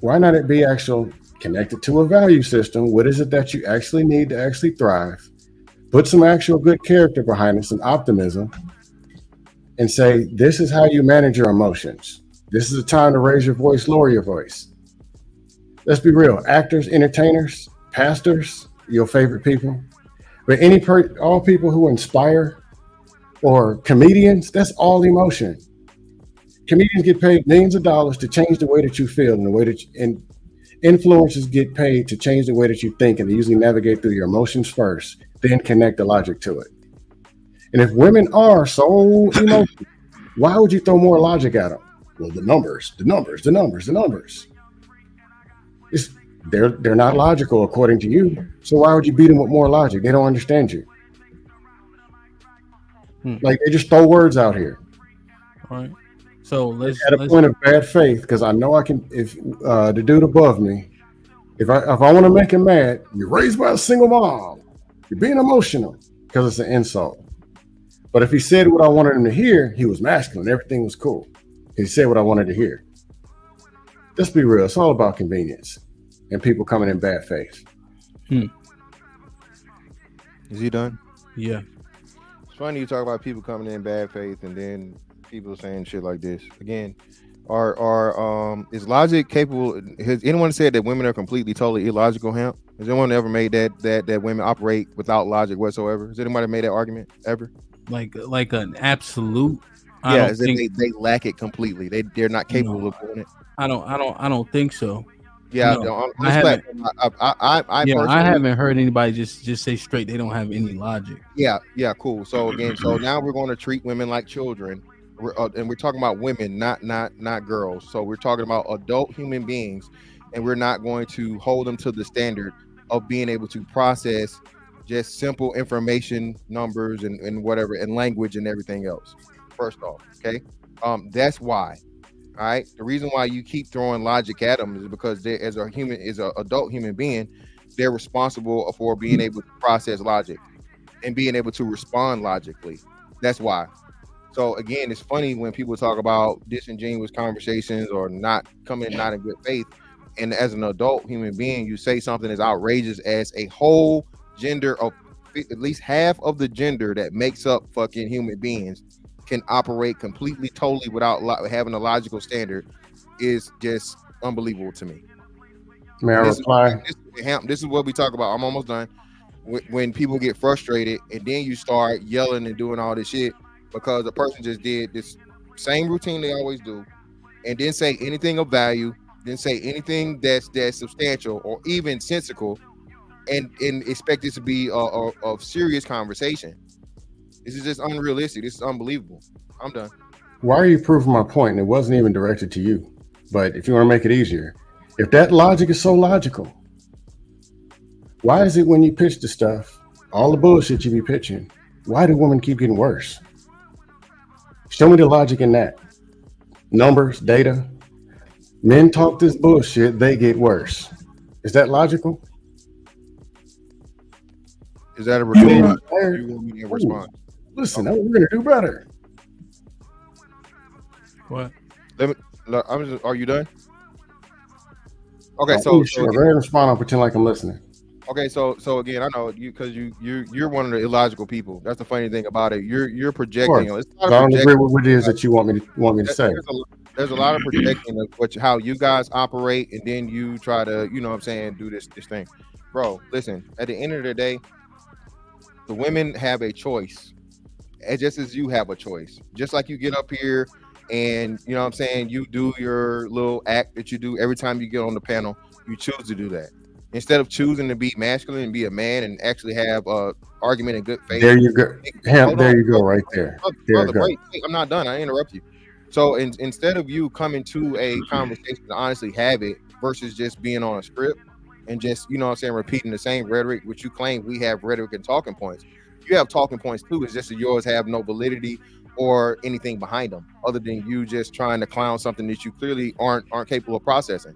Why not it be actual connected to a value system? What is it that you actually need to actually thrive? Put some actual good character behind it, some optimism, and say, this is how you manage your emotions. This is the time to raise your voice, lower your voice. Let's be real. Actors, entertainers, pastors, your favorite people. But all people who inspire, or comedians, that's all emotion. Comedians get paid millions of dollars to change the way that you feel and the way that and influencers get paid to change the way that you think, and they usually navigate through your emotions first, then connect the logic to it. And if women are so emotional, why would you throw more logic at them? Well, the numbers. They're not logical according to you. So why would you beat them with more logic? They don't understand you. Like, they just throw words out here. All right. So let's at a point of bad faith, because I know I can. If the dude above me, if I want to make him mad, you're raised by a single mom. You're being emotional because it's an insult. But if he said what I wanted him to hear, he was masculine. Everything was cool. He said what I wanted to hear. Let's be real. It's all about convenience and people coming in bad faith. Is he done? Yeah. It's funny you talk about people coming in bad faith and then people saying shit like this. Again, is logic capable? Has anyone said that women are completely, totally illogical, Hamp? Has anyone ever made that women operate without logic whatsoever? Has anybody made that argument ever? Like an absolute? Yeah, they lack it completely. They're not capable of doing it. I don't think so. Yeah, no, I haven't heard anybody just say straight they don't have any logic. Yeah, cool. So again, now we're going to treat women like children, and we're talking about women, not girls. So we're talking about adult human beings, and we're not going to hold them to the standard of being able to process just simple information, numbers, and whatever, and language and everything else. First off, okay, that's why. All right. The reason why you keep throwing logic at them is because they, as an adult human being, they're responsible for being able to process logic and being able to respond logically. That's why. So again, it's funny when people talk about disingenuous conversations or not in good faith. And as an adult human being, you say something as outrageous as a whole gender of at least half of the gender that makes up fucking human beings can operate completely, totally without having a logical standard is just unbelievable to me. May I reply? This is what we talk about. I'm almost done. When people get frustrated and then you start yelling and doing all this shit because the person just did this same routine they always do and didn't say anything of value, didn't say anything that's substantial or even sensical, and expect it to be a serious conversation. This is just unrealistic. This is unbelievable. I'm done. Why are you proving my point? And it wasn't even directed to you. But if you want to make it easier, if that logic is so logical, why is it when you pitch the stuff, all the bullshit you be pitching, why do women keep getting worse? Show me the logic in that. Numbers, data. Men talk this bullshit, they get worse. Is that logical? Is that a response? You want me to respond? Listen, we're gonna do better. What? Let me. Look, are you done? Okay, Go ahead and respond. I'll pretend like I'm listening. Okay, so again, I know you because you're one of the illogical people. That's the funny thing about it. You're projecting. It's I don't agree with what it is that you want me to say. There's a lot of projecting of how you guys operate, and then you try to, you know what I'm saying, do this thing. Bro, listen, at the end of the day, the women have a choice, just as you have a choice. Just like you get up here and, you know what I'm saying, you do your little act that you do every time you get on the panel, you choose to do that. Instead of choosing to be masculine and be a man and actually have a argument in good faith. There you go. There you go, right there. Wait, I'm not done. I interrupt you. So instead of you coming to a conversation to honestly have it versus just being on a script and just, you know what I'm saying, repeating the same rhetoric, which you claim we have rhetoric and talking points. You have talking points too. It's just that yours have no validity or anything behind them other than you just trying to clown something that you clearly aren't capable of processing.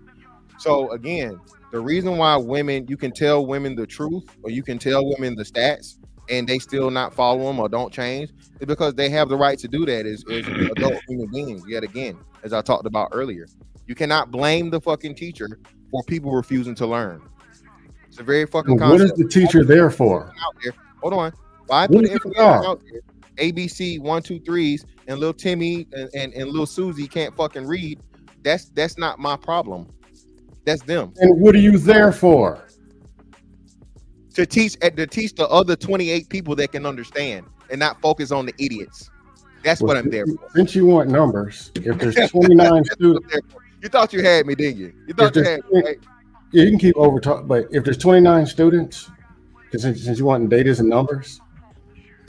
So again, the reason why you can tell women the truth or you can tell women the stats and they still not follow them or don't change is because they have the right to do that as adult human beings. Yet again, as I talked about earlier, you cannot blame the fucking teacher for people refusing to learn. It's a very fucking concept. What is the teacher there for? Hold on. Why put information out there? ABC 1, 2, 3s and little Timmy and little Susie can't fucking read. That's not my problem. That's them. And what are you there for? To teach the other 28 people that can understand and not focus on the idiots. That's what I'm there for. Since you want numbers, if there's 29 students, you thought you had me, didn't you? You thought you had me, right? Yeah, you can keep over talk, but if there's 29 students, since you want data and numbers,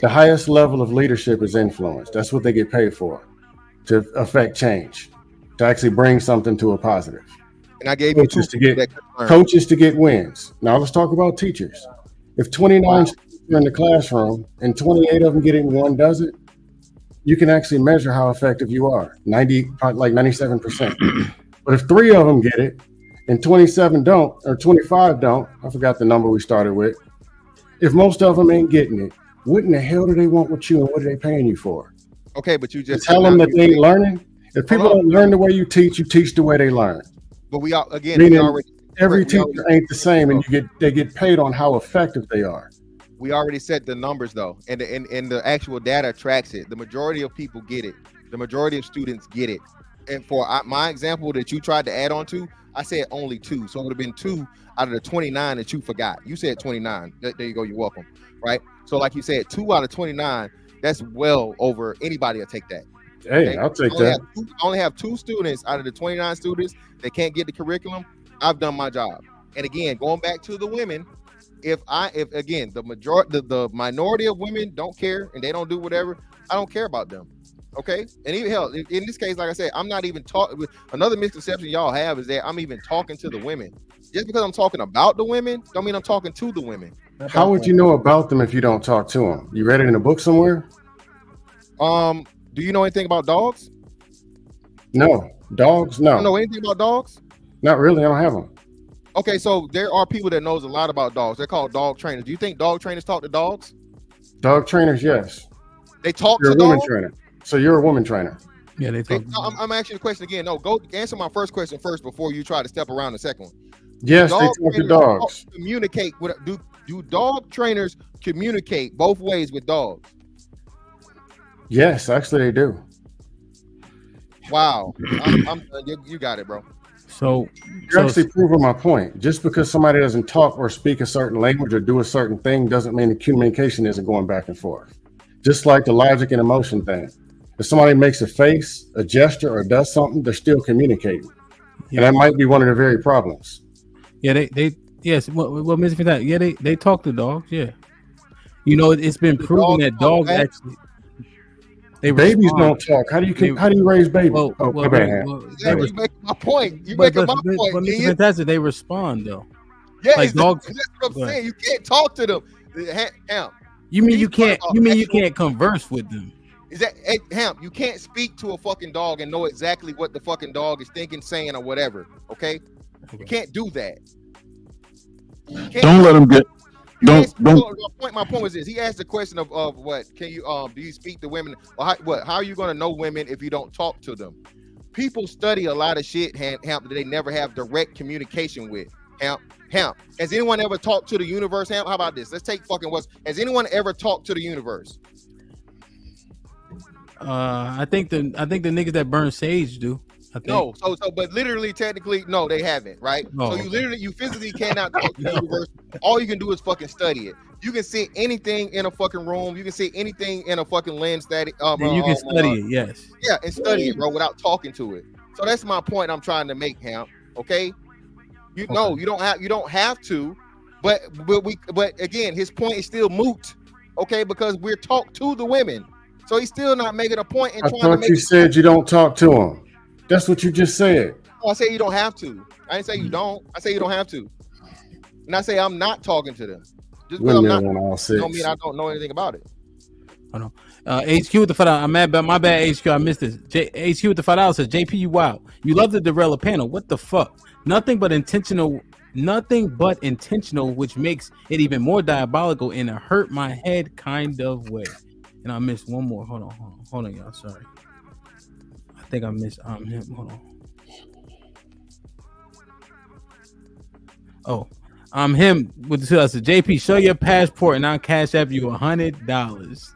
the highest level of leadership is influence. That's what they get paid for, to affect change, to actually bring something to a positive. And I gave you coaches to get wins. Now let's talk about teachers. If 29 students are in the classroom and 28 of them get it and one doesn't, you can actually measure how effective you are. 97%. But if 3 of them get it and 27 don't, or 25 don't, I forgot the number we started with. If most of them ain't getting it, what in the hell do they want with you and what are they paying you for? Okay, but you just tell them that they ain't learning. If people don't learn the way you teach the way they learn. But we all again, every teacher ain't the same, and they get paid on how effective they are. We already set the numbers though, and the actual data tracks it. The majority of people get it. The majority of students get it. And for my example that you tried to add on to, I said only 2. So it would have been 2 out of the 29 that you forgot. You said 29. There you go. You're welcome. Right. So like you said, 2 out of 29. That's well over. Anybody will take that. Hey, okay? I'll take that. I only have 2 students out of the 29 students that can't get the curriculum. I've done my job. And again, going back to the women, if again the minority of women don't care and they don't do whatever, I don't care about them. Okay, and even hell, in this case, like I said, I'm not even talking. Another misconception y'all have is that I'm even talking to the women. Just because I'm talking about the women, don't mean I'm talking to the women. How would you know about them if you don't talk to them? You read it in a book somewhere? Do you know anything about dogs? No, dogs. No. You don't know anything about dogs? Not really. I don't have them. Okay, so there are people that knows a lot about dogs. They're called dog trainers. Do you think dog trainers talk to dogs? Dog trainers, yes. They talk to dogs? You're a woman trainer. So you're a woman trainer. Yeah, they talk. I'm asking the question again. No, go answer my first question first before you try to step around the second one. Yes, they talk to dogs. Communicate with do dog trainers communicate both ways with dogs? Yes, actually they do. Wow, you got it, bro. So you're actually proving my point. Just because somebody doesn't talk or speak a certain language or do a certain thing doesn't mean the communication isn't going back and forth. Just like the logic and emotion thing. If somebody makes a face, a gesture, or does something, they're still communicating. Yeah. And that might be one of the very problems. Yeah, yes. What misinformed? Yeah, they talk to dogs. Yeah, You know, it's been proven that dogs back. actually they Babies respond. don't talk. How do you raise babies? Well, oh, well, my bad. well, Ham. well, Yeah, they you making my point. You but, making but, my but, point. but Mr. Genius. Fantastic, they respond though. Yeah, like dogs. That's what I'm Go ahead. saying. You can't talk to them. Ham. You mean you These dogs can't? are You mean you actual- can't converse with them? Is that hey, Ham? You can't speak to a fucking dog and know exactly what the fucking dog is thinking, saying, or whatever. Okay, you can't do that. You can't- Don't let him get. Don't. My point was this. He asked the question of what can you do you speak to women or how are you going to know women if you don't talk to them? People study a lot of shit, Ham, that they never have direct communication with. Ham. Has anyone ever talked to the universe, Ham? How about this? Let's take fucking has anyone ever talked to the universe? I think the niggas that burn sage do. I think. No, but literally, technically, no, they haven't, right? Oh, so you physically cannot talk to the universe. All you can do is fucking study it. You can see anything in a fucking room. You can see anything in a fucking lens that you can study it, yes. Yeah, and study it, bro, without talking to it. So that's my point I'm trying to make, Ham. Okay, you don't have to, but again, his point is still moot. Okay, because we're talked to the women, so he's still not making a point. I thought you said you don't talk to them. That's what you just said. Oh, I say you don't have to. I didn't say you don't. I say you don't have to. And I say I'm not talking to them. Just because I'm not, don't mean I don't know anything about it. Hold on. HQ with the $5. I'm mad about my bad. HQ, I missed this. HQ with the $5 says, JP, you wild. You love to derail a panel. What the fuck? Nothing but intentional, which makes it even more diabolical in a hurt my head kind of way. And I missed one more. Hold on, y'all. Sorry. I think I missed him. Hold on. Oh, I'm him with the $2. JP, show your passport and I'll cash app you $100.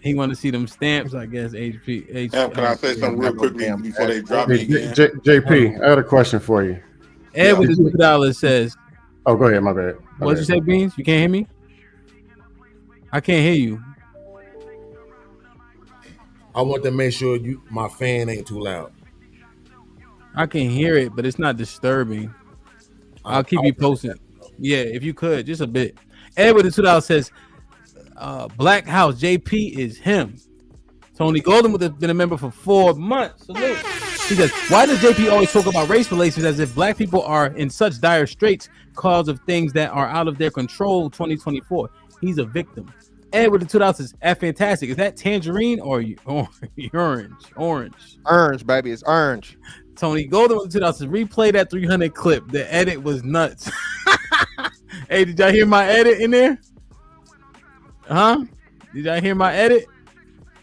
He want to see them stamps, I guess. HP. Can I say something real quickly before they drop me again? JP, I got a question for you. Ed with the $2 says. Oh, go ahead. My bad. What'd you say, Beans? You can't hear me? I can't hear you. I want to make sure my fan ain't too loud. I can hear it, but it's not disturbing. I'll keep you posted. Yeah, if you could, just a bit. Ed with the $2 says, Black House JP is him. Tony Golden would have been a member for 4 months. Salute. He says, why does JP always talk about race relations as if black people are in such dire straits cause of things that are out of their control? 2024. He's a victim. Ed with the $2 says, fantastic. Is that tangerine or orange? Orange, baby. It's orange. Tony Golden with the $2 says, replay that 300 clip. The edit was nuts. Hey, did y'all hear my edit in there? Huh? Did y'all hear my edit?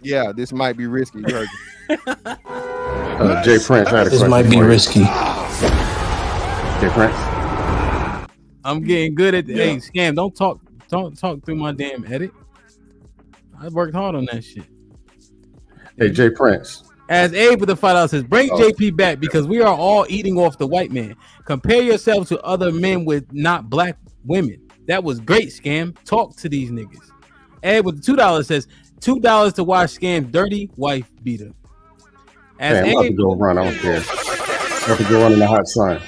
Yeah, this might be risky. You heard Jay Prince, I had a This question might be for you. risky. Jay Prince. I'm getting good at hey, Scam. Don't talk through my damn edit. I worked hard on that shit. Hey, Jay Prince. As Abe with the $5 says, bring JP back because we are all eating off the white man. Compare yourself to other men with not black women. That was great, Scam. Talk to these niggas. Ed with the $2 says, $2 to watch Scam dirty wife beater. As I'm about to go run. I don't care. I have to go run in the hot sun.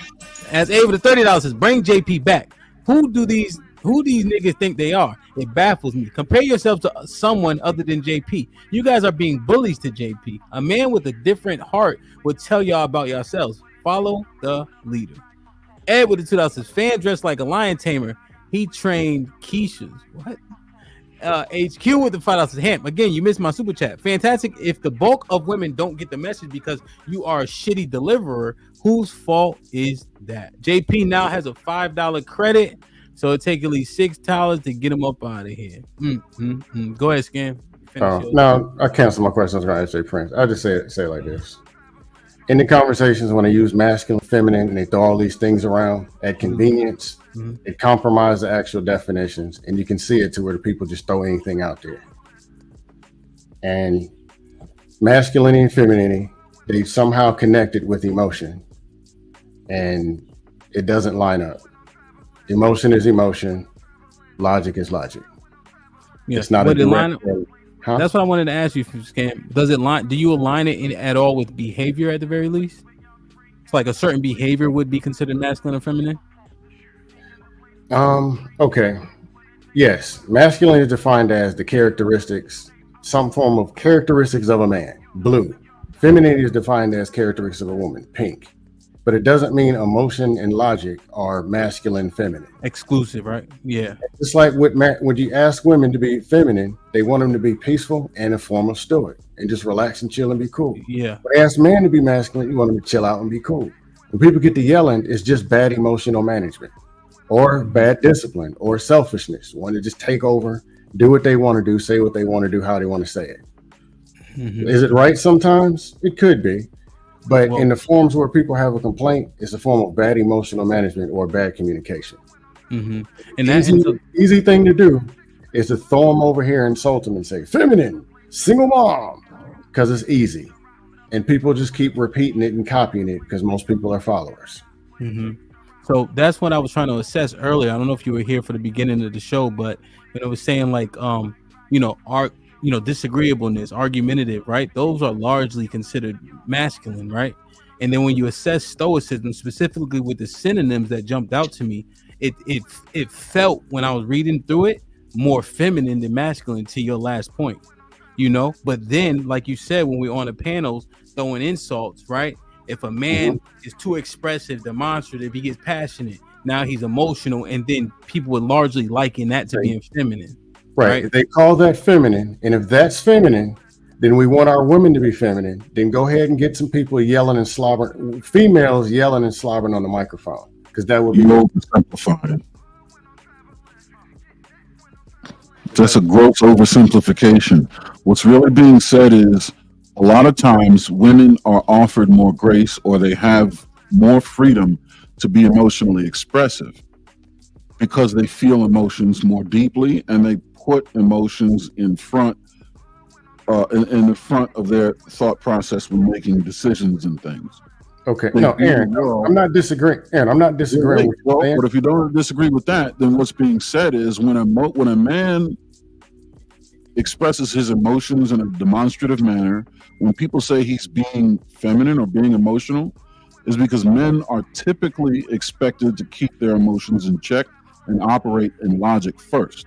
As Abe with the $30 says, bring JP back. Who these niggas think they are? It baffles me. Compare yourself to someone other than JP. You guys are being bullies to JP. A man with a different heart would tell y'all about yourselves. Follow the leader. Ed with the $2 says, fan dressed like a lion tamer. He trained Keisha's. What? HQ with the $5 says, Hamp. Again, you missed my super chat. Fantastic. If the bulk of women don't get the message because you are a shitty deliverer, whose fault is that? JP now has a $5 credit. So it take at least $6 to get him up out of here. Go ahead, Scam. No, I cancel my question. I was going to ask Jay Prince. I just say it like this. In the conversations, when they use masculine, feminine, and they throw all these things around at convenience, it compromises the actual definitions, and you can see it to where the people just throw anything out there. And masculinity and femininity, they somehow connected with emotion, and it doesn't line up. Emotion is emotion. Logic is logic. Yeah. It's not But a it line direct up- That's what I wanted to ask you, Scam. Does it line? Do you align it at all with behavior at the very least? It's like a certain behavior would be considered masculine or feminine. Okay. Yes, masculine is defined as the characteristics, some form of characteristics of a man, blue. Femininity is defined as characteristics of a woman, pink. But it doesn't mean emotion and logic are masculine, feminine. Exclusive, right? Yeah. It's like when you ask women to be feminine, they want them to be peaceful and a form of stoic and just relax and chill and be cool. Yeah. But ask men to be masculine, you want them to chill out and be cool. When people get to yelling, it's just bad emotional management or bad discipline or selfishness. Want to just take over, do what they want to do, say what they want to do, how they want to say it. Mhm. Is it right sometimes? It could be. But in the forms where people have a complaint, it's a form of bad emotional management or bad communication. Mm-hmm. And that's easy thing to do is to throw them over here, insult them, and say feminine, single mom, because it's easy, and people just keep repeating it and copying it because most people are followers. Mm-hmm. So that's what I was trying to assess earlier. I don't know if you were here for the beginning of the show, but when I was saying like, disagreeableness, argumentative, right? Those are largely considered masculine, right? And then when you assess stoicism, specifically with the synonyms that jumped out to me, it felt when I was reading through it more feminine than masculine, to your last point, But then, like you said, when we're on the panels throwing insults, right? If a man is too expressive, demonstrative, he gets passionate. Now he's emotional, and then people would largely liken that to being feminine. Right. If they call that feminine, and if that's feminine, then we want our women to be feminine. Then go ahead and get some people yelling and slobbering, females yelling and slobbering on the microphone, because that would be oversimplified. That's a gross oversimplification. What's really being said is a lot of times women are offered more grace, or they have more freedom to be emotionally expressive because they feel emotions more deeply, and they put emotions in front in the front of their thought process when making decisions and things. Okay. No, Aaron, I'm not disagreeing. Aaron, I'm not disagreeing with you. Well, but if you don't disagree with that, then what's being said is when a man expresses his emotions in a demonstrative manner, when people say he's being feminine or being emotional, is because men are typically expected to keep their emotions in check and operate in logic first.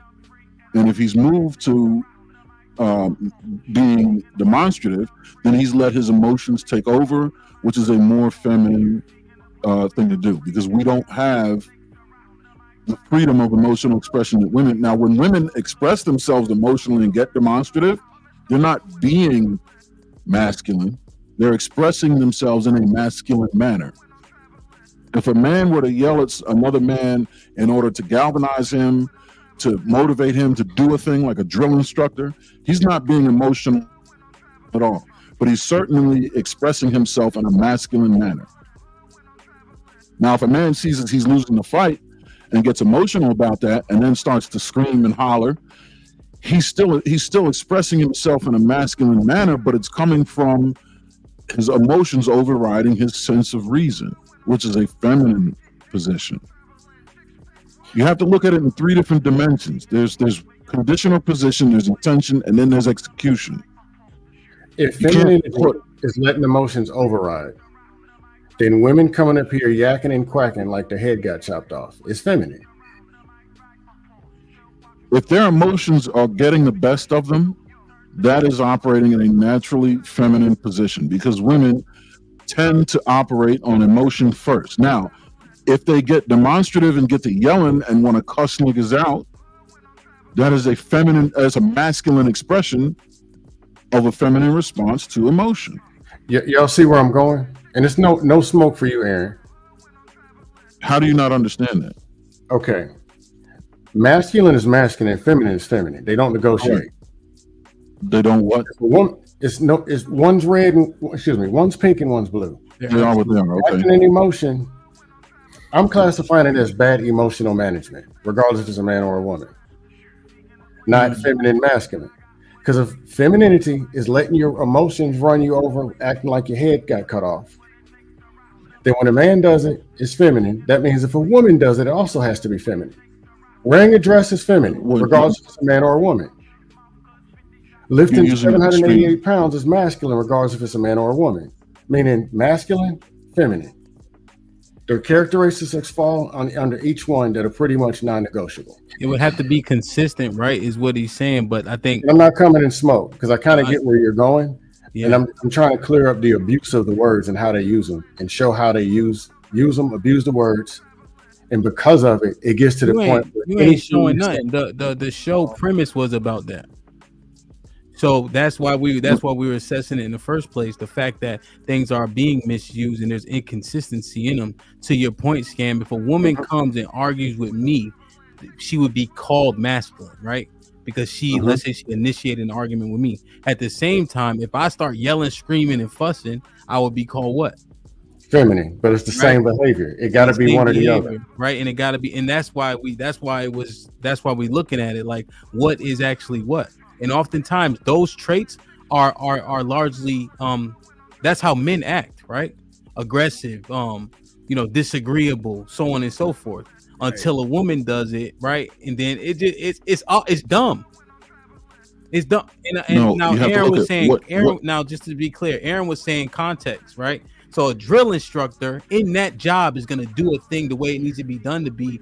And if he's moved to being demonstrative, then he's let his emotions take over, which is a more feminine thing to do, because we don't have the freedom of emotional expression that women. Now, when women express themselves emotionally and get demonstrative, they're not being masculine. They're expressing themselves in a masculine manner. If a man were to yell at another man in order to galvanize him, to motivate him to do a thing like a drill instructor, he's not being emotional at all, but he's certainly expressing himself in a masculine manner. Now, if a man sees that he's losing the fight and gets emotional about that and then starts to scream and holler, he's still expressing himself in a masculine manner, but it's coming from his emotions overriding his sense of reason, which is a feminine position. You have to look at it in three different dimensions. There's conditional position, there's intention, and then there's execution. If femininity is letting emotions override, then women coming up here yakking and quacking like their head got chopped off is feminine. If their emotions are getting the best of them, that is operating in a naturally feminine position, because women tend to operate on emotion first. Now, if they get demonstrative and get to yelling and want to cuss niggas out, that is a masculine expression of a feminine response to emotion. Y'all see where I'm going? And it's no smoke for you, Aaron. How do you not understand that? Okay. Masculine is masculine, feminine is feminine. They don't negotiate. Right. They don't what? It's one's red and one's pink and one's blue. They are what they are. Okay. Acting in emotion, I'm classifying it as bad emotional management, regardless if it's a man or a woman. Not feminine, masculine. Because if femininity is letting your emotions run you over, acting like your head got cut off, then when a man does it, it's feminine. That means if a woman does it, it also has to be feminine. Wearing a dress is feminine, regardless if it's a man or a woman. Lifting 788 pounds is masculine, regardless if it's a man or a woman. Meaning masculine, feminine. There are characteristics fall under each one that are pretty much non-negotiable. It would have to be consistent, right? Is what he's saying. But I think I'm not coming in smoke because I kind of get where you're going, and I'm trying to clear up the abuse of the words and how they use them, and show how they use them, abuse the words, and because of it, it gets to the point where you ain't showing nothing. The show premise was about that. So that's why we were assessing it in the first place. The fact that things are being misused and there's inconsistency in them. To your point, Scam, if a woman comes and argues with me, she would be called masculine, right? Because let's say she initiated an argument with me. At the same time, if I start yelling, screaming, and fussing, I would be called what? Feminine, but it's the same behavior. It got to be one or the other, right? And it got to be, and that's why we looking at it like what is actually what. And oftentimes those traits are largely that's how men act, right? Aggressive, disagreeable, so on and so forth. Until a woman does it, right? And then it's dumb. It's dumb. And now Aaron was saying, now just to be clear, Aaron was saying context, right? So a drill instructor in that job is gonna do a thing the way it needs to be done to be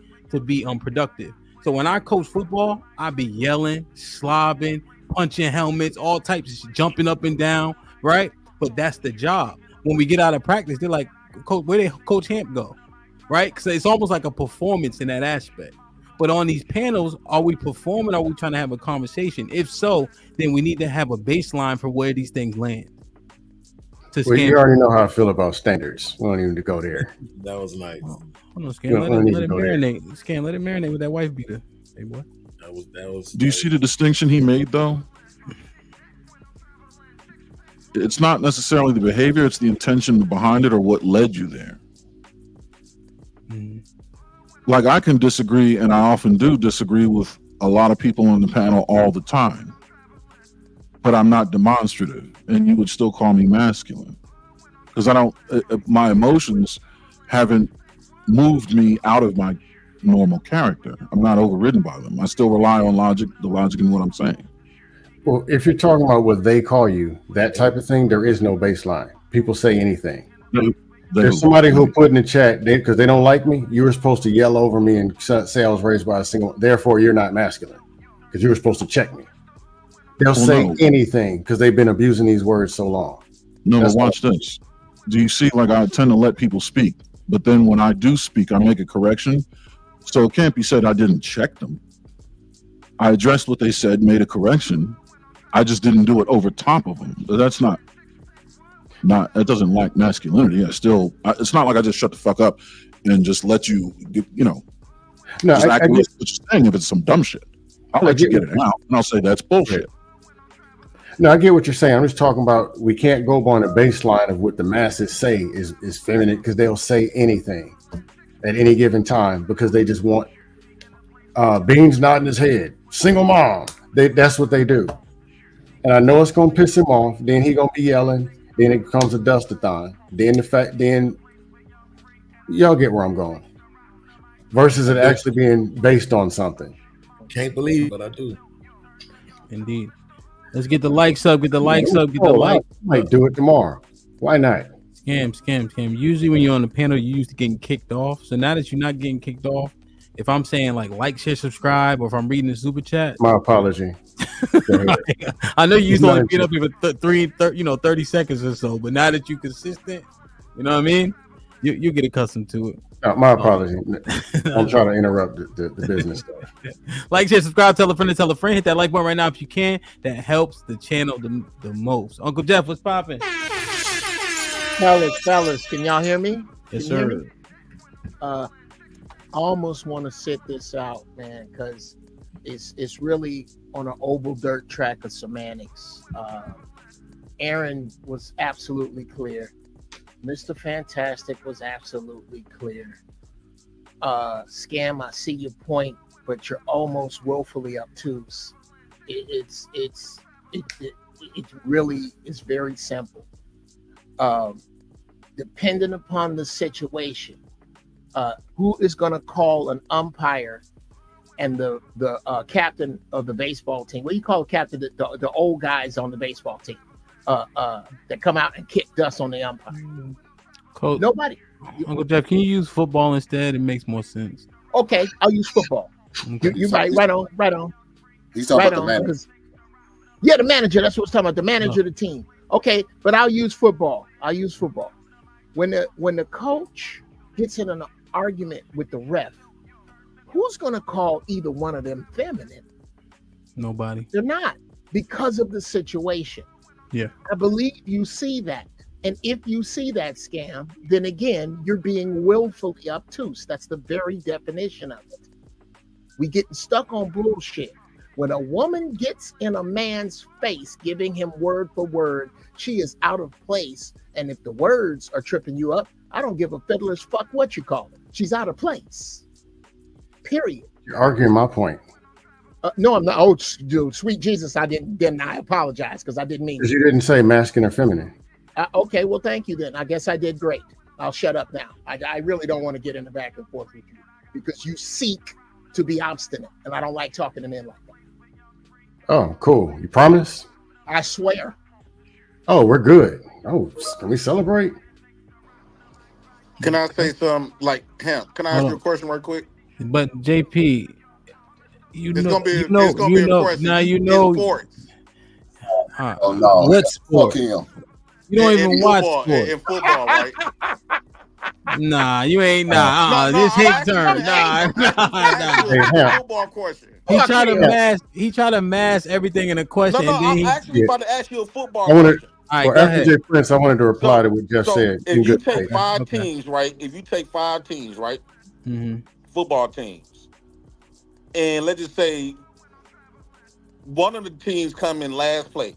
productive. So when I coach football, I be yelling, slobbing, punching helmets, all types of shit, jumping up and down, right? But that's the job. When we get out of practice, they're like, Coach, where did Coach Hamp go? Right? Because it's almost like a performance in that aspect. But on these panels, are we performing? Or are we trying to have a conversation? If so, then we need to have a baseline for where these things land. Well, you already know how I feel about standards. We don't even need to go there. That was nice. Hold on, Scam. Let it marinate. Scam, let it marinate with that wife beater. Hey, boy. That was. Do you see the distinction he made, though? It's not necessarily the behavior; it's the intention behind it, or what led you there. Like, I can disagree, and I often do disagree with a lot of people on the panel all the time, but I'm not demonstrative, and you would still call me masculine because I don't. My emotions haven't moved me out of my normal character. I'm not overridden by them. I still rely on the logic in what I'm saying. Well, if you're talking about what they call you, that type of thing, there is no baseline. People say anything. There's somebody who put in the chat, because they don't like me, you were supposed to yell over me and say I was raised by a single, therefore you're not masculine because you were supposed to check me. They'll say anything because they've been abusing these words so long. No, but watch this. Do you see, like, I tend to let people speak, but then when I do speak, I make a correction. So it can't be said I didn't check them. I addressed what they said, made a correction. I just didn't do it over top of them. That's not it doesn't lack masculinity. It's not like I just shut the fuck up and just let you, No, act what you're saying. If it's some dumb shit, I'll let you get it out, and I'll say that's bullshit. No, I get what you're saying. I'm just talking about we can't go on a baseline of what the masses say is feminine because they'll say anything at any given time because they just want Beans nodding his head, single mom. That's what they do. And I know it's gonna piss him off. Then he gonna be yelling. Then it becomes a dustathon. Then y'all get where I'm going. Versus it actually being based on something. Can't believe it, but I do. Indeed. Let's get the likes up. Get the likes up. Get the likes. Might do it tomorrow. Why not? Scam. Usually when you're on the panel, you're used to getting kicked off. So now that you're not getting kicked off, if I'm saying like, share, subscribe, or if I'm reading the super chat, my apology. I know you used to only get up here for 30 seconds or so, but now that you're consistent, you know what I mean? You get accustomed to it. My apology. I'm trying to interrupt the business stuff. Like, share, subscribe, tell a friend, hit that like button right now if you can. That helps the channel the most. Uncle Jeff, what's popping? Fellas, can y'all hear me? Yes, sir. I almost want to sit this out, man, because it's really on an oval dirt track of semantics. Aaron was absolutely clear. Mr. Fantastic was absolutely clear. Scam, I see your point, but you're almost woefully obtuse. It really is very simple. Depending upon the situation, who is going to call an umpire and the captain of the baseball team? What do you call a captain? The old guys on the baseball team that come out and kick dust on the umpire. Coach. Nobody. Uncle Jeff, can you use football instead? It makes more sense. Okay, I'll use football. Okay. You right on. He's talking Right about the on, manager. 'cause- Yeah, the manager. That's what I'm talking about. The manager of the team. Okay, but I'll use football. When the coach gets in an argument with the ref, who's gonna call either one of them feminine? Nobody. They're not, because of the situation. Yeah. I believe you see that. And if you see that, Scam, then again, you're being willfully obtuse. That's the very definition of it. We getting stuck on bullshit. When a woman gets in a man's face, giving him word for word, she is out of place. And if the words are tripping you up, I don't give a fiddler's fuck what you call it. She's out of place. Period. You're arguing my point. No, I'm not. Oh, dude, sweet Jesus, I didn't. I apologize because I didn't mean Because it. you didn't say masculine or feminine. Okay, well, thank you then. I guess I did great. I'll shut up now. I really don't want to get in the back and forth with you because you seek to be obstinate, and I don't like talking to men like that. Oh, cool. You promise? I swear. Oh, we're good. Oh, can we celebrate? Can I say something like him? Can I ask you a question right quick? But JP, It's gonna be a question. Now you In know. sports. Oh no! What sport? Fuck him. You don't even watch football, sports. in football, right? Nah, you ain't. This his turn. Nah. Football question. He tried to mask everything in a question. No, and then I'm he, actually about to ask you a football I wanted, question. All right, well, go after ahead. Jay Prince, I wanted to reply to what Jeff said. If In you good take faith. five teams, right? If you take 5 teams, right? Mhm. Football teams, and let's just say one of the teams come in last place,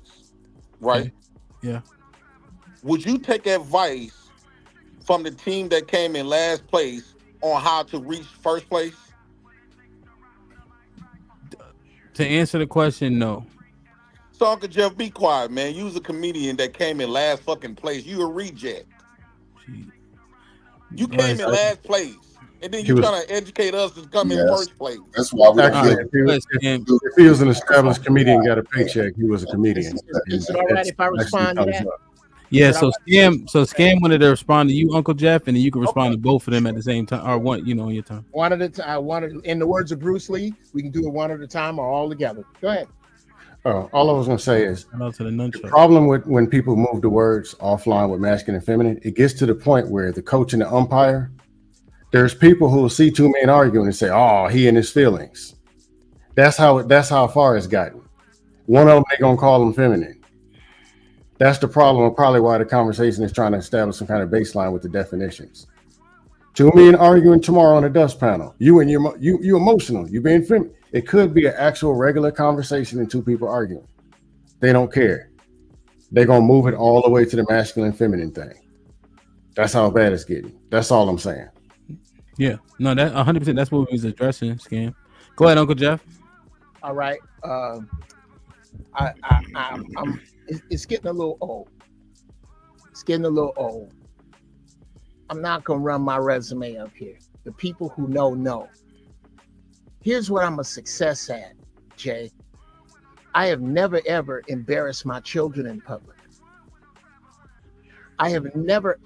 right? Okay. Yeah. Would you take advice from the team that came in last place on how to reach first place? To answer the question, no. So Uncle Jeff, be quiet, man. You was a comedian that came in last fucking place. You a reject. You came in last place, and then you trying to educate us to come in first place. That's why we Actually, don't if he was an established comedian, got a paycheck, he was a comedian. Is it all right if I respond to that? Yeah. So Scam wanted to respond to you, Uncle Jeff, and then you can respond to both of them at the same time, or one, on your time. One at a time. In the words of Bruce Lee, we can do it one at a time or all together. Go ahead. All I was going to say is Shout out to the nunchuck. the problem with when people move the words offline with masculine and feminine, it gets to the point where the coach and the umpire, there's people who will see two men arguing and say, "Oh, he in his feelings." That's how far it's gotten. One of them they gonna call him feminine. That's the problem, and probably why the conversation is trying to establish some kind of baseline with the definitions. Two men arguing tomorrow on a dust panel. You emotional. You being feminine. It could be an actual regular conversation and two people arguing. They don't care. They're gonna move it all the way to the masculine feminine thing. That's how bad it's getting. That's all I'm saying. Yeah. No, that 100%. That's what we was addressing. Scam. Go ahead, Uncle Jeff. All right. It's getting a little old. It's getting a little old. I'm not gonna run my resume up here. The people who know. Here's what I'm a success at, Jay. I have never ever embarrassed my children in public. I have never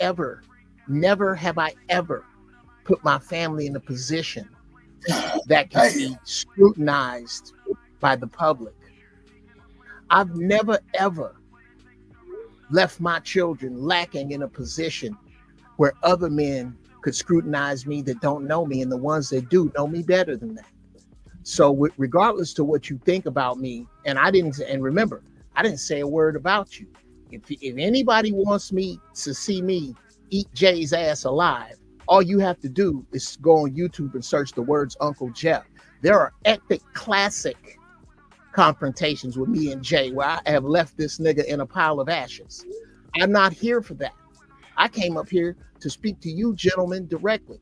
have I ever put my family in a position that can be scrutinized by the public. I've never ever left my children lacking in a position where other men could scrutinize me that don't know me, and the ones that do know me better than that. So regardless to what you think about me, and remember, I didn't say a word about you. If anybody wants me to see me eat Jay's ass alive, all you have to do is go on YouTube and search the words Uncle Jeff. There are epic classic confrontations with me and Jay where I have left this nigga in a pile of ashes. I'm not here for that. I came up here to speak to you gentlemen directly.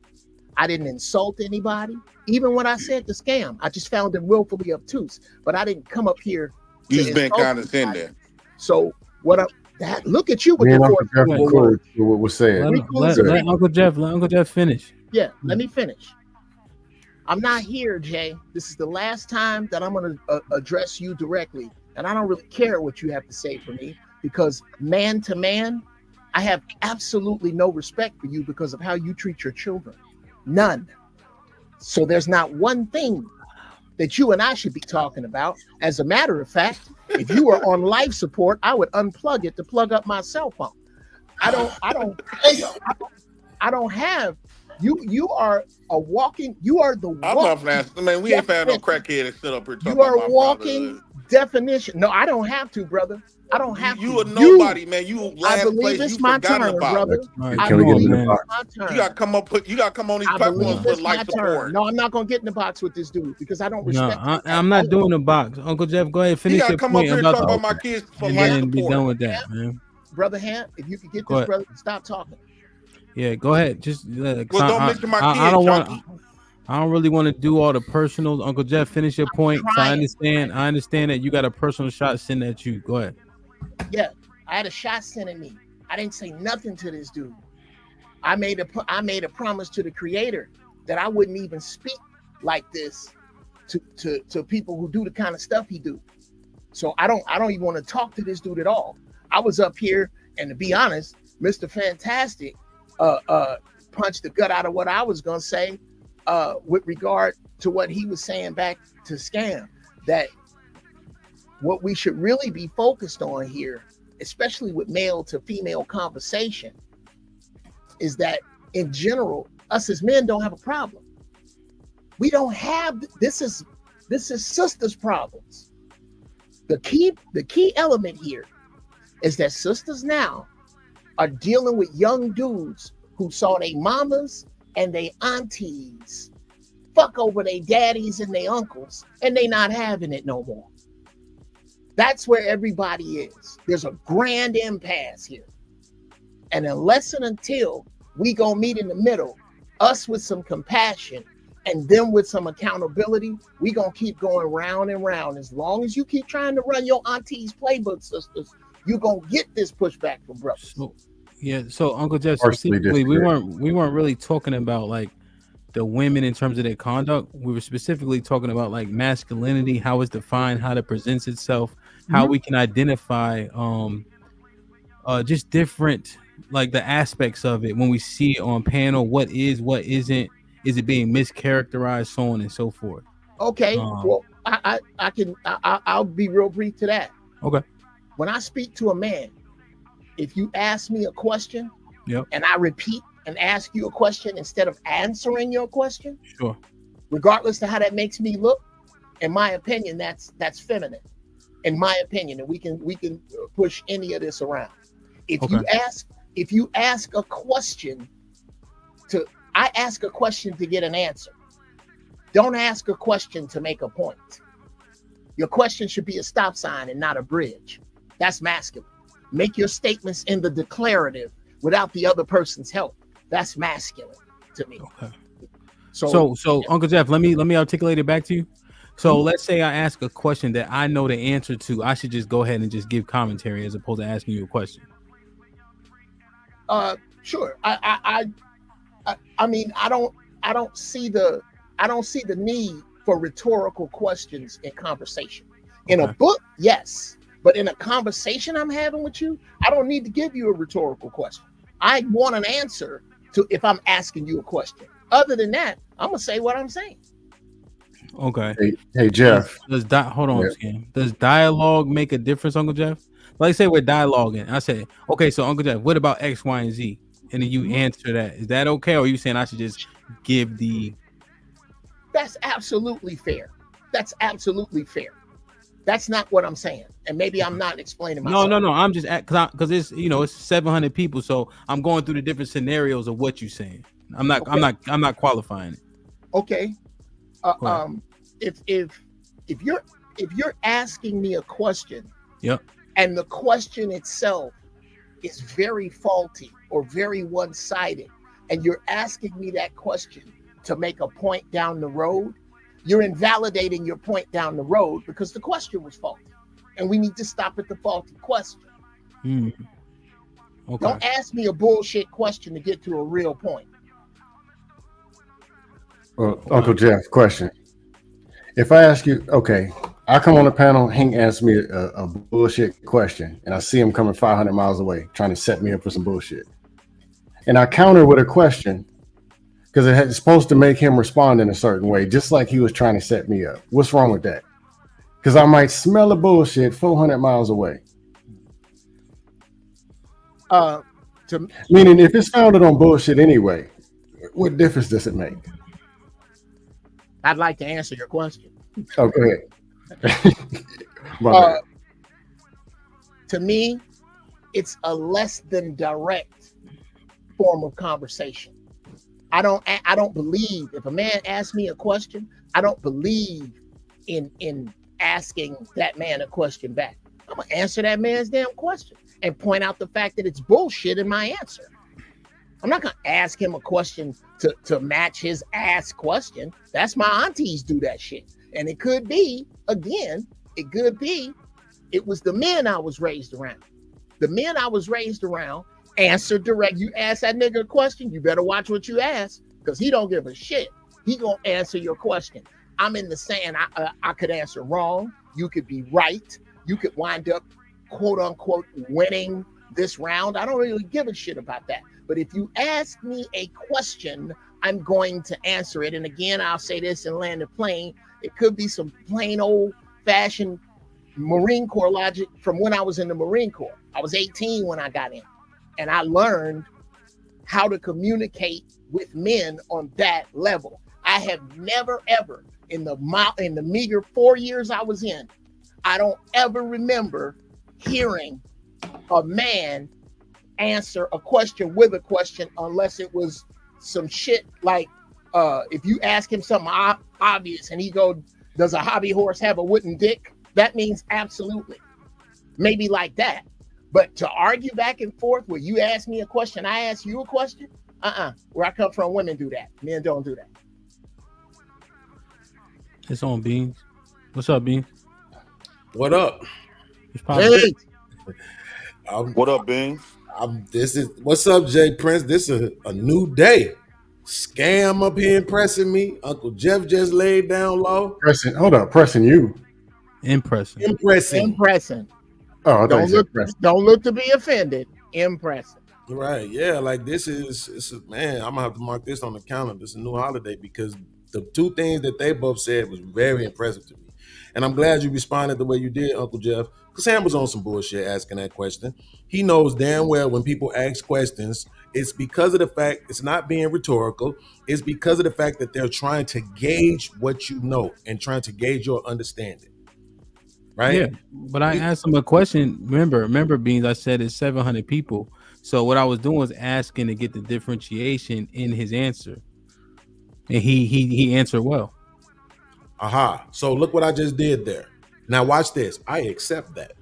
I didn't insult anybody. Even when I said the Scam, I just found him willfully obtuse. But I didn't come up here. You just been condescending. So look at you with the what was said. Let Uncle Jeff finish. Yeah, let me finish. I'm not here, Jay. This is the last time that I'm going to address you directly. And I don't really care what you have to say for me, because man to man, I have absolutely no respect for you because of how you treat your children. None. So there's not one thing that you and I should be talking about. As a matter of fact, if you were on life support, I would unplug it to plug up my cell phone. I don't have you. You are a walking. You are the. I'm not fast. Man, we ain't found no crackhead that sit up here talking You are about my walking fatherhood. definition. No, I don't have to, brother. I don't have You to. a nobody, man. You I last believe place. it's You my forgotten turn, about. brother. Right, I Can we get believe in the it's box? my turn. You got to come up. You got to come on these I platforms believe for it's my life turn. support. No, I'm not gonna get in the box with this dude because I don't No, respect him. I'm not doing the box. Uncle Jeff, go ahead, You finish got to your come up point here and about talk the, about my kids for and life then be support. done with that, man. Brother Ham, if you could get Go this ahead. brother to stop talking. Yeah, go ahead. Just Well, don't mention my I kids, don't want. Chunky. I don't really want to do all the personals. Uncle Jeff, finish your point. So I trying. understand that you got a personal shot sent at you. Go ahead. Yeah, I had a shot sent at me. I didn't say nothing to this dude. I made a promise to the Creator that I wouldn't even speak like this to people who do the kind of stuff he do. So I don't even want to talk to this dude at all. I was up here, and to be honest, Mr. Fantastic punched the gut out of what I was gonna say with regard to what he was saying back to Scam. That what we should really be focused on here, especially with male to female conversation, is that in general, us as men don't have a problem. We don't have this is sisters' problems. The key element here is that sisters now are dealing with young dudes who saw their mamas and their aunties fuck over their daddies and their uncles, and they not having it no more. That's where everybody is. There's a grand impasse here. And unless and until we gonna meet in the middle, us with some compassion and them with some accountability, we gonna keep going round and round. As long as you keep trying to run your auntie's playbook, sisters, you gonna get this pushback from brothers. So Uncle Jeff, Personally specifically, we disagree. weren't really talking about like the women in terms of their conduct. We were specifically talking about like masculinity, how it's defined, how it presents itself, how we can identify just different like the aspects of it when we see it on panel, what is, what isn't, is it being mischaracterized, so on and so forth. Okay, well, I'll be real brief to that. Okay. When I speak to a man, if you ask me a question, and I repeat and ask you a question instead of answering your question, sure, regardless of how that makes me look, in my opinion, that's feminine. In my opinion, and we can push any of this around. If you ask a question I ask a question to get an answer. Don't ask a question to make a point. Your question should be a stop sign and not a bridge. That's masculine. Make your statements in the declarative without the other person's help. That's masculine to me. Okay. So Uncle Jeff, let me articulate it back to you. So let's say I ask a question that I know the answer to. I should just go ahead and just give commentary as opposed to asking you a question. Sure. I mean, I don't see the need for rhetorical questions in conversation. In a book, yes, but in a conversation I'm having with you, I don't need to give you a rhetorical question. I want an answer to if I'm asking you a question. Other than that, I'm gonna say what I'm saying. Okay. Hey Jeff. Hold on, Scam. Does dialogue make a difference, Uncle Jeff? Like say we're dialoguing. I say, okay, so Uncle Jeff, what about X, Y, and Z? And then you answer that. Is that okay? Or are you saying I should just give the... That's absolutely fair. That's absolutely fair. That's not what I'm saying. And maybe I'm not explaining myself. No. I'm just because it's it's 700 people, so I'm going through the different scenarios of what you're saying. I'm not qualifying it. Okay. If you're asking me a question, and the question itself is very faulty or very one-sided, and you're asking me that question to make a point down the road, you're invalidating your point down the road because the question was faulty, and we need to stop at the faulty question. Okay. Don't ask me a bullshit question to get to a real point. Well, Uncle Jeff, question. If I ask you, okay, I come on the panel, Hank asks me a bullshit question, and I see him coming 500 miles away, trying to set me up for some bullshit. And I counter with a question because it's supposed to make him respond in a certain way, just like he was trying to set me up. What's wrong with that? Because I might smell the bullshit 400 miles away. Meaning, if it's founded on bullshit anyway, what difference does it make? I'd like to answer your question. Oh, go ahead. To me, it's a less than direct form of conversation. I don't believe if a man asks me a question, I don't believe in asking that man a question back. I'm gonna answer that man's damn question and point out the fact that it's bullshit in my answer. I'm not gonna ask him a question to match his ass question. That's my aunties do that shit. And it could be, again, it was the men I was raised around. The men I was raised around answer direct. You ask that nigga a question, you better watch what you ask, because he don't give a shit. He gonna answer your question. I'm in the saying I could answer wrong. You could be right. You could wind up, quote unquote, winning this round. I don't really give a shit about that. But if you ask me a question, I'm going to answer it. And again, I'll say this and land the plane. It could be some plain old fashioned Marine Corps logic from when I was in the Marine Corps. I was 18 when I got in, and I learned how to communicate with men on that level. I have never, ever in the meager 4 years I was in, I don't ever remember hearing a man answer a question with a question unless it was some shit like if you ask him something obvious and he go, does a hobby horse have a wooden dick? That means absolutely. Maybe like that. But to argue back and forth where you ask me a question, I ask you a question, where I come from, women do that. Men don't do that. It's on Beans. What's up, Beans? What up? Hey. What up, Beans? What's up, Jay Prince? This is a new day. Scam up here impressing me. Uncle Jeff just laid down low. Pressing you. Impressing. Oh, don't look to be offended. Impressing. Right, yeah, like this is man, I'm gonna have to mark this on the calendar. This is a new holiday because the two things that they both said was very impressive to me. And I'm glad you responded the way you did, Uncle Jeff, because Sam was on some bullshit asking that question. He knows damn well when people ask questions, it's because of the fact it's not being rhetorical. It's because of the fact that they're trying to gauge what you know and trying to gauge your understanding. Right? Yeah, but I asked him a question. Remember, Beans, I said it's 700 people. So what I was doing was asking to get the differentiation in his answer. And he answered well. Aha. So look what I just did there. Now watch this. I accept that.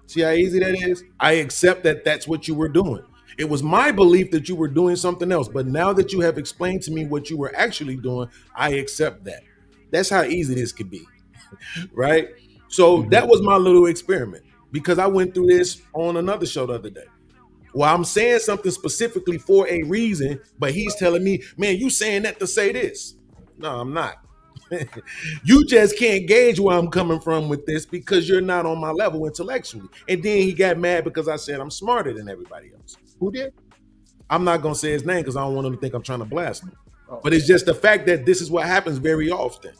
See how easy that is? I accept that that's what you were doing. It was my belief that you were doing something else. But now that you have explained to me what you were actually doing, I accept that. That's how easy this could be. Right? So that was my little experiment because I went through this on another show the other day. Well, I'm saying something specifically for a reason, but he's telling me, man, you saying that to say this. No, I'm not. You just can't gauge where I'm coming from with this because you're not on my level intellectually. And then he got mad because I said I'm smarter than everybody else. Who did? I'm not going to say his name because I don't want him to think I'm trying to blast him. But it's just the fact that this is what happens very often.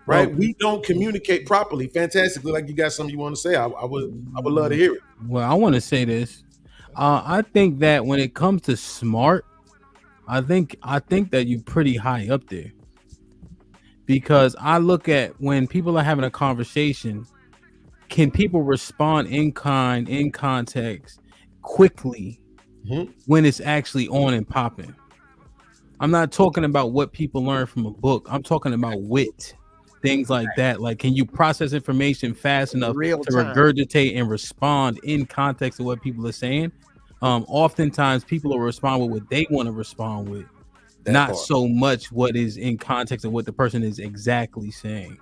Right? Well, we don't communicate properly, fantastically. Like you got something you want to say. I would love to hear it. Well, I want to say this. I think that when it comes to smart, I think that you're pretty high up there. Because I look at when people are having a conversation, can people respond in kind, in context, quickly when it's actually on and popping? I'm not talking about what people learn from a book. I'm talking about wit, things like that. Like, can you process information fast enough to regurgitate and respond in context of what people are saying? Oftentimes, people will respond with what they want to respond with. Not so much what is in context of what the person is exactly saying.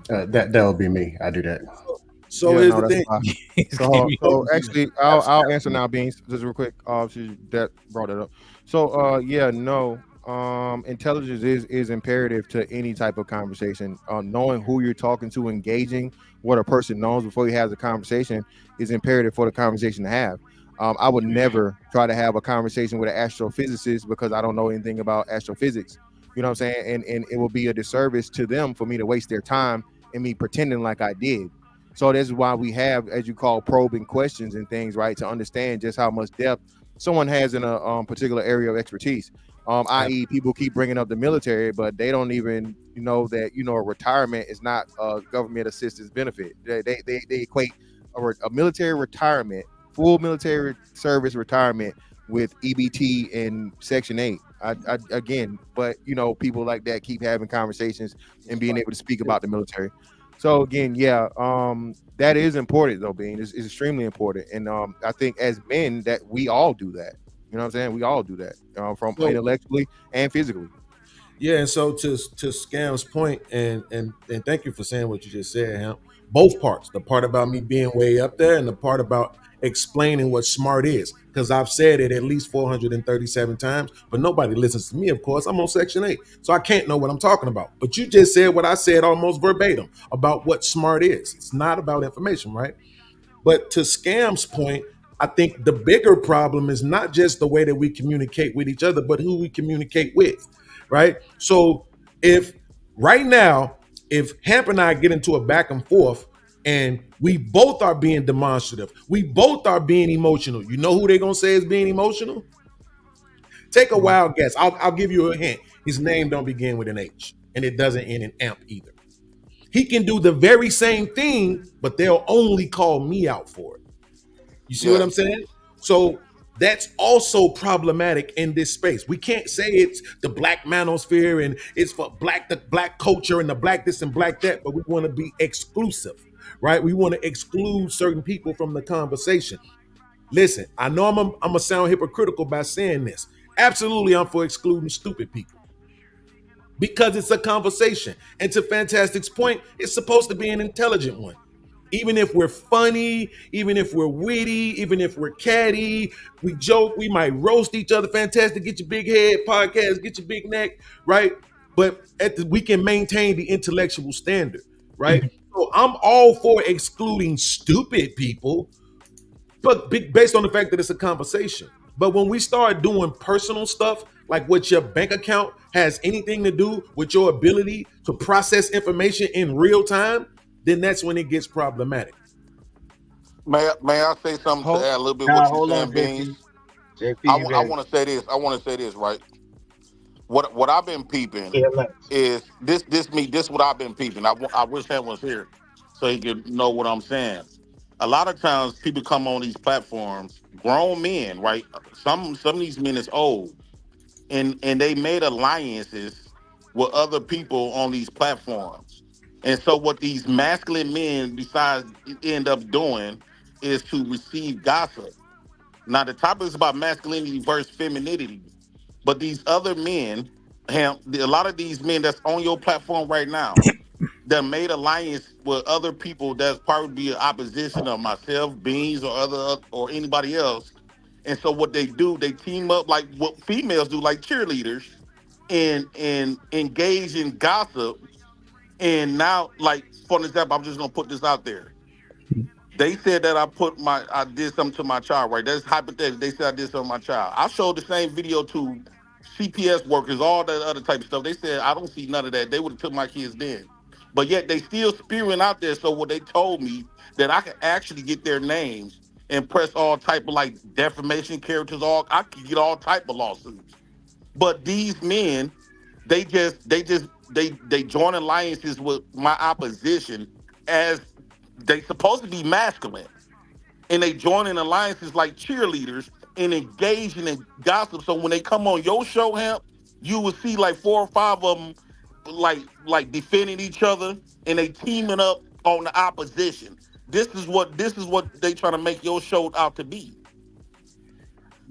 That would be me. I do that. So here's the thing. So actually, I'll answer now, Beans, just real quick. That brought it up. So intelligence is imperative to any type of conversation. Knowing who you're talking to, engaging what a person knows before you have the conversation is imperative for the conversation to have. I would never try to have a conversation with an astrophysicist because I don't know anything about astrophysics. You know what I'm saying? And it will be a disservice to them for me to waste their time and me pretending like I did. So this is why we have, as you call, probing questions and things, right? To understand just how much depth someone has in a particular area of expertise. I.e., people keep bringing up the military, but they don't even know that a retirement is not a government assistance benefit. They equate a military retirement, full military service retirement, with EBT and Section 8. Again, but people like that keep having conversations and being able to speak about the military. So again, yeah, that is important though, Bean. It's extremely important, and I think as men that we all do that. You know what I'm saying? We all do that from intellectually and physically. Yeah, and so to Scam's point, and thank you for saying what you just said, Ham. Both parts, the part about me being way up there and the part about explaining what smart is, because I've said it at least 437 times, but nobody listens to me, of course. I'm on Section 8, so I can't know what I'm talking about. But you just said what I said almost verbatim about what smart is. It's not about information, right? But to Scam's point, I think the bigger problem is not just the way that we communicate with each other, but who we communicate with, right? So if right now, if Hamp and I get into a back and forth and we both are being demonstrative, we both are being emotional, you know who they're going to say is being emotional? Take a wild guess. I'll give you a hint. His name don't begin with an H, and it doesn't end in amp either. He can do the very same thing, but they'll only call me out for it. You see what I'm saying? So that's also problematic in this space. We can't say it's the black manosphere and it's for the black culture and the black this and black that, but we want to be exclusive, right? We want to exclude certain people from the conversation. Listen, I know I'm gonna sound hypocritical by saying this. Absolutely, I'm for excluding stupid people, because it's a conversation. And to Fantastic's point, it's supposed to be an intelligent one. Even if we're funny, even if we're witty, even if we're catty, we joke, we might roast each other. Fantastic, get your big head podcast, get your big neck, right? But we can maintain the intellectual standard, right? So I'm all for excluding stupid people, but based on the fact that it's a conversation. But when we start doing personal stuff, like what your bank account has anything to do with your ability to process information in real time, then that's when it gets problematic. May I say something to add a little bit what you're saying, Beans? I want to say this. Right. What I've been peeping is this what I've been peeping. I wish Ham was here so he could know what I'm saying. A lot of times people come on these platforms, grown men, right? Some of these men is old, and they made alliances with other people on these platforms. And so what these masculine men besides end up doing is to receive gossip. Now the topic is about masculinity versus femininity, but these other men, a lot of these men that's on your platform right now, that made alliance with other people that's probably be opposition of myself, Beans, or anybody else. And so what they do, they team up like what females do, like cheerleaders, and engage in gossip. And now, like for an example, I'm just gonna put this out there. They said that I did something to my child, right? That's hypothetical. They said I did something to my child. I showed the same video to CPS workers, all that other type of stuff. They said I don't see none of that. They would have took my kids then. But yet they still spewing out there. So what they told me that I could actually get their names and press all type of like defamation characters, I could get all type of lawsuits. But these men, they join alliances with my opposition as they supposed to be masculine, and they join in alliances like cheerleaders and engaging in gossip. So when they come on your show, Hamp, you will see like 4 or 5 of them like defending each other, and they teaming up on the opposition. This is what they trying to make your show out to be.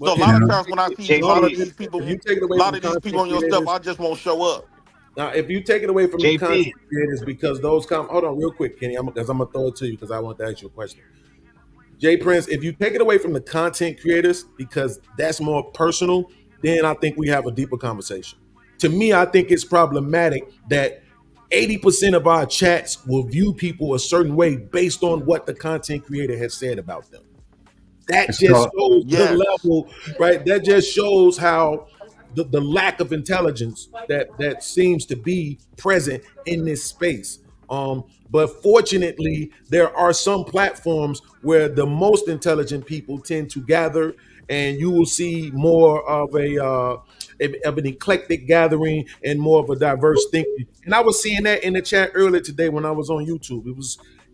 So a lot of times when I see a lot of these people on your stuff, I just won't show up. Now, if you take it away from the content creators, because those hold on real quick, Kenny, because I'm gonna throw it to you because I want to ask you a question. Jay Prince, if you take it away from the content creators because that's more personal, then I think we have a deeper conversation. To me, I think it's problematic that 80% of our chats will view people a certain way based on what the content creator has said about them. That It's just called shows the Yes. level, right? That just shows how the lack of intelligence that seems to be present in this space. But fortunately, there are some platforms where the most intelligent people tend to gather, and you will see more of of an eclectic gathering and more of a diverse thinking. And I was seeing that in the chat earlier today when I was on YouTube.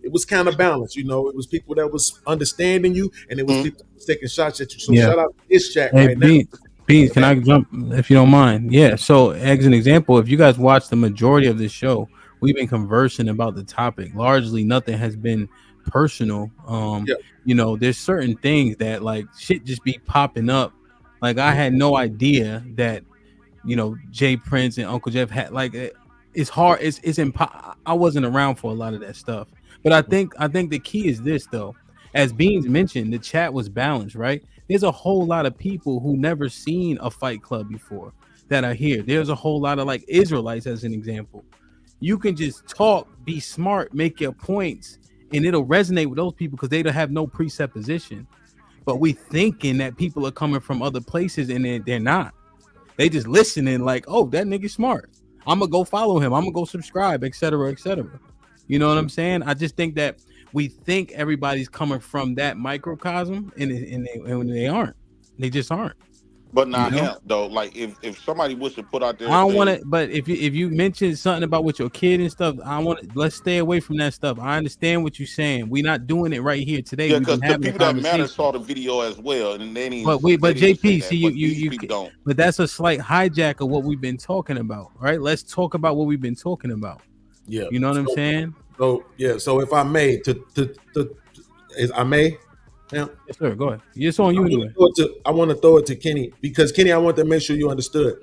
It was kind of balanced, you know. It was people that was understanding you, and it was people that was taking shots at you. So Yeah. shout out to this chat Hey, right now. Beans, can I jump if you don't mind? Yeah. So, as an example, if you guys watch the majority of this show, we've been conversing about the topic. Largely, nothing has been personal. Yeah. You know, there's certain things that like shit just be popping up. Like I had no idea that Jay Prince and Uncle Jeff had it's hard. I wasn't around for a lot of that stuff, but I think the key is this though. As Beans mentioned, the chat was balanced, right? There's a whole lot of people who never seen a Fight Club before that are here. There's a whole lot of like Israelites, as an example. You can just talk, be smart, make your points, and it'll resonate with those people because they don't have no presupposition. But we thinking that people are coming from other places and they're not. They just listening like, oh, that nigga smart. I'm gonna go follow him. I'm gonna go subscribe, etc., etc. You know what I'm saying? I just think that we think everybody's coming from that microcosm, and they aren't. They just aren't. But not You know? him though. Like if somebody was to put out there, I don't say, want to. But if you mention something about with your kid and stuff, let's stay away from that stuff. I understand what you're saying. We're not doing it right here today. yeah, We've because been the having a people that matter conversation. saw the video as well, and they didn't. But they didn't say JP, that, see but you these people don't. but that's a slight hijack of what we've been talking about, right? Let's talk about what we've been talking about. Yeah. You know what I'm saying? So yeah. So if I may, I may. Yeah. Yes, sir. Go ahead. It's on you anyway. I want to throw it to Kenny because Kenny, I want to make sure you understood.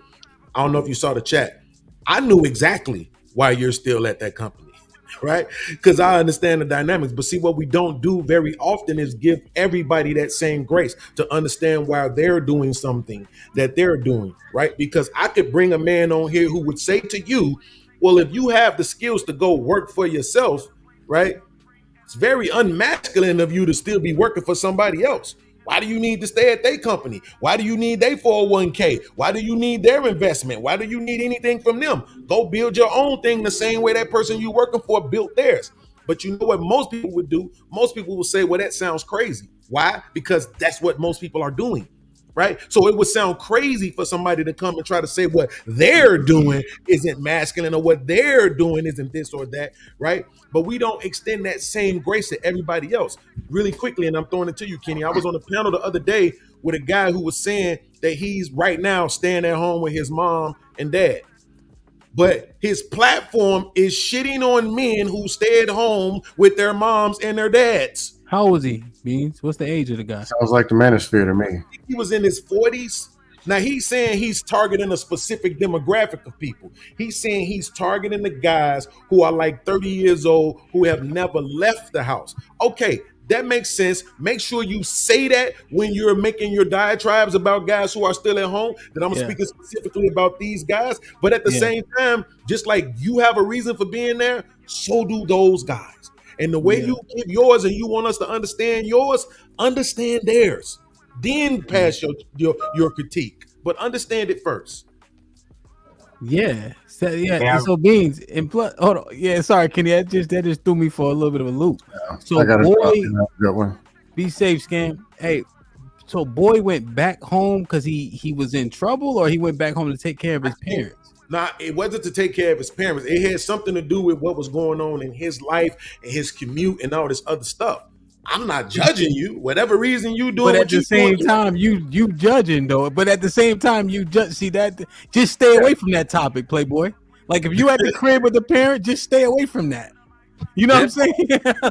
I don't know if you saw the chat. I knew exactly why you're still at that company, right? Because I understand the dynamics. But see, what we don't do very often is give everybody that same grace to understand why they're doing something that they're doing, right? Because I could bring a man on here who would say to you, well, if you have the skills to go work for yourself, right? It's very unmasculine of you to still be working for somebody else. Why do you need to stay at their company? Why do you need their 401k? Why do you need their investment? Why do you need anything from them? Go build your own thing the same way that person you working for built theirs. But you know what most people would do? Most people will say, well, that sounds crazy. Why? Because that's what most people are doing. Right. So it would sound crazy for somebody to come and try to say what they're doing isn't masculine or what they're doing isn't this or that. Right. But we don't extend that same grace to everybody else. Really quickly, and I'm throwing it to you, Kenny. I was on a panel the other day with a guy who was saying that he's right now staying at home with his mom and dad. But his platform is shitting on men who stay at home with their moms and their dads. How old is he, Beans? What's the age of the guy? Sounds like the manosphere to me. He was in his 40s. Now he's saying he's targeting a specific demographic of people. He's saying he's targeting the guys who are like 30 years old who have never left the house. Okay, that makes sense. Make sure you say that when you're making your diatribes about guys who are still at home, that I'm speaking specifically about these guys. But at the same time, just like you have a reason for being there, so do those guys. And the way you give yours and you want us to understand yours, understand theirs. Then pass your critique, but understand it first. Yeah. So Beans and plus, hold on. Yeah, sorry, Kenny. That just threw me for a little bit of a loop. So I got boy, one. Be safe, Scam. Hey, so boy went back home because he was in trouble, or he went back home to take care of his parents. Nah, it wasn't to take care of his parents. It had something to do with what was going on in his life and his commute and all this other stuff. I'm not judging you. Whatever reason you doing, But at the same time, you judging though. But at the same time, you see that. Just stay away from that topic, Playboy. Like if you at the crib with the parent, just stay away from that. You know what I'm saying?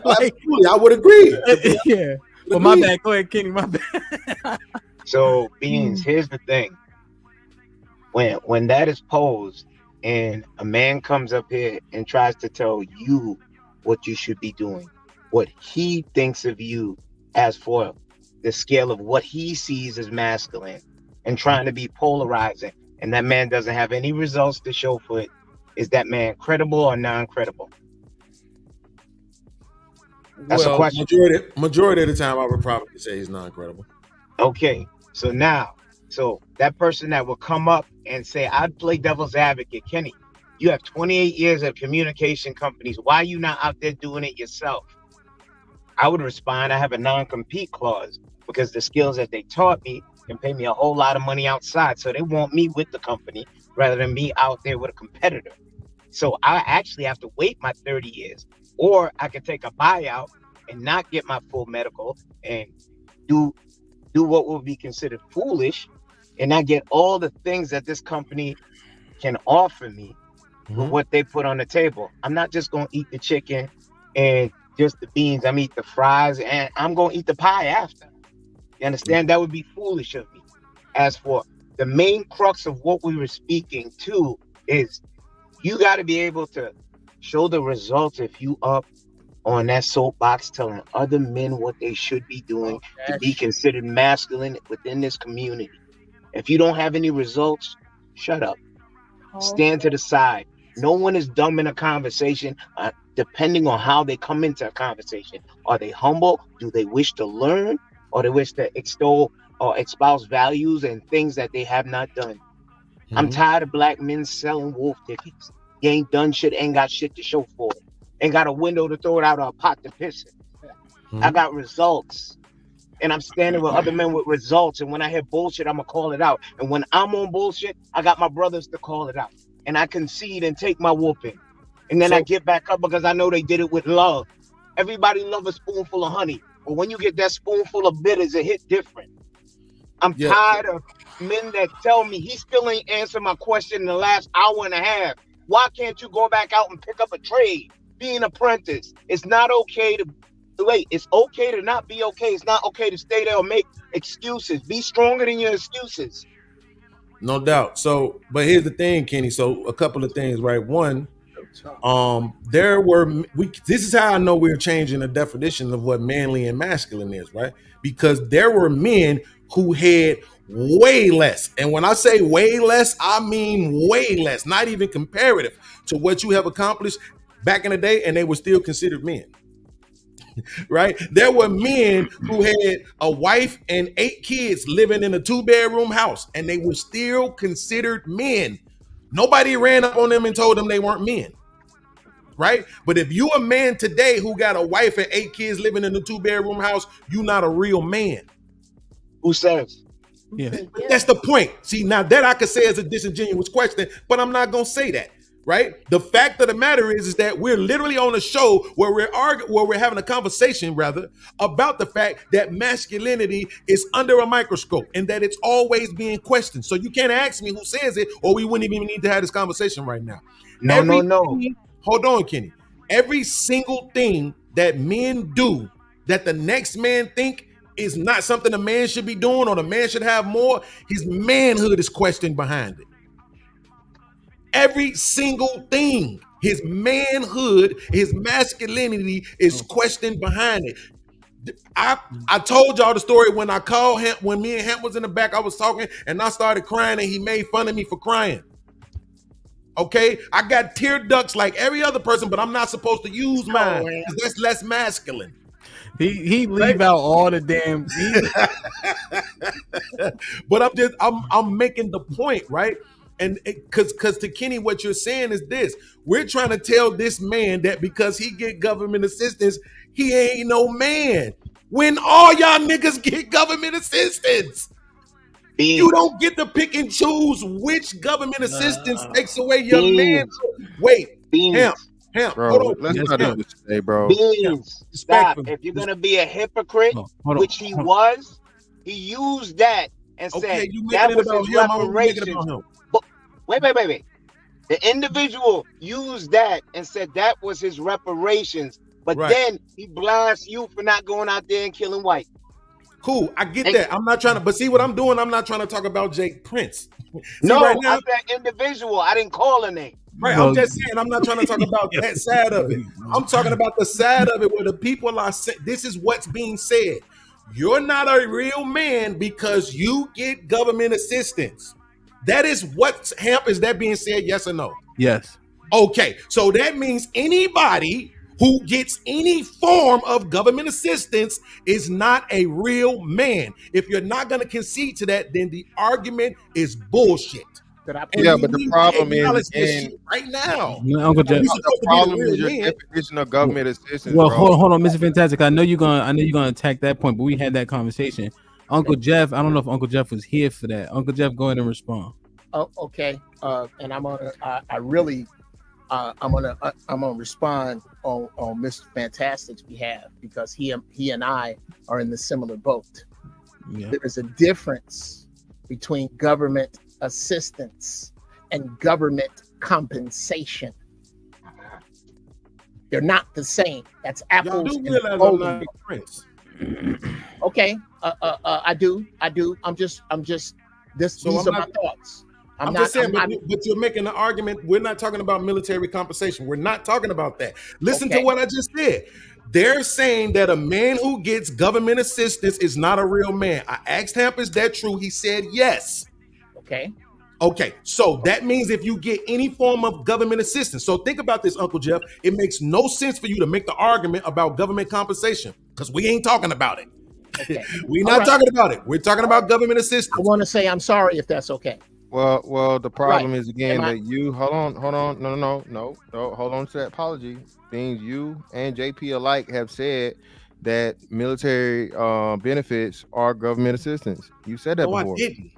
Like, absolutely, I would agree. Yeah. Well, my bad. Go ahead, Kenny. My bad. So, Beans, here's the thing. When that is posed and a man comes up here and tries to tell you what you should be doing, what he thinks of you as for the scale of what he sees as masculine, and trying to be polarizing and that man doesn't have any results to show for it, is that man credible or non-credible? That's a question. Majority of the time, I would probably say he's non-credible. Okay, so now, that person that will come up and say, I'd play devil's advocate, Kenny, you have 28 years of communication companies. Why are you not out there doing it yourself? I would respond, I have a non-compete clause because the skills that they taught me can pay me a whole lot of money outside. So they want me with the company rather than me out there with a competitor. So I actually have to wait my 30 years, or I can take a buyout and not get my full medical and do what will be considered foolish and not get all the things that this company can offer me with what they put on the table. I'm not just going to eat the chicken and just the beans. I'm eat the fries and I'm going to eat the pie after. You understand? That would be foolish of me. As for the main crux of what we were speaking to is you got to be able to show the results if you up on that soapbox telling other men what they should be doing to be considered masculine within this community. If you don't have any results, shut up. Stand to the side. No one is dumb in a conversation, depending on how they come into a conversation. Are they humble? Do they wish to learn? Or they wish to extol or espouse values and things that they have not done? I'm tired of black men selling wolf tickets. You ain't done shit, ain't got shit to show for it. Ain't got a window to throw it out or a pot to piss in. I got results. And I'm standing with other men with results. And when I hear bullshit, I'm going to call it out. And when I'm on bullshit, I got my brothers to call it out. And I concede and take my whooping. And then I get back up because I know they did it with love. Everybody love a spoonful of honey. But when you get that spoonful of bitters, it hit different. I'm tired of men that tell me he still ain't answered my question in the last hour and a half. Why can't you go back out and pick up a trade? Be an apprentice. It's not okay to wait. It's okay to not be okay. It's not okay to stay there or make excuses. Be stronger than your excuses. No doubt. So, but here's the thing, Kenny. So a couple of things, right? One, this is how I know we're changing the definition of what manly and masculine is, right? Because there were men who had way less. And when I say way less, I mean way less, not even comparative to what you have accomplished back in the day, and they were still considered men. Right? There were men who had a wife and 8 kids living in a 2-bedroom house, and they were still considered men. Nobody ran up on them and told them they weren't men. Right? But if you a man today who got a wife and 8 kids living in a 2-bedroom house, you're not a real man. Who says? Yeah. But that's the point. See, now that I could say is a disingenuous question, but I'm not gonna say that. Right? The fact of the matter is that we're literally on a show where we're having a conversation rather about the fact that masculinity is under a microscope and that it's always being questioned. So you can't ask me who says it, or we wouldn't even need to have this conversation right now. No. Hold on, Kenny. Every single thing that men do that the next man think is not something a man should be doing or the man should have more, his manhood is questioned behind it. Every single thing, his manhood, his masculinity is questioned behind it. I told y'all the story when I called him, when me and him was in the back, I was talking and I started crying and he made fun of me for crying. Okay, I got tear ducts like every other person, but I'm not supposed to use mine because that's less masculine. He leave out all the damn. But I'm making the point, right? And because to Kenny, what you're saying is this: we're trying to tell this man that because he get government assistance, he ain't no man. When all y'all niggas get government assistance. You don't get to pick and choose which government assistance takes away your man. Wait, Hemp, bro, hold on. let's not even say, bro. Beans, stop. If you're gonna be a hypocrite, which he was, he used that and said that was his reparations. But wait. The individual used that and said that was his reparations, but then he blasts you for not going out there and killing white. Cool, I get that. I'm not trying to, but see what I'm doing? I'm not trying to talk about Jake Prince. No, right now, I'm that individual. I didn't call a name. Right, I'm just saying, I'm not trying to talk about that side of it. I'm talking about the side of it where the people are saying, this is what's being said. You're not a real man because you get government assistance. That is what Hamp, is that being said? Yes or no? Yes. Okay, so that means anybody who gets any form of government assistance is not a real man. If you're not going to concede to that, then the argument is bullshit. And Yeah, we but the need to problem is acknowledge that again, shit right now. Uncle Jeff. You're supposed the to be problem the real is your man. definition of government assistance, Well, bro. hold on, Mr. Fantastic. I know you're gonna attack that point, but we had that conversation. Uncle Jeff, I don't know if Uncle Jeff was here for that. Uncle Jeff, go ahead and respond. Oh, okay. And I'm gonna, I'm gonna respond on Mr. Fantastic's behalf because he and I are in the similar boat. Yeah. There is a difference between government assistance and government compensation. They're not the same. That's apples Y'all do and realize I'm oranges. not friends. Okay, I do. I'm just. These are my thoughts. I'm just saying, but you're making an argument. We're not talking about military compensation. We're not talking about that. Listen to what I just said. They're saying that a man who gets government assistance is not a real man. I asked Hamp, is that true? He said yes. Okay. Okay, so that means if you get any form of government assistance. So think about this, Uncle Jeff. It makes no sense for you to make the argument about government compensation because we ain't talking about it. Okay. We're not talking about it. We're talking about government assistance. I want to say I'm sorry if that's okay. Well, the problem Right. is again Am I- that you hold on, no, hold on to that apology. Things you and JP alike have said that military benefits are government assistance. You said that No, before. I didn't.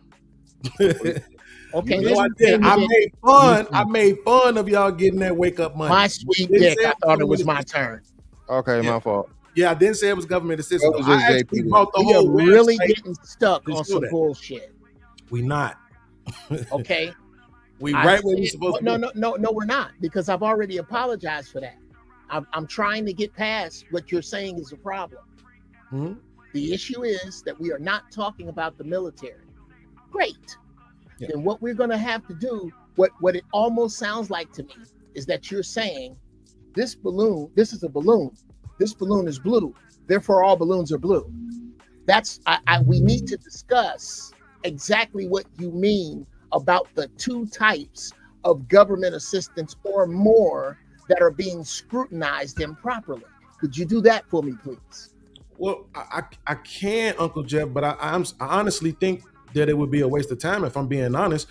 Okay, No, I didn't. I made fun of y'all getting that wake up money. My sweet Didn't dick. say I thought it was my government turn. Okay, my fault. Yeah, I didn't say it was government assistance. That was I just actually JP. brought the We are whole really website getting stuck to on show some that. bullshit. We not. Okay. We I right where we said- supposed no, to be. no, we're not, because I've already apologized for that. I'm trying to get past what you're saying is a problem. Hmm? The issue is that we are not talking about the military. Great. Yeah. Then what we're going to have to do, what it almost sounds like to me, is that you're saying this is a balloon. This balloon is blue. Therefore, all balloons are blue. That's we need to discuss exactly what you mean about the two types of government assistance or more that are being scrutinized improperly. Could you do that for me, please? Well, I can, Uncle Jeff, but I honestly think that it would be a waste of time if I'm being honest.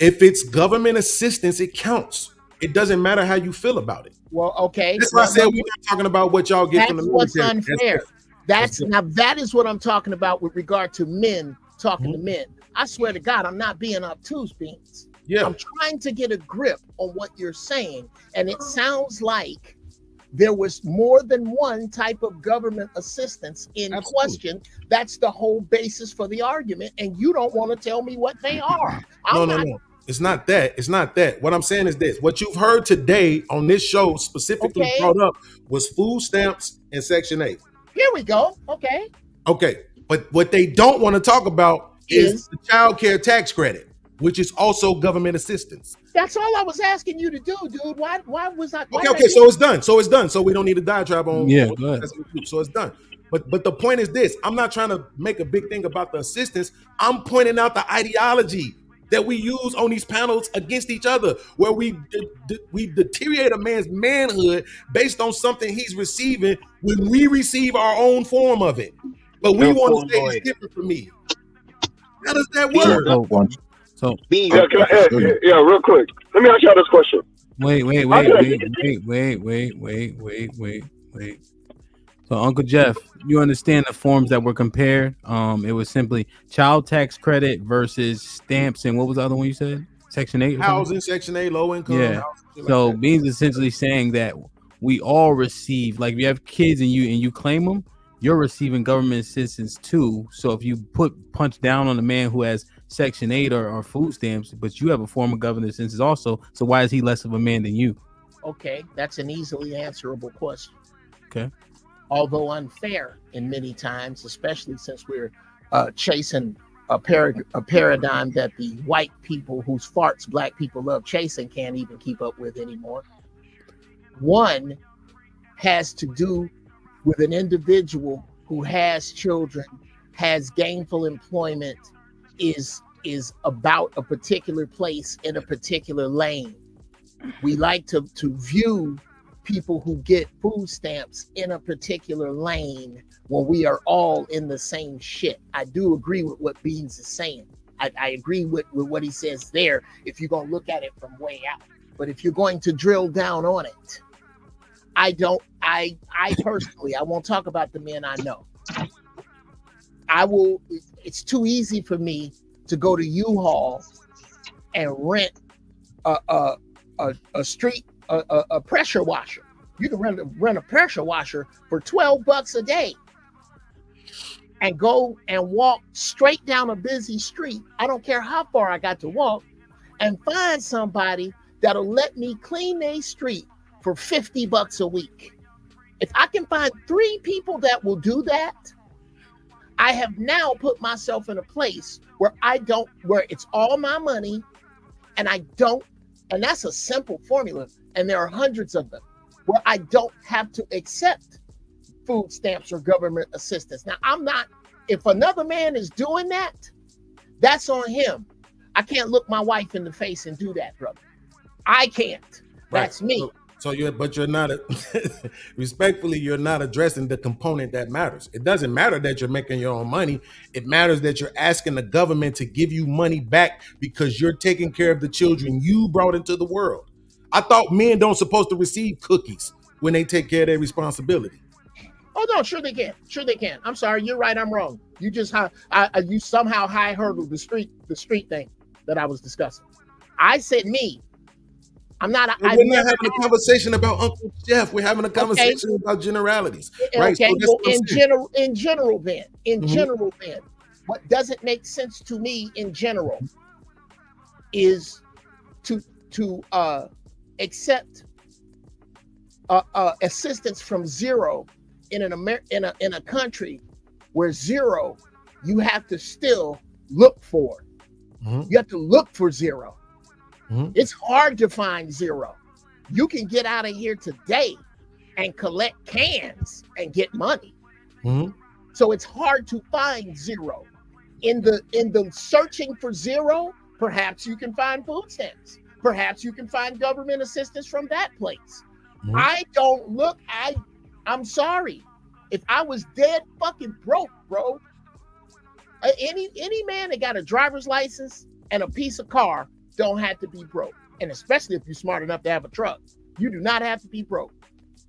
If it's government assistance, it counts. It doesn't matter how you feel about it. Well, okay. That's why I said we're not talking about what y'all get from the That's what's military. unfair. That is what I'm talking about with regard to men talking to men. I swear to God, I'm not being obtuse, Beans. Yeah. I'm trying to get a grip on what you're saying, and it sounds like there was more than one type of government assistance in question. That's the whole basis for the argument, and you don't want to tell me what they are. No. It's not that. It's not that. What I'm saying is this. What you've heard today on this show specifically brought up was food stamps and Section 8. Here we go. Okay. Okay. But what they don't want to talk about is the child care tax credit, which is also government assistance. That's all I was asking you to do, dude. Why was I? Okay, so it's done. So it's done. So we don't need a diatribe on. Yeah, go ahead. So it's done. But the point is this: I'm not trying to make a big thing about the assistance. I'm pointing out the ideology that we use on these panels against each other, where we deteriorate a man's manhood based on something he's receiving when we receive our own form of it. But we want to say it's different for me. How does that work? So Yeah, real quick. Let me ask y'all this question. Wait. So Uncle Jeff, you understand the forms that were compared? It was simply child tax credit versus stamps, and what was the other one you said? Section 8? Housing, Section 8, low income. Yeah. Housing, So like that. Beans essentially saying that we all receive, like if you have kids and you claim them, you're receiving government assistance too. So if you punch down on a man who has Section 8 or food stamps, but you have a form of government assistance also, so why is he less of a man than you? Okay, that's an easily answerable question. Okay. Although unfair in many times, especially since we're chasing a paradigm that the white people whose farts black people love chasing can't even keep up with anymore. One has to do with an individual who has children, has gainful employment, is is about a particular place in a particular lane. We like to view people who get food stamps in a particular lane when we are all in the same shit. I do agree with what Beans is saying. I agree with what he says there if you're going to look at it from way out. But if you're going to drill down on it, I personally, I won't talk about the men I know. It's too easy for me to go to U-Haul and rent a pressure washer. You can rent a pressure washer for $12 a day and go and walk straight down a busy street. I don't care how far I got to walk, and find somebody that'll let me clean their street for $50 a week. If I can find 3 people that will do that, I have now put myself in a place where it's all my money, and that's a simple formula, and there are hundreds of them, where I don't have to accept food stamps or government assistance. Now, if another man is doing that, that's on him. I can't look my wife in the face and do that, brother. I can't. That's me. But you're not respectfully, you're not addressing the component that matters. It doesn't matter that you're making your own money. It matters that you're asking the government to give you money back because you're taking care of the children you brought into the world. I thought men don't supposed to receive cookies when they take care of their responsibility. Oh no, sure they can. Sure they can. I'm sorry, you're right. I'm wrong. You just you somehow high hurdled the street thing that I was discussing. I said me. I'm not. We're not having a conversation about Uncle Jeff. We're having a conversation about generalities, right? Okay. So well, in general, then, what doesn't make sense to me in general is to accept assistance from zero in a country where zero you have to still look for. You have to look for zero. It's hard to find zero. You can get out of here today and collect cans and get money. So it's hard to find zero. In the searching for zero, perhaps you can find food stamps. Perhaps you can find government assistance from that place. I'm sorry. If I was dead fucking broke, bro, any man that got a driver's license and a piece of car don't have to be broke. And especially if you're smart enough to have a truck, you do not have to be broke.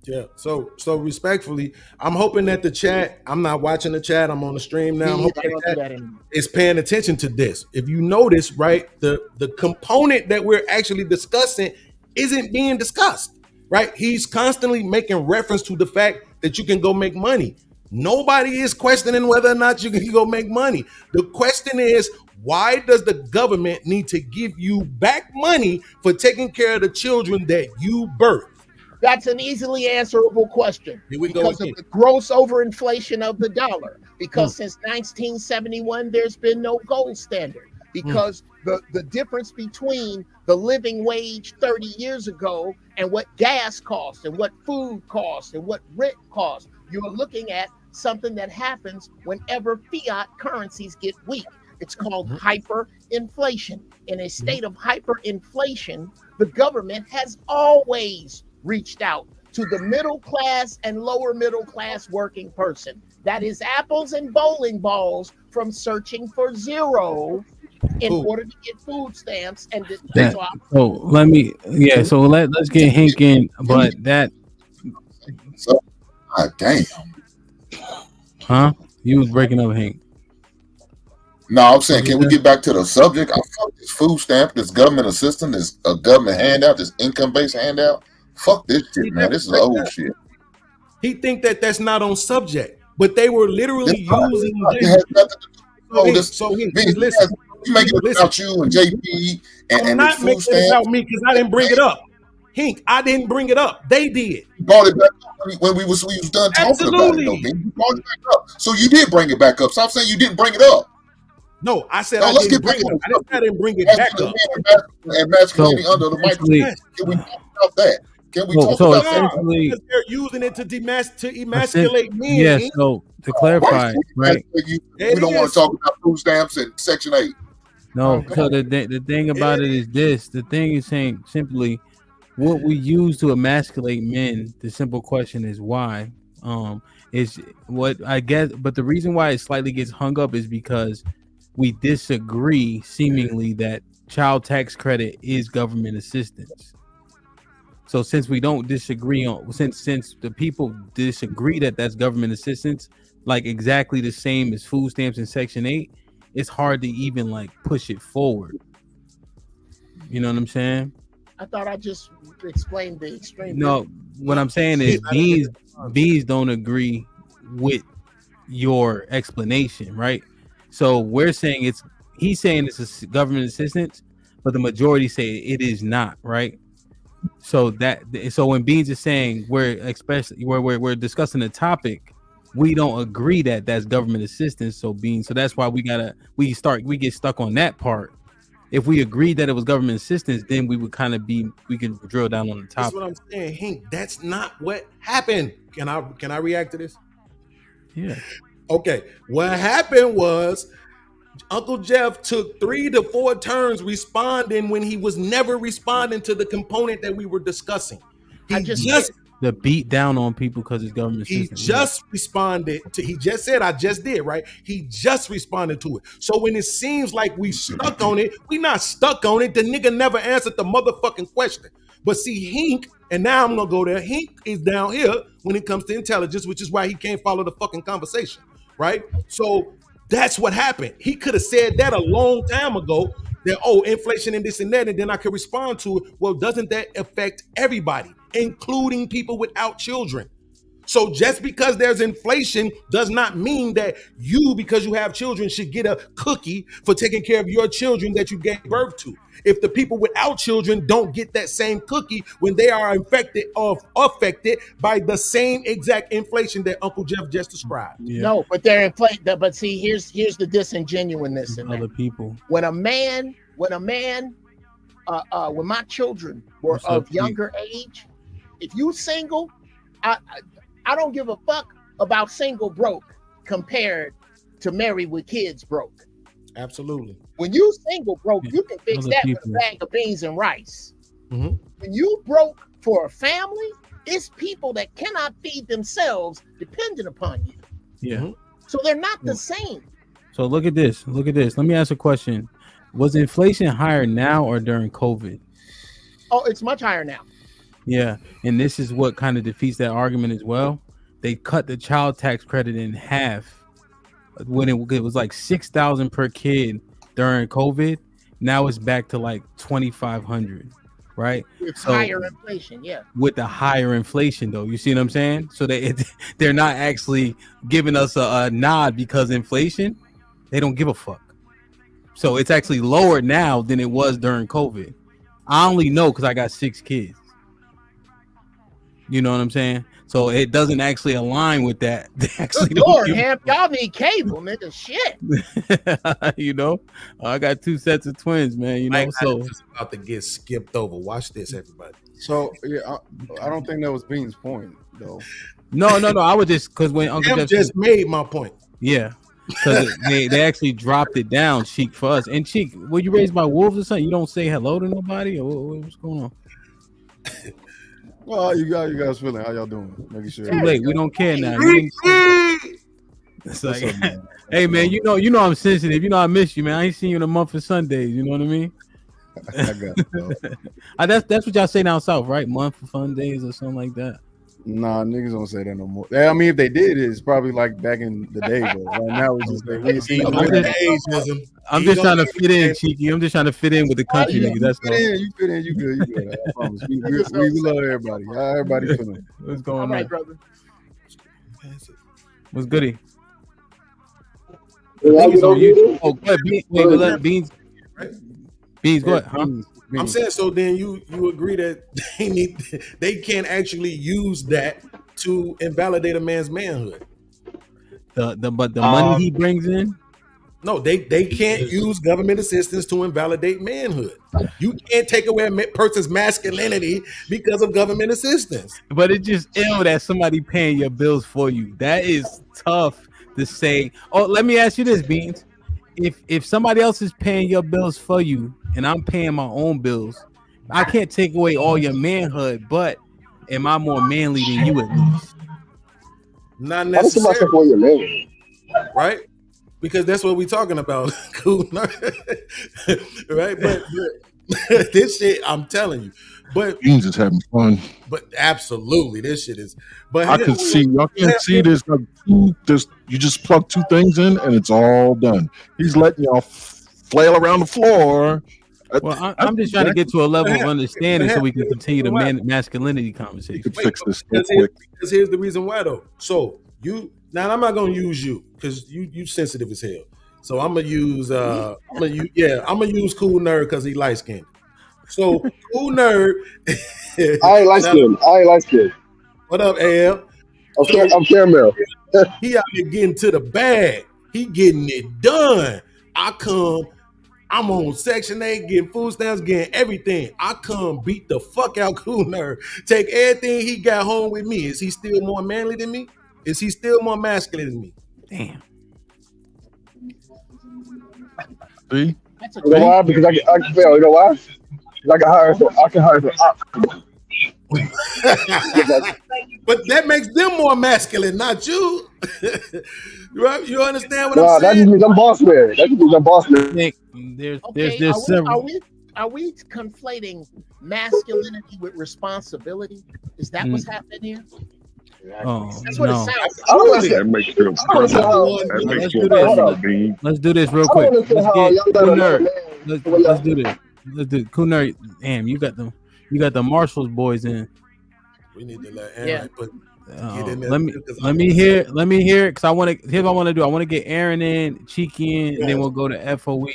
Yeah. So respectfully, I'm hoping that the chat, I'm not watching the chat, I'm on the stream now. I'm hoping that is paying attention to this. If you notice, right, the component that we're actually discussing isn't being discussed, right? He's constantly making reference to the fact that you can go make money. Nobody is questioning whether or not you can go make money. The question is, why does the government need to give you back money for taking care of the children that you birthed? That's an easily answerable question. Because of the gross overinflation of the dollar. Because since 1971, there's been no gold standard. Because the difference between the living wage 30 years ago and what gas costs and what food costs and what rent costs, you're looking at something that happens whenever fiat currencies get weak. It's called hyperinflation. In a state of hyperinflation, the government has always reached out to the middle class and lower middle class working person. That is apples and bowling balls from searching for zero in order to get food stamps. And let's get Hank in, but that. God damn. Huh? You was breaking up, Hank. No, I'm saying, can we get back to the subject? I fuck this food stamp, this government assistance, this government handout, this income-based handout. Fuck this shit, man. This is old shit. He think that that's not on subject, but they were literally using. Listen, you make it about you and JP and I'm not making it about me because I didn't bring it up. Hink, I didn't bring it up. They did. You brought it back up when we was done talking about it. Though, man. You brought it back up, so you did bring it back up. Stop saying you didn't bring it up. No, I said I didn't bring it up. I didn't bring it back up. And masculinity under the microscope. Can we talk about that? Can we talk about that? Because they're using it to emasculate men. Yes, so to clarify, right? We don't want to talk about food stamps and Section 8. No, so the thing about it is this. The thing is saying simply what we use to emasculate men. The simple question is why. Is what I guess, but the reason why it slightly gets hung up is because we disagree seemingly that child tax credit is government assistance. So since we don't disagree on since the people disagree that that's government assistance, like exactly the same as food stamps in Section 8, it's hard to even like push it forward. You know what I'm saying? I thought I just explained the extreme. No, what I'm saying is bees don't agree with your explanation, right? So we're saying he's saying it's a government assistance, but the majority say it is not, right? So when Beans is saying we're discussing a topic, we don't agree that that's government assistance. So that's why we get stuck on that part. If we agreed that it was government assistance, then we can drill down on the topic. That's what I'm saying, Hank. That's not what happened. Can I react to this? Yeah. Okay. What happened was Uncle Jeff took 3 to 4 turns responding when he was never responding to the component that we were discussing. He just the beat down on people because it's government assistance. He just responded to. He just said, "I just did," right? He just responded to it. So when it seems like we stuck on it, we not stuck on it. The nigga never answered the motherfucking question. But see, Hink, and now I'm gonna go there. Hink is down here when it comes to intelligence, which is why he can't follow the fucking conversation, right? So that's what happened. He could have said that a long time ago. That inflation and this and that, and then I could respond to it. Well, doesn't that affect everybody, including people without children? So just because there's inflation does not mean that you, because you have children, should get a cookie for taking care of your children that you gave birth to. If the people without children don't get that same cookie when they are affected by the same exact inflation that Uncle Jeff just described. Yeah. No, but they're inflated. But see, here's the disingenuousness in other that. people. When my children were of younger age, if you single, I don't give a fuck about single broke compared to married with kids broke. Absolutely. When you single broke, you can fix that with a bag of beans and rice. Mm-hmm. When you broke for a family, it's people that cannot feed themselves dependent upon you. Yeah. So they're not the same. So look at this. Let me ask a question. Was inflation higher now or during COVID? Oh, it's much higher now. Yeah. And this is what kind of defeats that argument as well. They cut the child tax credit in half when it was like $6,000 per kid during COVID. Now it's back to like $2,500, right? With higher inflation, yeah. With the higher inflation, though, you see what I'm saying? So they're not actually giving us a nod because inflation. They don't give a fuck. So it's actually lower now than it was during COVID. I only know because I got 6 kids. You know what I'm saying? So it doesn't actually align with that. They actually Good Lord, Hamp, y'all need cable, nigga. Shit. You know, I got 2 sets of twins, man. You know, Mike, so it's about to get skipped over. Watch this, everybody. So yeah, I don't think that was Bean's point, though. No. I was just because when Uncle Jeff just made my point. Yeah, because they actually dropped it down, Cheek, for us. And Cheek, were you raised by wolves or something? You don't say hello to nobody, or what's going on? Well, you guys feeling? How y'all doing? Making sure. Too late. We don't care now. It's like, hey man, you know I'm sensitive. You know I miss you, man. I ain't seen you in a month for Sundays. You know what I mean? I got it, that's what y'all say down south, right? Month for fun days or something like that. Nah, niggas don't say that no more. I mean, if they did, it's probably like back in the day, but right now it's just like I'm just trying to fit in, Cheeky. I'm just trying to fit in with the country, nigga. That's all. You fit in. You good. I promise. We love everybody. Everybody feeling. What's going on? All right, brother. What's goody? Beans, Beans, go ahead. Huh? I'm saying, so then you agree that they can't actually use that to invalidate a man's manhood. But the money he brings in. No, they can't use government assistance to invalidate manhood. You can't take away a person's masculinity because of government assistance. But it's just ill that somebody paying your bills for you. That is tough to say. Oh, let me ask you this, Beans. if somebody else is paying your bills for you and I'm paying my own bills, I can't take away all your manhood, but am I more manly than you at least? Not Why does somebody necessarily, take away your man? right? Because that's what we're talking about. Cool. Right? But this shit, I'm telling you. But Beans is having fun. But absolutely, this shit is. But I can see y'all can't see there's like there's you just plug two things in and it's all done. He's letting y'all flail around the floor. Well, I'm just trying to get to a level of understanding so we can continue the masculinity conversation. You can fix this because here's the reason why though. So now I'm not gonna use you because you sensitive as hell. So I'm gonna use I'm gonna use Cool Nerd because he light skinned. So Cool Nerd. I ain't light skinned. What up, Al? I'm caramel. He out here getting to the bag. He getting it done. I'm on Section 8 getting food stamps, getting everything. I come beat the fuck out Cool Nerd. Take everything he got home with me. Is he still more manly than me? Is he still more masculine than me? Damn. See? You know why? Because I can fail. You know why? Because I can hire for But that makes them more masculine, not you. You understand what I'm saying? That just means I'm boss man. That just means I'm boss man. There's several. Are we conflating masculinity with responsibility? Is that what's happening here? Oh, That's what no. it sounds That makes sense. Let's do this real quick. Let's do this. Let's do Cool Nerd. Damn, you got the Marshall's boys in. We need to let Aaron get in there. Let me hear because I want to. Here's what I want to do. I want to get Aaron in, Cheeky in, and then we'll go to FOE.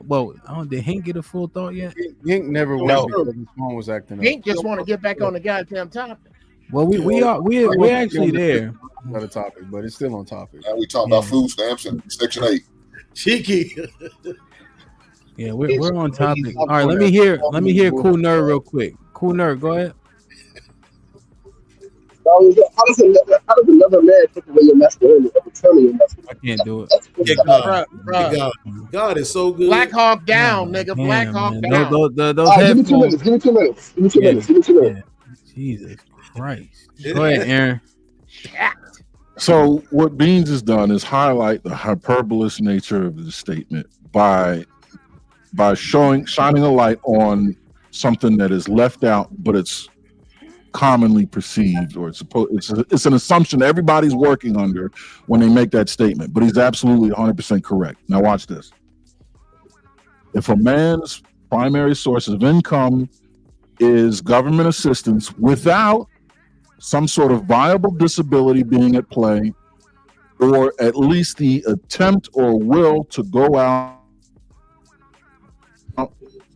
Well, did Hank get a full thought yet? Hank never went because his phone was acting up. Hank just want to get back on the goddamn topic. Well, we're actually there. Not a topic, but it's still on topic. Now we talking about food stamps and Section 8. Cheeky. Yeah, we're on topic. All right, let me hear Cool Nerd real quick. Cool Nerd, go ahead. How does another man take away your masculinity or determine your masculinity? I can't do it. God is so good. Black Hawk down, nigga. Black Hawk down. Give me 2 minutes. Give me 2 minutes. Give me 2 minutes. Give me 2 minutes. Jesus Christ. Go ahead, Aaron. So what Beans has done is highlight the hyperbolous nature of the statement by shining a light on something that is left out, but it's commonly perceived, or it's an assumption that everybody's working under when they make that statement. But he's absolutely 100% correct. Now watch this. If a man's primary source of income is government assistance without some sort of viable disability being at play, or at least the attempt or will to go out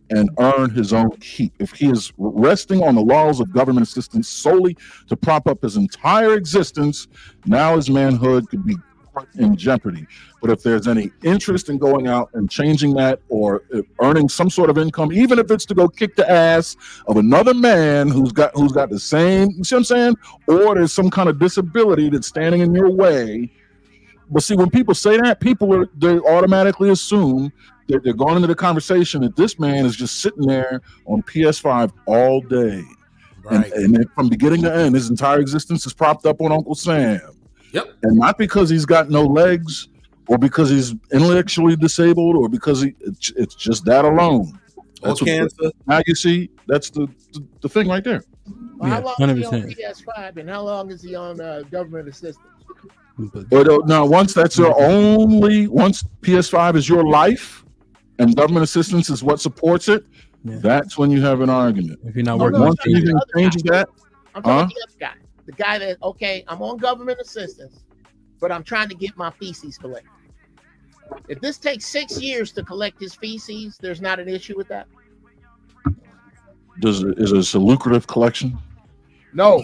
and earn his own keep. If he is resting on the laurels of government assistance solely to prop up his entire existence, now his manhood could be put in jeopardy. But if there's any interest in going out and changing that, or earning some sort of income, even if it's to go kick the ass of another man who's got the same, you see what I'm saying? Or there's some kind of disability that's standing in your way. But see, when people say that, they automatically assume that they're going into the conversation that this man is just sitting there on PS5 all day. Right. And from beginning to end, his entire existence is propped up on Uncle Sam. Yep. And not because he's got no legs, or because he's intellectually disabled, or because it's just that alone. That's cancer. Now you see, that's the thing right there. Well, how long is he on PS5 and how long is he on government assistance? But now, once PS5 is your life and government assistance is what supports it, that's when you have an argument. If you're not working, once you even change that, I'm talking about the other guy. The guy that, okay, I'm on government assistance, but I'm trying to get my feces collected. If this takes 6 years to collect his feces, there's not an issue with that. Is it a lucrative collection? No.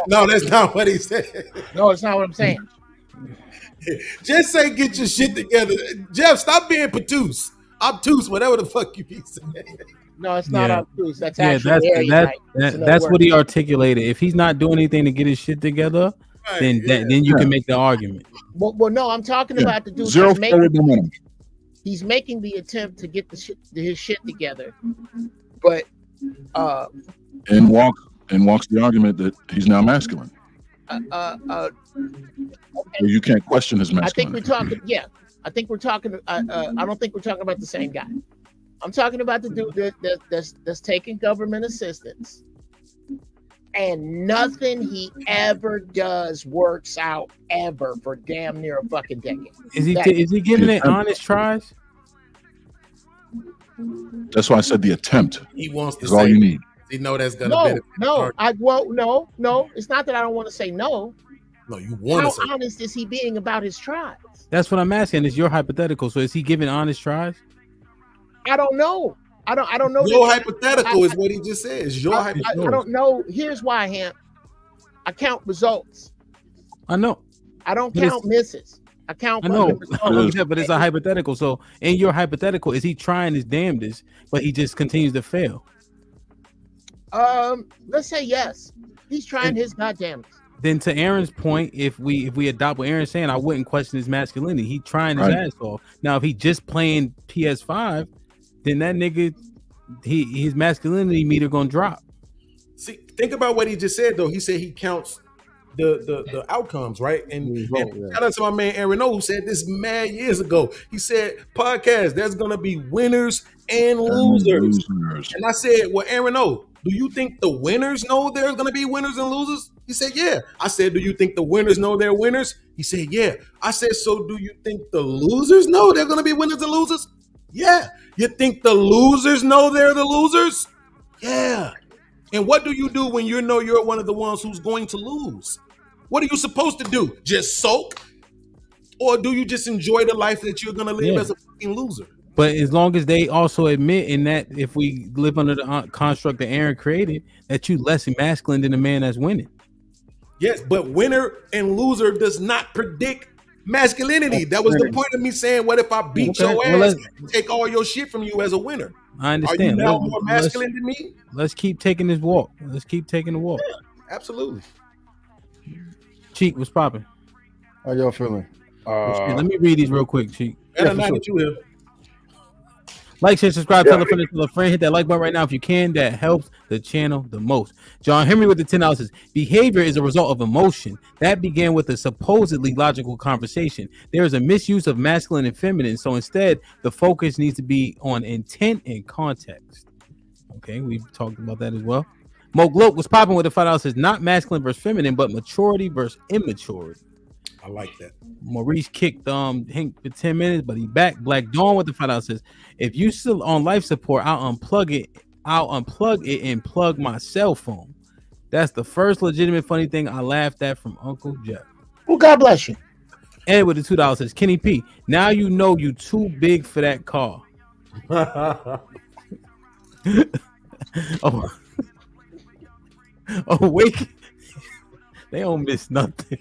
No, that's not what he said. No, it's not what I'm saying. Just say get your shit together. Jeff, stop being obtuse, whatever the fuck you be saying. No, it's not obtuse. That's that's what he articulated. If he's not doing anything to get his shit together, then you can make the argument. Well, no, I'm talking about the dude. He's making the attempt to get his shit together, but and walks the argument that he's now masculine. You can't question his masculinity. I think we're talking. Yeah, I think we're talking. I don't think we're talking about the same guy. I'm talking about the dude that's taking government assistance, and nothing he ever does works out ever for damn near a fucking decade. Is he giving it honest tries? That's why I said the attempt. He wants to is all say you need. he know that's gonna benefit. No. It's not that I don't want to say no. No, you want to say. How honest is he being about his tries? That's what I'm asking. Is your hypothetical? So is he giving honest tries? I don't know. I don't know. Your hypothetical is what he just said. It's your hypothetical. I don't know. Here's why, Hamp. I count results. I know. I don't count misses. I count. I know, but it's a hypothetical. So in your hypothetical, is he trying his damnedest, but he just continues to fail? Let's say yes. He's trying his goddamnedest. Then to Aaron's point, if we adopt what Aaron's saying, I wouldn't question his masculinity. He trying his ass off. Now, if he just playing PS5, then that nigga, his masculinity meter gonna drop. See, think about what he just said though. He said he counts the outcomes, right? And shout out to my man Aaron O, who said this mad years ago. He said, podcast, there's gonna be winners and losers. And I said, well, Aaron O, do you think the winners know there's gonna be winners and losers? He said, yeah. I said, do you think the winners know they're winners? He said, yeah. I said, so do you think the losers know they're gonna be winners and losers? Yeah. You think the losers know they're the losers? Yeah. And what do you do when you know you're one of the ones who's going to lose? What are you supposed to do? Just sulk? Or do you just enjoy the life that you're going to live as a fucking loser? But as long as they also admit in that if we live under the construct that Aaron created, that you less masculine than the man that's winning. Yes, but winner and loser does not predict masculinity. That was the point of me saying, what if I beat your ass and take all your shit from you as a winner? I understand. Are you now more masculine than me? Let's keep taking this walk. Let's keep taking the walk. Yeah, absolutely. Cheek, what's popping? How y'all feeling? Let me read these real quick, Cheek. Yeah, sure. You here. Like, share, subscribe, tell a friend, hit that like button right now if you can. That helps the channel the most. John Henry with the $10 says, behavior is a result of emotion. That began with a supposedly logical conversation. There is a misuse of masculine and feminine, so instead, the focus needs to be on intent and context. Okay, we've talked about that as well. Mo Gloat was popping with the $5 says, not masculine versus feminine, but maturity versus immaturity. I like that. Maurice kicked Hank for 10 minutes, but he back. Black Dawn with the $5 says, if you still on life support, I'll unplug it and plug my cell phone. That's the first legitimate funny thing I laughed at from Uncle Jeff. Well, God bless you. And with the $2 says, Kenny P, now you know you too big for that car. Awake. They don't miss nothing.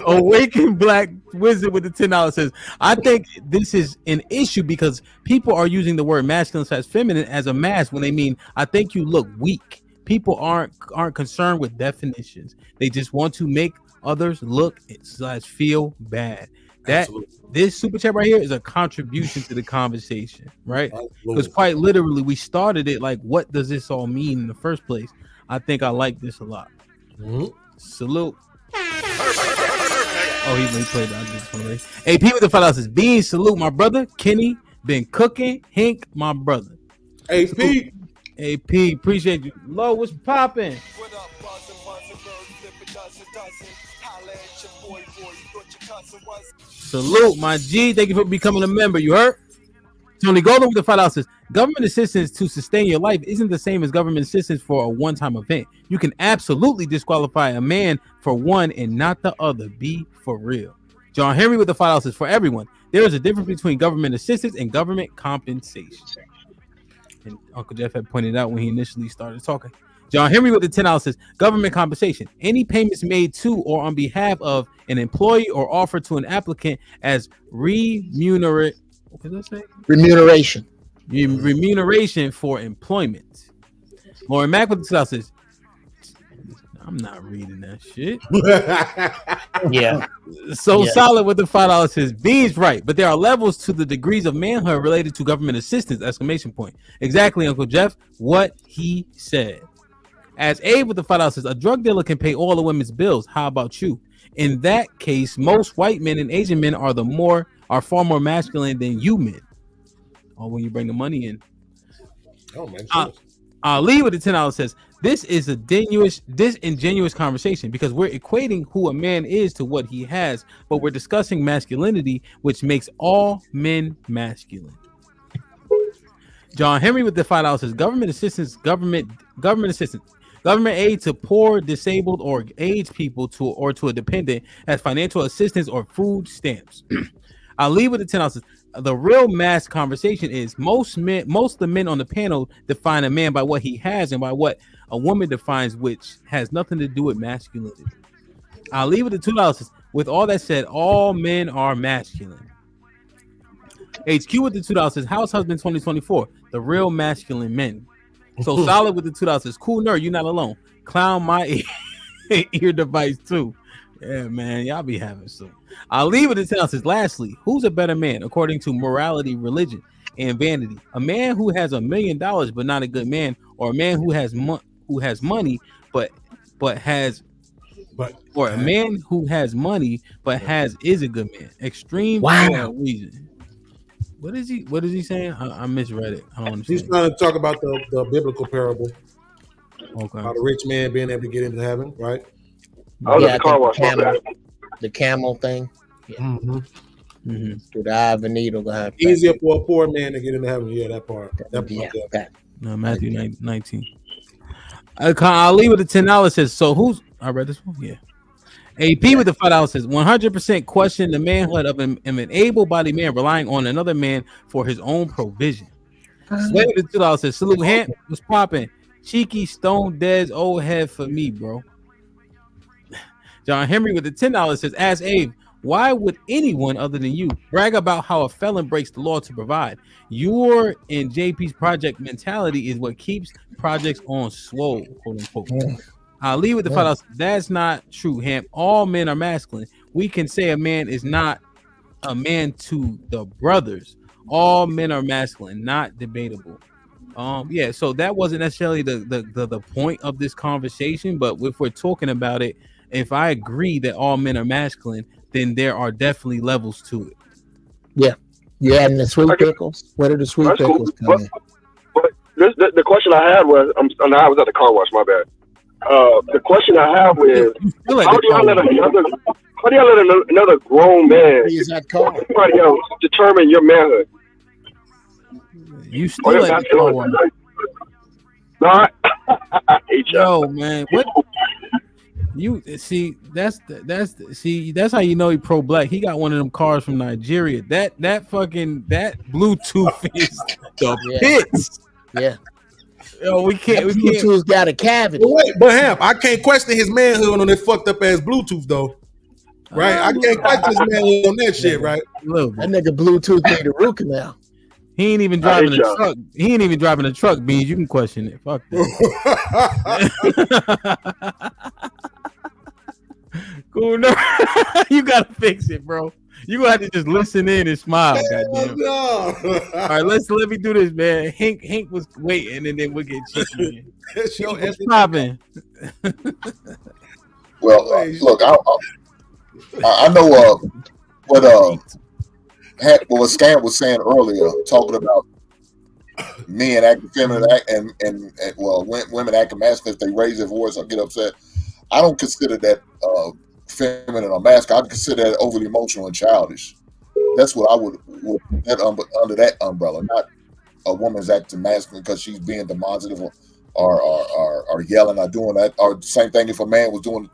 Awakened Black Wizard with the $10 says, I think this is an issue because people are using the word masculine / feminine as a mask when they mean I think you look weak. People aren't concerned with definitions. They just want to make others look / feel bad. This super chat right here is a contribution to the conversation, right? Because quite literally we started it like, what does this all mean in the first place? I think I like this a lot. Salute. Oh, he played that. AP with the $5 says, Bean, salute my brother. Kenny, been cooking. Hink, my brother. AP. Appreciate you. Low, what's popping? Salute, my G. Thank you for becoming a member. You heard? Tony Golden with the $5 says, government assistance to sustain your life isn't the same as government assistance for a one-time event. You can absolutely disqualify a man for one and not the other. Be for real. John Henry with the $5 says, for everyone, there is a difference between government assistance and government compensation. And Uncle Jeff had pointed out when he initially started talking. John Henry with the $10 says, government compensation. Any payments made to or on behalf of an employee or offered to an applicant as remuneration for employment. Lauren Mack with the $10 says, I I'm not reading that shit. Yeah. So Yeah. Solid with the $5 says Bean's right, but there are levels to the degrees of manhood related to government assistance! Exclamation point. Exactly, Uncle Jeff. What he said. As Abe with the $5 says, a drug dealer can pay all the women's bills. How about you? In that case, most white men and Asian men are far more masculine than you men. Or when you bring the money in. Oh man. Ali with the $10 says, this is a disingenuous conversation because we're equating who a man is to what he has, but we're discussing masculinity, which makes all men masculine. John Henry with the $5 says, government aid to poor, disabled, or aged people to a dependent as financial assistance or food stamps. Ali with the $10 says, the real mass conversation is most of the men on the panel define a man by what he has and by what a woman defines, which has nothing to do with masculinity. I'll leave it at $2. With all that said, all men are masculine. HQ with the $2 says House Husband 2024, the real masculine men. So Solid with the $2 says, cool nerd, you're not alone. Clown my ear device too. Yeah, man, y'all be having some. I'll leave it at $10 says, lastly, who's a better man according to morality, religion, and vanity? A man who has $1 million but not a good man, or a man who has money or a man who has money but is a good man. Extreme reason. What is he saying? I misread it. I don't understand. He's trying to talk about the biblical parable. Okay. About a rich man being able to get into heaven, right? The camel thing. Yeah. Mm-hmm. Through the eye of a needle. Easier for a poor man to get into heaven. Yeah, that part. No, Matthew 19. Ali with the $10 says, so who's... I read this one? Yeah. AP with the $5 says 100% question the manhood of an able-bodied man relying on another man for his own provision. Slay with the $2 says salute Hamp was popping. Cheeky stone dead's old head for me, bro. John Henry with the $10 says, ask Abe, why would anyone other than you brag about how a felon breaks the law to provide? Your and JP's project mentality is what keeps projects on swole, quote unquote. I'll leave with the $5. That's not true, Hamp. All men are masculine. We can say a man is not a man to the brothers. All men are masculine, not debatable. Yeah, so that wasn't necessarily the point of this conversation, but if we're talking about it, if I agree that all men are masculine, then there are definitely levels to it. Yeah. You adding the sweet pickles? Where did the sweet pickles come in? But the question I had was, I was at the car wash, my bad. The question I have is, how do y'all let another grown man, somebody else, determine your manhood? You still at the car wash. Not. Yo, man, what? You see, that's how you know he pro-black. He got one of them cars from Nigeria. That Bluetooth is the pits. Yeah. Yo, we can't. Bluetooth's got a cavity. But Hamp, I can't question his manhood on that fucked up ass Bluetooth though. Right? I can't question his manhood on that shit, right? That nigga Bluetooth made the root canal. He ain't even driving a truck. He ain't even driving a truck, Beans. You can question it. Fuck that. Cool. No. You gotta fix it, bro. You gonna have to just listen in and smile. Goddamn. No. All right, let me do this, man. Hank was waiting, and then we'll get cheeky. What's popping? Well, look, I know what Scam was saying earlier, talking about men acting feminine and women acting masculine if they raise their voice or get upset. I don't consider that feminine or masculine. I consider that overly emotional and childish. That's what I would put under that umbrella, not a woman's acting masculine because she's being demonstrative or yelling or doing that, or the same thing if a man was doing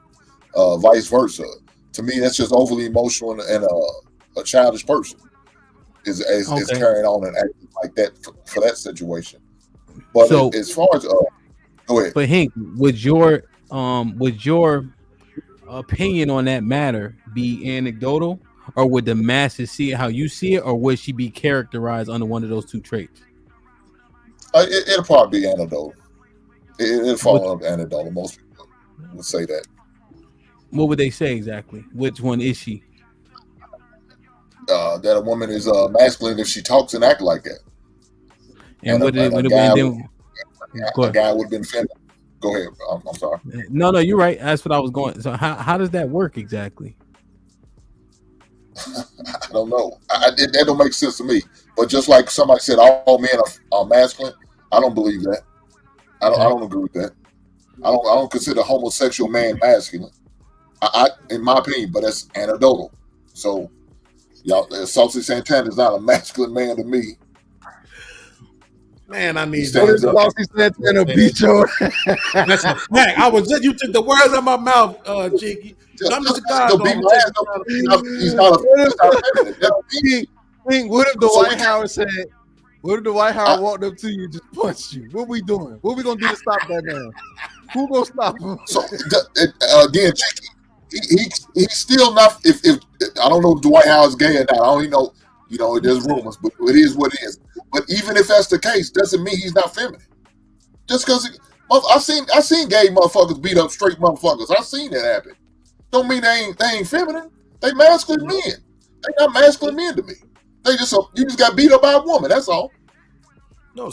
vice versa. To me, that's just overly emotional and a childish person is carrying on and acting like that for that situation. But so, as far as go ahead. But Hank, would your opinion on that matter be anecdotal, or would the masses see it how you see it, or would she be characterized under one of those two traits? It'll probably be anecdotal. It'll fall under anecdotal. Most people. would say that. What would they say exactly? Which one is she? That a woman is masculine if she talks and act like that. And what did a it guy then? would have been feminine. Go ahead. I'm sorry. No, you're right. That's what I was going. So how does that work exactly? I don't know. That don't make sense to me. But just like somebody said, all men are masculine. I don't believe that. I don't agree with that. I don't consider a homosexual man masculine. In my opinion, but that's anecdotal. So, y'all, Saucy Santana is not a masculine man to me. Man, I need Saucy Santana beat your. That's a fact. You took the words out of my mouth, Jiggy. I'm just a guy. He's not a feminine. What if Dwight Howard said? What if Dwight Howard walked up to you and just punched you? What we doing? What we gonna do to stop that man? Who gonna stop him? So again, he's still not. If I don't know if Dwight Howard's gay or not, I don't even know. You know, there's rumors, but it is what it is. But even if that's the case, doesn't mean he's not feminine. Just because I seen gay motherfuckers beat up straight motherfuckers. I've seen that happen. Don't mean they ain't feminine. They masculine men. They not masculine men to me. You just got beat up by a woman. That's all. No, now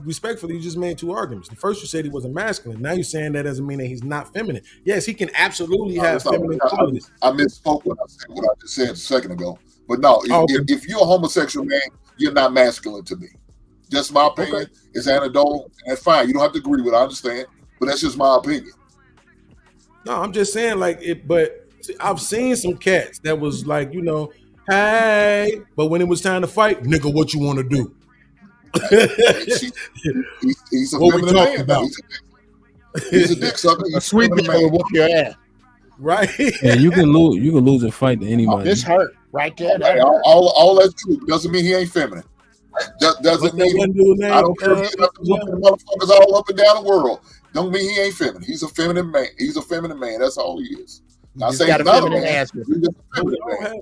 respectfully, you just made two arguments. The first, you said he wasn't masculine. Now you're saying that doesn't mean that he's not feminine. Yes, he can absolutely have feminine qualities. I misspoke when I said what I just said a second ago. But no, if you're a homosexual man, you're not masculine to me. Just my opinion. Okay. It's anecdotal, and that's fine. You don't have to agree with it. I understand. But that's just my opinion. No, I'm just saying but I've seen some cats that was like, hey, but when it was time to fight, nigga, what you want to do? He's a what we feminine talking man. about? He's a dick sucker. A sweet man will whoop your ass. Right. Yeah, you can lose a fight to anybody. This hurt right there. Okay, all that's true. Doesn't mean he ain't feminine. Doesn't mean I don't care if he's motherfuckers all up and down the world. Don't mean he ain't feminine. He's a feminine man. He's a feminine man. That's all he is. Not saying he's not a man. He's just a feminine man.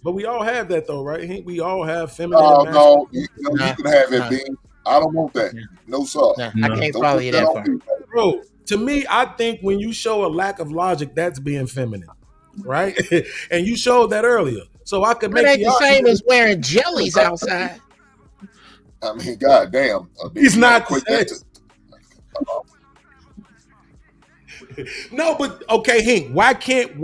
But we all have that though, right? We all have feminine. No, you can have it, Bean. I don't want that. No, sir. I can't follow you that far. Bro, to me, I think when you show a lack of logic, that's being feminine, right? And you showed that earlier. So I could make it ain't the same as wearing jellies outside. I mean, goddamn. He's not quick. No, but okay, Hank, why can't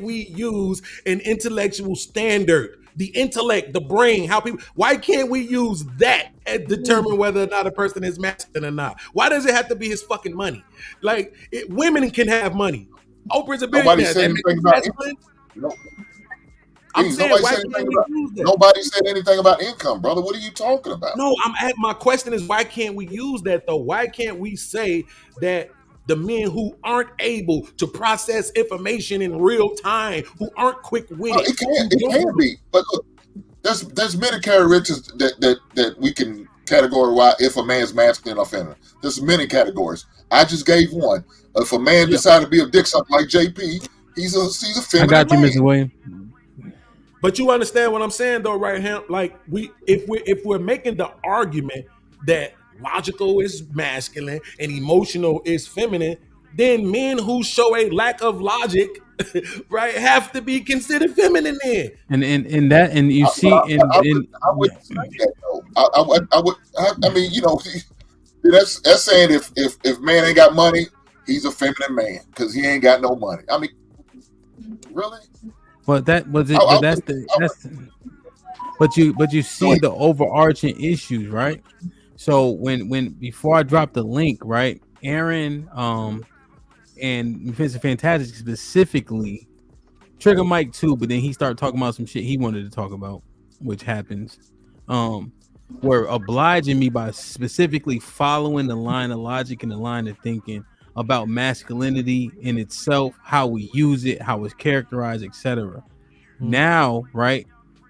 we use an intellectual standard? The intellect, the brain, why can't we use that and determine whether or not a person is masculine or not? Why does it have to be his fucking money? Like, women can have money. Oprah's a billionaire. Nobody said anything about it. I'm saying, why can't we use that? Nobody said anything about income, brother. What are you talking about? No, my question is, why can't we use that though? Why can't we say that the men who aren't able to process information in real time, who aren't quick-witted? It can be, but look, there's many characteristics that we can categorize if a man's masculine or feminine. There's many categories. I just gave one. If a man decided to be a dick sucker like JP, he's a feminine. I got you, Mr. Williams. But you understand what I'm saying, though, right? Ham? Like if we're making the argument that logical is masculine and emotional is feminine, then men who show a lack of logic, right, have to be considered feminine. Then and you see, I wouldn't say that though. I mean, that's saying if man ain't got money, he's a feminine man because he ain't got no money. I mean, really? But you see the overarching issues, right? So when before I dropped the link, right, Aaron and Mr. Fantastic specifically, Trigger Mike too, but then he started talking about some shit he wanted to talk about, which happens. Were obliging me by specifically following the line of logic and the line of thinking about masculinity in itself, how we use it, how it's characterized, etc. Now, right,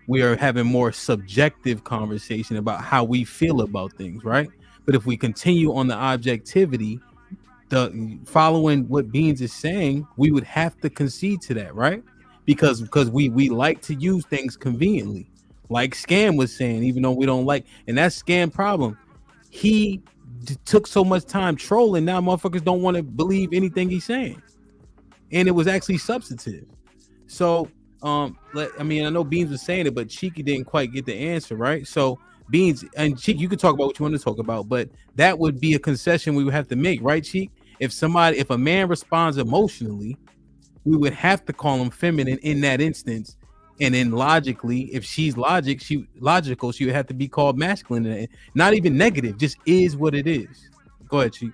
we are having more subjective conversation about how we feel about things, right? But if we continue on the objectivity, the following what Beans is saying, we would have to concede to that, right? Because we like to use things conveniently, like Scam was saying, even though we don't like, and that's Scam problem. He took so much time trolling. Now motherfuckers don't want to believe anything he's saying, and it was actually substantive. So, I know Beans was saying it, but Cheeky didn't quite get the answer, right? So, Beans and Cheek, you could talk about what you want to talk about, but that would be a concession we would have to make, right, Cheek? If a man responds emotionally, we would have to call him feminine in that instance. And then logically, if she's logical, she would have to be called masculine. Not even negative, just is what it is. Go ahead, Cheek.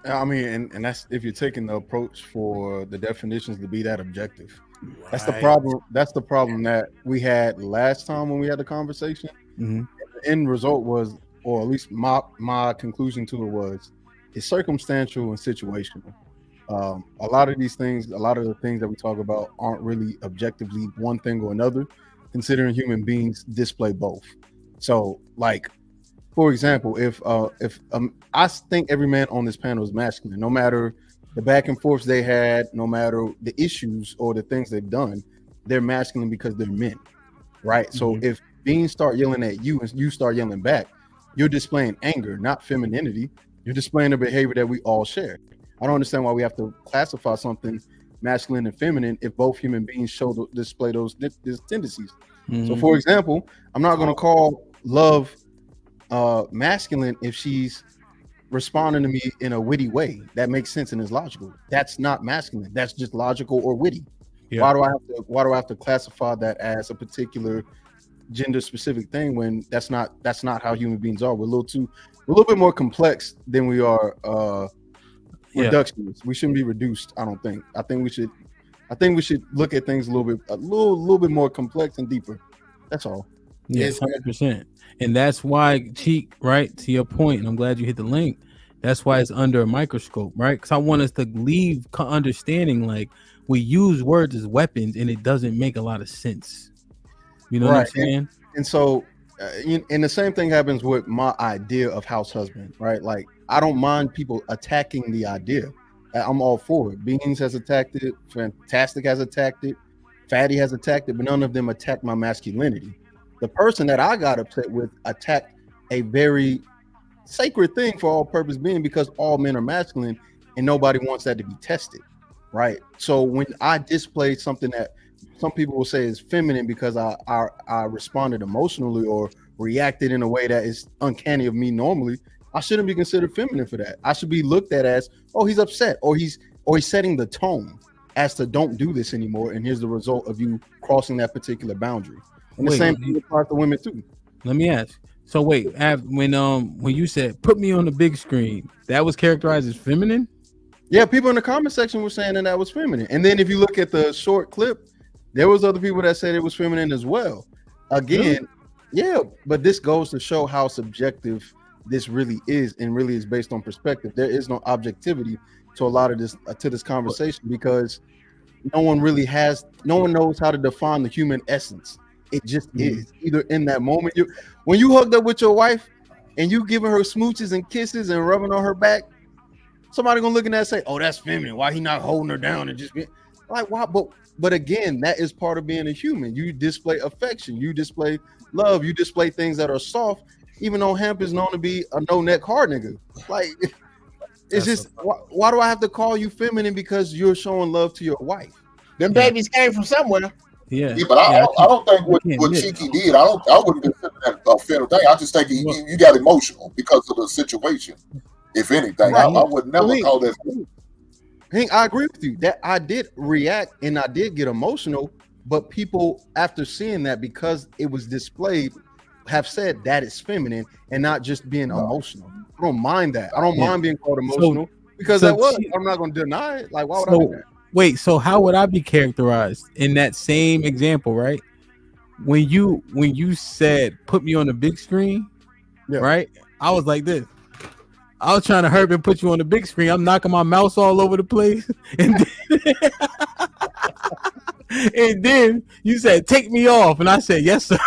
I mean, and that's if you're taking the approach for the definitions to be that objective. Right. That's the problem. That's the problem that we had last time when we had the conversation. Mm-hmm. The end result was, or at least my conclusion to it was, it's circumstantial and situational. A lot of these things, a lot of the things that we talk about aren't really objectively one thing or another, considering human beings display both. So, like, for example, if I think every man on this panel is masculine, no matter the back and forths they had, no matter the issues or the things they've done, they're masculine because they're men, right? Mm-hmm. So if beings start yelling at you and you start yelling back, you're displaying anger, not femininity. You're displaying a behavior that we all share. I don't understand why we have to classify something masculine and feminine if both human beings display those tendencies. Mm-hmm. So, for example, I'm not going to call love masculine if she's responding to me in a witty way that makes sense and is logical. That's not masculine. That's just logical or witty. Yeah. Why do I have to classify that as a particular gender specific thing when that's not how human beings are? We're a little bit more complex than we are reductionists. We shouldn't be reduced. I don't think. I think we should look at things a little bit more complex and deeper. That's all. Yes, 100%. And that's why, Cheek, right, to your point, and I'm glad you hit the link, that's why it's under a microscope, right? Because I want us to leave understanding, like, we use words as weapons and it doesn't make a lot of sense. You know what I'm saying? And so, and the same thing happens with my idea of house husband, right? Like, I don't mind people attacking the idea. I'm all for it. Beans has attacked it. Fantastic has attacked it. Fatty has attacked it, but none of them attacked my masculinity. The person that I got upset with attacked a very sacred thing for all purpose being, because all men are masculine and nobody wants that to be tested, right? So when I display something that some people will say is feminine because I responded emotionally or reacted in a way that is uncanny of me normally, I shouldn't be considered feminine for that. I should be looked at as, oh, he's upset, or he's setting the tone as to don't do this anymore, and here's the result of you crossing that particular boundary. And the same thing applies to women too. Let me ask. So wait, when you said put me on the big screen, that was characterized as feminine? Yeah, people in the comment section were saying that was feminine. And then if you look at the short clip, there was other people that said it was feminine as well. Again, yeah, but this goes to show how subjective this really is, and really is based on perspective. There is no objectivity to a lot of this this conversation, because no one knows how to define the human essence. It just is. Either in that moment, when you hugged up with your wife and you giving her smooches and kisses and rubbing on her back, somebody gonna look at that and say, "Oh, that's feminine. Why he not holding her down and just be like, why?" But again, that is part of being a human. You display affection, you display love, you display things that are soft. Even though Hemp is known to be a no-neck hard nigga, like it's just why do I have to call you feminine because you're showing love to your wife? Them babies came from somewhere. Yeah, but I don't think what Cheeky did. I wouldn't consider that a fair thing. I just think you got emotional because of the situation. If anything, I would never call that. Hank, I agree with you that I did react and I did get emotional, but people after seeing that, because it was displayed, have said that it's feminine and not just being emotional. I don't mind that. I don't mind being called emotional because that was. I'm not going to deny it. Like, why would I do that? Wait, so how would I be characterized in that same example, right? When you said put me on the big screen, right? I was like this. I was trying to hurry and put you on the big screen. I'm knocking my mouse all over the place, and then you said take me off, and I said yes, sir.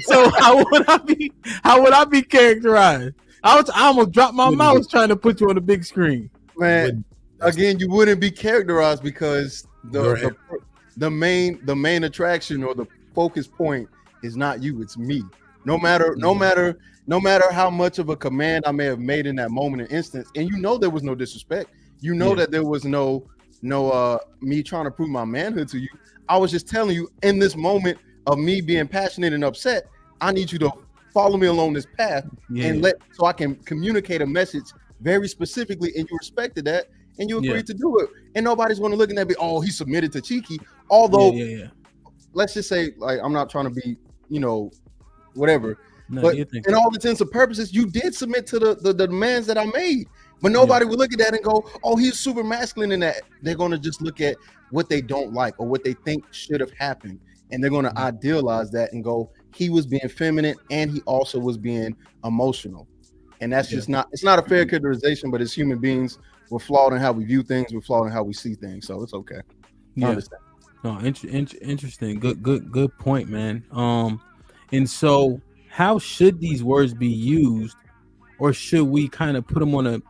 So how would I be characterized? I almost dropped my mouse trying to put you on the big screen, man. Again, you wouldn't be characterized because the main attraction or the focus point is not you, it's me. No matter how much of a command I may have made in that moment and instance, and you know there was no disrespect. You know that there was no me trying to prove my manhood to you. I was just telling you in this moment of me being passionate and upset, I need you to follow me along this path and so I can communicate a message very specifically, and you respected that and you agreed to do it. And nobody's going to look at me, oh, he submitted to Cheeky. Although let's just say, like, I'm not trying to be, whatever. No, but in all intents and purposes, you did submit to the demands that I made. But nobody would look at that and go, oh, he's super masculine in that. They're going to just look at what they don't like or what they think should have happened. And they're going to idealize that and go, he was being feminine and he also was being emotional. And that's just it's not a fair characterization, but as human beings, we're flawed in how we view things. We're flawed in how we see things. So it's okay. I understand. No, interesting. Good point, man. And so how should these words be used, or should we kind of put them on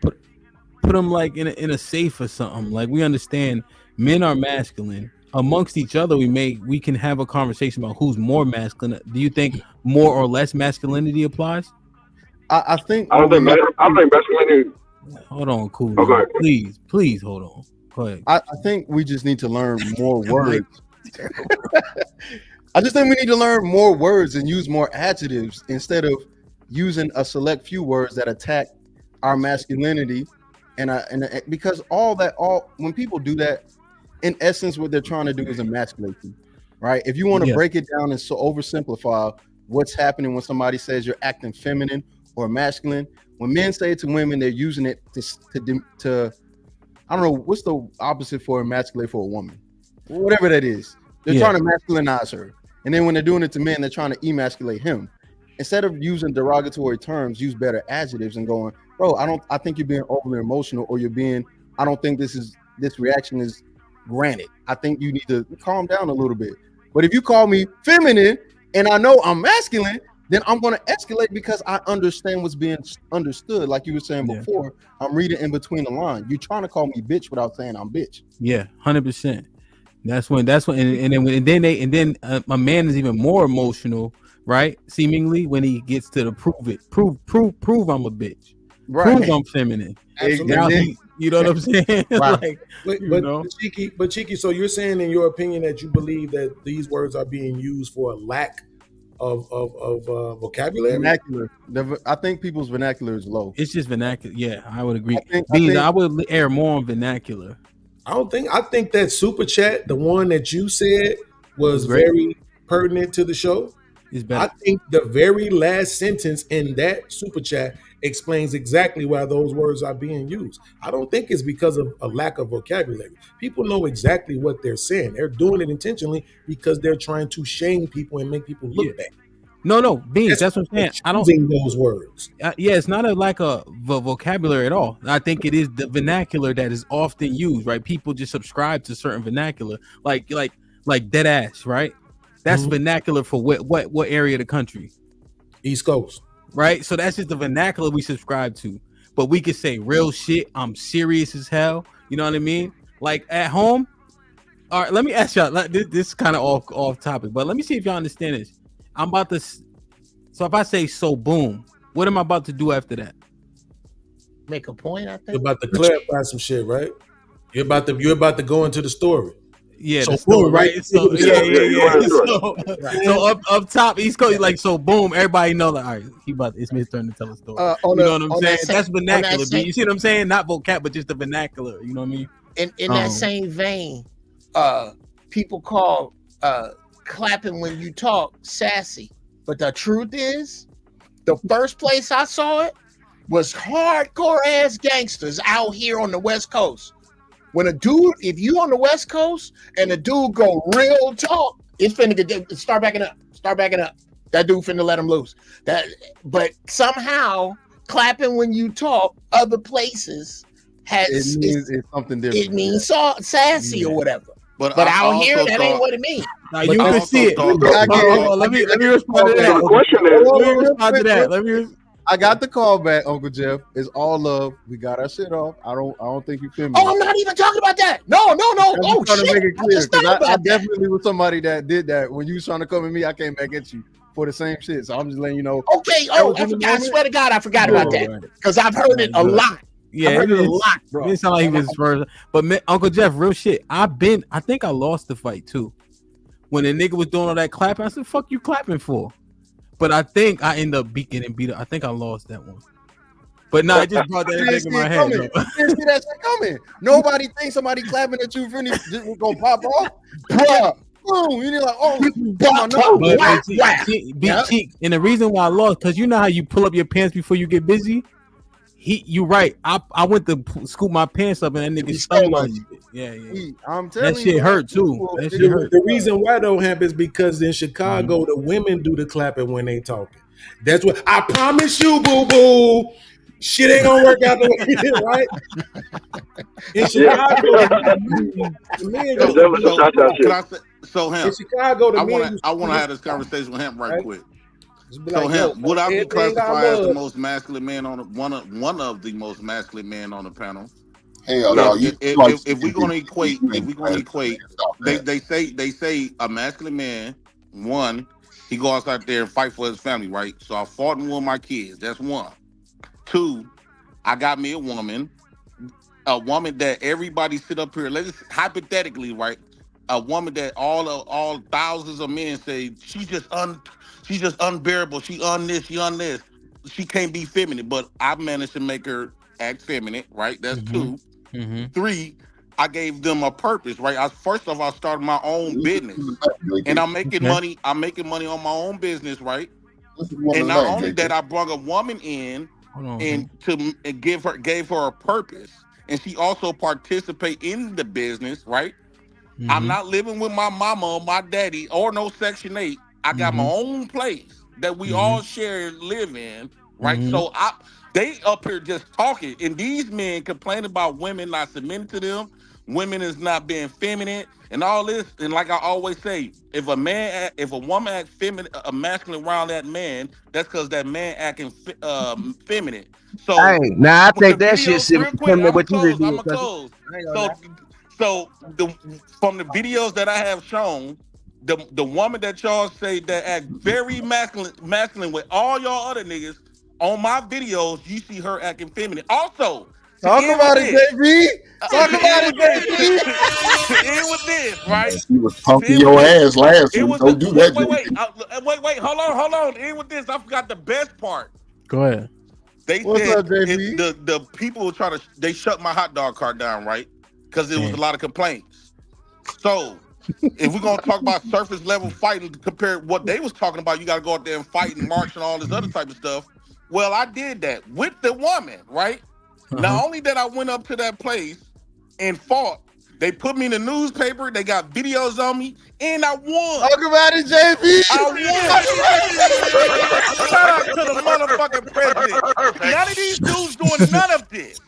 put them like in a safe or something? Like, we understand men are masculine. Amongst each other, we can have a conversation about who's more masculine. Do you think more or less masculinity applies? I think masculinity. Hold on, cool. Okay. Please hold on. Go ahead. I think we just need to learn more words. I just think we need to learn more words and use more adjectives instead of using a select few words that attack our masculinity. And because when people do that, in essence, what they're trying to do is emasculate you, right? If you want to break it down and so oversimplify what's happening when somebody says you're acting feminine or masculine, when men say it to women, they're using it to I don't know, what's the opposite for emasculate for a woman? Whatever that is. They're trying to masculinize her. And then when they're doing it to men, they're trying to emasculate him. Instead of using derogatory terms, use better adjectives and going, bro, I think you're being overly emotional, or I don't think this reaction is granted. I think you need to calm down a little bit. But if you call me feminine and I know I'm masculine, then I'm going to escalate because I understand what's being understood. Like you were saying before, I'm reading in between the line. You're trying to call me bitch without saying I'm bitch. Yeah, 100%. That's when, and then my man is even more emotional, right? Seemingly when he gets to the prove I'm a bitch, right? Prove I'm feminine. Now you know what I'm saying? Right. But Cheeky, so you're saying in your opinion that you believe that these words are being used for a lack of vocabulary? Vernacular. I think people's vernacular is low. It's just vernacular. Yeah, I would agree. I would err more on vernacular. I think that super chat, the one that you said, was very pertinent to the show. It's better. I think the very last sentence in that super chat explains exactly why those words are being used. I don't think it's because of a lack of vocabulary. People know exactly what they're saying. They're doing it intentionally because they're trying to shame people and make people look bad. No, Beans, that's what I'm saying. I don't think those words. It's not a lack of vocabulary at all. I think it is the vernacular that is often used, right? People just subscribe to certain vernacular, like dead ass, right? That's vernacular for what area of the country? East Coast, right? So that's just the vernacular we subscribe to. But we could say real shit. I'm serious as hell. You know what I mean? Like at home. All right, let me ask y'all. This is kind of off topic, but let me see if y'all understand this. I'm about to. So if I say so, boom, what am I about to do after that? Make a point. I think you're about to clarify some shit, right? You're about to go into the story. Yeah, so the story, boom, right? So So up top, East Coast, like so, boom. Everybody know, like, all right, it's his turn to tell a story. You know what I'm saying? That's vernacular. You see what I'm saying? Not vocab, but just the vernacular. You know what I mean? In that same vein, people call clapping when you talk sassy, but the truth is, the first place I saw it was hardcore ass gangsters out here on the West Coast. When a dude, if you on the West Coast and a dude go real talk, it's finna start backing up. That dude finna let him loose. But somehow clapping when you talk other places it's something different. It means sassy or whatever. But out here, that ain't what it means. Now you can see it. Let me respond to that. Let me. I got the call back, Uncle Jeff. It's all love. We got our shit off. I don't think you feel me. Oh, I'm not even talking about that. No. Oh, trying shit. to make it clear, I definitely was somebody that did that. When you was trying to come at me, I came back at you. for the same shit. So I'm just letting you know. Okay. Oh, I swear to God, I forgot about that because I've heard it a lot. Yeah, I've heard it a lot, It bro. didn't sound like he was first. But Uncle Jeff, real shit. I think I lost the fight too. When the nigga was doing all that clapping, I said, "Fuck you clapping for?" But I think I ended up getting beat up. I think I lost that one. But no, I just brought that thing in my head. You didn't see that shit coming. Nobody thinks somebody clapping at you really just gonna pop off. Bruh. Boom. You're like, oh, and the reason why I lost, because you know how you pull up your pants before you get busy? You right. I went to scoop my pants up and that nigga stung my shit. Yeah. I'm telling that shit hurt too. That shit hurt. The reason why though, Hemp, is because in Chicago the women do the clapping when they talking. That's what I promise you, boo boo. Shit ain't gonna work out the way it is, right? In Chicago, the men go. So Hemp, in Chicago, the men I want to have this conversation with Hemp right quick. Like, So Hemp, would I be everything classified as the love. most masculine man on one of the most masculine men on the panel? Hell no. If we're gonna equate, they say a masculine man, one, he goes out there and fight for his family, right? So I fought and won my kids. That's one. Two, I got me a woman that everybody sit up here. Let's hypothetically, right? A woman that all thousands of men say she's just unbearable. She on this. She can't be feminine, but I managed to make her act feminine, right? That's two. Three, I gave them a purpose, right? I started my own business, and I'm making money. I'm making money on my own business, right? And not only that, I brought a woman in and gave her a purpose, and she also participate in the business, right? I'm not living with my mama or my daddy or no Section 8. I got my own place that we all share and live in, right? So they up here just talking, and these men complain about women not submitting to them, women is not being feminine, and all this. And like I always say, if a woman act feminine, masculine around that man, that's because that man acting feminine. So hey, now I think that videos, shit real quick, I'm I'ma close. So from the videos that I have shown, the woman that y'all say that act very masculine with all y'all other niggas, on my videos, you see her acting feminine. Also, talk about it, JB. Talk about it, JB. To end with this, right? She was punking your ass last week. Don't do that. Wait. Hold on. To end with this, I forgot the best part. Go ahead. What's up, JB? The people they shut my hot dog cart down, right? Because there was a lot of complaints. So if we're gonna talk about surface level fighting compared to what they was talking about, you gotta go out there and fight and march and all this other type of stuff. Well, I did that with the woman, right? Not only that I went up to that place and fought, they put me in the newspaper, they got videos on me, and I won. Talk about it, JB. I won. Shout out to the motherfucking president. None of these dudes doing none of this.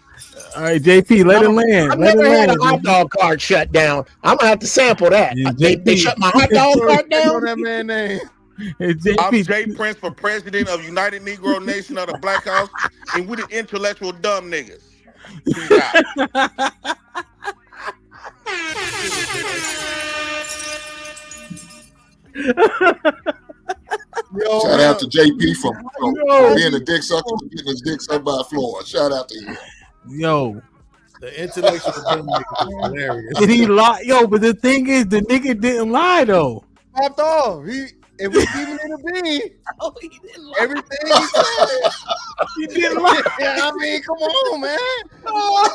All right, JP, let it land. I've never had a hot dog cart shut down. I'm gonna have to sample that. They shut my hot dog cart down. That man name. I'm Jay Prince for president of United Negro Nation of the Black House, and we the intellectual dumb niggas. Shout out to JP for being a dick sucker and getting his dick sucked by Floyd. Shout out to him. Yo. The intellectual dumb nigga is hilarious. Did he lie? Yo, but the thing is, the nigga didn't lie though. Popped off. If we keep it in the bean, he didn't lie. Everything he said, he didn't lie. I mean, come on, man.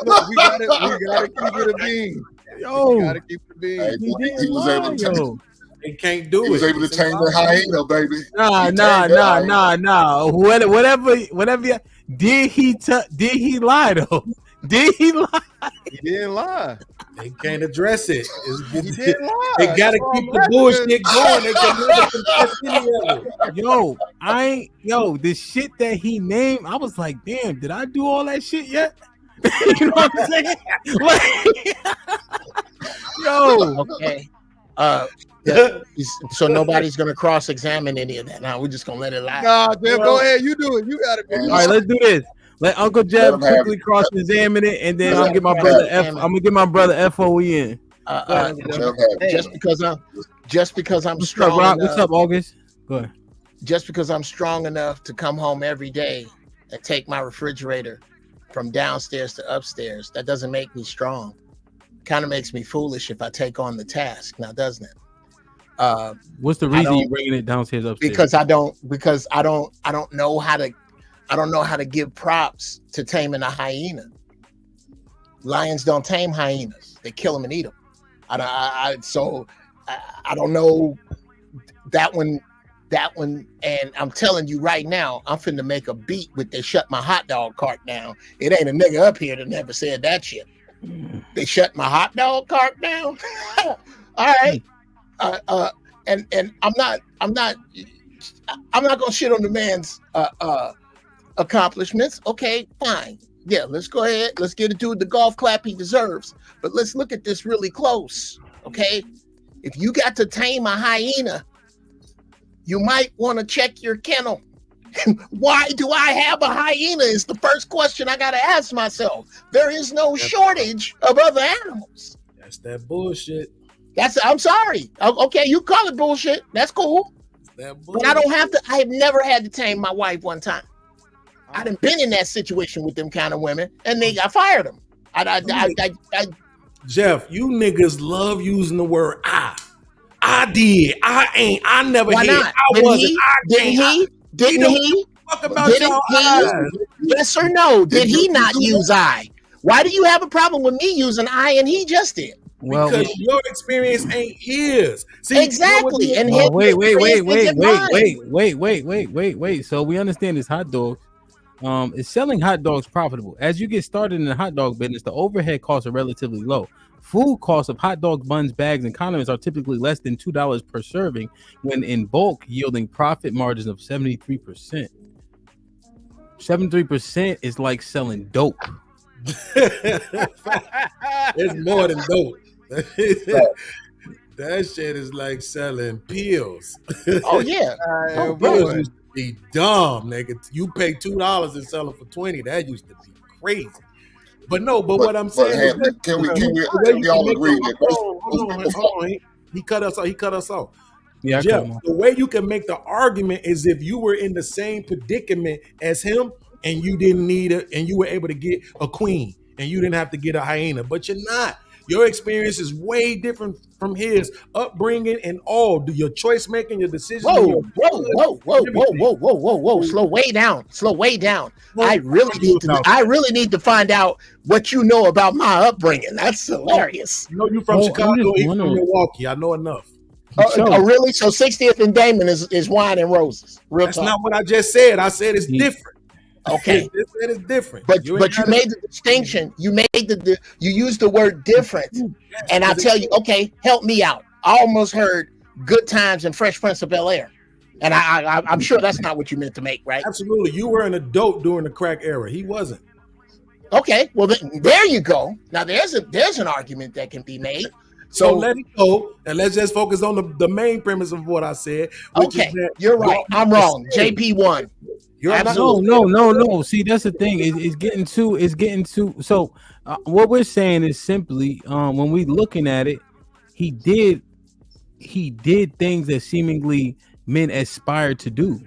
Look, we gotta keep it a bean. Yo, we gotta keep it a bean. Hey, he was able to. They can't do it. He was able to tame the hyena, baby. Nah. Whatever. Did he lie though? Did he lie? He didn't lie. They can't address it. He didn't lie. They gotta keep the bullshit going. They can never confess any of it. Yo, the shit that he named, I was like, damn, did I do all that shit yet? You know what I'm saying? Okay. So nobody's gonna cross-examine any of that. Now we're just gonna let it lie. Nah, Jeff, go ahead. You do it. You got it. All right, let's do this. Let Uncle Jeff quickly cross-examine it, and then I'm gonna get my brother FOE in. Just because I'm strong. What's up, August? Go ahead. just because I'm strong enough to come home every day and take my refrigerator from downstairs to upstairs, that doesn't make me strong. Kind of makes me foolish if I take on the task, now doesn't it? What's the reason you bringing it downstairs upstairs? Because I don't know how to give props to taming a hyena. Lions don't tame hyenas; they kill them and eat them. I don't know that one. And I'm telling you right now, I'm finna make a beat with they shut my hot dog cart down. It ain't a nigga up here that never said that shit. They shut my hot dog cart down. All right. And I'm not gonna shit on the man's accomplishments. Okay, fine. Yeah, let's go ahead. Let's get a dude the golf clap he deserves. But let's look at this really close. Okay. If you got to tame a hyena, you might want to check your kennel. Why do I have a hyena is the first question I got to ask myself. There is no shortage of other animals. That's that bullshit. I'm sorry. Okay, you call it bullshit. That's cool. But I don't have to. I have never had to tame my wife one time. I done been in that situation with them kind of women, and I fired them. Jeff, you niggas love using the word I. I did. I ain't. I never Why did. not? I wasn't. Didn't he? Fuck about y'all eyes. Yes or no? Did he not use I? Why do you have a problem with me using I and he just did? Well, because your experience ain't his. See, exactly. And wait. So we understand this hot dog. Is selling hot dogs profitable? As you get started in the hot dog business, the overhead costs are relatively low. Food costs of hot dogs, buns, bags, and condiments are typically less than $2 per serving, when in bulk, yielding profit margins of 73%. 73% is like selling dope. It's more than dope. That shit is like selling pills. Oh yeah, pills used to be dumb, nigga. You pay $2 and sell them for $20. That used to be crazy. But what I'm saying is can we all agree that hold on. He cut us off. Yeah, Jeff, the way you can make the argument is if you were in the same predicament as him and you didn't need it and you were able to get a queen and you didn't have to get a hyena, but you're not. Your experience is way different from his upbringing and all. Your choice making, your decision. Whoa. Slow way down. I really need to find out what you know about my upbringing. That's hilarious. You know you from Chicago, he's from Milwaukee. I know enough. Oh, really? So 60th and Damon is wine and roses. That's not what I just said. I said it's different. Okay, it is different. But you made the distinction. You used the word different, and I tell you, okay, help me out. I almost heard Good Times and Fresh Prince of Bel-Air, and I'm sure that's not what you meant to make, right? Absolutely, you were an adult during the crack era. He wasn't. Okay, well there you go. Now there's an argument that can be made. So let it go, and let's just focus on the main premise of what I said. Okay, you're right. I'm wrong. JP won. No. See, that's the thing. It's getting too. So, what we're saying is simply, when we looking at it, he did things that seemingly men aspire to do,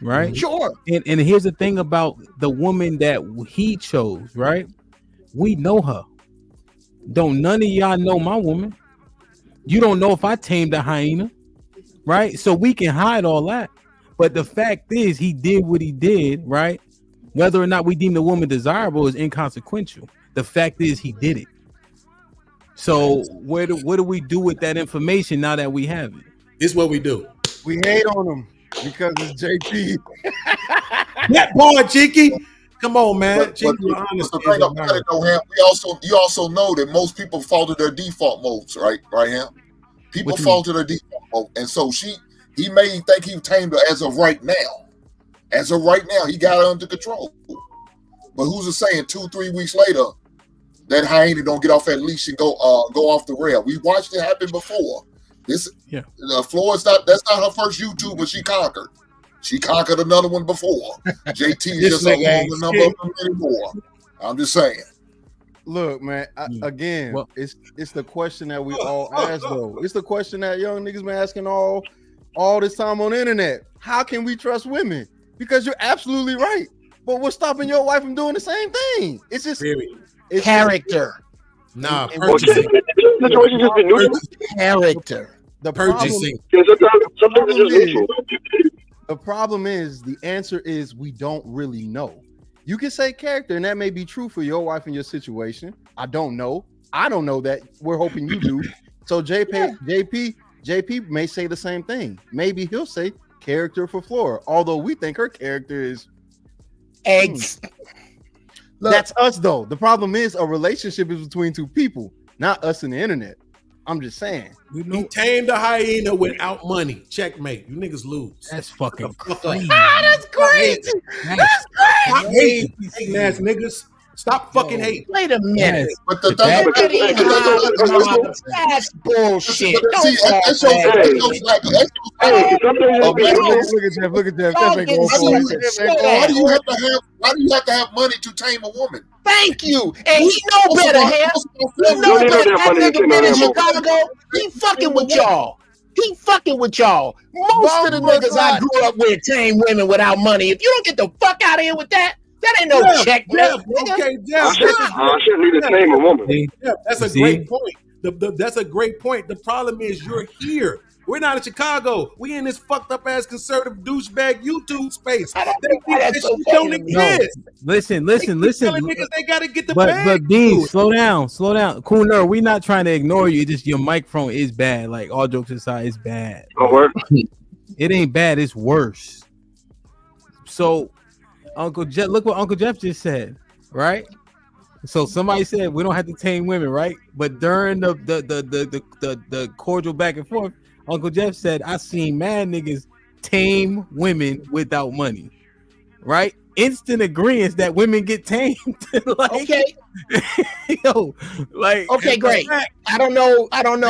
right? Sure. And here's the thing about the woman that he chose, right? We know her. Don't none of y'all know my woman. You don't know if I tamed a hyena, right? So we can hide all that. But the fact is, he did what he did, right? Whether or not we deem the woman desirable is inconsequential. The fact is, he did it. So what do we do with that information now that we have it? It's what we do. We hate on him because it's JP. That boy, Cheeky. Come on, man. You also know that most people fall to their default modes, right, Ham? People fall to their default mode, and so he may think he tamed her as of right now. As of right now, he got her under control. But who's to saying 2-3 weeks later that hyena don't get off that leash and go off the rail? We watched it happen before. Floyd's that's not her first YouTuber she conquered. She conquered another one before. JT is just along the number of them anymore. I'm just saying. Look, man. It's the question that we all ask though. It's the question that young niggas been asking all all this time on the internet. How can we trust women? Because you're absolutely right. But what's stopping your wife from doing the same thing? It's just it's character. Nah, purchasing. Situation just be neutral. Character. The purchasing. The problem is the answer is we don't really know. You can say character, and that may be true for your wife and your situation. I don't know. I don't know that. We're hoping you do. So JP may say the same thing. Maybe he'll say character for Flora, although we think her character is eggs. That's us though. The problem is a relationship is between two people, not us and the internet. I'm just saying. He tamed a hyena without money. Checkmate. You niggas lose. That's fucking crazy. That's crazy. That's crazy. Hating ass niggas. Stop fucking hating. Wait a minute. But the that's bullshit. See, that shows like look at Jeff. Why do you have to have money to tame a woman? Thank you. And he know better, Ham. He know better. That nigga been in Chicago. He fucking with y'all. He fucking with y'all. Most of the niggas I grew up with tame women without money. If you don't get the fuck out of here with that, that ain't no check. Okay, Jeff. I shouldn't need to tame a woman. Yeah, that's a great point. That's a great point. The problem is you're here. We're not in Chicago. We in this fucked up ass conservative douchebag YouTube space. Don't exist. Listen. Niggas, they gotta get the bag. But Dean, slow down. Cool nerd, we're not trying to ignore you. It's just your microphone is bad. Like all jokes aside, it's bad. It ain't bad, it's worse. So Uncle Jeff, look what Uncle Jeff just said, right? So somebody said we don't have to tame women, right? But during the cordial back and forth, Uncle Jeff said, I seen mad niggas tame women without money, right? Instant agreement that women get tamed. Like, okay. Yo, like, okay, great. I don't know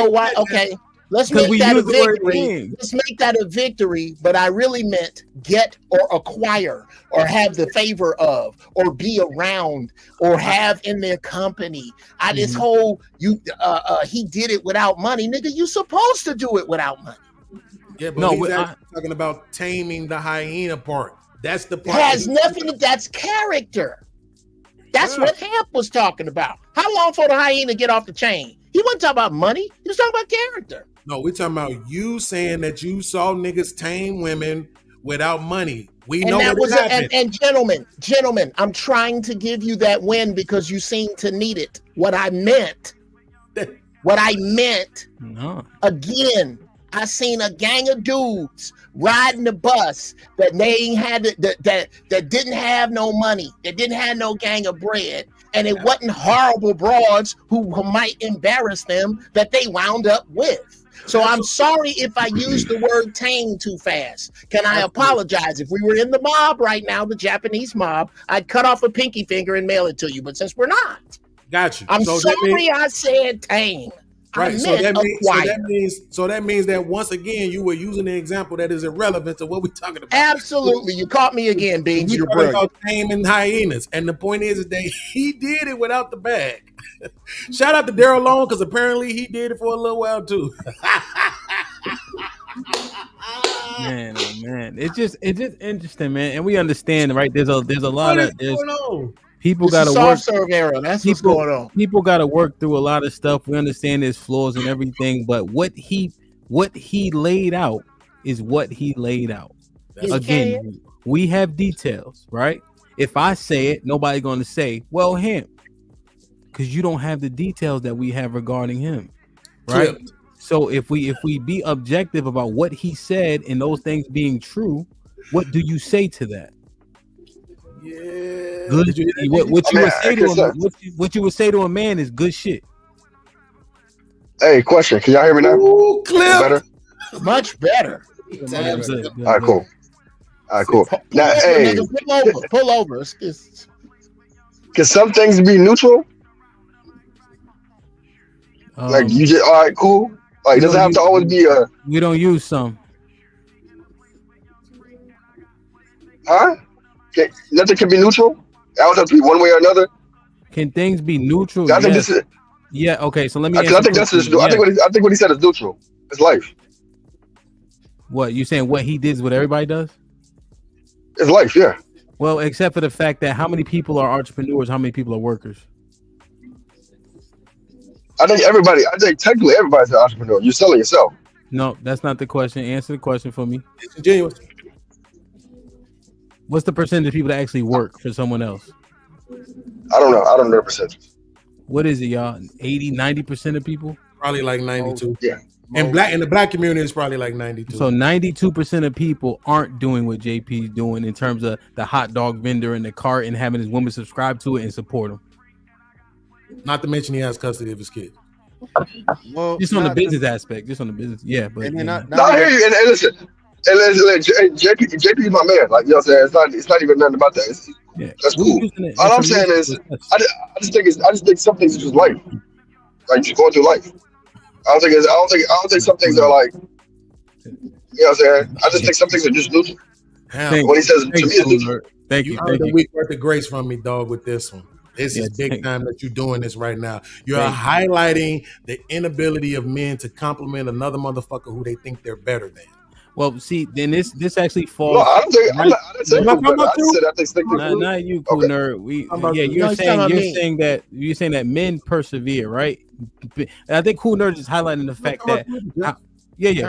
why. Okay. Let's make that a victory. Let's make that a victory, but I really meant get or acquire or have the favor of or be around or have in their company. This whole he did it without money. Nigga, you supposed to do it without money. Yeah, but he's talking about taming the hyena part. That's the part. It has nothing. That's character. That's what Hamp was talking about. How long for the hyena get off the chain? He wasn't talking about money. He was talking about character. No, we're talking about you saying that you saw niggas tame women without money. We know that was happened. And gentlemen, I'm trying to give you that win because you seem to need it. What I meant, again, I seen a gang of dudes riding the bus that they ain't had that didn't have no money, that didn't have no gang of bread, and it wasn't horrible broads who might embarrass them that they wound up with. So I'm sorry if I used the word tame too fast. Can I apologize? If we were in the mob right now, the Japanese mob, I'd cut off a pinky finger and mail it to you. But since we're not, got you. I'm sorry I said tame. Right. So that means that once again you were using an example that is irrelevant to what we're talking about. Absolutely. You caught me again, Beans. You're brilliant. About taming hyenas. And the point is that he did it without the bag. Shout out to Daryl Long, because apparently he did it for a little while too. Man, oh man. It's just interesting, man. And we understand, right? There's a lot of people got to work. Serve era. That's what's going on. People got to work through a lot of stuff. We understand there's flaws and everything, but what he laid out is what he laid out. Again, we have details, right? If I say it, nobody's going to say, "Well, him," because you don't have the details that we have regarding him, right? Clipped. So if we be objective about what he said and those things being true, what do you say to that? Yeah. Good. What you would say to a man is good shit. Hey, question. Can y'all hear me now? Ooh, better? Much better. All right, cool. Now, hey, pull over. Can some things be neutral? Like you just all right, cool. Like it doesn't have to always be a. We don't use some. Huh? Nothing can be neutral. That would have to be one way or another. Can things be neutral? I think this is. Yeah. Okay. So let me. I think that's. I think what he said is neutral. It's life. What you saying? What he did is what everybody does. It's life, yeah. Well, except for the fact that how many people are entrepreneurs, how many people are workers? I think technically everybody's an entrepreneur. You're selling yourself. No, that's not the question. Answer the question for me. Disingenuous. What's the percentage of people that actually work for someone else? I don't know. I don't know the percentage. What is it, y'all? 80, 90% of people? Probably like 92. Yeah. And in the black community, it's probably like 92. So 92% of people aren't doing what JP's doing in terms of the hot dog vendor in the cart and having his woman subscribe to it and support him. Not to mention he has custody of his kids. Well, just on the business aspect, just on the business, yeah. But and then I hear you. And listen, JP is my man. Like, you know what I'm saying? It's not even nothing about that. That's cool. All I'm saying is, I just think some things are just life. Like, you're going through life. I don't think some things are like, you know what I'm saying? I just think some things are just neutral. What he says to me is neutral. Thank you. earned a week worth of grace from me, dog, with this one. This is big time that you're doing this right now. You're highlighting the inability of men to compliment another motherfucker who they think they're better than. Well, see, then this actually falls. No, I don't think. I didn't say I think not you, cool nerd. You're saying that men persevere, right? And I think Cool Nerd is highlighting the fact that,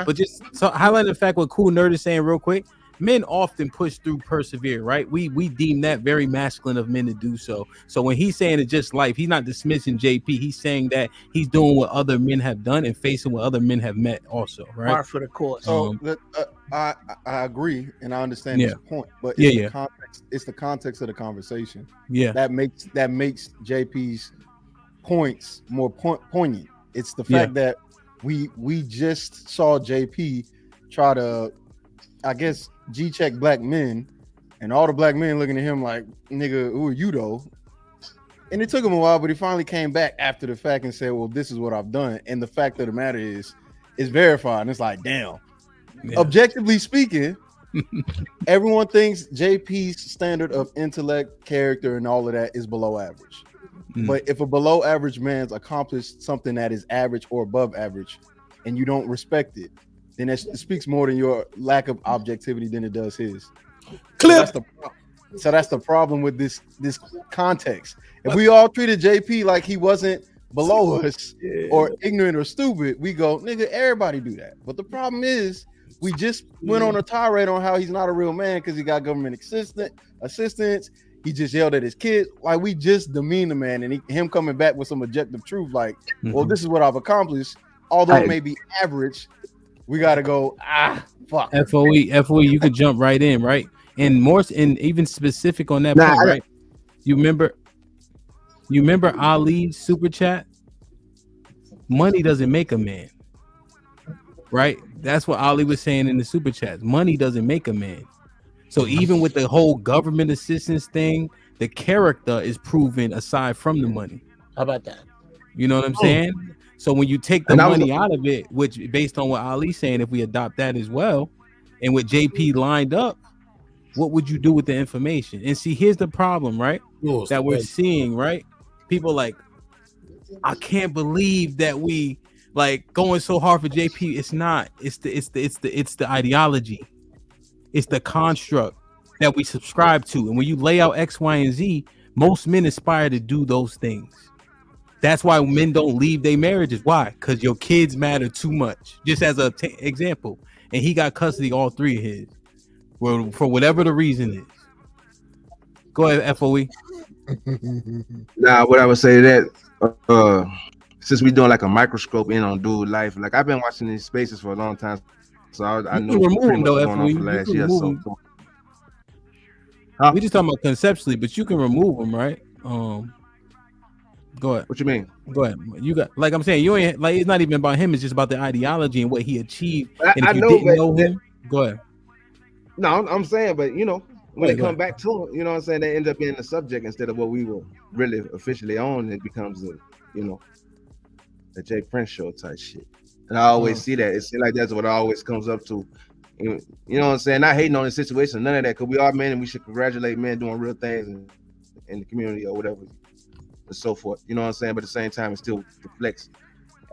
but just so highlighting the fact what Cool Nerd is saying real quick. Men often push through, persevere, right? We deem that very masculine of men to do so. So when he's saying it's just life, he's not dismissing JP. He's saying that he's doing what other men have done and facing what other men have met also, right? Par for the course. So I agree and I understand his point, but it's the context of the conversation. Yeah, that makes JP's points more poignant. It's the fact that we just saw JP try to, I guess, G-check black men, and all the black men looking at him like, nigga, who are you though? And it took him a while, but he finally came back after the fact and said, well, this is what I've done. And the fact of the matter is, it's verified. And it's like, damn. Yeah. Objectively speaking, everyone thinks JP's standard of intellect, character, and all of that is below average. But if a below average man's accomplished something that is average or above average, and you don't respect it, then it speaks more than your lack of objectivity than it does his. So that's the problem with this context. If we all treated JP like he wasn't below us or ignorant or stupid, we go, nigga, everybody do that. But the problem is, we just went on a tirade on how he's not a real man because he got government assistance. He just yelled at his kids. Like, we just demean the man, and him coming back with some objective truth, like, well, this is what I've accomplished. Although it may be average, we gotta go, fuck. FOE, you could jump right in, right? And more, and even specific on that point, right? You remember Ali's super chat? Money doesn't make a man, right? That's what Ali was saying in the super chats. Money doesn't make a man. So even with the whole government assistance thing, the character is proven aside from the money. How about that? You know what I'm saying? So when you take the money out of it, which based on what Ali's saying, if we adopt that as well, and with JP lined up, what would you do with the information? And see, here's the problem, right? That we're seeing, right? People like, I can't believe that we like going so hard for JP. It's not. It's the ideology. It's the construct that we subscribe to. And when you lay out X, Y, and Z, most men aspire to do those things. That's why men don't leave their marriages. Why? Because your kids matter too much. Just as an example. And he got custody all three of his. Well, for whatever the reason is. Go ahead, FOE. Nah, what I would say that since we doing like a microscope in on dude life, like I've been watching these spaces for a long time, so I know remove him though. FOE, last year. So we just talking about conceptually, but you can remove him, right? Go ahead. What you mean? Go ahead. You got, like I'm saying, you ain't like, it's not even about him. It's just about the ideology and what he achieved. And if you didn't know him, go ahead. No, I'm saying, but you know, when they come back to it, you know what I'm saying, they end up being the subject instead of what we were really officially on. It becomes a Jay Prince show type shit. And I always see that. It seems like that's what it always comes up to. You know what I'm saying? Not hating on the situation, none of that, because we are men and we should congratulate men doing real things in the community or whatever and so forth. You know what I'm saying? But at the same time, it still reflects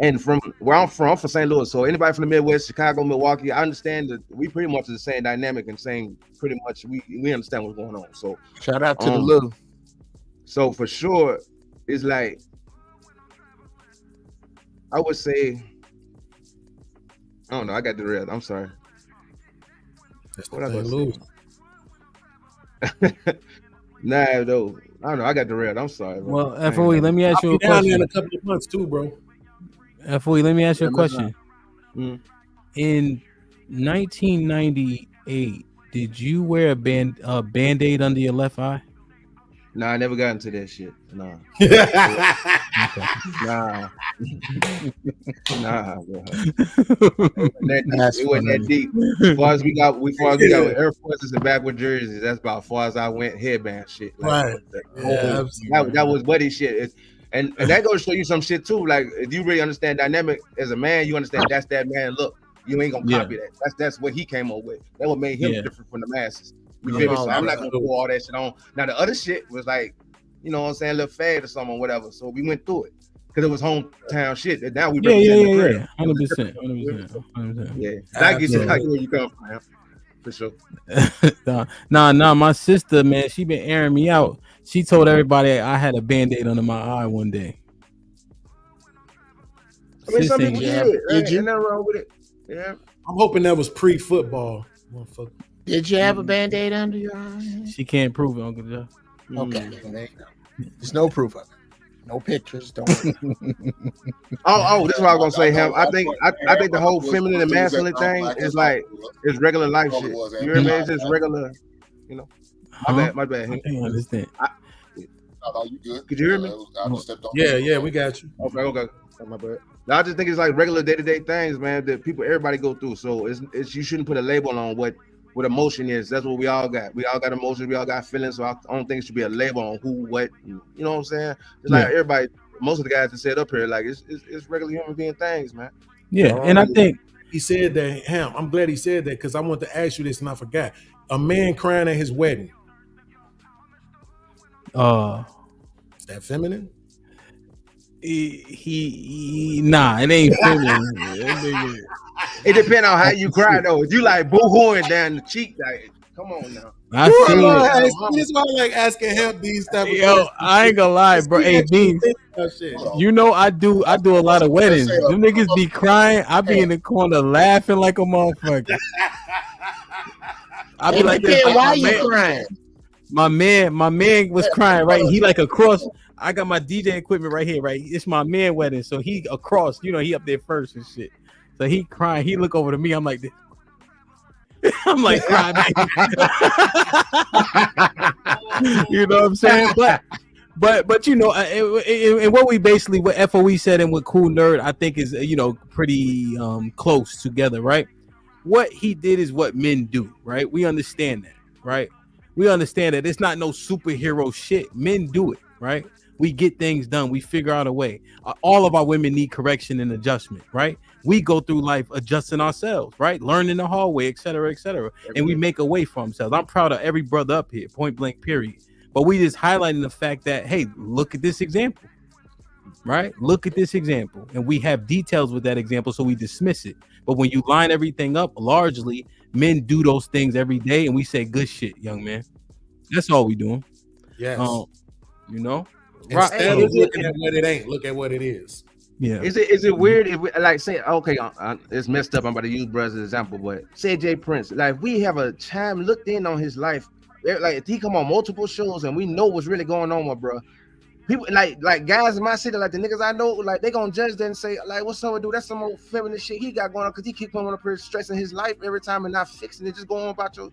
And from where I'm from St. Louis. So anybody from the Midwest, Chicago, Milwaukee, I understand that we pretty much are the same dynamic and same pretty much we understand what's going on. So shout out to the little. So for sure, it's like I would say, I don't know. I got derailed. I'm sorry. That's what I was lose. Nah, though. I don't know. I got derailed. I'm sorry. Bro. Well, FOE, let me ask you a I'll be down there question. in a couple of months too, bro. FOE, let me ask you a question. Mm. In 1998, did you wear a band-aid under your left eye? Nah, I never got into that shit. Nah. Nah. Nah, bro. It wasn't that deep. As far as we got with Air Forces and backward jerseys, that's about as far as I went. Headband shit. Like, Right. That was buddy shit. And that goes to show you some shit too. Like if you really understand dynamic as a man, you understand that's that man look. You ain't gonna copy that. That's what he came up with. That what made him different from the masses. You feel me? So I'm not gonna pull all that shit on. Now the other shit was like, you know what I'm saying, a little fad or something or whatever. So we went through it because it was hometown shit. And now we represent the crib. 100%. Yeah, I get where you come from, man. For sure. Nah. My sister, man, she been airing me out. She told everybody I had a band-aid under my eye one day. I mean, some people did. Ain't nothing wrong with it. Yeah. I'm hoping that was pre-football, motherfucker. Did you have a band-aid under your eye? She can't prove it, Uncle Joe. Okay, there you go. There's no proof of it. No pictures. Don't. This is what I was gonna say, Ham. I think the whole feminine and masculine thing is like it's regular life shit. You hear me? It's just regular. You know. My bad. I can't understand. You good? Could you hear me? Yeah, we got you. Okay. My bad. I just think it's like regular day-to-day things, man, that everybody go through. So it's you shouldn't put a label on what emotion is. That's what we all got. We all got emotions. We all got feelings. So I don't think it should be a label on who, what. You know what I'm saying? It's like everybody, most of the guys that said up here, like it's regular human being things, man. Yeah, and I think he said that. Ham, I'm glad he said that because I want to ask you this and I forgot. A man crying at his wedding. Is that feminine? Nah, it ain't feminine. It depends on how you cry though. If you like boo-hooing down the cheek, like come on now. I seen it. This is why I like asking him these type of questions. I ain't gonna lie, bro. Hey, Beans, you know I do a lot of weddings. Them niggas be crying. I be in the corner laughing like a motherfucker. I be like, why you crying? My man was crying, right? He like across. I got my DJ equipment right here, right? It's my man wedding, so he across. You know, he up there first and shit. So he crying. He look over to me. I'm like this. I'm like crying. You know what I'm saying? But you know, and what FOE said and what Cool Nerd I think is pretty close together, right? What he did is what men do, right? We understand that, right? We understand that it's not no superhero shit. Men do it, right? We get things done. We figure out a way. All of our women need correction and adjustment, right? We go through life adjusting ourselves, right? Learning the hallway, et cetera, and we make a way for ourselves. I'm proud of every brother up here, point blank, period. But we just highlighting the fact that, hey, look at this example, right? Look at this example. And we have details with that example, so we dismiss it. But when you line everything up, largely, men do those things every day, and we say, good shit, young man. That's all we doing. Yes. You know? Instead of looking at what it ain't, look at what it is. Yeah. Is it weird if we, like say it's messed up? I'm about to use bro as an example, but say Jay Prince, like we have a time looked in on his life, like if he come on multiple shows and we know what's really going on with bro. People like guys in my city, like the niggas I know, like they gonna judge that and say like, what's up with dude? That's some old feminine shit he got going on because he keep coming up here stressing his life every time and not fixing it, just going on about your.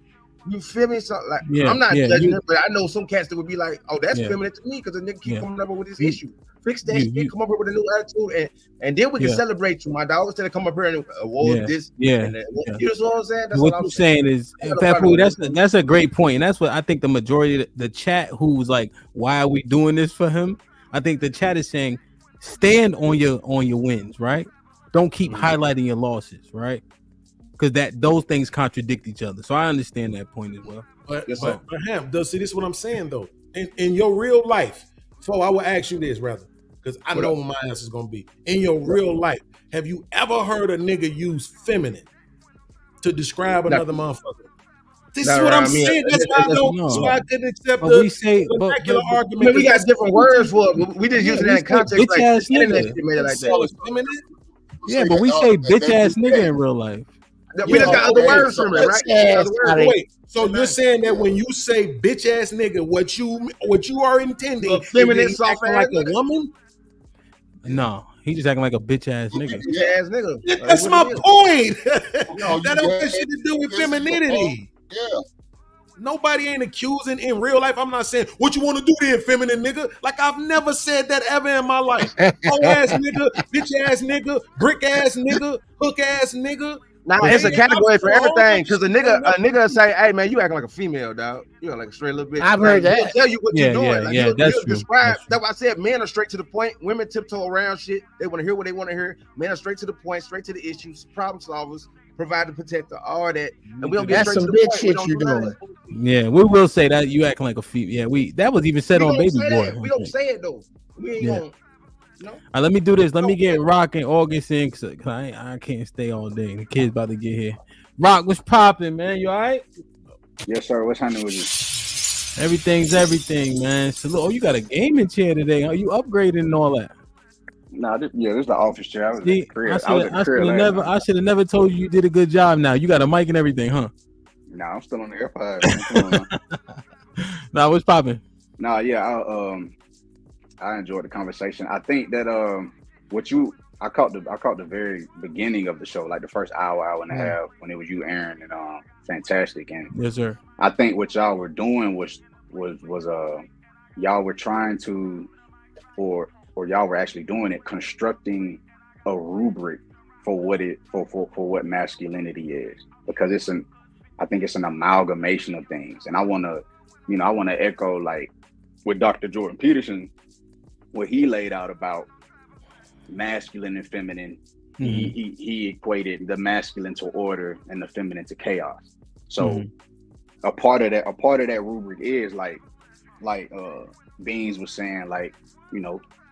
You feel me? So like, I'm not judging it, but I know some cats that would be like, "Oh, that's feminine to me," because the nigga keep coming up with this issue. Fix that shit. Come up here with a new attitude, and then we can celebrate you, my dog. Instead of come up here and this, You know what I'm saying? That's what you're saying is, that's a great point, and that's what I think the majority of the chat who's like, "Why are we doing this for him?" I think the chat is saying, stand on your wins, right? Don't keep highlighting your losses, right? Because those things contradict each other. So I understand that point as well. But Ham, see, this is what I'm saying though. In your real life, I will ask you this, rather. because I know what my answer is gonna be. In your real life, have you ever heard a nigga use feminine to describe another motherfucker? This is what I'm saying. That's why I couldn't accept the vernacular argument. I mean, we got different words for it. We just using that in context. Like bitch-ass the internet nigga. shit made it like So that. it's feminine. Yeah, but we say bitch ass nigga in real life. We just got other words from it, right? Other words. Wait, so you're saying that when you say bitch ass nigga, what you are intending is feminine, that he's soft acting ass like a woman? No, he just acting like a bitch ass nigga. Bitch ass nigga. That's my point. No, That don't have shit to do with femininity. Yeah. Nobody ain't accusing in real life. I'm not saying what you want to do then, feminine nigga. Like I've never said that ever in my life. Hoe ass nigga, bitch ass nigga, brick ass nigga, hook ass nigga. Nah, it's a category for everything. Because a nigga say, "Hey man, you acting like a female, dog. You acting like a straight little bitch." I've heard that. He'll tell you what you're doing. Like, he'll that's true. describe. That's why I said men are straight to the point. Women tiptoe around shit. They want to hear what they want to hear. Men are straight to the point, straight to the issues, problem solvers, provide the protector, all that. And we don't get That's straight some to the bitch point. shit you're doing. Yeah, we will say that you acting like a female. Yeah, that was even said on Baby Boy. We don't say it though. We ain't gonna. All right, let me do this. Let me get Rock and August in because I can't stay all day. The kid's about to get here. Rock, what's popping, man? You all right? Yes, sir. What's happening with you? Everything's everything, man. Salute. Oh, you got a gaming chair today. Are you upgrading and all that? Nah, this is the office chair. I was See, at the crib. I should have never told you did a good job. Now you got a mic and everything, huh? Nah, I'm still on the AirPods. Nah, what's popping? Nah, yeah, I enjoyed the conversation. I think that I caught the very beginning of the show, like the first hour and a half, when it was you, Aaron, and Fantastic. And yes, sir. I think what y'all were doing was y'all were trying to, or y'all were actually doing it, constructing a rubric for what masculinity is, because I think it's an amalgamation of things. And I want to echo like with Dr. Jordan Peterson, what he laid out about masculine and feminine. He equated the masculine to order and the feminine to chaos. So a part of that rubric is like Beans was saying, like,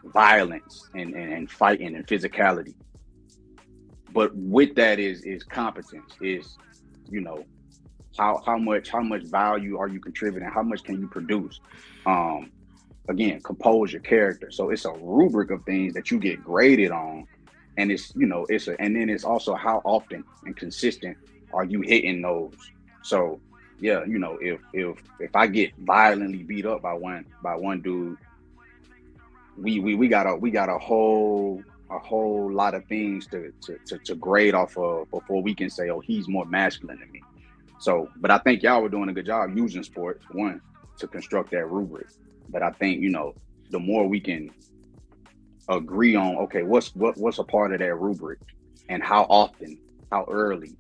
violence and fighting and physicality. But with that is competence, is how much value are you contributing, how much can you produce, again, compose your character. So it's a rubric of things that you get graded on, and and then it's also how often and consistent are you hitting those. So yeah, if I get violently beat up by one dude, we got a whole lot of things to grade off of before we can say, oh, he's more masculine than me. So, but I think y'all were doing a good job using sports, one, to construct that rubric. But I think, the more we can agree on, okay, what's a part of that rubric, and how often, how early,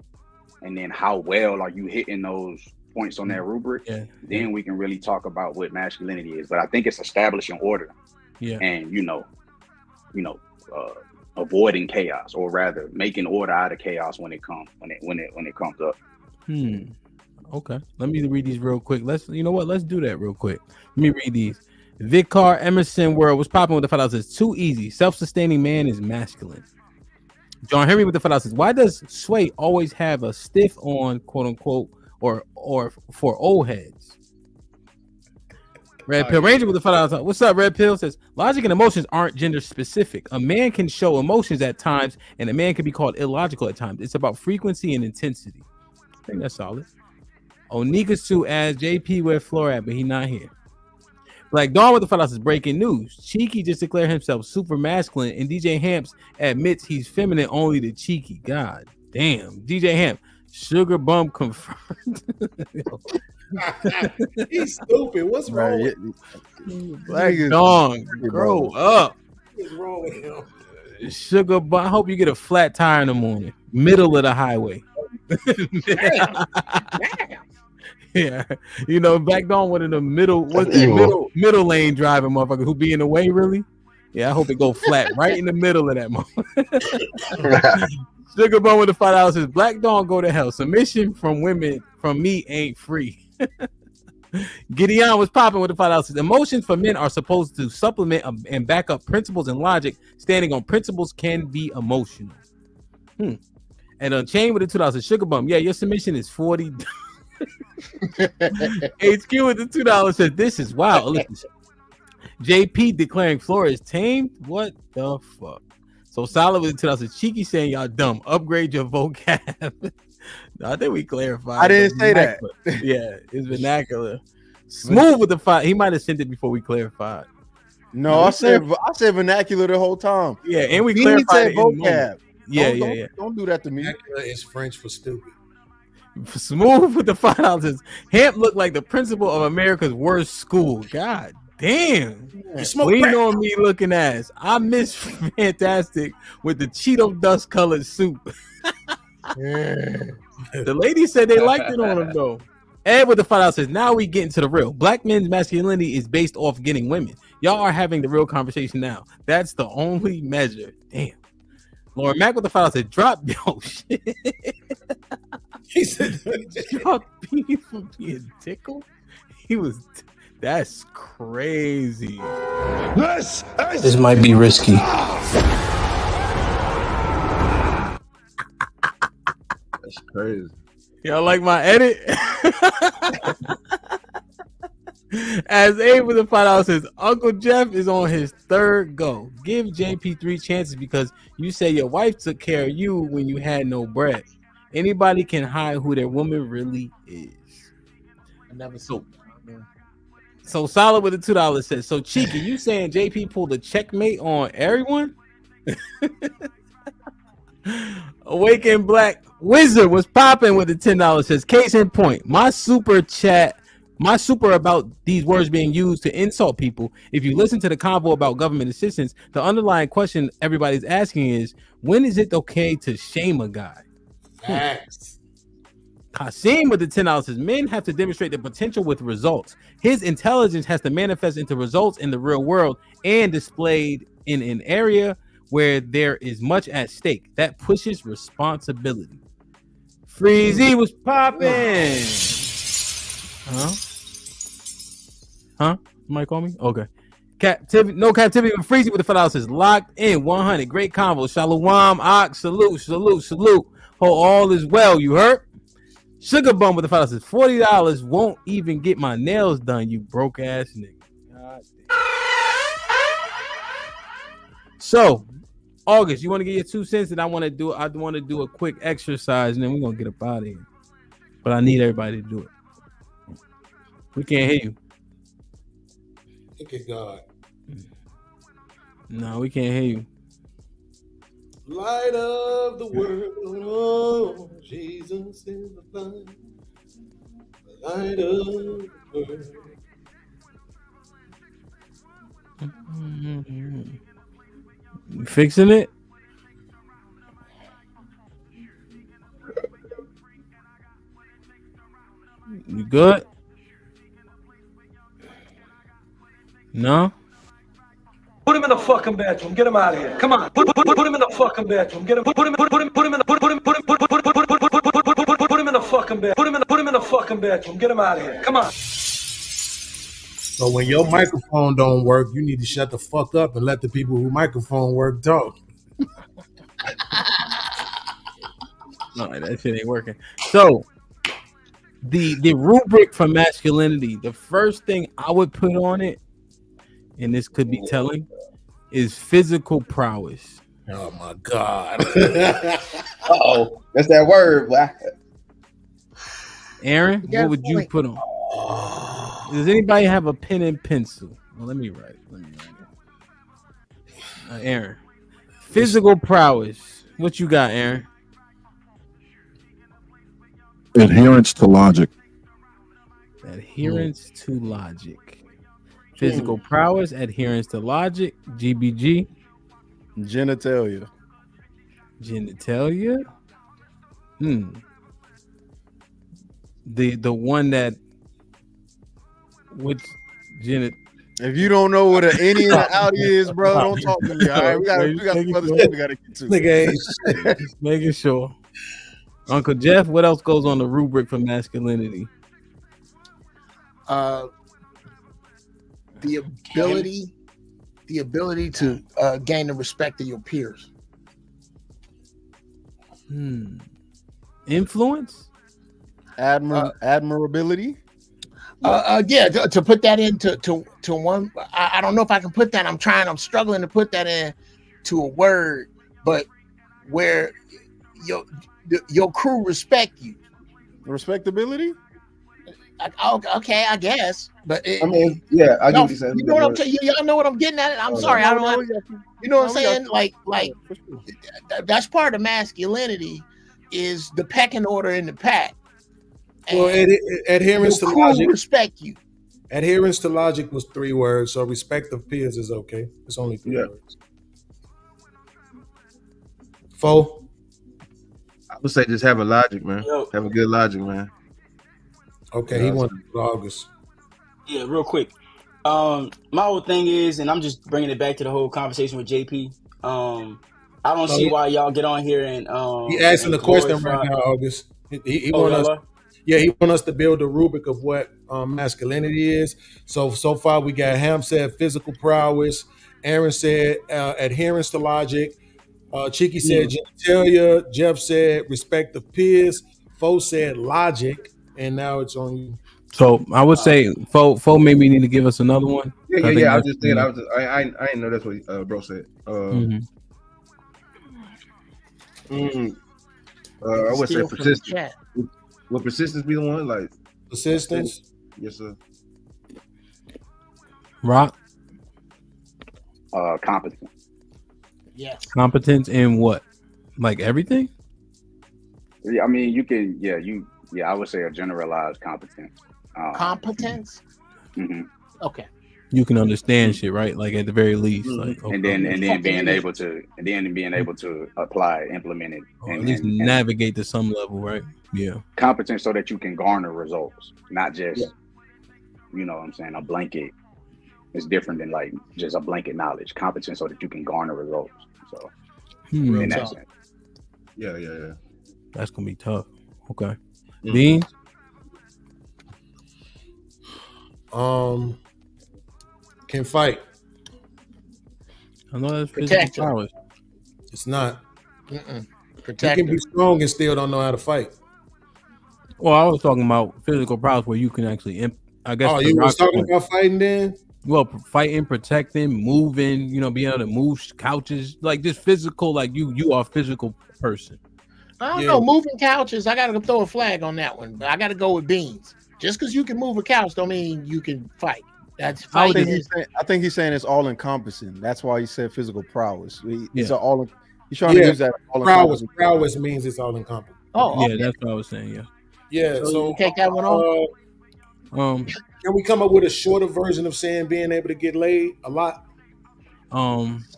and then how well are you hitting those points on that rubric, then we can really talk about what masculinity is. But I think it's establishing order, and avoiding chaos, or rather making order out of chaos when it comes up. Okay, let me read these real quick. Let's do that real quick. Let me read these. Vicar Emerson World was popping with the $5. It's too easy. Self-sustaining man is masculine. John Henry with the $5 says, why does Sway always have a stiff on, quote unquote, or for old heads? Red Pill Ranger with the $5. What's up, Red Pill? Says, logic and emotions aren't gender specific. A man can show emotions at times, and a man can be called illogical at times. It's about frequency and intensity. I think that's solid. Onikasu adds JP where floor at, but he not here. Black Dawn with the $5 is breaking news. Cheeky just declared himself super masculine, and DJ Hamps admits he's feminine only to Cheeky. God damn. DJ Hamp, sugar bump confirmed. He's stupid. What's wrong with him? Black Dawn, grow up. What's wrong with him? Sugar bump. I hope you get a flat tire in the morning. Middle of the highway. Yeah, back on one of the middle lane driving motherfucker who be in the way, really. Yeah, I hope it go flat right in the middle of that moment. Sugar Bone with the $5 says, Black Dawn go to hell. Submission from women from me ain't free. Gideon was popping with the $5. Emotions for men are supposed to supplement and back up principles and logic. Standing on principles can be emotional. And Unchained with the $2. Sugar Bum. Yeah, your submission is 40. HQ with the $2 says this is wild. Listen, JP declaring Flora is tamed. What the fuck? So Solid with the $2 says Cheeky saying y'all dumb. Upgrade your vocab. No, I think we clarified. I didn't say that. Yeah, it's vernacular. Smooth with the $5. He might have sent it before we clarified. No, I said vernacular the whole time. Yeah, and we He clarified said vocab. Yeah. Don't do that to me. Vernacular is French for stupid. Smooth with the $5. Hamp looked like the principal of America's worst school. God damn. Lean on me looking ass. I miss Fantastic with the Cheeto dust colored soup. The lady said they liked it on him though. Ed with the $5 says, now we get into the real. Black men's masculinity is based off getting women. Y'all are having the real conversation now. That's the only measure. Damn. Lauren Mack with the $5 says, drop yo shit. He said, drop me from being tickled. That's crazy. This might be risky. That's crazy. Y'all like my edit? As Abe with the $5 says, Uncle Jeff is on his third go. Give JP 3 chances because you say your wife took care of you when you had no bread. Anybody can hide who their woman really is. I never saw. So Solid with the $2 says, so Cheeky, you saying JP pulled a checkmate on everyone? Awaken Black Wizard was popping with the $10. Says, case in point, my super about these words being used to insult people. If you listen to the convo about government assistance, the underlying question everybody's asking is, when is it okay to shame a guy? Facts. Kasim with the $10 says, men have to demonstrate the potential with results. His intelligence has to manifest into results in the real world and displayed in an area where there is much at stake. That pushes responsibility. Freezy was popping. Huh? Somebody call me? Okay. Captivity, no captivity with Freezy with the $5 says, locked in 100. Great convo. Shalom, Ox, salute. Hope all is well. You heard? Sugar Bum with the $5 says, $40 won't even get my nails done, you broke ass nigga. God damn. So, August, you want to get your 2 cents, and I want to do a quick exercise, and then we're gonna get up out of here. But I need everybody to do it. We can't hear you. Look at God. No, we can't hear you. Light of the world, oh, Jesus is the light. The light of the world. You fixing it? You good? No? Put him in the fucking bedroom. Get him out of here. Come on. Put him in the fucking bedroom. Get him. Put him in the fucking bed. Put him in the fucking bedroom. Get him out of here. Come on. So when your microphone don't work, you need to shut the fuck up and let the people who microphone work talk. No, that shit ain't working. So the rubric for masculinity, the first thing I would put on it, and this could be telling, is physical prowess. Oh my God. Oh, that's that word, boy. Aaron, what would you put on? Does anybody have a pen and pencil? Well, let me write. Aaron, physical prowess. What you got, Aaron? Adherence to logic. Adherence to logic. Physical prowess, adherence to logic. GBG. Genitalia. The one that which if you don't know what an in and out is, bro, don't talk to me. All right, we got some other stuff we gotta get to. Just making sure. Uncle Jeff, what else goes on the rubric for masculinity? the ability to gain the respect of your peers. Influence, admirability. Yeah, to put that into to one. I don't know if I can put that. I'm struggling to put that in to a word, but where your crew respect you. Respectability. Okay, I guess, but I mean, yeah, I get what you're saying. You know what I'm saying? Y'all know what I'm getting at. I'm sorry, I don't know. You know what I'm saying? Like that's part of masculinity is the pecking order in the pack. Well, adherence to logic. Respect you. Adherence to logic was 3 words, so respect of peers is okay. It's only 3 words. 4. I would say just have a logic, man. Have a good logic, man. Okay, he wanted August. Yeah, real quick. My whole thing is, and I'm just bringing it back to the whole conversation with JP. I don't see why y'all get on here and he asking the question glorify... right now, August. He want us. Yeah, he want us to build a rubric of what masculinity is. So far we got Ham said physical prowess. Aaron said adherence to logic. Cheeky said genitalia. Jeff said respect of peers. Fo said logic. And now it's on you. So I would say Fo maybe need to give us another one. Yeah. I was just thinking. I didn't know that's what bro said. I would say persistence. Will persistence be the one? Like persistence? Yes, sir. Rock. Competence. Yes. Competence in what? Like everything? Yeah, I mean, you can. Yeah, I would say a generalized competence. Competence. Mm-hmm. Okay. You can understand shit, right? Like at the very least, like okay. and then being able to apply, implement it, or at least navigate to some level, right? Yeah. Competence so that you can garner results, not just you know what I'm saying, a blanket. It's different than like just a blanket knowledge. Competence so that you can garner results. So in that sense. Yeah. That's gonna be tough. Okay. Beans. Can fight. I know that's physical powers. It's not. Protect. You can be strong and still don't know how to fight. Well, I was talking about physical prowess where you can actually, I guess. Oh, you was talking about fighting then? Well, fighting, protecting, moving, being able to move couches, like just physical, like you are a physical person. I don't know, moving couches. I gotta throw a flag on that one, but I gotta go with Beans. Just because you can move a couch don't mean you can fight. That's fighting. I think he's saying it's all encompassing. That's why he said physical prowess. He's trying to use that all prowess means it's all encompassing. Oh, yeah, that's what I was saying. Yeah. So you take that one off. Can we come up with a shorter version of saying being able to get laid a lot?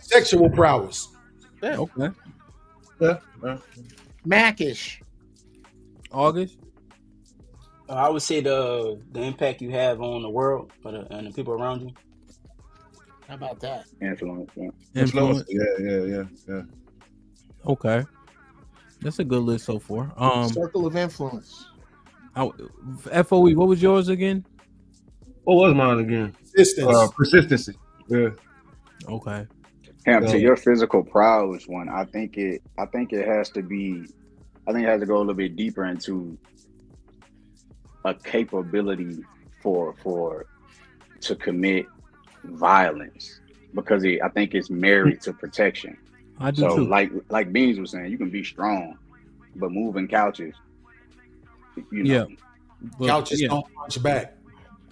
Sexual prowess. Yeah. Okay. Yeah. Mackish. August. I would say the impact you have on the world and the people around you. How about that? Influence. Yeah. Okay. That's a good list so far. Circle of influence. FOE, what was yours again? What was mine again? Persistency. Yeah. Okay. To your physical prowess one, I think it has to go a little bit deeper into a capability to commit violence, because I think it's married to protection. I do too. Like Beans was saying, you can be strong, but moving couches, couches don't punch back.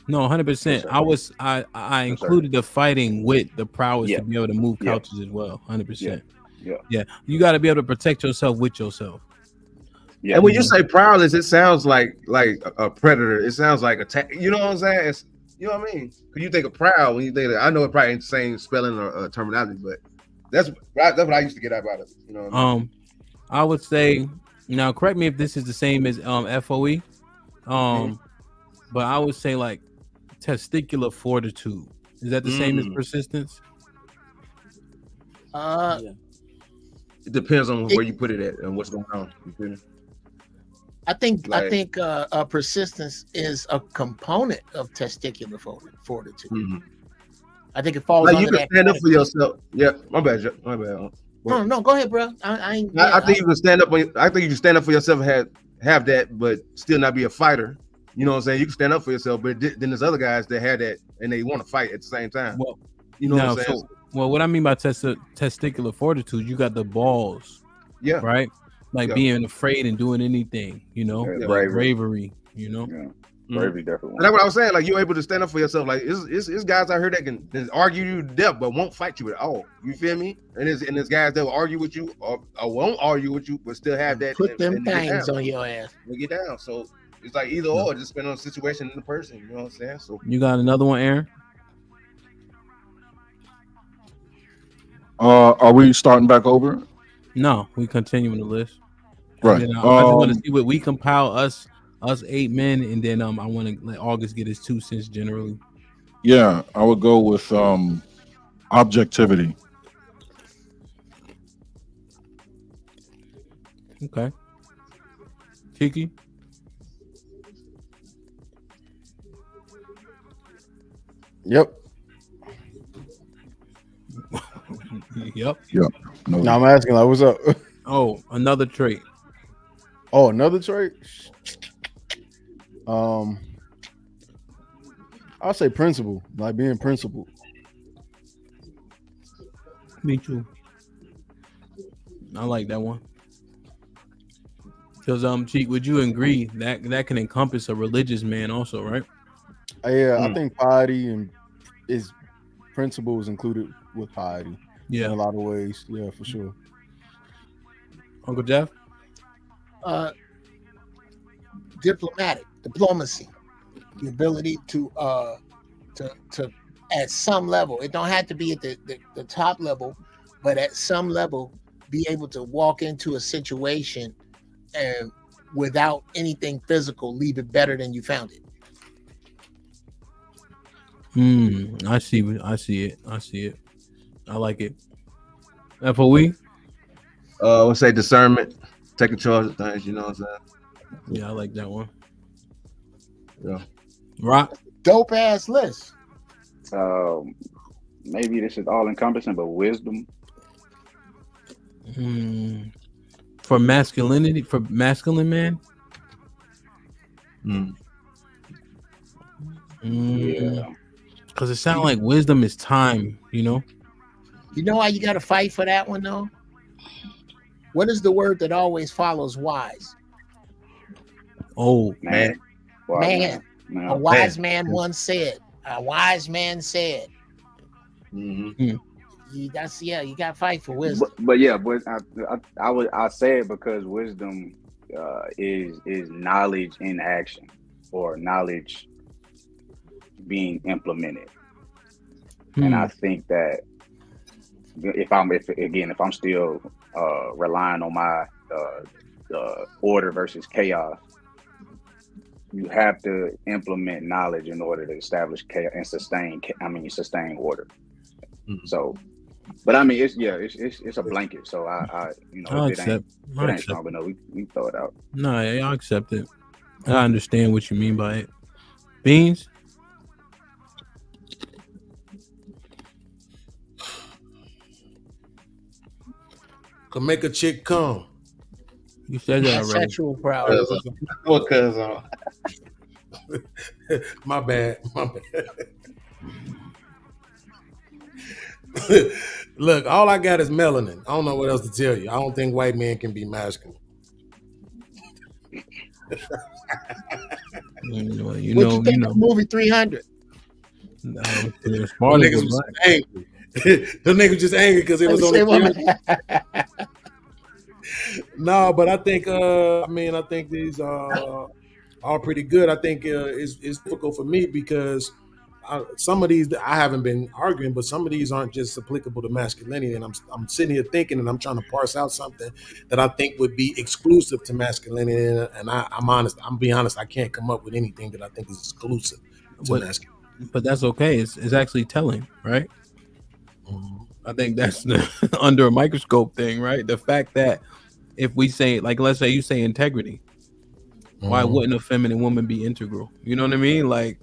No, 100%. I included the fighting with the prowess to be able to move couches as well. 100%. Yeah. You got to be able to protect yourself with yourself. Yeah. And when you say prowess, it sounds like a predator. It sounds like attack. You know what I'm saying? You know what I mean? Because you think of proud when you think of, I know it probably ain't the same spelling or terminology, but that's what I used to get out about it. You know what I mean? I would say, now correct me if this is the same as FOE. But I would say like testicular fortitude. Is that the same as persistence? It depends on where you put it at and what's going on. You feel me? I think persistence is a component of testicular fortitude. Mm-hmm. I think it falls Like under you can that. stand up for yourself. Yeah, my bad, Joe. My bad. No, go ahead, bro. I ain't. I think you can stand up. I think you can stand up for yourself and have that, but still not be a fighter. You know what I'm saying? You can stand up for yourself, but then there's other guys that had that and they want to fight at the same time. Well, you know what I'm saying? Well, what I mean by testicular fortitude, you got the balls. Yeah. Right. Like being afraid and doing anything. You know, like bravery. You know. Yeah. Bravery definitely. That's what I was saying. Like you're able to stand up for yourself. Like it's guys out here that can argue you to death, but won't fight you at all. You feel me? And there's guys that will argue with you or won't argue with you, but still have that. Put them things on your ass. They get down. So it's like either or. Just depending on the situation and the person. You know what I'm saying? So you got another one, Aaron? Are we starting back over? No, we continuing the list. Right. Then, I just want to see what we compile us 8 men, and then I want to let August get his 2 cents generally. Yeah, I would go with objectivity. Okay. Kiki? Yep. Yep. No, I'm asking like, what's up? Oh, another trait. Oh, another trait. I'll say principle, like being principled. Me too. I like that one. Because Cheek, would you agree that can encompass a religious man also, right? Yeah, I think piety and is principles included with piety. Yeah, in a lot of ways. Yeah, for sure. Uncle Jeff? Diplomacy, the ability to at some level, it don't have to be at the top level, but at some level be able to walk into a situation and without anything physical leave it better than you found it. I see it. I like it. FOE? Let's say discernment, taking charge of things, you know what I'm saying? Yeah, I like that one. Yeah. Rock? Dope ass list. Maybe this is all encompassing, but wisdom. For masculinity, for masculine man? Yeah. Because it sounds like wisdom is time, you know? You know why you got to fight for that one, though? What is the word that always follows wise? Oh, man. A wise man once said. A wise man said. Mm-hmm. You got to fight for wisdom. But I say it because wisdom is knowledge in action, or knowledge being implemented. And I think that if I'm still relying on my order versus chaos, you have to implement knowledge in order to establish chaos and sustain order. Mm-hmm. So, but I mean, it's a blanket. So I it ain't strong, but no, we throw it out. No, I accept it. I understand what you mean by it. Beans? Can make a chick come. You said that already. Sexual prowess. My bad. Look, all I got is melanin. I don't know what else to tell you. I don't think white men can be masculine. You know. Movie 300. No, the niggas was angry. The niggas just angry because it was only 300. No, but I think I think these are pretty good. I think it's difficult for me because some of these I haven't been arguing, but some of these aren't just applicable to masculinity. And I'm sitting here thinking, and I'm trying to parse out something that I think would be exclusive to masculinity. And I'm being honest, I can't come up with anything that I think is exclusive to masculinity. But that's okay. It's actually telling, right? I think that's the under a microscope thing, right? The fact that if we say, like, let's say you say integrity, Why wouldn't a feminine woman be integral? You know what I mean? Like,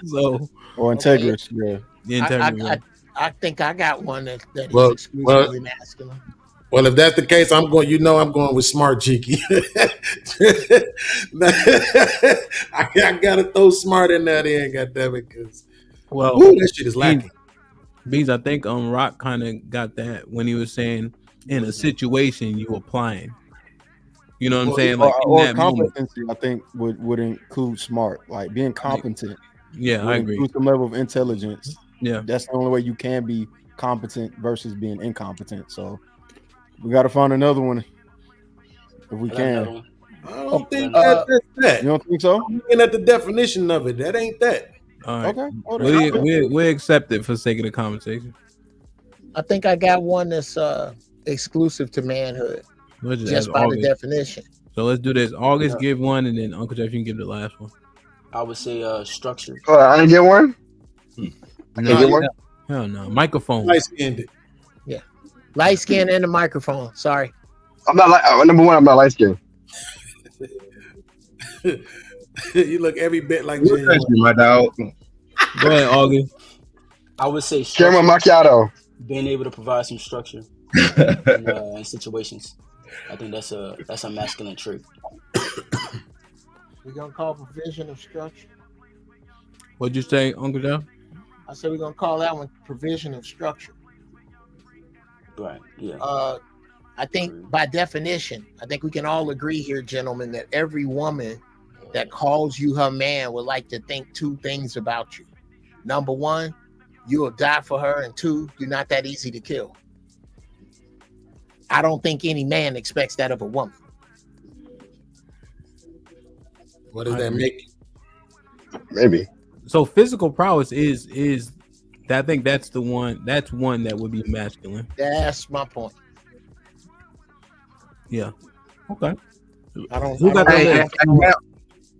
so or integrous, yeah. The integrity. I think I got one that is Well, exclusively masculine. Well, if that's the case, I'm going with smart cheeky. I gotta throw smart in that in, goddammit, because that shit is lacking. Beans, I think Rock kind of got that when he was saying in a situation you applying. You know what I'm saying? Like in that competency, moment. I think would include smart, like being competent. Yeah, I agree. Include some level of intelligence. Yeah, that's the only way you can be competent versus being incompetent. So we got to find another one if we can. I don't think that's that. You don't think so? I'm looking at the definition of it. That ain't that. All right. Okay. We accept it for sake of the conversation. I think I got one that's exclusive to manhood, just by the definition. So let's do this. August give one, and then Uncle Jeff, you can give the last one. I would say structure. I didn't get one. Hell no. Microphone. Light skinned. Yeah, light skin and the microphone. Sorry, I'm not like number one. I'm not light skinned. You look every bit like my dog. Go ahead, August. I would say Caramel macchiato. Being able to provide some structure in situations. I think that's a masculine trait. we're gonna call provision of structure. What'd you say, Uncle Jeff? I said we're gonna call that one provision of structure. Right. Yeah. I think by definition, I think we can all agree here, gentlemen, that every woman that calls you her man would like to think two things about you. Number one, you will die for her, and two, you're not that easy to kill. I don't think any man expects that of a woman. What does that make? Maybe. So physical prowess is I think that's the one. That's one that would be masculine. That's my point. Yeah. Okay. Who got that?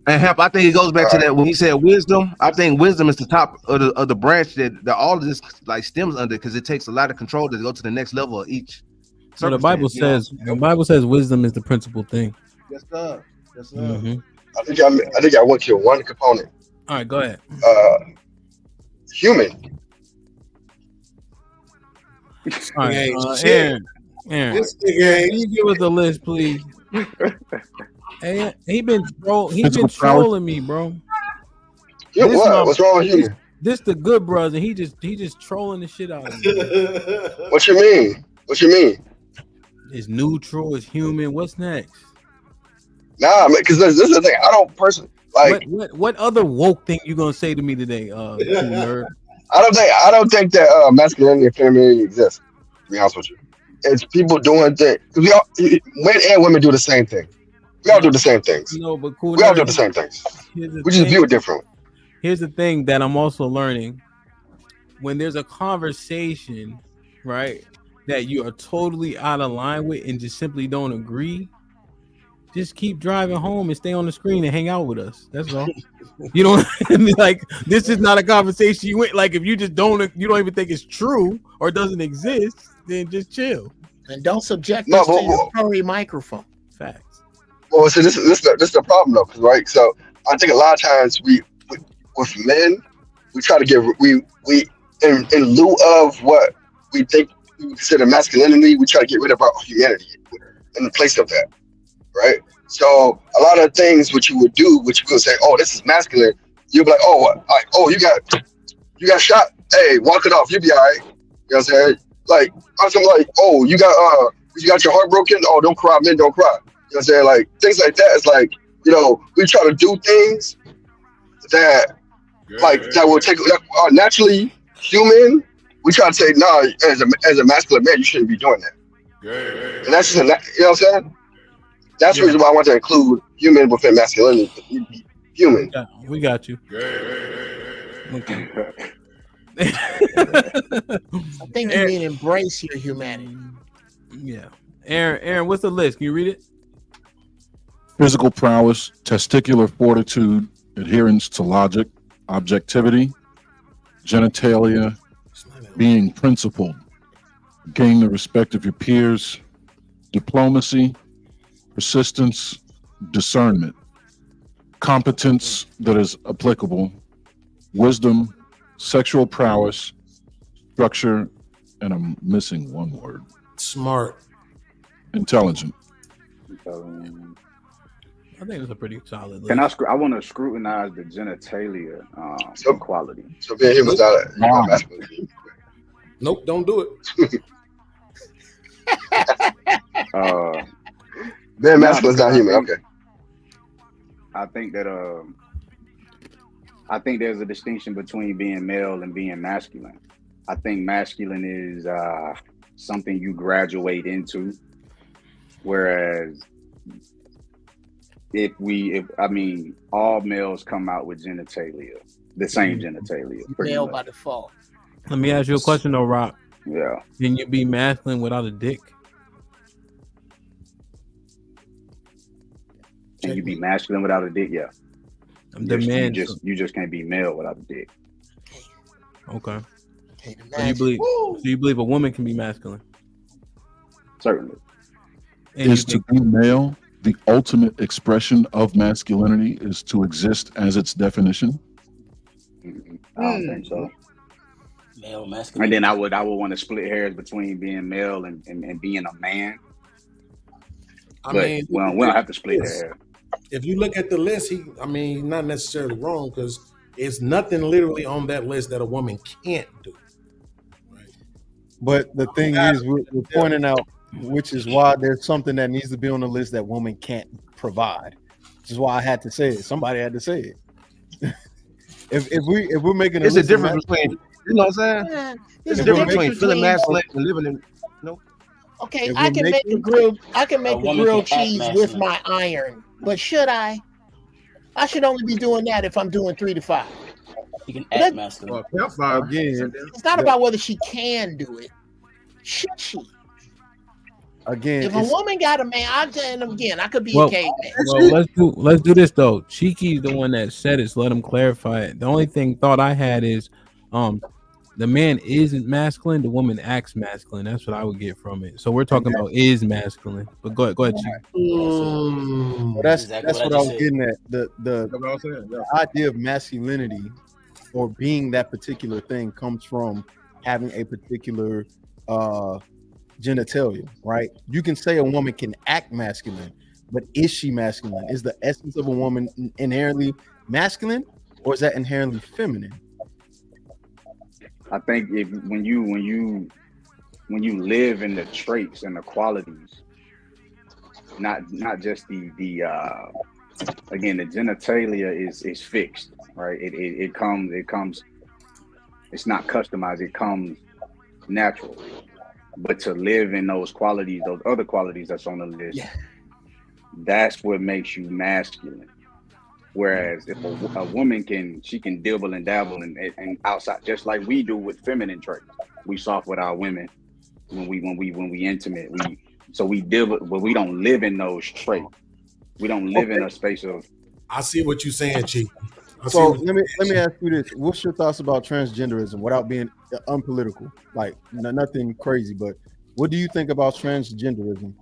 And Hemp, I think it goes back to that when he said wisdom. I think wisdom is the top of the branch that all of this like stems under, because it takes a lot of control to go to the next level of each. So the Bible says wisdom is the principal thing. Yes, sir. Yes, sir. Mm-hmm. I think I went to one component. All right, go ahead. Human. All right, Aaron, can you give us the list, please? Hey, he been trolling me, bro. Yeah, what's wrong with you? This the good brother. He just trolling the shit out of me. What you mean? It's neutral. It's human. What's next? Nah, because this is the thing. I don't personally like. What other woke thing you gonna say to me today, cool nerd? I don't think that masculinity and femininity exists. To be honest with you, it's people doing things. Because men and women do the same thing. We all do the same things. No, but cool. We all do the same things. We just view it differently. Here's the thing that I'm also learning: when there's a conversation, right, that you are totally out of line with and just simply don't agree, just keep driving home and stay on the screen and hang out with us. That's all. You know, like this is not a conversation you went. Like if you don't even think it's true or doesn't exist, then just chill and don't subject us to your Tory microphone. Facts. Well, so this is the problem though, right? So I think a lot of times we with men, we try to give we in lieu of what we think we consider masculinity, we try to get rid of our humanity in the place of that, right? So a lot of things which you would do, which you would say, oh, this is masculine, you'll be like, oh, you got shot, hey, walk it off, you'll be all right. You know what I'm saying? Like I'm like, oh, you got your heart broken, oh, don't cry, men don't cry. You know what I'm saying? Like things like that. It's like, you know, we try to do things that that will take that are naturally human. We try to say, no, as a masculine man, you shouldn't be doing that. And that's just you know what I'm saying? That's the reason why I want to include human within masculinity. Human. We got you. Okay. I think you need to embrace your humanity. Yeah. Aaron, what's the list? Can you read it? Physical prowess, testicular fortitude, adherence to logic, objectivity, genitalia, being principled, gaining the respect of your peers, diplomacy, persistence, discernment. competence that is applicable, wisdom, sexual prowess, structure, and I'm missing one word. Smart. Intelligent. I think it's a pretty solid list. Can I want to scrutinize the genitalia quality. So being human is not masculine. Nope, don't do it. Being masculine is not human. Okay. I think that I think there's a distinction between being male and being masculine. I think masculine is something you graduate into, whereas if all males come out with genitalia, the same genitalia. Male by default. Let me ask you a question though, Rock. Yeah. Can you be masculine without a dick? Can you be masculine without a dick? Yeah. You just can't be male without a dick. Okay. So you believe a woman can be masculine? Certainly. Is to be male the ultimate expression of masculinity is to exist as its definition? I don't think so. Male masculine. And then I would want to split hairs between being male and being a man. We don't have to split hair. If you look at the list, he's not necessarily wrong because it's nothing literally on that list that a woman can't do. But the thing is, we're pointing out, which is why there's something that needs to be on the list that women can't provide. Which is why I had to say it. Somebody had to say it. if we're making there's a difference between, you know what I'm saying? Yeah, there's a difference between feeling masculine and living in. Okay, I can make a grilled cheese with my iron, but should I? I should only be doing that if I'm doing 3 to 5. You can act masculine. Again, it's not about whether she can do it. Should she? Again, if a woman got a man, I could be a caveman. Well, let's do this though. Cheeky's the one that said it, so let him clarify it. The only thought I had is, the man isn't masculine, the woman acts masculine. That's what I would get from it. So we're talking about is masculine. But go ahead, Cheeky. That's what I was getting at. The idea of masculinity or being that particular thing comes from having a particular genitalia, right? You can say a woman can act masculine, but is she masculine? Is the essence of a woman inherently masculine, or is that inherently feminine? I think when you live in the traits and the qualities, not just the again, the genitalia is fixed, right? It comes. It's not customized. It comes natural. But to live in those qualities, those other qualities that's on the list, that's what makes you masculine. Whereas if a woman can dibble and dabble and outside, just like we do with feminine traits, we soft with our women when we intimate. We dibble, but we don't live in those traits. We don't live in a space of. I see what you're saying, Chief. So let me ask you this: what's your thoughts about transgenderism without being unpolitical? Like nothing crazy, but what do you think about transgenderism?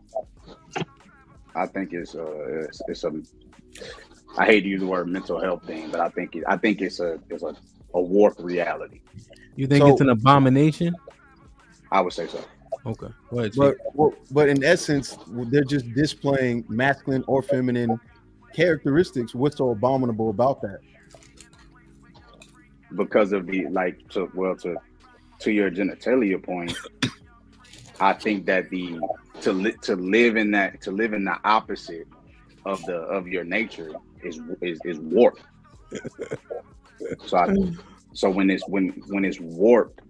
I think it's a. I hate to use the word mental health thing, but I think it's a warped reality. You think it's an abomination? I would say so. Okay. Go ahead, but in essence, they're just displaying masculine or feminine characteristics. What's so abominable about that? Because of the to your genitalia point, I think that to live in the opposite of your nature is warped. So when it's warped,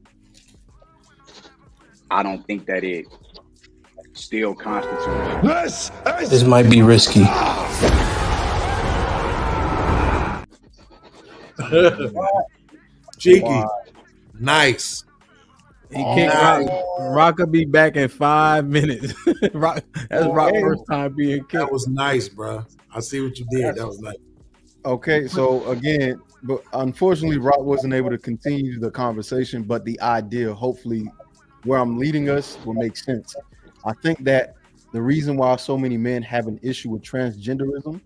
I don't think that it still constitutes. This might be risky. Cheeky, nice. He can't Rock will be back in 5 minutes. That's Rock's first time being kicked. That was nice, bro. I see what you did. That was nice. Okay, so again, but unfortunately, Rock wasn't able to continue the conversation. But the idea, hopefully, where I'm leading us will make sense. I think that the reason why so many men have an issue with transgenderism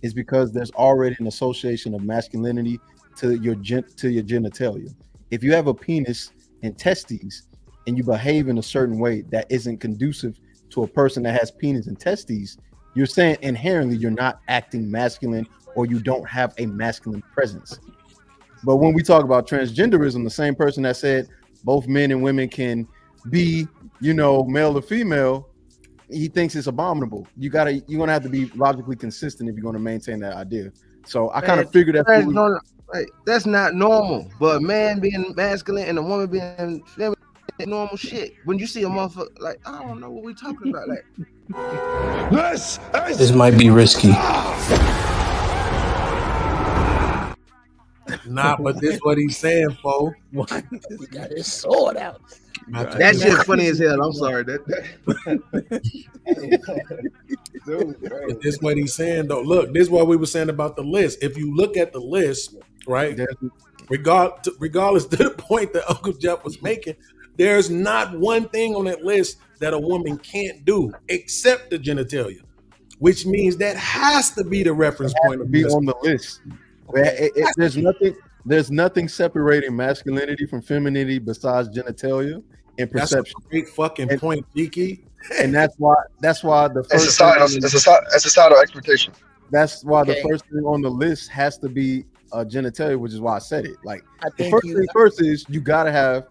is because there's already an association of masculinity to your genitalia. If you have a penis and testes and you behave in a certain way that isn't conducive to a person that has penis and testes, you're saying inherently you're not acting masculine or you don't have a masculine presence. But when we talk about transgenderism, the same person that said both men and women can be, male to female, he thinks it's abominable. You're gonna have to be logically consistent if you're gonna maintain that idea. So I kind of figured that's not normal. But a man being masculine and a woman being feminine, normal shit. When you see a motherfucker, like, I don't know what we talking about. Like, This might be risky. Nah, but this what he's saying, folks. He got his sword out. That shit's funny as hell. I'm sorry. But this what he's saying, though. Look, this is what we were saying about the list. If you look at the list, right, regardless to the point that Uncle Jeff was making, there's not one thing on that list that a woman can't do except the genitalia, which means that has to be the reference point. To be on the list. There's nothing separating masculinity from femininity besides genitalia and perception. That's a great fucking point, Geeky. And that's why the first it's a societal expectation. That's why the first thing on the list has to be genitalia, which is why I said it. Like the first thing is you gotta have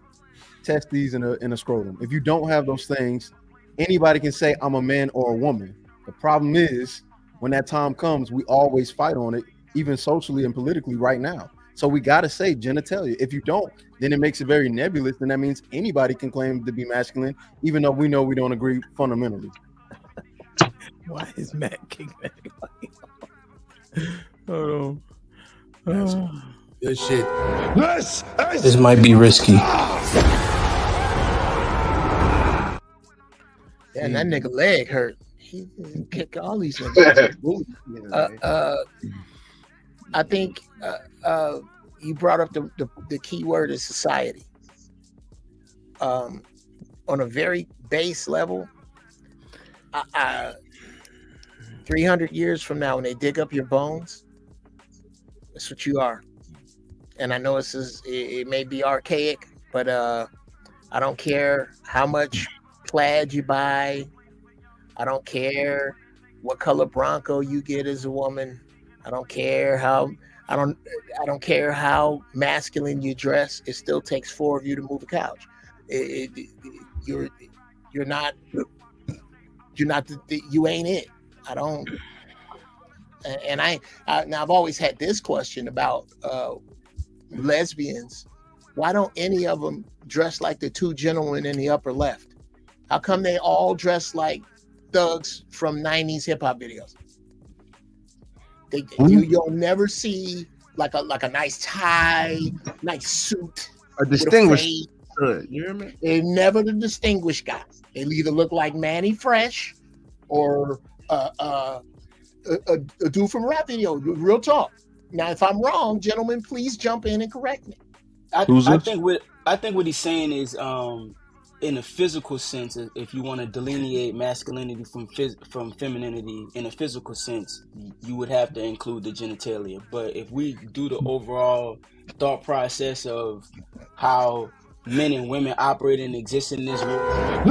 testes and a scrotum. If you don't have those things, anybody can say I'm a man or a woman. The problem is when that time comes, we always fight on it, even socially and politically right now. So we got to say genitalia. If you don't, then it makes it very nebulous. And that means anybody can claim to be masculine, even though we know we don't agree fundamentally. Why is Matt kicking that? Hold on. Good shit. This might be risky. And that nigga leg hurt. He kicked all these niggas. I think you brought up the key word is society. On a very base level, 300 years from now, when they dig up your bones, that's what you are. And I know it may be archaic, but I don't care how much plaid you buy. I don't care what color Bronco you get as a woman. I don't care how masculine you dress. It still takes 4 of you to move a couch. You ain't it. I don't. And now I've always had this question about lesbians. Why don't any of them dress like the two gentlemen in the upper left? How come they all dress like thugs from 90s hip hop videos? You'll never see like a nice tie, nice suit, a distinguished. You hear me? They're never the distinguished guy. They either look like Manny Fresh or a dude from a rap video. Real talk. Now, if I'm wrong, gentlemen, please jump in and correct me. I think what he's saying is, in a physical sense, if you want to delineate masculinity from femininity in a physical sense, you would have to include the genitalia. But if we do the overall thought process of how men and women operate and exist in this world,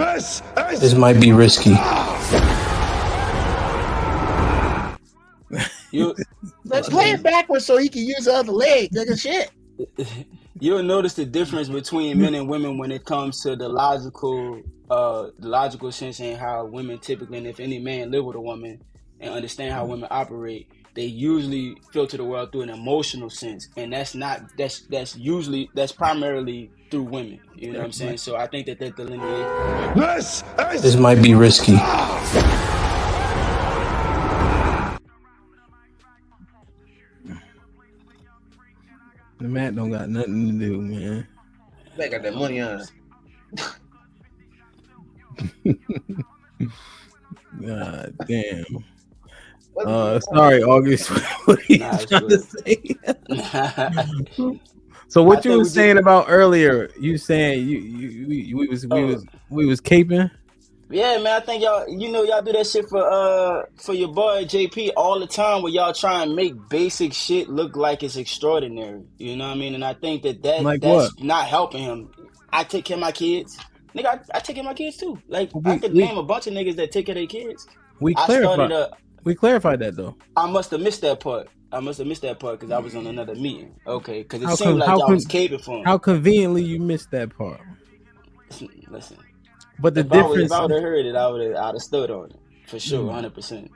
this might be risky. Let's play it backwards so he can use the other leg. Nigga, shit. You'll notice the difference between men and women when it comes to the logical sense and how women typically, and if any man live with a woman and understand how women operate, they usually filter the world through an emotional sense, and that's primarily through women. You know what I'm saying? So I think that delineate. This might be risky. The Matt don't got nothing to do, man. They got that money on. God damn. Sorry, August. What are you trying to say? So what you was saying about earlier? You saying we was caping? Yeah, man, I think y'all, y'all do that shit for your boy JP all the time, where y'all try and make basic shit look like it's extraordinary. You know what I mean? And I think Like what? that's not helping him. I take care of my kids, nigga. I take care of my kids too. Like I We could we name a bunch of niggas that take care of their kids. we I started clarified. We clarified that though. I must have missed that part. I must have missed that part because I was on another meeting. Okay, because it How seemed come? like y'all was caping for him. How conveniently you missed that part? Listen, But the if difference, I would have heard it, I'd have stood on it for sure, 100%.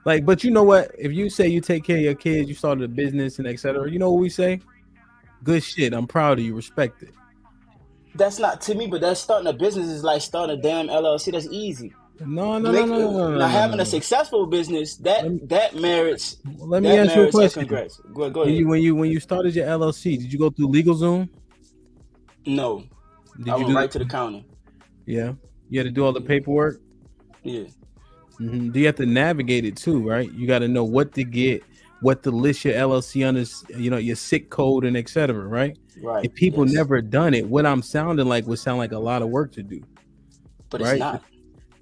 like, but you know what? If you say you take care of your kids, you started a business and etc. You know what we say? Good shit. I'm proud of you. Respect it. That's not to me, but that's starting a business is like starting a damn LLC. That's easy. No. Now having a successful business that merits. Let me ask you a question. Congrats. Go ahead. When you started your LLC, did you go through LegalZoom? No. Did I you went right to the counter. Yeah, you had to do all the paperwork. Yeah. Mm-hmm. Do you have to navigate it too, right? You got to know what to get, what to list your LLC under, your SIC code and etc. Right? Right. If people never done it, what I'm sounding like would sound like a lot of work to do. But right? It's not.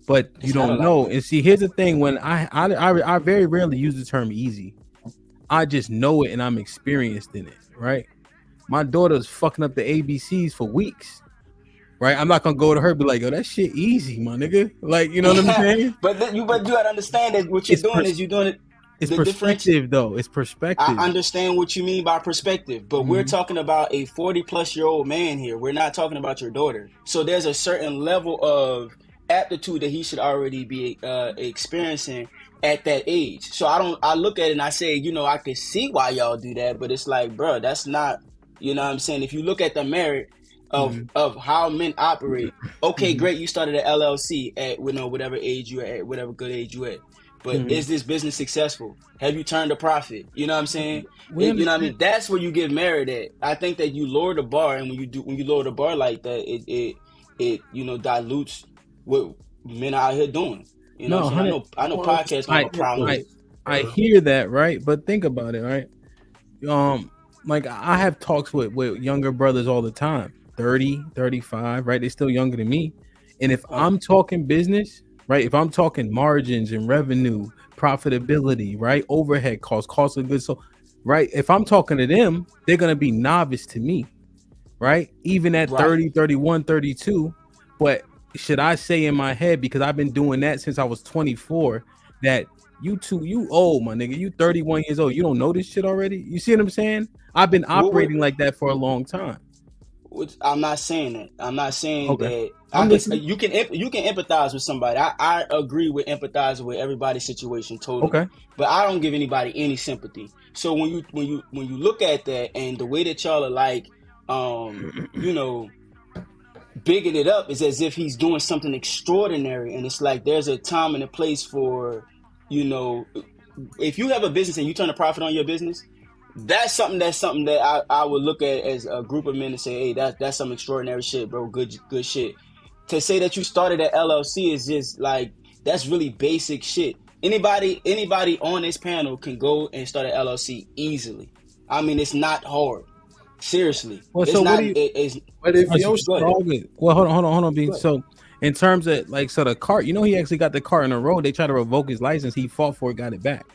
But you don't know. And see, here's the thing: when I very rarely use the term easy, I just know it and I'm experienced in it. Right? My daughter's fucking up the ABCs for weeks. Right, I'm not gonna go to her and be like, "Yo, that shit easy, my nigga." Like, you know what I'm saying? But you gotta understand that what you're doing is you're doing it. It's perspective, though. It's perspective. I understand what you mean by perspective, but we're talking about a 40-plus-year-old man here. We're not talking about your daughter. So there's a certain level of aptitude that he should already be experiencing at that age. So I look at it and I say, I can see why y'all do that, but it's like, bro, that's not, you know what I'm saying? If you look at the merit of how men operate, okay, great, you started an LLC at whatever age you're at, whatever good age you at. But is this business successful? Have you turned a profit? You know what I'm saying? You know what I mean? That's where you get married at. I think that you lower the bar, and when you lower the bar like that, it dilutes what men are out here doing. You know what I'm saying? I know podcasts don't have a problem with it. I hear that, right? But think about it, right? Like I have talks with younger brothers all the time, 30, 35, right? They're still younger than me. And if I'm talking business, right? If I'm talking margins and revenue, profitability, right? Overhead cost of goods. So, right? If I'm talking to them, they're going to be novice to me, right? Even at 30, 31, 32. But should I say in my head, because I've been doing that since I was 24, that you old, my nigga, you 31 years old. You don't know this shit already? You see what I'm saying? I've been operating like that for a long time. I'm not saying that. I'm not saying that. You can empathize with somebody. I agree with empathizing with everybody's situation totally. Okay. But I don't give anybody any sympathy. So when you look at that and the way that y'all are like, bigging it up is as if he's doing something extraordinary, and it's like there's a time and a place for, if you have a business and you turn a profit on your business, that's something that I would look at as a group of men and say, hey, that's some extraordinary shit, bro. Good shit. To say that you started an LLC is just like, that's really basic shit. Anybody on this panel can go and start an LLC easily. I mean, it's not hard. Seriously. Well, so what if you're strong? Well, hold on, B. So in terms of the car, he actually got the car in the road. They tried to revoke his license. He fought for it, got it back.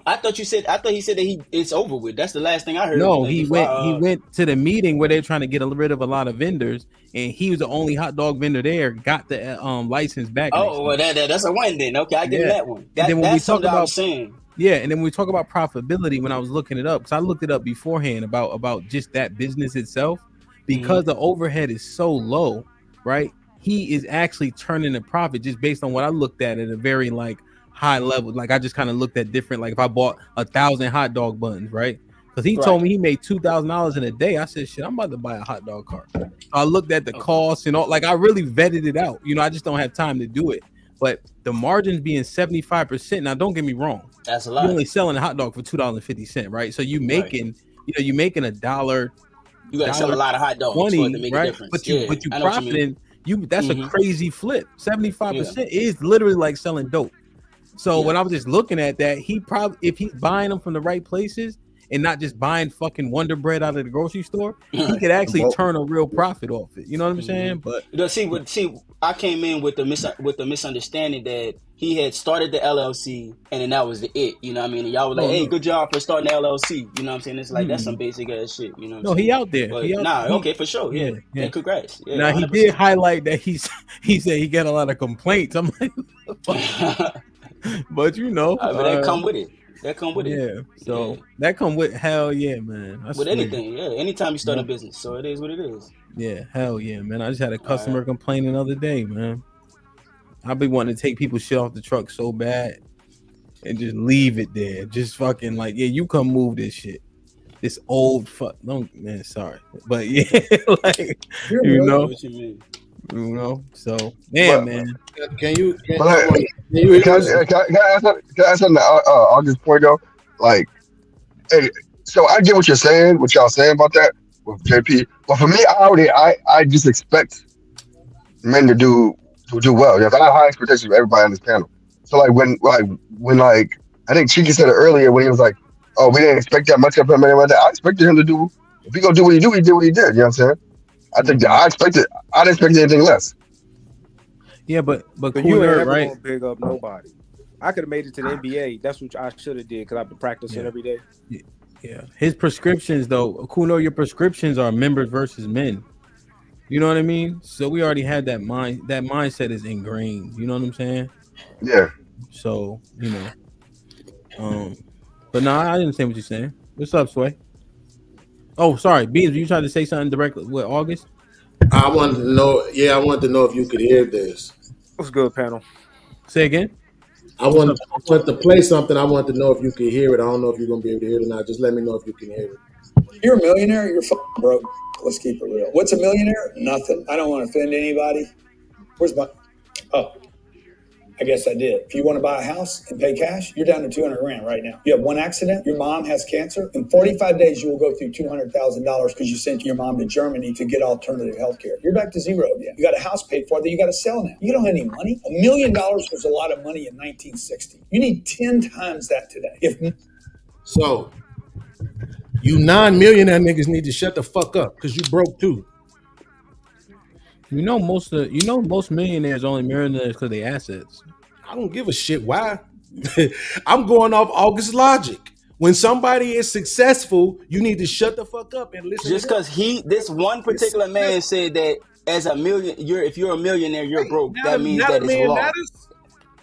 I thought he said that it's over with. That's the last thing I heard. No, he went to the meeting where they're trying to get rid of a lot of vendors, and he was the only hot dog vendor there. Got the license back. Oh, well, that's a win then. Okay, I get that one. That's something I was saying. Yeah, and then when we talk about profitability, when I was looking it up, because I looked it up beforehand about just that business itself, because the overhead is so low, right? He is actually turning a profit just based on what I looked at a very high level. Like I just kind of looked at different, like if I bought 1,000 hot dog buns, right? Because he told me he made $2,000 in a day. I said, shit, I'm about to buy a hot dog cart. I looked at the costs and all, I really vetted it out. I just don't have time to do it. But the margins being 75%. Now, don't get me wrong. That's a lot. You're only selling a hot dog for $2.50, right? So you making, you're making $1. You got to sell a lot of hot dogs 20, for it to make right? a difference. But you profiting. That's a crazy flip. 75% is literally like selling dope. So when I was just looking at that, he probably, if he's buying them from the right places and not just buying fucking Wonder Bread out of the grocery store, he could actually turn a real profit off it. You know what I'm saying? But see, I came in with the misunderstanding that he had started the LLC and then that was it. You know what I mean? And y'all were like, "Hey, good job for starting the LLC." You know what I'm saying? It's like that's some basic ass shit. You know what I'm saying? he out there. But okay, for sure. Yeah. And congrats. Yeah, now 100%. he did highlight that he said he got a lot of complaints. I'm like, but you know, but that come with it. That come with it. Yeah. So that come with hell yeah, man. I with swear. anything, yeah. Anytime you start a business, so it is what it is. Yeah, hell yeah, man. I just had a customer complain another day, man. I be wanting to take people's shit off the truck so bad and just leave it there. Just fucking like, yeah, you come move this shit. This old fuck. No, man, sorry. But yeah, like, you know. What you mean? You know, so man. Can you can I ask something on this point though? Like, hey, so I get what you're saying, what y'all saying about that with JP, but for me, I just expect men to do well. Yes, I have high expectations for everybody on this panel. So like when I think Cheeky said it earlier when he was like, "Oh, we didn't expect that much of him," and I expected him to do. If he gonna do what he do, he did what he did. You know what I'm saying? I think that I didn't expect anything less. Yeah, but you cool ain't nerd, ever right? gonna big up nobody. I could have made it to the NBA. That's what I should have did because I've been practicing every day. Yeah, his prescriptions though, Kuno, your prescriptions are members versus men. You know what I mean? So we already had that mind. That mindset is ingrained. You know what I'm saying? Yeah. So you know, but no, I didn't say what you're saying. What's up, Sway? Oh, sorry, Beans. You tried to say something directly with August? I wanted to know. Yeah, I wanted to know if you could hear this. What's good, panel? Say again. I want to play something. I want to know if you can hear it. I don't know if you're gonna be able to hear it or not. Just let me know if you can hear it. You're a millionaire. You're fucking broke. Let's keep it real. What's a millionaire? Nothing. I don't want to offend anybody. Where's my? Oh, I guess I did. If you want to buy a house and pay cash, you're down to $200,000 right now. You have one accident. Your mom has cancer. In 45 days, you will go through $200,000 because you sent your mom to Germany to get alternative health care. You're back to zero again. You got a house paid for that you got to sell now. You don't have any money. $1 million was a lot of money in 1960. You need 10 times that today. So, you non-millionaire niggas need to shut the fuck up because you broke too. You know most millionaires only millionaires because they assets. I don't give a shit why. I'm going off August logic. When somebody is successful, you need to shut the fuck up and listen. Just because this one particular man said that as a million, if you're a millionaire, you're broke. That means that it's law.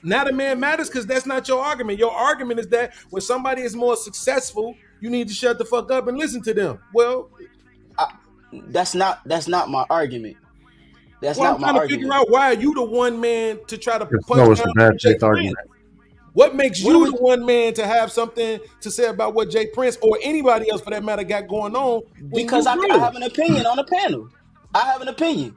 Not a man matters because that's not your argument. Your argument is that when somebody is more successful, you need to shut the fuck up and listen to them. Well, that's not my argument. That's well, not I'm my trying to argument. figure out why are you the one man to try to punch No, it's a down bad Jay faith argument. Prince? What makes you the one man to have something to say about what Jay Prince or anybody else for that matter got going on? Because I have an opinion on the panel. I have an opinion.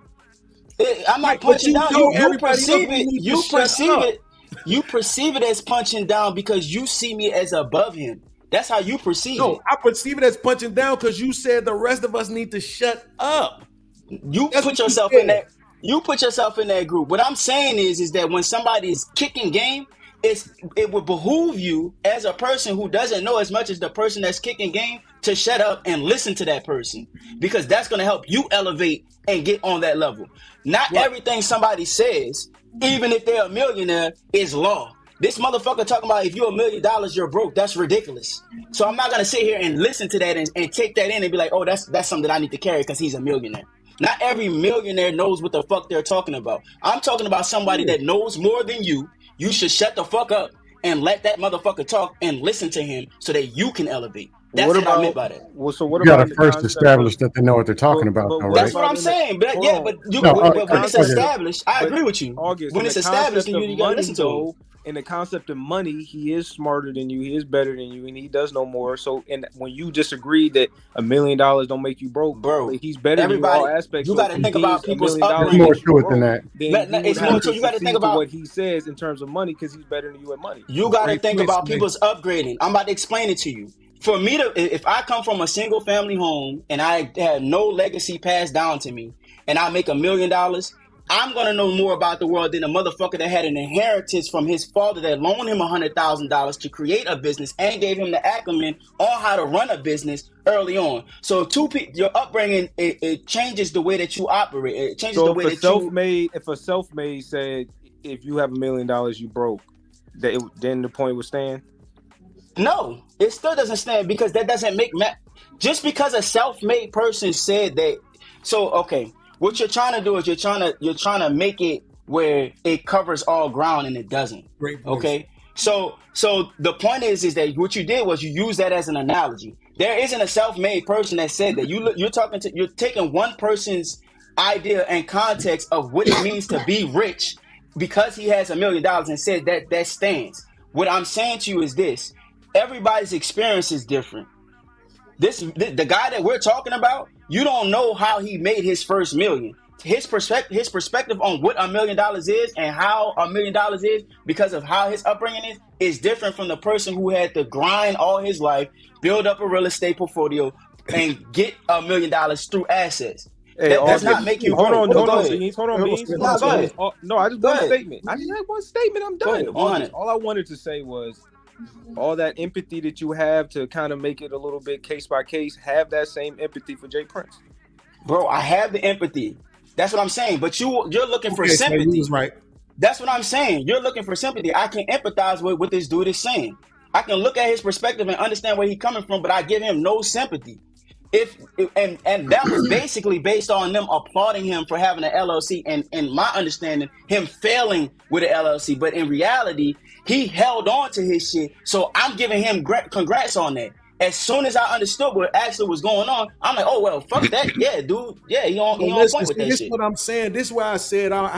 I'm not punching down. You perceive it. You perceive it as punching down because you see me as above him. That's how you perceive it. No, I perceive it as punching down because you said the rest of us need to shut up. You put yourself in that. You put yourself in that group. What I'm saying is that when somebody is kicking game, it would behoove you as a person who doesn't know as much as the person that's kicking game to shut up and listen to that person because that's going to help you elevate and get on that level. Not everything somebody says, even if they're a millionaire, is law. This motherfucker talking about if you're $1 million, you're broke. That's ridiculous. So I'm not going to sit here and listen to that and take that in and be like, oh, that's something that I need to carry because he's a millionaire. Not every millionaire knows what the fuck they're talking about. I'm talking about somebody that knows more than you. You should shut the fuck up and let that motherfucker talk and listen to him so that you can elevate. That's what I meant by that. Well, so what You about gotta first establish that they know what they're talking about, though, right? That's what I'm saying. But when it's established, I agree with you. August, when it's established, then you gotta listen to him. In the concept of money, he is smarter than you, he is better than you, and he does know more. So, and when you disagree that $1 million don't make you broke, bro, he's better than you in all aspects. You got to think about people's upbringing. More to it than that. It's more to you. Got to think about what he says in terms of money because he's better than you at money. You got to think about people's upgrading. I'm about to explain it to you. For me if I come from a single family home and I have no legacy passed down to me, and I make $1 million, I'm gonna know more about the world than a motherfucker that had an inheritance from his father that loaned him $100,000 to create a business and gave him the acumen on how to run a business early on. So your upbringing, it changes the way that you operate. It changes the way that if a self-made said, if you have $1 million, you broke, then the point would stand. No, it still doesn't stand because that doesn't make just because a self-made person said that. So okay, what you're trying to do is you're trying to make it where it covers all ground and it doesn't. Great. Okay, so the point is that what you did was you use that as an analogy. There isn't a self-made person that said that. You're taking one person's idea and context of what it means to be rich because he has $1 million and said that stands. What I'm saying to you is this. Everybody's experience is different. The guy that we're talking about, you don't know how he made his first million. His perspective on what $1 million is and how $1 million is because of how his upbringing is different from the person who had to grind all his life, build up a real estate portfolio, and get $1 million through assets. Hey, that does not make you hold on, Beans. Hold on, Beans. No, go ahead. No, I just one statement. I just had one statement. I'm done. All I wanted to say was, all that empathy that you have to kind of make it a little bit case by case, have that same empathy for Jay Prince. Bro, I have the empathy. That's what I'm saying. But you're looking for sympathy. He was right. That's what I'm saying. You're looking for sympathy. I can empathize with what this dude is saying. I can look at his perspective and understand where he's coming from, but I give him no sympathy. And that was basically based on them applauding him for having an LLC, and in my understanding, him failing with an LLC. But in reality, he held on to his shit. So I'm giving him congrats on that. As soon as I understood what actually was going on, I'm like, oh well, fuck that, yeah, dude, yeah, he on point with that shit. This is what I'm saying. This is why I said I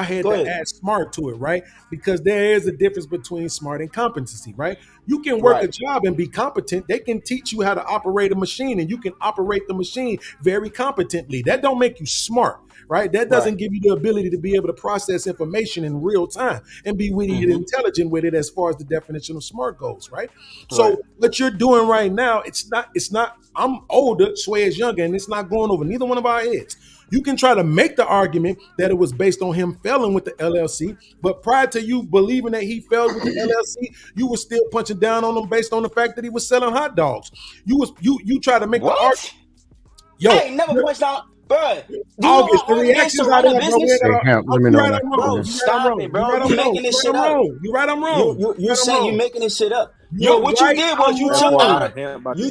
had to add smart to it, right? Because there is a difference between smart and competency, right? You can work a job and be competent. They can teach you how to operate a machine, and you can operate the machine very competently. That don't make you smart, right? That doesn't give you the ability to be able to process information in real time and be witty and intelligent with it as far as the definition of smart goes, right? So what you're doing right now, it's not, I'm older, Sway is younger, and it's not going over neither one of our heads. You can try to make the argument that it was based on him failing with the LLC, but prior to you believing that he failed with the LLC, you were still punching down on him based on the fact that he was selling hot dogs. You try to make the argument. Yo, I ain't never punched down, bro. August, the reactions out there, bro. Let me know that. Stop it, bro. You're making this shit up. You're right, I'm wrong. You're saying you're making this shit up. Yo, what you did was you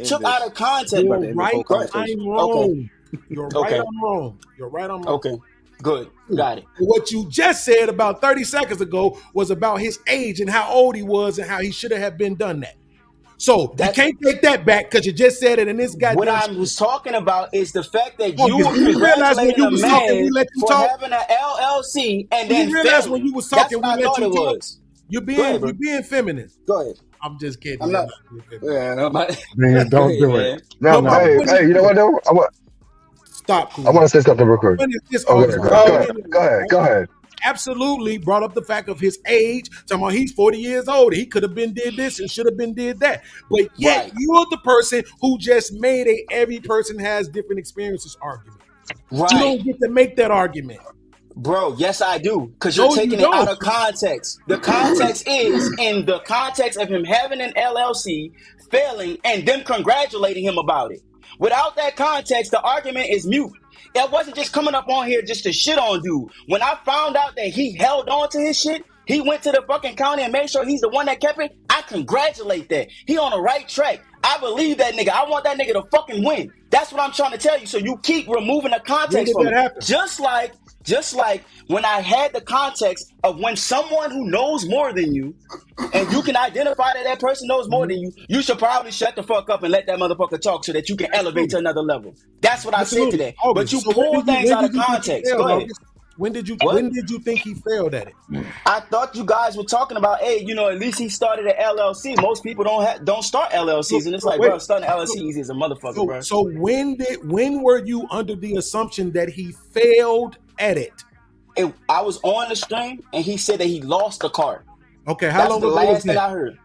took out of context. You're right, I'm wrong. You're right, I'm wrong. You're right, I'm wrong. Okay, good. Got it. What you just said about 30 seconds ago was about his age and how old he was and how he should have been done that. So you can't take that back because you just said it, and this guy. What I was talking about is the fact that you were congratulating a man for having an LLC and then realize when you was talking, we let you talk. You're being feminine. Go ahead. I'm just kidding. I'm not. Man, don't do it. No, hey, you know what though? Stop. I want to say something real quick. Go ahead. Absolutely brought up the fact of his age. Talking about he's 40 years old. He could have been did this and should have been did that. But yet you're the person who just made every person has different experiences argument. Right. You don't get to make that argument. Bro, yes I do. Because you're taking it out of context. The context is in the context of him having an LLC, failing, and them congratulating him about it. Without that context, the argument is mute. It wasn't just coming up on here just to shit on dude. When I found out that he held on to his shit, he went to the fucking county and made sure he's the one that kept it. I congratulate that. He on the right track. I believe that nigga. I want that nigga to fucking win. That's what I'm trying to tell you. So you keep removing the context from it. Just like when I had the context of when someone who knows more than you, and you can identify that person knows more than you, you should probably shut the fuck up and let that motherfucker talk so that you can elevate to another level. That's what I said today. But you pull things out of context. Go ahead. When did you think he failed at it? I thought you guys were talking about, hey, at least he started an LLC. Most people don't start LLCs, and it's like, bro, starting an LLC easy as a motherfucker, bro. So when were you under the assumption that he failed at it? I was on the stream, and he said that he lost the card. Okay, how long ago was that? That's the last thing I heard.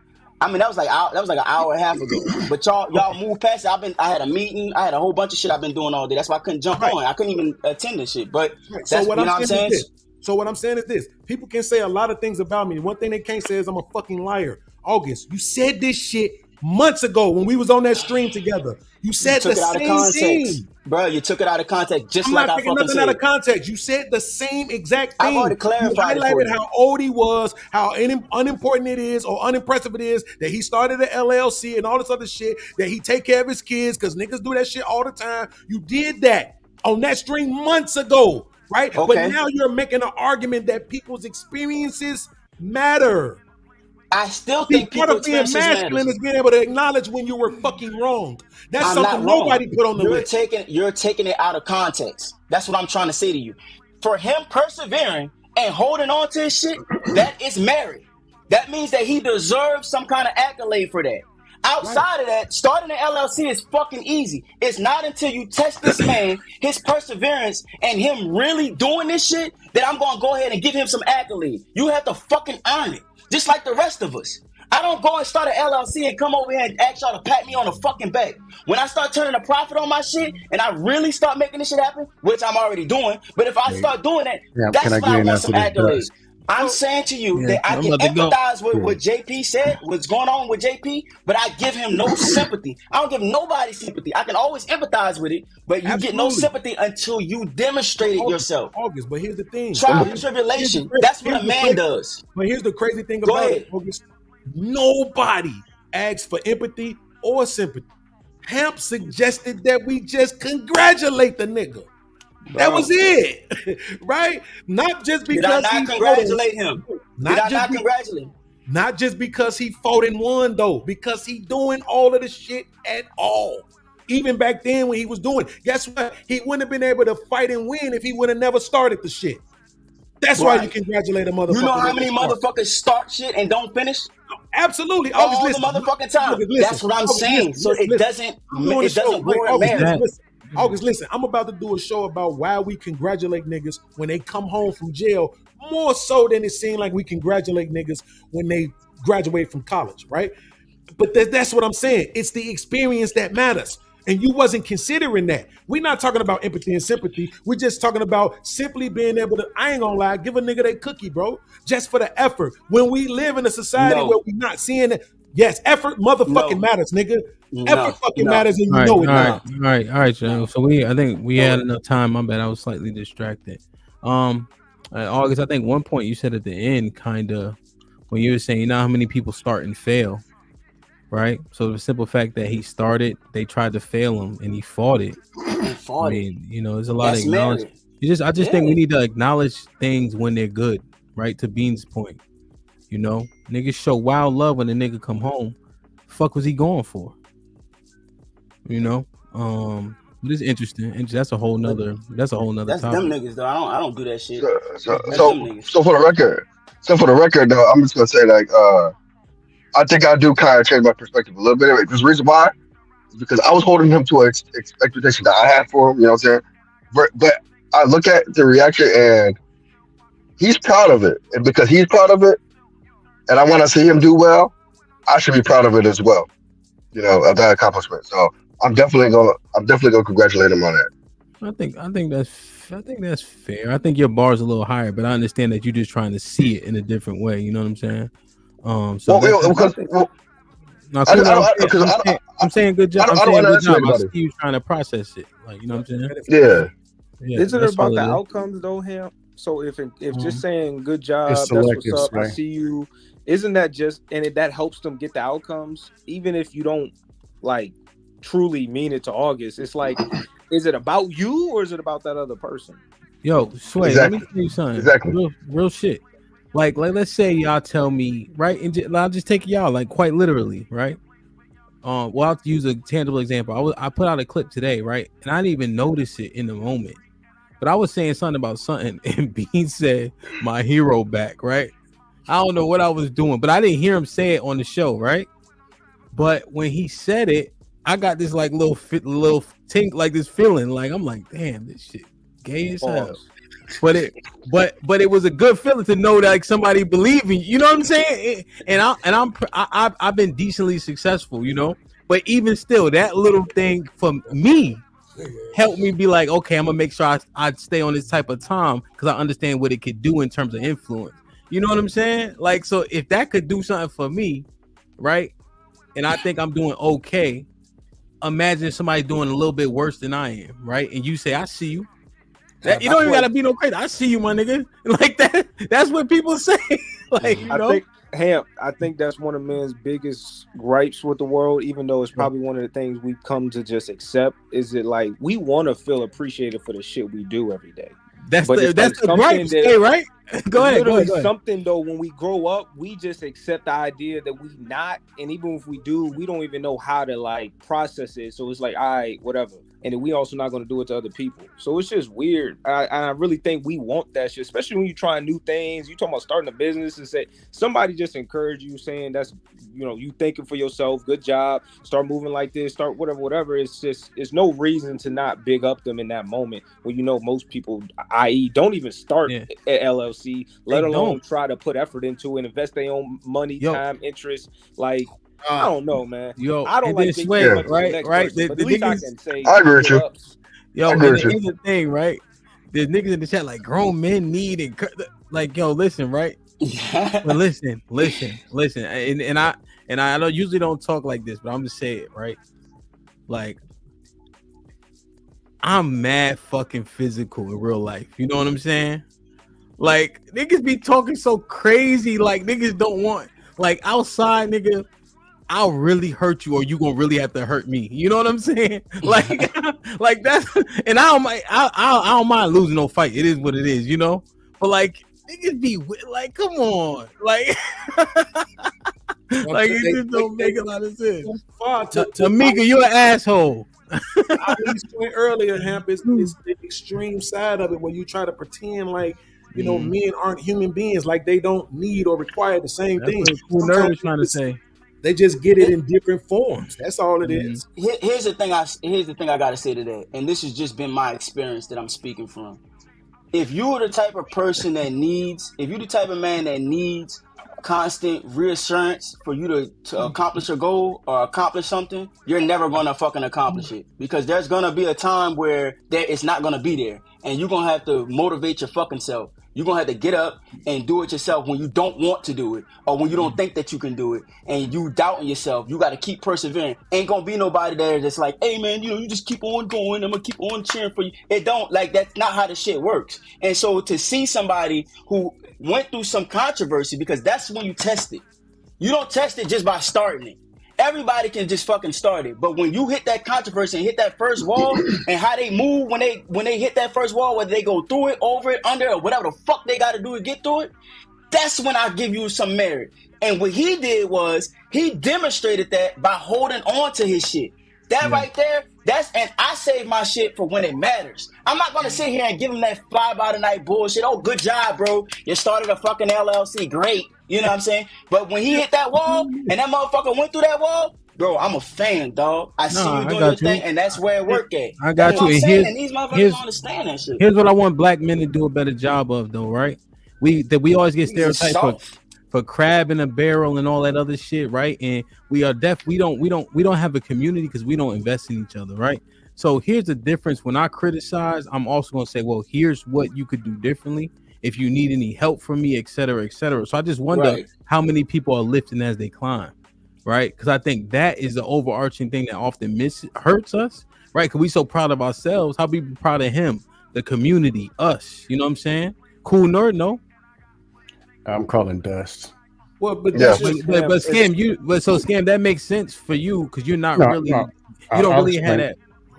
I mean, that was like an hour and a half ago. But y'all moved past it. I had a meeting. I had a whole bunch of shit I've been doing all day. That's why I couldn't jump on. I couldn't even attend this shit. But So what I'm saying is this. So what I'm saying is this. People can say a lot of things about me. One thing they can't say is I'm a fucking liar. August, you said this shit months ago when we was on that stream together. You said the same thing. Bro, you took it out of context, just I'm like not I taking fucking nothing said. out of context. You said the same exact thing. I've already clarified You it for highlighted you. how old he was, how unimportant it is or unimpressive it is that he started an LLC and all this other shit, that he take care of his kids because niggas do that shit all the time. You did that on that stream months ago, right? Okay. But now you're making an argument that people's experiences matter. I still think part of being experiences masculine matters. is being able to acknowledge when you were fucking wrong. That's I'm something not wrong. nobody put on the list. You're taking it out of context. That's what I'm trying to say to you. For him persevering and holding on to his shit, that is merit. That means that he deserves some kind of accolade for that. Outside of that, starting an LLC is fucking easy. It's not until you test this man, his perseverance, and him really doing this shit that I'm going to go ahead and give him some accolade. You have to fucking earn it, just like the rest of us. I don't go and start an LLC and come over here and ask y'all to pat me on the fucking back. When I start turning a profit on my shit and I really start making this shit happen, which I'm already doing, but if I start doing that, that's when I want some accolades. I'm saying to you that I can empathize with what JP said, what's going on with JP, but I give him no sympathy. I don't give nobody sympathy. I can always empathize with it, but you get no sympathy until you demonstrate it yourself. August, but here's the thing. Trial and tribulation. That's what a man does. But here's the crazy thing about it, August. Nobody asks for empathy or sympathy. Hamp suggested that we just congratulate the nigga. That was it, right? Not just because Did I not congratulate him? Not Did I not congratulate him? Not just because he fought and won, though, because he doing all of the shit at all. Even back then when he was doing, guess what? He wouldn't have been able to fight and win if he would have never started the shit. That's why you congratulate a motherfucker. You know how many motherfuckers start shit and don't finish? Absolutely. All the motherfucking time. That's what I'm saying. So it doesn't warrant marriage. August, listen, I'm about to do a show about why we congratulate niggas when they come home from jail, more so than it seemed like we congratulate niggas when they graduate from college, right? But that's what I'm saying. It's the experience that matters. And you wasn't considering that. We're not talking about empathy and sympathy. We're just talking about simply being able to, I ain't gonna lie, give a nigga that cookie, bro, just for the effort. When we live in a society where we're not seeing it, yes, effort motherfucking matters, nigga. Effort fucking matters, and you know it. All right, Joe. So I think we had enough time. My bad, I was slightly distracted. August, I think one point you said at the end, kind of, when you were saying, you know how many people start and fail, right? So the simple fact that he started, they tried to fail him, and he fought it. You know, there's a lot of acknowledgement. I just think we need to acknowledge things when they're good, right? To Bean's point, you know, niggas show wild love when the nigga come home. Fuck was he going for? You know, but it's interesting, and that's a whole nother topic. That's them niggas though. I don't do that shit. So for the record, though, I'm just gonna say I think I do kind of change my perspective a little bit. Because the reason why is because I was holding him to an expectation that I had for him. You know what I'm saying? But I look at the reaction and he's proud of it, and because he's proud of it, and I want to see him do well, I should be proud of it as well. You know, of that accomplishment. So I'm definitely gonna congratulate him on that. I think that's fair. I think your bar is a little higher, but I understand that you're just trying to see it in a different way. You know what I'm saying? I'm saying good job. I see you trying to process it. Like, you know what I'm saying? Yeah. Isn't it about the outcomes though, Ham? So if just saying good job, that's what's up. Right? I see you. Isn't that just that helps them get the outcomes, even if you don't like truly mean it to August? It's like, is it about you or is it about that other person? Yo, Sway, let me tell you something. Exactly. Real shit. Like let's say y'all tell me, right? And I'll just take y'all like quite literally, right? Well, I'll use a tangible example. I put out a clip today, right? And I didn't even notice it in the moment, but I was saying something about something, and Bean said, "My hero back," right? I don't know what I was doing, but I didn't hear him say it on the show, right? But when he said it, I got this like little tink, like this feeling, like I'm like, damn, this shit gay as hell. but it was a good feeling to know that like somebody believing. You know what I'm saying? I've been decently successful, you know. But even still, that little thing for me helped me be like, okay, I'm gonna make sure I stay on this type of time because I understand what it could do in terms of influence. You know what I'm saying? Like, so if that could do something for me, right? And I think I'm doing okay. Imagine somebody doing a little bit worse than I am, right? And you say, I see you. That, you don't even gotta be no crazy. I see you, my nigga. Like that. That's what people say. Like, you know? I think that's one of men's biggest gripes with the world, even though it's probably one of the things we've come to just accept, is it like we want to feel appreciated for the shit we do every day. That's the gripes, hey, right? Go ahead. Something though, when we grow up, we just accept the idea that we not, and even if we do, we don't even know how to like process it. So it's like, all right, whatever. And then we also not going to do it to other people. So it's just weird. I really think we want that shit, especially when you're trying new things. You talking about starting a business and say somebody just encourage you, saying that's, you know, you thinking for yourself, good job, start moving like this, start whatever. It's just, it's no reason to not big up them in that moment when you know most people, i.e., don't even start at LLC, let alone try to put effort into it, invest their own money, time, interest, like. I don't know, man. I don't like way, right? The niggas, I agree with you. Here's the thing, right? There's niggas in the chat like grown men need like, yo, listen, right? But listen, and I don't usually don't talk like this, but I'm just saying it, right? Like, I'm mad fucking physical in real life. You know what I'm saying? Like, niggas be talking so crazy, like niggas don't want, like, outside, nigga, I'll really hurt you, or you gonna really have to hurt me. You know what I'm saying? Like, like that's, and I don't mind losing no fight. It is what it is, you know. But like, niggas be like, come on, like, like it just don't make a lot of sense. Tamika, you're an asshole. I explained earlier, Hamp, is the extreme side of it where you try to pretend like, you know, men aren't human beings, like they don't need or require the same thing. That's what Cool Nerd is trying to say. They just get it in different forms. That's all it is. Here's the thing I gotta say to that, and this has just been my experience that I'm speaking from. If you're the type of person that needs, if you're the type of man that needs constant reassurance for you to accomplish a goal or accomplish something, you're never gonna fucking accomplish it, because there's gonna be a time where it's not gonna be there, and you're gonna have to motivate your fucking self. You're gonna have to get up and do it yourself when you don't want to do it, or when you don't think that you can do it, and you doubting yourself. You got to keep persevering. Ain't gonna be nobody there that's like, hey man, you know, you just keep on going, I'm gonna keep on cheering for you. It don't, like, that's not how the shit works. And so to see somebody who went through some controversy, because that's when you test it. You don't test it just by starting it. Everybody can just fucking start it, but when you hit that controversy and hit that first wall, and how they move when they hit that first wall, whether they go through it, over it, under, or whatever the fuck they got to do to get through it, that's when I give you some merit. And what he did was he demonstrated that by holding on to his shit. That right there, and I save my shit for when it matters. I'm not gonna sit here and give him that fly by the night bullshit. Oh, good job, bro. You started a fucking LLC. Great. You know what I'm saying? But when he hit that wall and that motherfucker went through that wall, bro, I'm a fan, dog. I see you doing your thing, and that's where it worked at. I got you. And these motherfuckers don't understand that shit. Here's what I want black men to do a better job of, though, right? We always get stereotyped for crab in a barrel and all that other shit, right? And we are we don't have a community because we don't invest in each other, right? So here's the difference. When I criticize, I'm also gonna say, well, here's what you could do differently if you need any help from me, et cetera, et cetera. So I just wonder how many people are lifting as they climb, right? Because I think that is the overarching thing that often hurts us, right? Because we so proud of ourselves. How we be proud of him, the community, us. You know what I'm saying? Cool Nerd, no? I'm calling dust. Well, but Scam, that makes sense for you because you're not you don't really have that.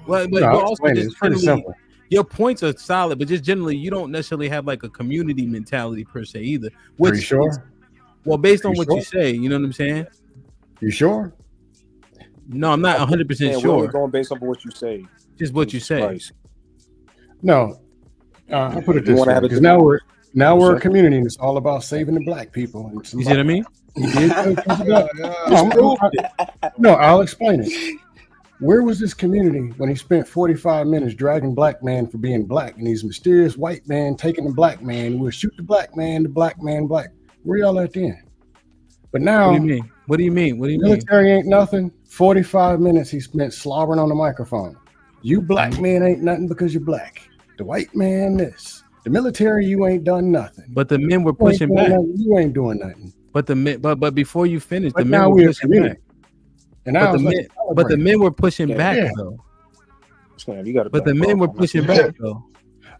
Well, but also just pretty simple. Your points are solid, but just generally, you don't necessarily have like a community mentality per se either. Are you sure? Well, based on what you say, you know what I'm saying? You sure? No, I'm not 100% sure. We're going based on what you say. Just what you say. Christ. No, I'll put it this way, because now we're a community and it's all about saving the black people. You see what I mean? No, I'll explain it. Where was this community when he spent 45 minutes dragging black man for being black, and these mysterious white man taking the black man, we'll shoot the black man, black. Where y'all at then? But now, what do you mean? What do you mean? What do you military mean? ain't nothing. 45 minutes he spent slobbering on the microphone. You black men ain't nothing because you're black. The white man this. The military, you ain't done nothing. But the men were pushing back. You ain't doing nothing. But the men, but before you finish, But the now men were pushing back. And now but the men were pushing back though. But the men were pushing back though.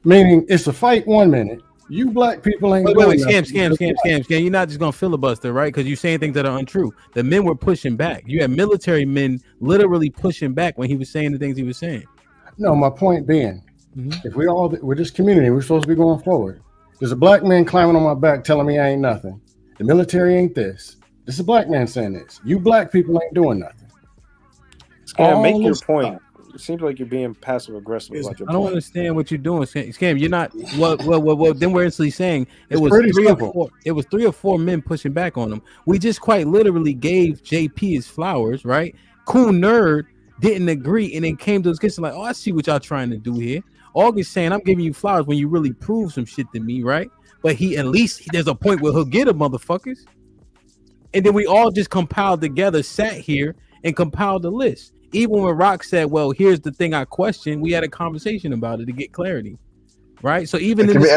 Meaning it's a fight 1 minute. You black people ain't doing nothing. Scam. You're not just gonna filibuster, right? Because you're saying things that are untrue. The men were pushing back. You had military men literally pushing back when he was saying the things he was saying. No, my point being, if we're this community, we're supposed to be going forward. There's a black man climbing on my back telling me I ain't nothing. The military ain't this. This is a black man saying this. You black people ain't doing nothing. Scam, make your point. It seems like you're being passive aggressive about your point. I don't understand what you're doing, Scam. You're not. Well. Then we're instantly saying it was three or four men pushing back on him. We just quite literally gave JP his flowers, right? Cool Nerd didn't agree, and then came to his kitchen like, "Oh, I see what y'all trying to do here." August saying, "I'm giving you flowers when you really prove some shit to me, right?" But there's a point where he'll get it, motherfuckers. And then we all just compiled together, sat here and compiled the list. Even when Rock said, well, here's the thing I questioned, we had a conversation about it to get clarity. Right? So even in this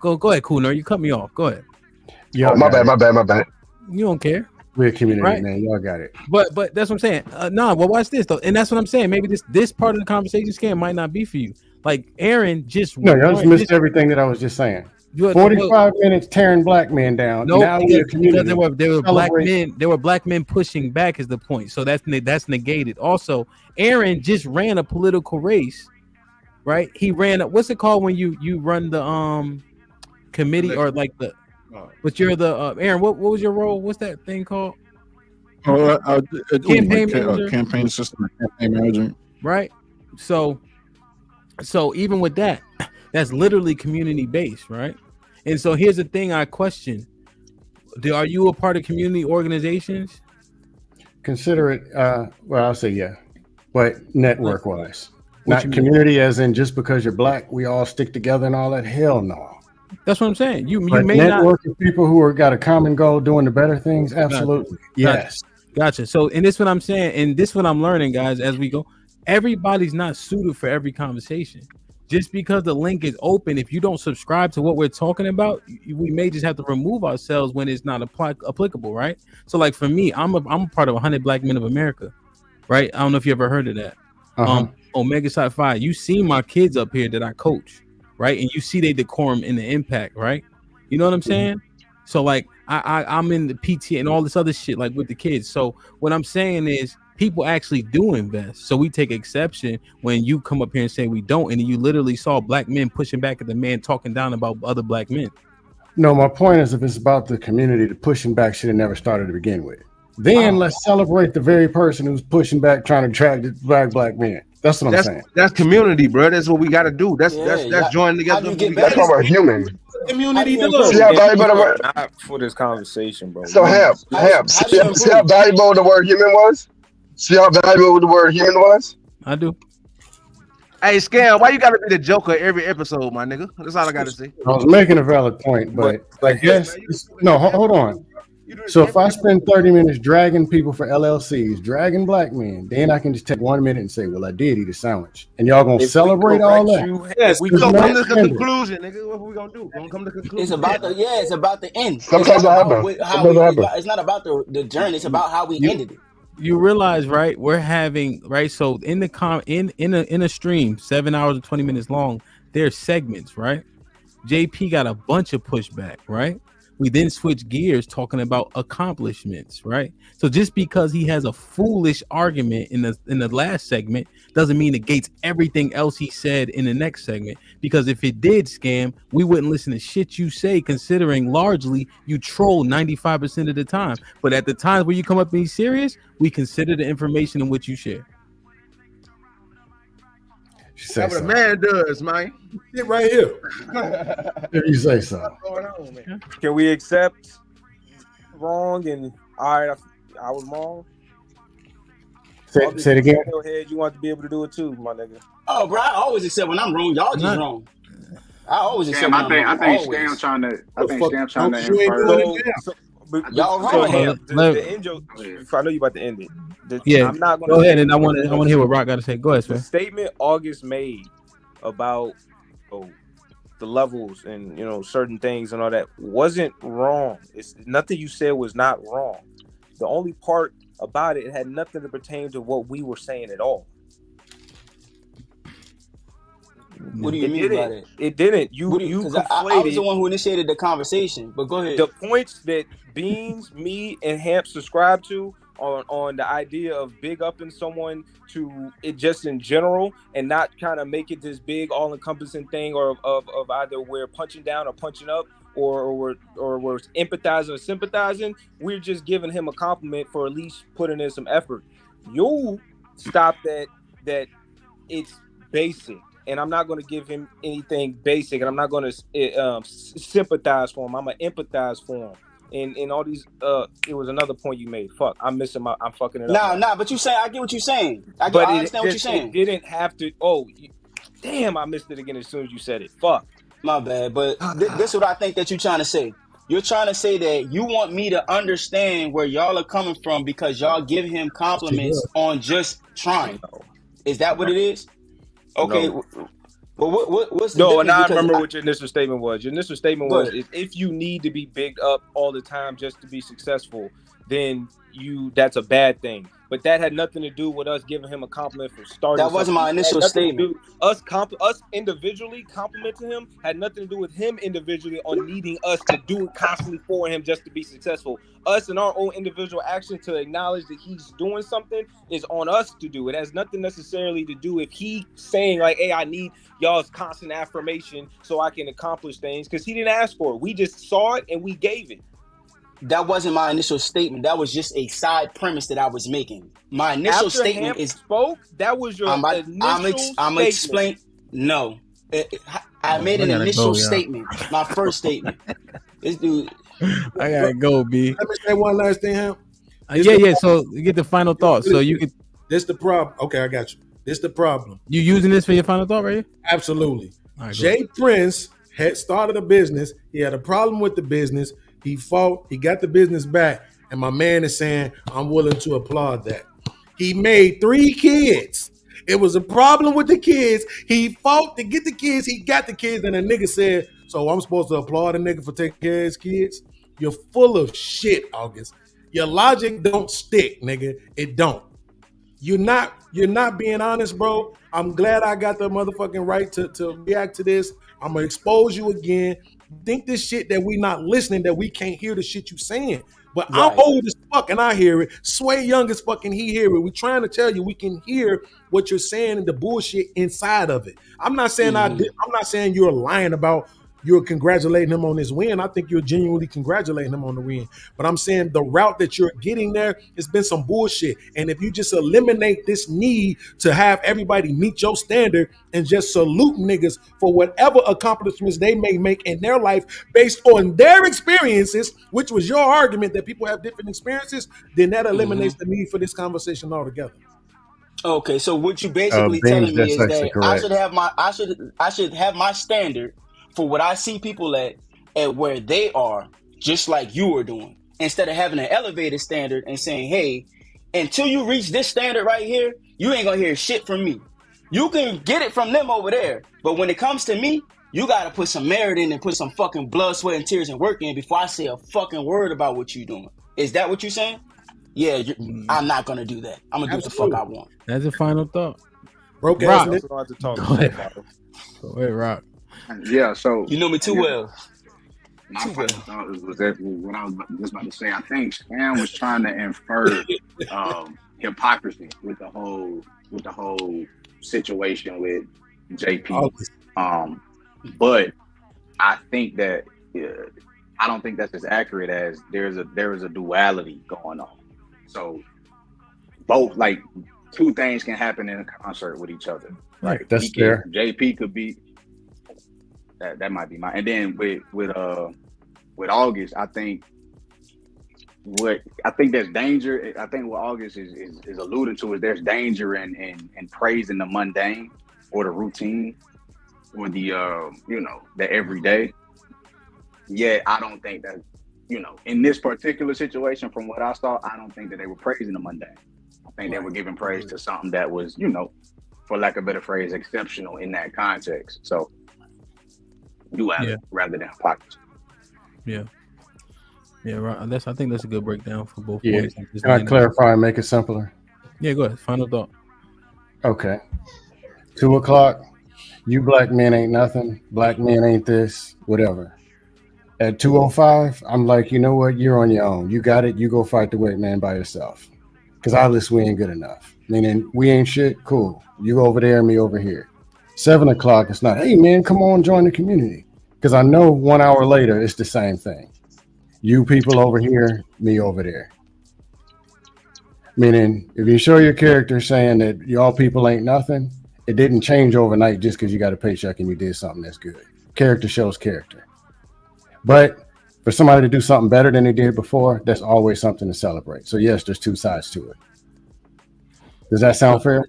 go ahead, Cool Nerd. You cut me off. Go ahead. My bad. You don't care. We're a community, right? Man. Y'all got it. But that's what I'm saying. Well, watch this though. And that's what I'm saying. Maybe this part of the conversation, Scam, might not be for you. Like Aaron just y'all just missed everything that I was just saying. 45 minutes tearing black men down. No, now because there were black men. There were black men pushing back is the point. So that's negated. Also, Aaron just ran a political race, right? He ran. What's it called when you run the committee or like the? But you're the Aaron. What was your role? What's that thing called? Campaign manager. Campaign assistant, campaign manager. Right. So even with that, that's literally community based, right? And so here's the thing I question. Are you a part of community organizations? Consider it, well, I'll say yeah. But network wise. Not community as in just because you're black, we all stick together and all that. Hell no. That's what I'm saying. You may network not of people who are got a common goal doing the better things. Absolutely. Yes. Gotcha. So, and this is what I'm saying, and this is what I'm learning, guys, as we go. Everybody's not suited for every conversation. Just because the link is open, if you don't subscribe to what we're talking about, we may just have to remove ourselves when it's not applicable, right? So, like for me, I'm a part of 100 Black Men of America, right? I don't know if you ever heard of that. Omega Psi Phi. You see my kids up here that I coach, right? And you see they decorum in the impact, right? You know what I'm saying? So, like I'm in the PT and all this other shit, like with the kids. So, what I'm saying is, people actually do invest. So we take exception when you come up here and say we don't, and you literally saw black men pushing back at the man talking down about other black men. No, my point is, if it's about the community, the pushing back should have never started to begin with. Then let's celebrate the very person who's pushing back, trying to attract black men. That's what I'm saying. That's community, bro. That's what we got to do. That's joining together. That's why we're human. Community. See how valuable not for this conversation, bro. So see how valuable the word human was. See how valuable the word human was? I do. Hey, Scam, why you gotta be the joker every episode, my nigga? That's all I gotta say. I was making a valid point, but like, yes, no, hold on. So if I spend 30 minutes dragging people for LLCs, dragging black men, then I can just take 1 minute and say, well, I did eat a sandwich. And y'all gonna celebrate all that? Yes, we gonna come to the conclusion, nigga. What we gonna do? We're gonna come to the conclusion. It's about the end. Sometimes it happens. It's not about the journey, it's about how we ended it. You realize, right? We're having, right? So in a stream, 7 hours and 20 minutes long, there's segments, right? JP got a bunch of pushback, right? We then switch gears talking about accomplishments, right? So just because he has a foolish argument in the last segment doesn't mean it negates everything else he said in the next segment. Because if it did, Scam, we wouldn't listen to shit you say, considering largely you troll 95% of the time. But at the times where you come up and be serious, we consider the information in which you share. That's what a man does, man. Sit right here. If you say so. Can we accept wrong and all right, I was wrong? Say it again. Head, you want to be able to do it too, my nigga. Oh, bro, I always accept when I'm wrong. Y'all just wrong. I always accept when I'm wrong. I think Always. Scam trying to infer. Y'all So wrong. Ham, the end joke. I know you about to end it. I'm not gonna go ahead, and I want to hear what Rock got to say. Go ahead, sir. The statement August made about the levels and certain things and all that wasn't wrong. It's nothing you said was not wrong. The only part about it had nothing to pertain to what we were saying at all. What do you mean by that? It didn't. You conflated. I was the one who initiated the conversation, but go ahead. The points that Beans, me, and Hamp subscribe to on the idea of big upping someone to it just in general and not kind of make it this big all-encompassing thing or of either we're punching down or punching up or we're empathizing or sympathizing. We're just giving him a compliment for at least putting in some effort. You stop that it's basic. And I'm not going to give him anything basic, and I'm not going to sympathize for him. I'm going to empathize for him. And all these, it was another point you made. Fuck, I'm fucking it up. Nah, but you say I get what you're saying. I understand what you're saying. It didn't have to. Damn, I missed it again as soon as you said it. Fuck. My bad, but this is what I think that you're trying to say. You're trying to say that you want me to understand where y'all are coming from because y'all give him compliments on just trying. Is that what it is? Okay. No. Well, what's the no? difference? And I remember what your initial statement was. Your initial statement was, if you need to be bigged up all the time just to be successful, then that's a bad thing. But that had nothing to do with us giving him a compliment for starting. That wasn't my initial statement. Us individually complimenting him had nothing to do with him individually on needing us to do it constantly for him just to be successful. Us and our own individual action to acknowledge that he's doing something is on us to do. It has nothing necessarily to do if he saying like, hey, I need y'all's constant affirmation so I can accomplish things, because he didn't ask for it. We just saw it and we gave it. That wasn't my initial statement. That was just a side premise that I was making. My initial statement is spoke. That was your initial statement. I'm explain. No, I made an initial statement. My first statement. This dude. I gotta go, B. Let me say one last thing, Ham. Yeah. So you get the final thought. So you could. This the problem. Okay, I got you. This the problem. You using this for your final thought, right? Absolutely. Right, Jay Prince had started a business. He had a problem with the business. He fought. He got the business back. And my man is saying, I'm willing to applaud that. He made 3 kids. It was a problem with the kids. He fought to get the kids. He got the kids. And the nigga said, so I'm supposed to applaud a nigga for taking care of his kids? You're full of shit, August. Your logic don't stick, nigga. It don't. You're not being honest, bro. I'm glad I got the motherfucking right to react to this. I'm gonna expose you again. Think this shit that we not listening, that we can't hear the shit you saying. But right. I'm old as fuck and I hear it. Sway young as fuck and he hear it. We trying to tell you we can hear what you're saying and the bullshit inside of it. I'm not saying I'm not saying you're lying about you're congratulating him on his win. I think you're genuinely congratulating him on the win. But I'm saying the route that you're getting there has been some bullshit. And if you just eliminate this need to have everybody meet your standard and just salute niggas for whatever accomplishments they may make in their life based on their experiences, which was your argument that people have different experiences, then that eliminates the need for this conversation altogether. Okay, so what you basically telling me is that I should have my standard for what I see people at where they are, just like you were doing, instead of having an elevated standard and saying, hey, until you reach this standard right here, you ain't gonna hear shit from me. You can get it from them over there, but when it comes to me, you gotta put some merit in and put some fucking blood, sweat, and tears and work in before I say a fucking word about what you doing. Is that what you're saying? Yeah, I'm not gonna do that. I'm gonna do what the fuck I want. That's a final thought. Broke ass. Go ahead, Rock. Yeah, so you know me too well. My final thought was exactly what I was just about to say. I think Stan was trying to infer hypocrisy with the whole situation with JP. But I think that I don't think that's as accurate as there is a duality going on. So both, like, 2 things can happen in a concert with each other. Right, that's fair. JP could be that might be mine. And then with August, I think what I think there's danger. I think what August is alluding to is there's danger in praising the mundane or the routine or the the everyday. Yet I don't think that in this particular situation, from what I saw, I don't think that they were praising the mundane. I think they were giving praise to something that was, for lack of a better phrase, exceptional in that context. So duality rather than hypocrisy. Yeah. Yeah, right. I think that's a good breakdown for both points. Can I clarify and make it simpler? Yeah, go ahead. Final thought. Okay. 2:00. You black men ain't nothing. Black men ain't this. Whatever. At 2:05, I'm like, you know what? You're on your own. You got it. You go fight the white man by yourself. Because obviously we ain't good enough. Meaning we ain't shit. Cool. You over there, me over here. 7:00. It's not. Hey man, come on, join the community. Because I know 1 hour later it's the same thing. You people over here, me over there. Meaning, if you show your character saying that y'all people ain't nothing, it didn't change overnight just because you got a paycheck and you did something that's good. Character shows character. But for somebody to do something better than they did before, that's always something to celebrate. So yes, there's two sides to it. Does that sound fair?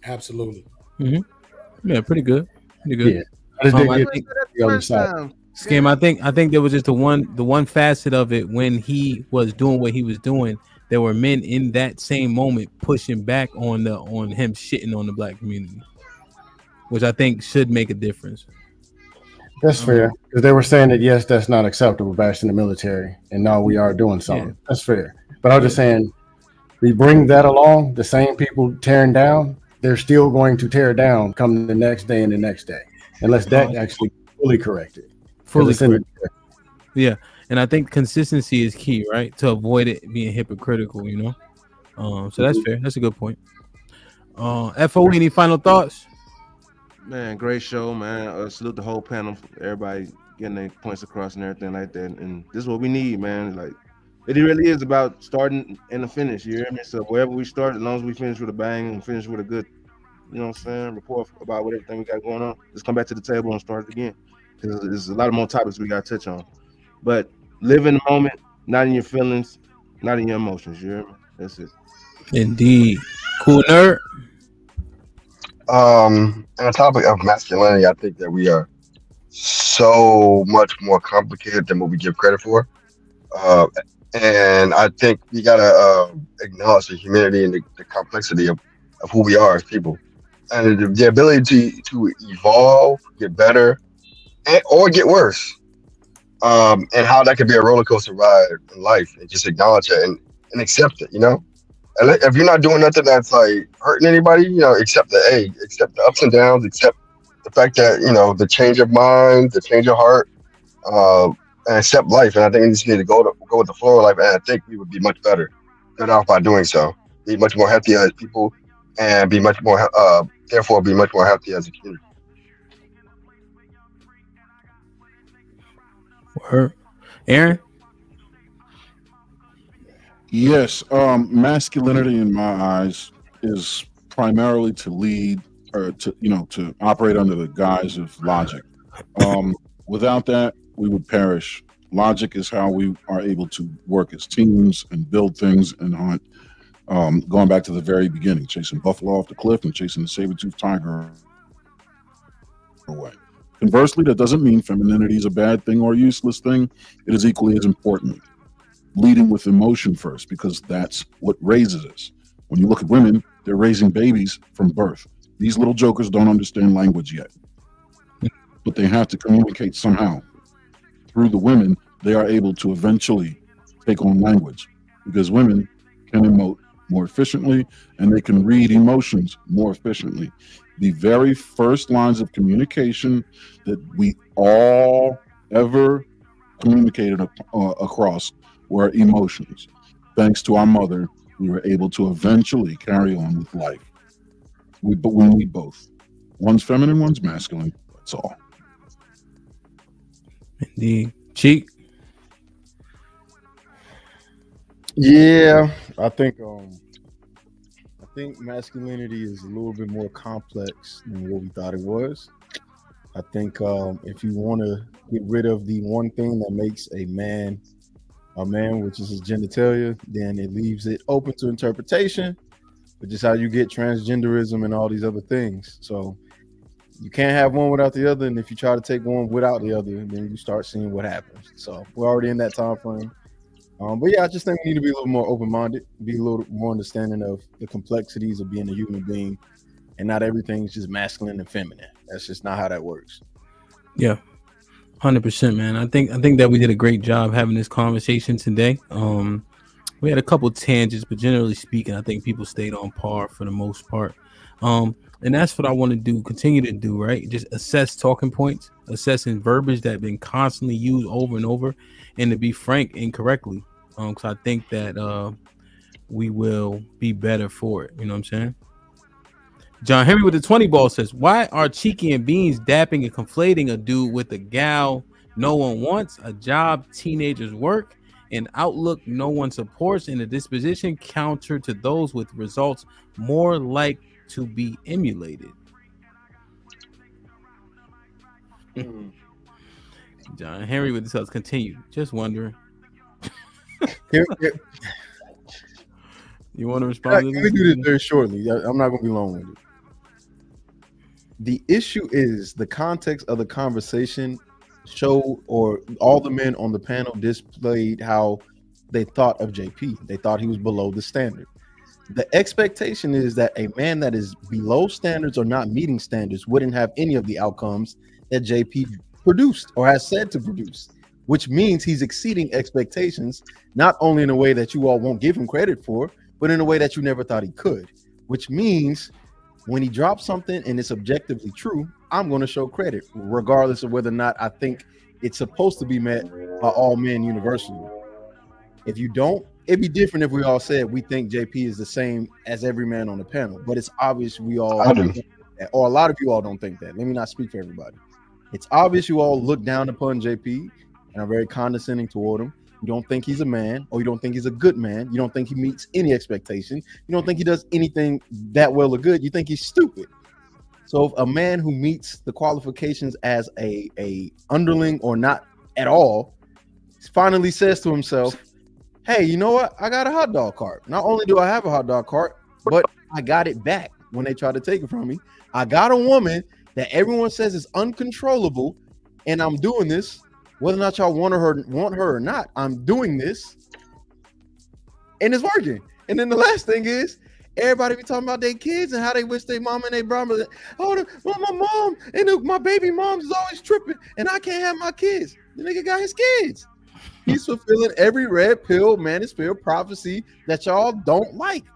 Absolutely. Mm-hmm. Yeah, pretty good. Pretty good. Yeah. I just didn't get the other side. Skim, I think there was just the one facet of it when he was doing what he was doing. There were men in that same moment pushing back on him shitting on the black community, which I think should make a difference. That's fair, because they were saying that yes, that's not acceptable, bashing the military, and now we are doing something. Yeah. That's fair. But I was just saying, we bring that along. The same people tearing down, they're still going to tear down come the next day and the next day, unless that actually fully corrected. Fully corrected. Yeah, and I think consistency is key, right? To avoid it being hypocritical, So that's fair. That's a good point. FO, any final thoughts? Man, great show, man. Salute the whole panel. Everybody getting their points across and everything like that. And this is what we need, man. Like, it really is about starting and the finish. You hear me? So wherever we start, as long as we finish with a bang and finish with a good, report about what everything we got going on, let's come back to the table and start it again. Because there's a lot of more topics we got to touch on. But live in the moment, not in your feelings, not in your emotions. You hear me? That's it. Indeed. Cool nerd. On the topic of masculinity, I think that we are so much more complicated than what we give credit for. And I think we gotta acknowledge the humanity and the complexity of who we are as people. And the ability to evolve, get better, or get worse. And how that could be a roller coaster ride in life, and just acknowledge it and accept it, And if you're not doing nothing that's like hurting anybody, accept accept the ups and downs, accept the fact that, the change of mind, the change of heart, and accept life. And I think we just need to go with the flow of life. And I think we would be much better off by doing so. Be much more healthy as people, and be much more, therefore, be much more healthy as a community. Aaron? Yes, masculinity in my eyes is primarily to lead or to operate under the guise of logic. Without that, we would perish. Logic is how we are able to work as teams and build things and hunt. Going back to the very beginning, chasing buffalo off the cliff and chasing the saber-toothed tiger away. Conversely, that doesn't mean femininity is a bad thing or a useless thing. It is equally as important. Leading with emotion first, because that's what raises us. When you look at women, they're raising babies from birth. These little jokers don't understand language yet, but they have to communicate somehow. Through the women, they are able to eventually take on language, because women can emote more efficiently and they can read emotions more efficiently. The very first lines of communication that we all ever communicated across were emotions. Thanks to our mother, we were able to eventually carry on with life. But we need both. One's feminine, one's masculine. That's all. Indeed. Cheek. Yeah, I think masculinity is a little bit more complex than what we thought it was. I think if you want to get rid of the one thing that makes a man a man, which is his genitalia, then it leaves it open to interpretation, which is how you get transgenderism and all these other things. So you can't have one without the other, and if you try to take one without the other, then you start seeing what happens. So we're already in that time frame. But yeah, I just think we need to be a little more open-minded, be a little more understanding of the complexities of being a human being, and not everything is just masculine and feminine. That's just not how that works. Yeah, 100%, man. I think that we did a great job having this conversation today. We had a couple tangents, but generally speaking, I think people stayed on par for the most part. And that's what I want to do, continue to do, right? Just assess talking points, assessing verbiage that have been constantly used over and over, and to be frank, incorrectly. Because I think that we will be better for it. You know what I'm saying? John Henry with the 20 ball says, why are Cheeky and Beans dapping and conflating a dude with a gal no one wants, a job teenagers work, an outlook no one supports, and a disposition counter to those with results more like to be emulated? John Henry with this house continue. Just wondering. You want to respond to this? Let me do this very shortly. I'm not going to be long with it. The issue is the context of the conversation showed, or all the men on the panel displayed how they thought of JP. They thought he was below the standard. The expectation is that a man that is below standards or not meeting standards wouldn't have any of the outcomes that JP produced or has said to produce, which means he's exceeding expectations, not only in a way that you all won't give him credit for, but in a way that you never thought he could, which means when he drops something and it's objectively true, I'm going to show credit, regardless of whether or not I think it's supposed to be met by all men universally. If you don't, it'd be different if we all said we think JP is the same as every man on the panel, but it's obvious we all, or a lot of you all don't think that. Let me not speak for everybody. It's obvious you all look down upon JP and are very condescending toward him. You don't think he's a man, or you don't think he's a good man. You don't think he meets any expectation. You don't think he does anything that well or good. You think he's stupid. So if a man who meets the qualifications as a underling or not at all finally says to himself, hey, you know what? I got a hot dog cart. Not only do I have a hot dog cart, but I got it back when they tried to take it from me. I got a woman that everyone says is uncontrollable, and I'm doing this. Whether or not y'all want her or not, I'm doing this, and it's working. And then the last thing is, everybody be talking about their kids and how they wish their mom and their brother. Oh, my mom and my baby moms is always tripping, and I can't have my kids. The nigga got his kids. He's fulfilling every red pill manosphere prophecy that y'all don't like,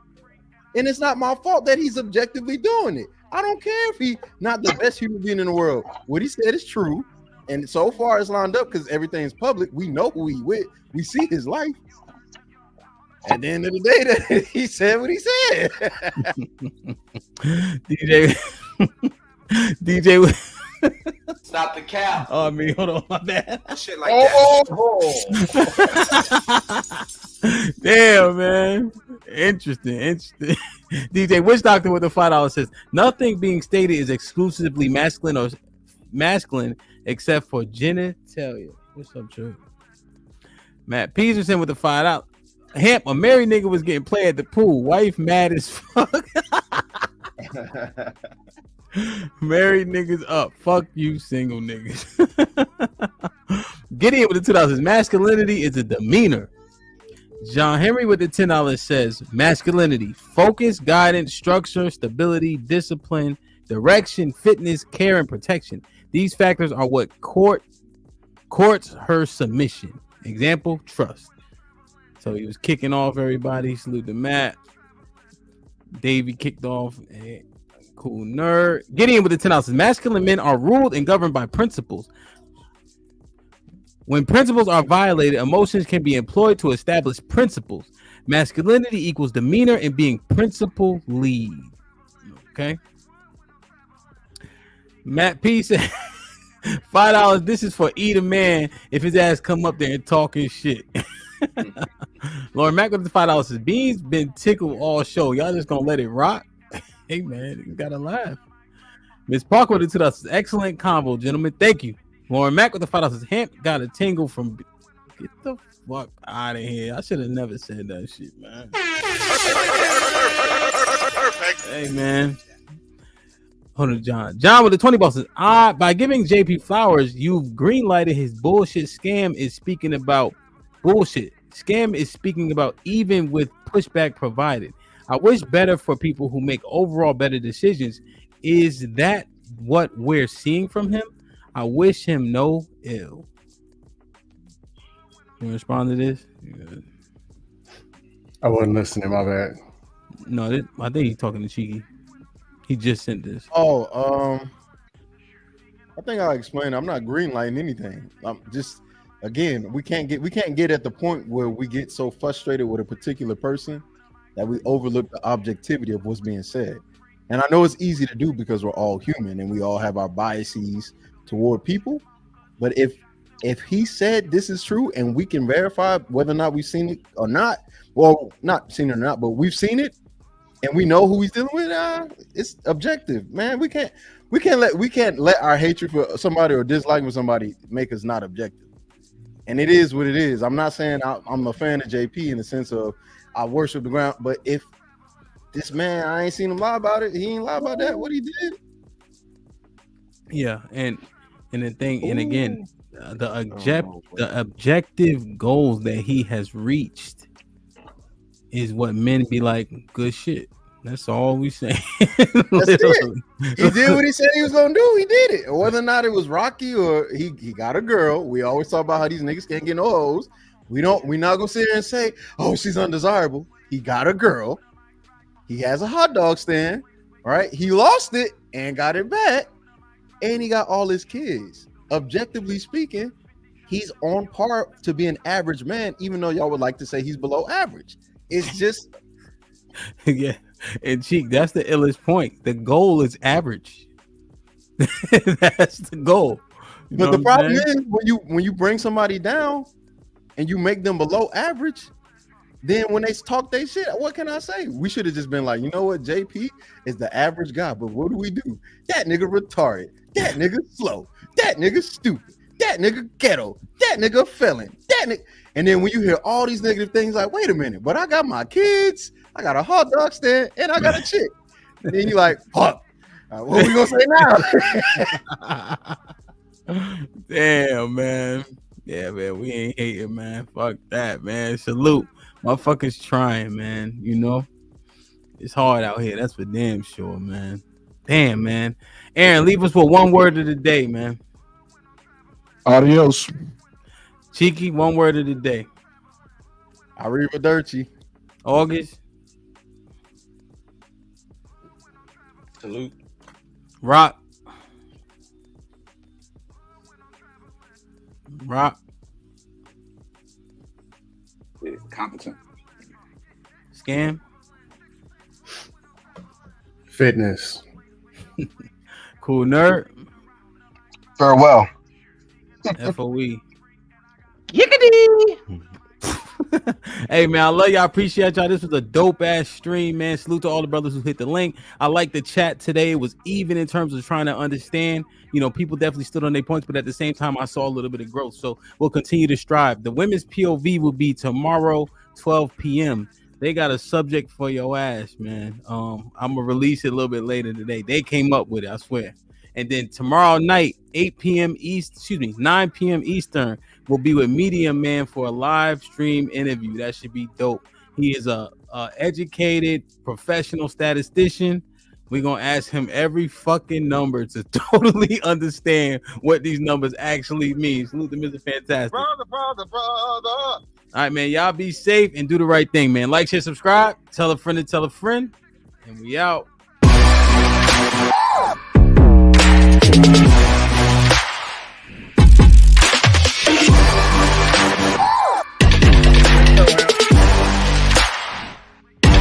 and it's not my fault that he's objectively doing it. I don't care if he's not the best human being in the world. What he said is true. And so far it's lined up because everything's public. We know who he with. We see his life. At the end of the day, that he said what he said. DJ. Stop the cap. Oh, I mean, hold on, my bad. Shit like that. Damn, man. Interesting. DJ Witch Doctor with the $5 says nothing being stated is exclusively masculine except for genitalia. What's up, Trey? Matt Peterson with the $5. Hemp, a married nigga was getting played at the pool. Wife mad as fuck. Married niggas up. Fuck you, single niggas. Gideon with the $2. Masculinity is a demeanor. John Henry with the $10 says masculinity, focus, guidance, structure, stability, discipline, direction, fitness, care, and protection. These factors are what courts her submission. Example, trust. So he was kicking off everybody. Salute to Matt. Davey kicked off. Cool nerd. Gideon with the $10. Masculine men are ruled and governed by principles. When principles are violated, emotions can be employed to establish principles. Masculinity equals demeanor and being principle lead. Okay. Matt P said $5. This is for eat a man if his ass come up there and talking shit. Lauren Mack with the $5 says Beans been tickled all show. Y'all just gonna let it rock? Hey man, you gotta laugh. Miss Parker with the $2. Excellent combo, gentlemen. Thank you. Lauren Mack with the $5 says Hemp got a tingle from Get the fuck out of here. I should have never said that shit, man. Hey, man. Hold on, John. John with the 20 bosses. By giving JP flowers, you've greenlighted his bullshit. Scam is speaking about bullshit. Scam is speaking about even with pushback provided. I wish better for people who make overall better decisions. Is that what we're seeing from him? I wish him no ill. You respond to this? Yeah. I wasn't listening, my bad. No, I think he's talking to Cheeky. He just sent this. Oh, I think I'll explain. I'm not greenlighting anything. I'm just, again, we can't get at the point where we get so frustrated with a particular person that we overlook the objectivity of what's being said. And I know it's easy to do because we're all human and we all have our biases toward people. But if he said this is true and we can verify whether or not we've seen it or not, well, not seen it or not, but we've seen it and we know who he's dealing with, it's objective, man. We can't let our hatred for somebody or dislike for somebody make us not objective. And it is what it is. I'm not saying I'm a fan of JP in the sense of I worship the ground, but if this man, I ain't seen him lie about it, he ain't lie about that, what he did. Yeah, and the thing, and again, the objective goals that he has reached is what men be like, good shit. That's all we say. That's it. He did what he said he was gonna do. He did it. Whether or not it was Rocky or he got a girl. We always talk about how these niggas can't get no hoes. We're not gonna sit here and say, oh, she's undesirable. He got a girl. He has a hot dog stand. All right. He lost it and got it back. And he got all his kids. Objectively speaking, he's on par to be an average man, even though y'all would like to say he's below average. It's just yeah. And Cheek, that's the illest point. The goal is average. That's the goal. But the problem is when you bring somebody down and you make them below average, then when they talk they shit, what can I say? We should have just been like, you know what, JP is the average guy, but what do? That nigga retarded. That nigga slow. That nigga stupid. That nigga ghetto. That nigga felon. That nigga. And then when you hear all these negative things, like, wait a minute, but I got my kids, I got a hot dog stand, and I got a chick. And then you like, fuck. What we gonna say now? Damn, man. Yeah, man, we ain't hating, man. Fuck that, man. Salute. Motherfuckers trying, man. You know, it's hard out here. That's for damn sure, man. Damn, man. Aaron, leave us with one word of the day, man. Adios. Cheeky, one word of the day. Arrivederci. August. Salute. Rock. Competent. Scam. Fitness. Cool nerd. Farewell. FOE. Yickety. Hey man, I love y'all. Appreciate y'all. This was a dope ass stream, man. Salute to all the brothers who hit the link. I like the chat today. It was even in terms of trying to understand. You know, people definitely stood on their points, but at the same time, I saw a little bit of growth. So we'll continue to strive. The women's POV will be tomorrow, 12 p.m. They got a subject for your ass, man. I'm gonna release it a little bit later today. They came up with it, I swear. And then tomorrow night, 9 p.m. Eastern, will be with Medium Man for a live stream interview. That should be dope. He is a educated professional statistician. We're going to ask him every fucking number to totally understand what these numbers actually mean. Salute to Mr. Fantastic. Brother. All right, man. Y'all be safe and do the right thing, man. Like, share, subscribe. Tell a friend to tell a friend. And we out.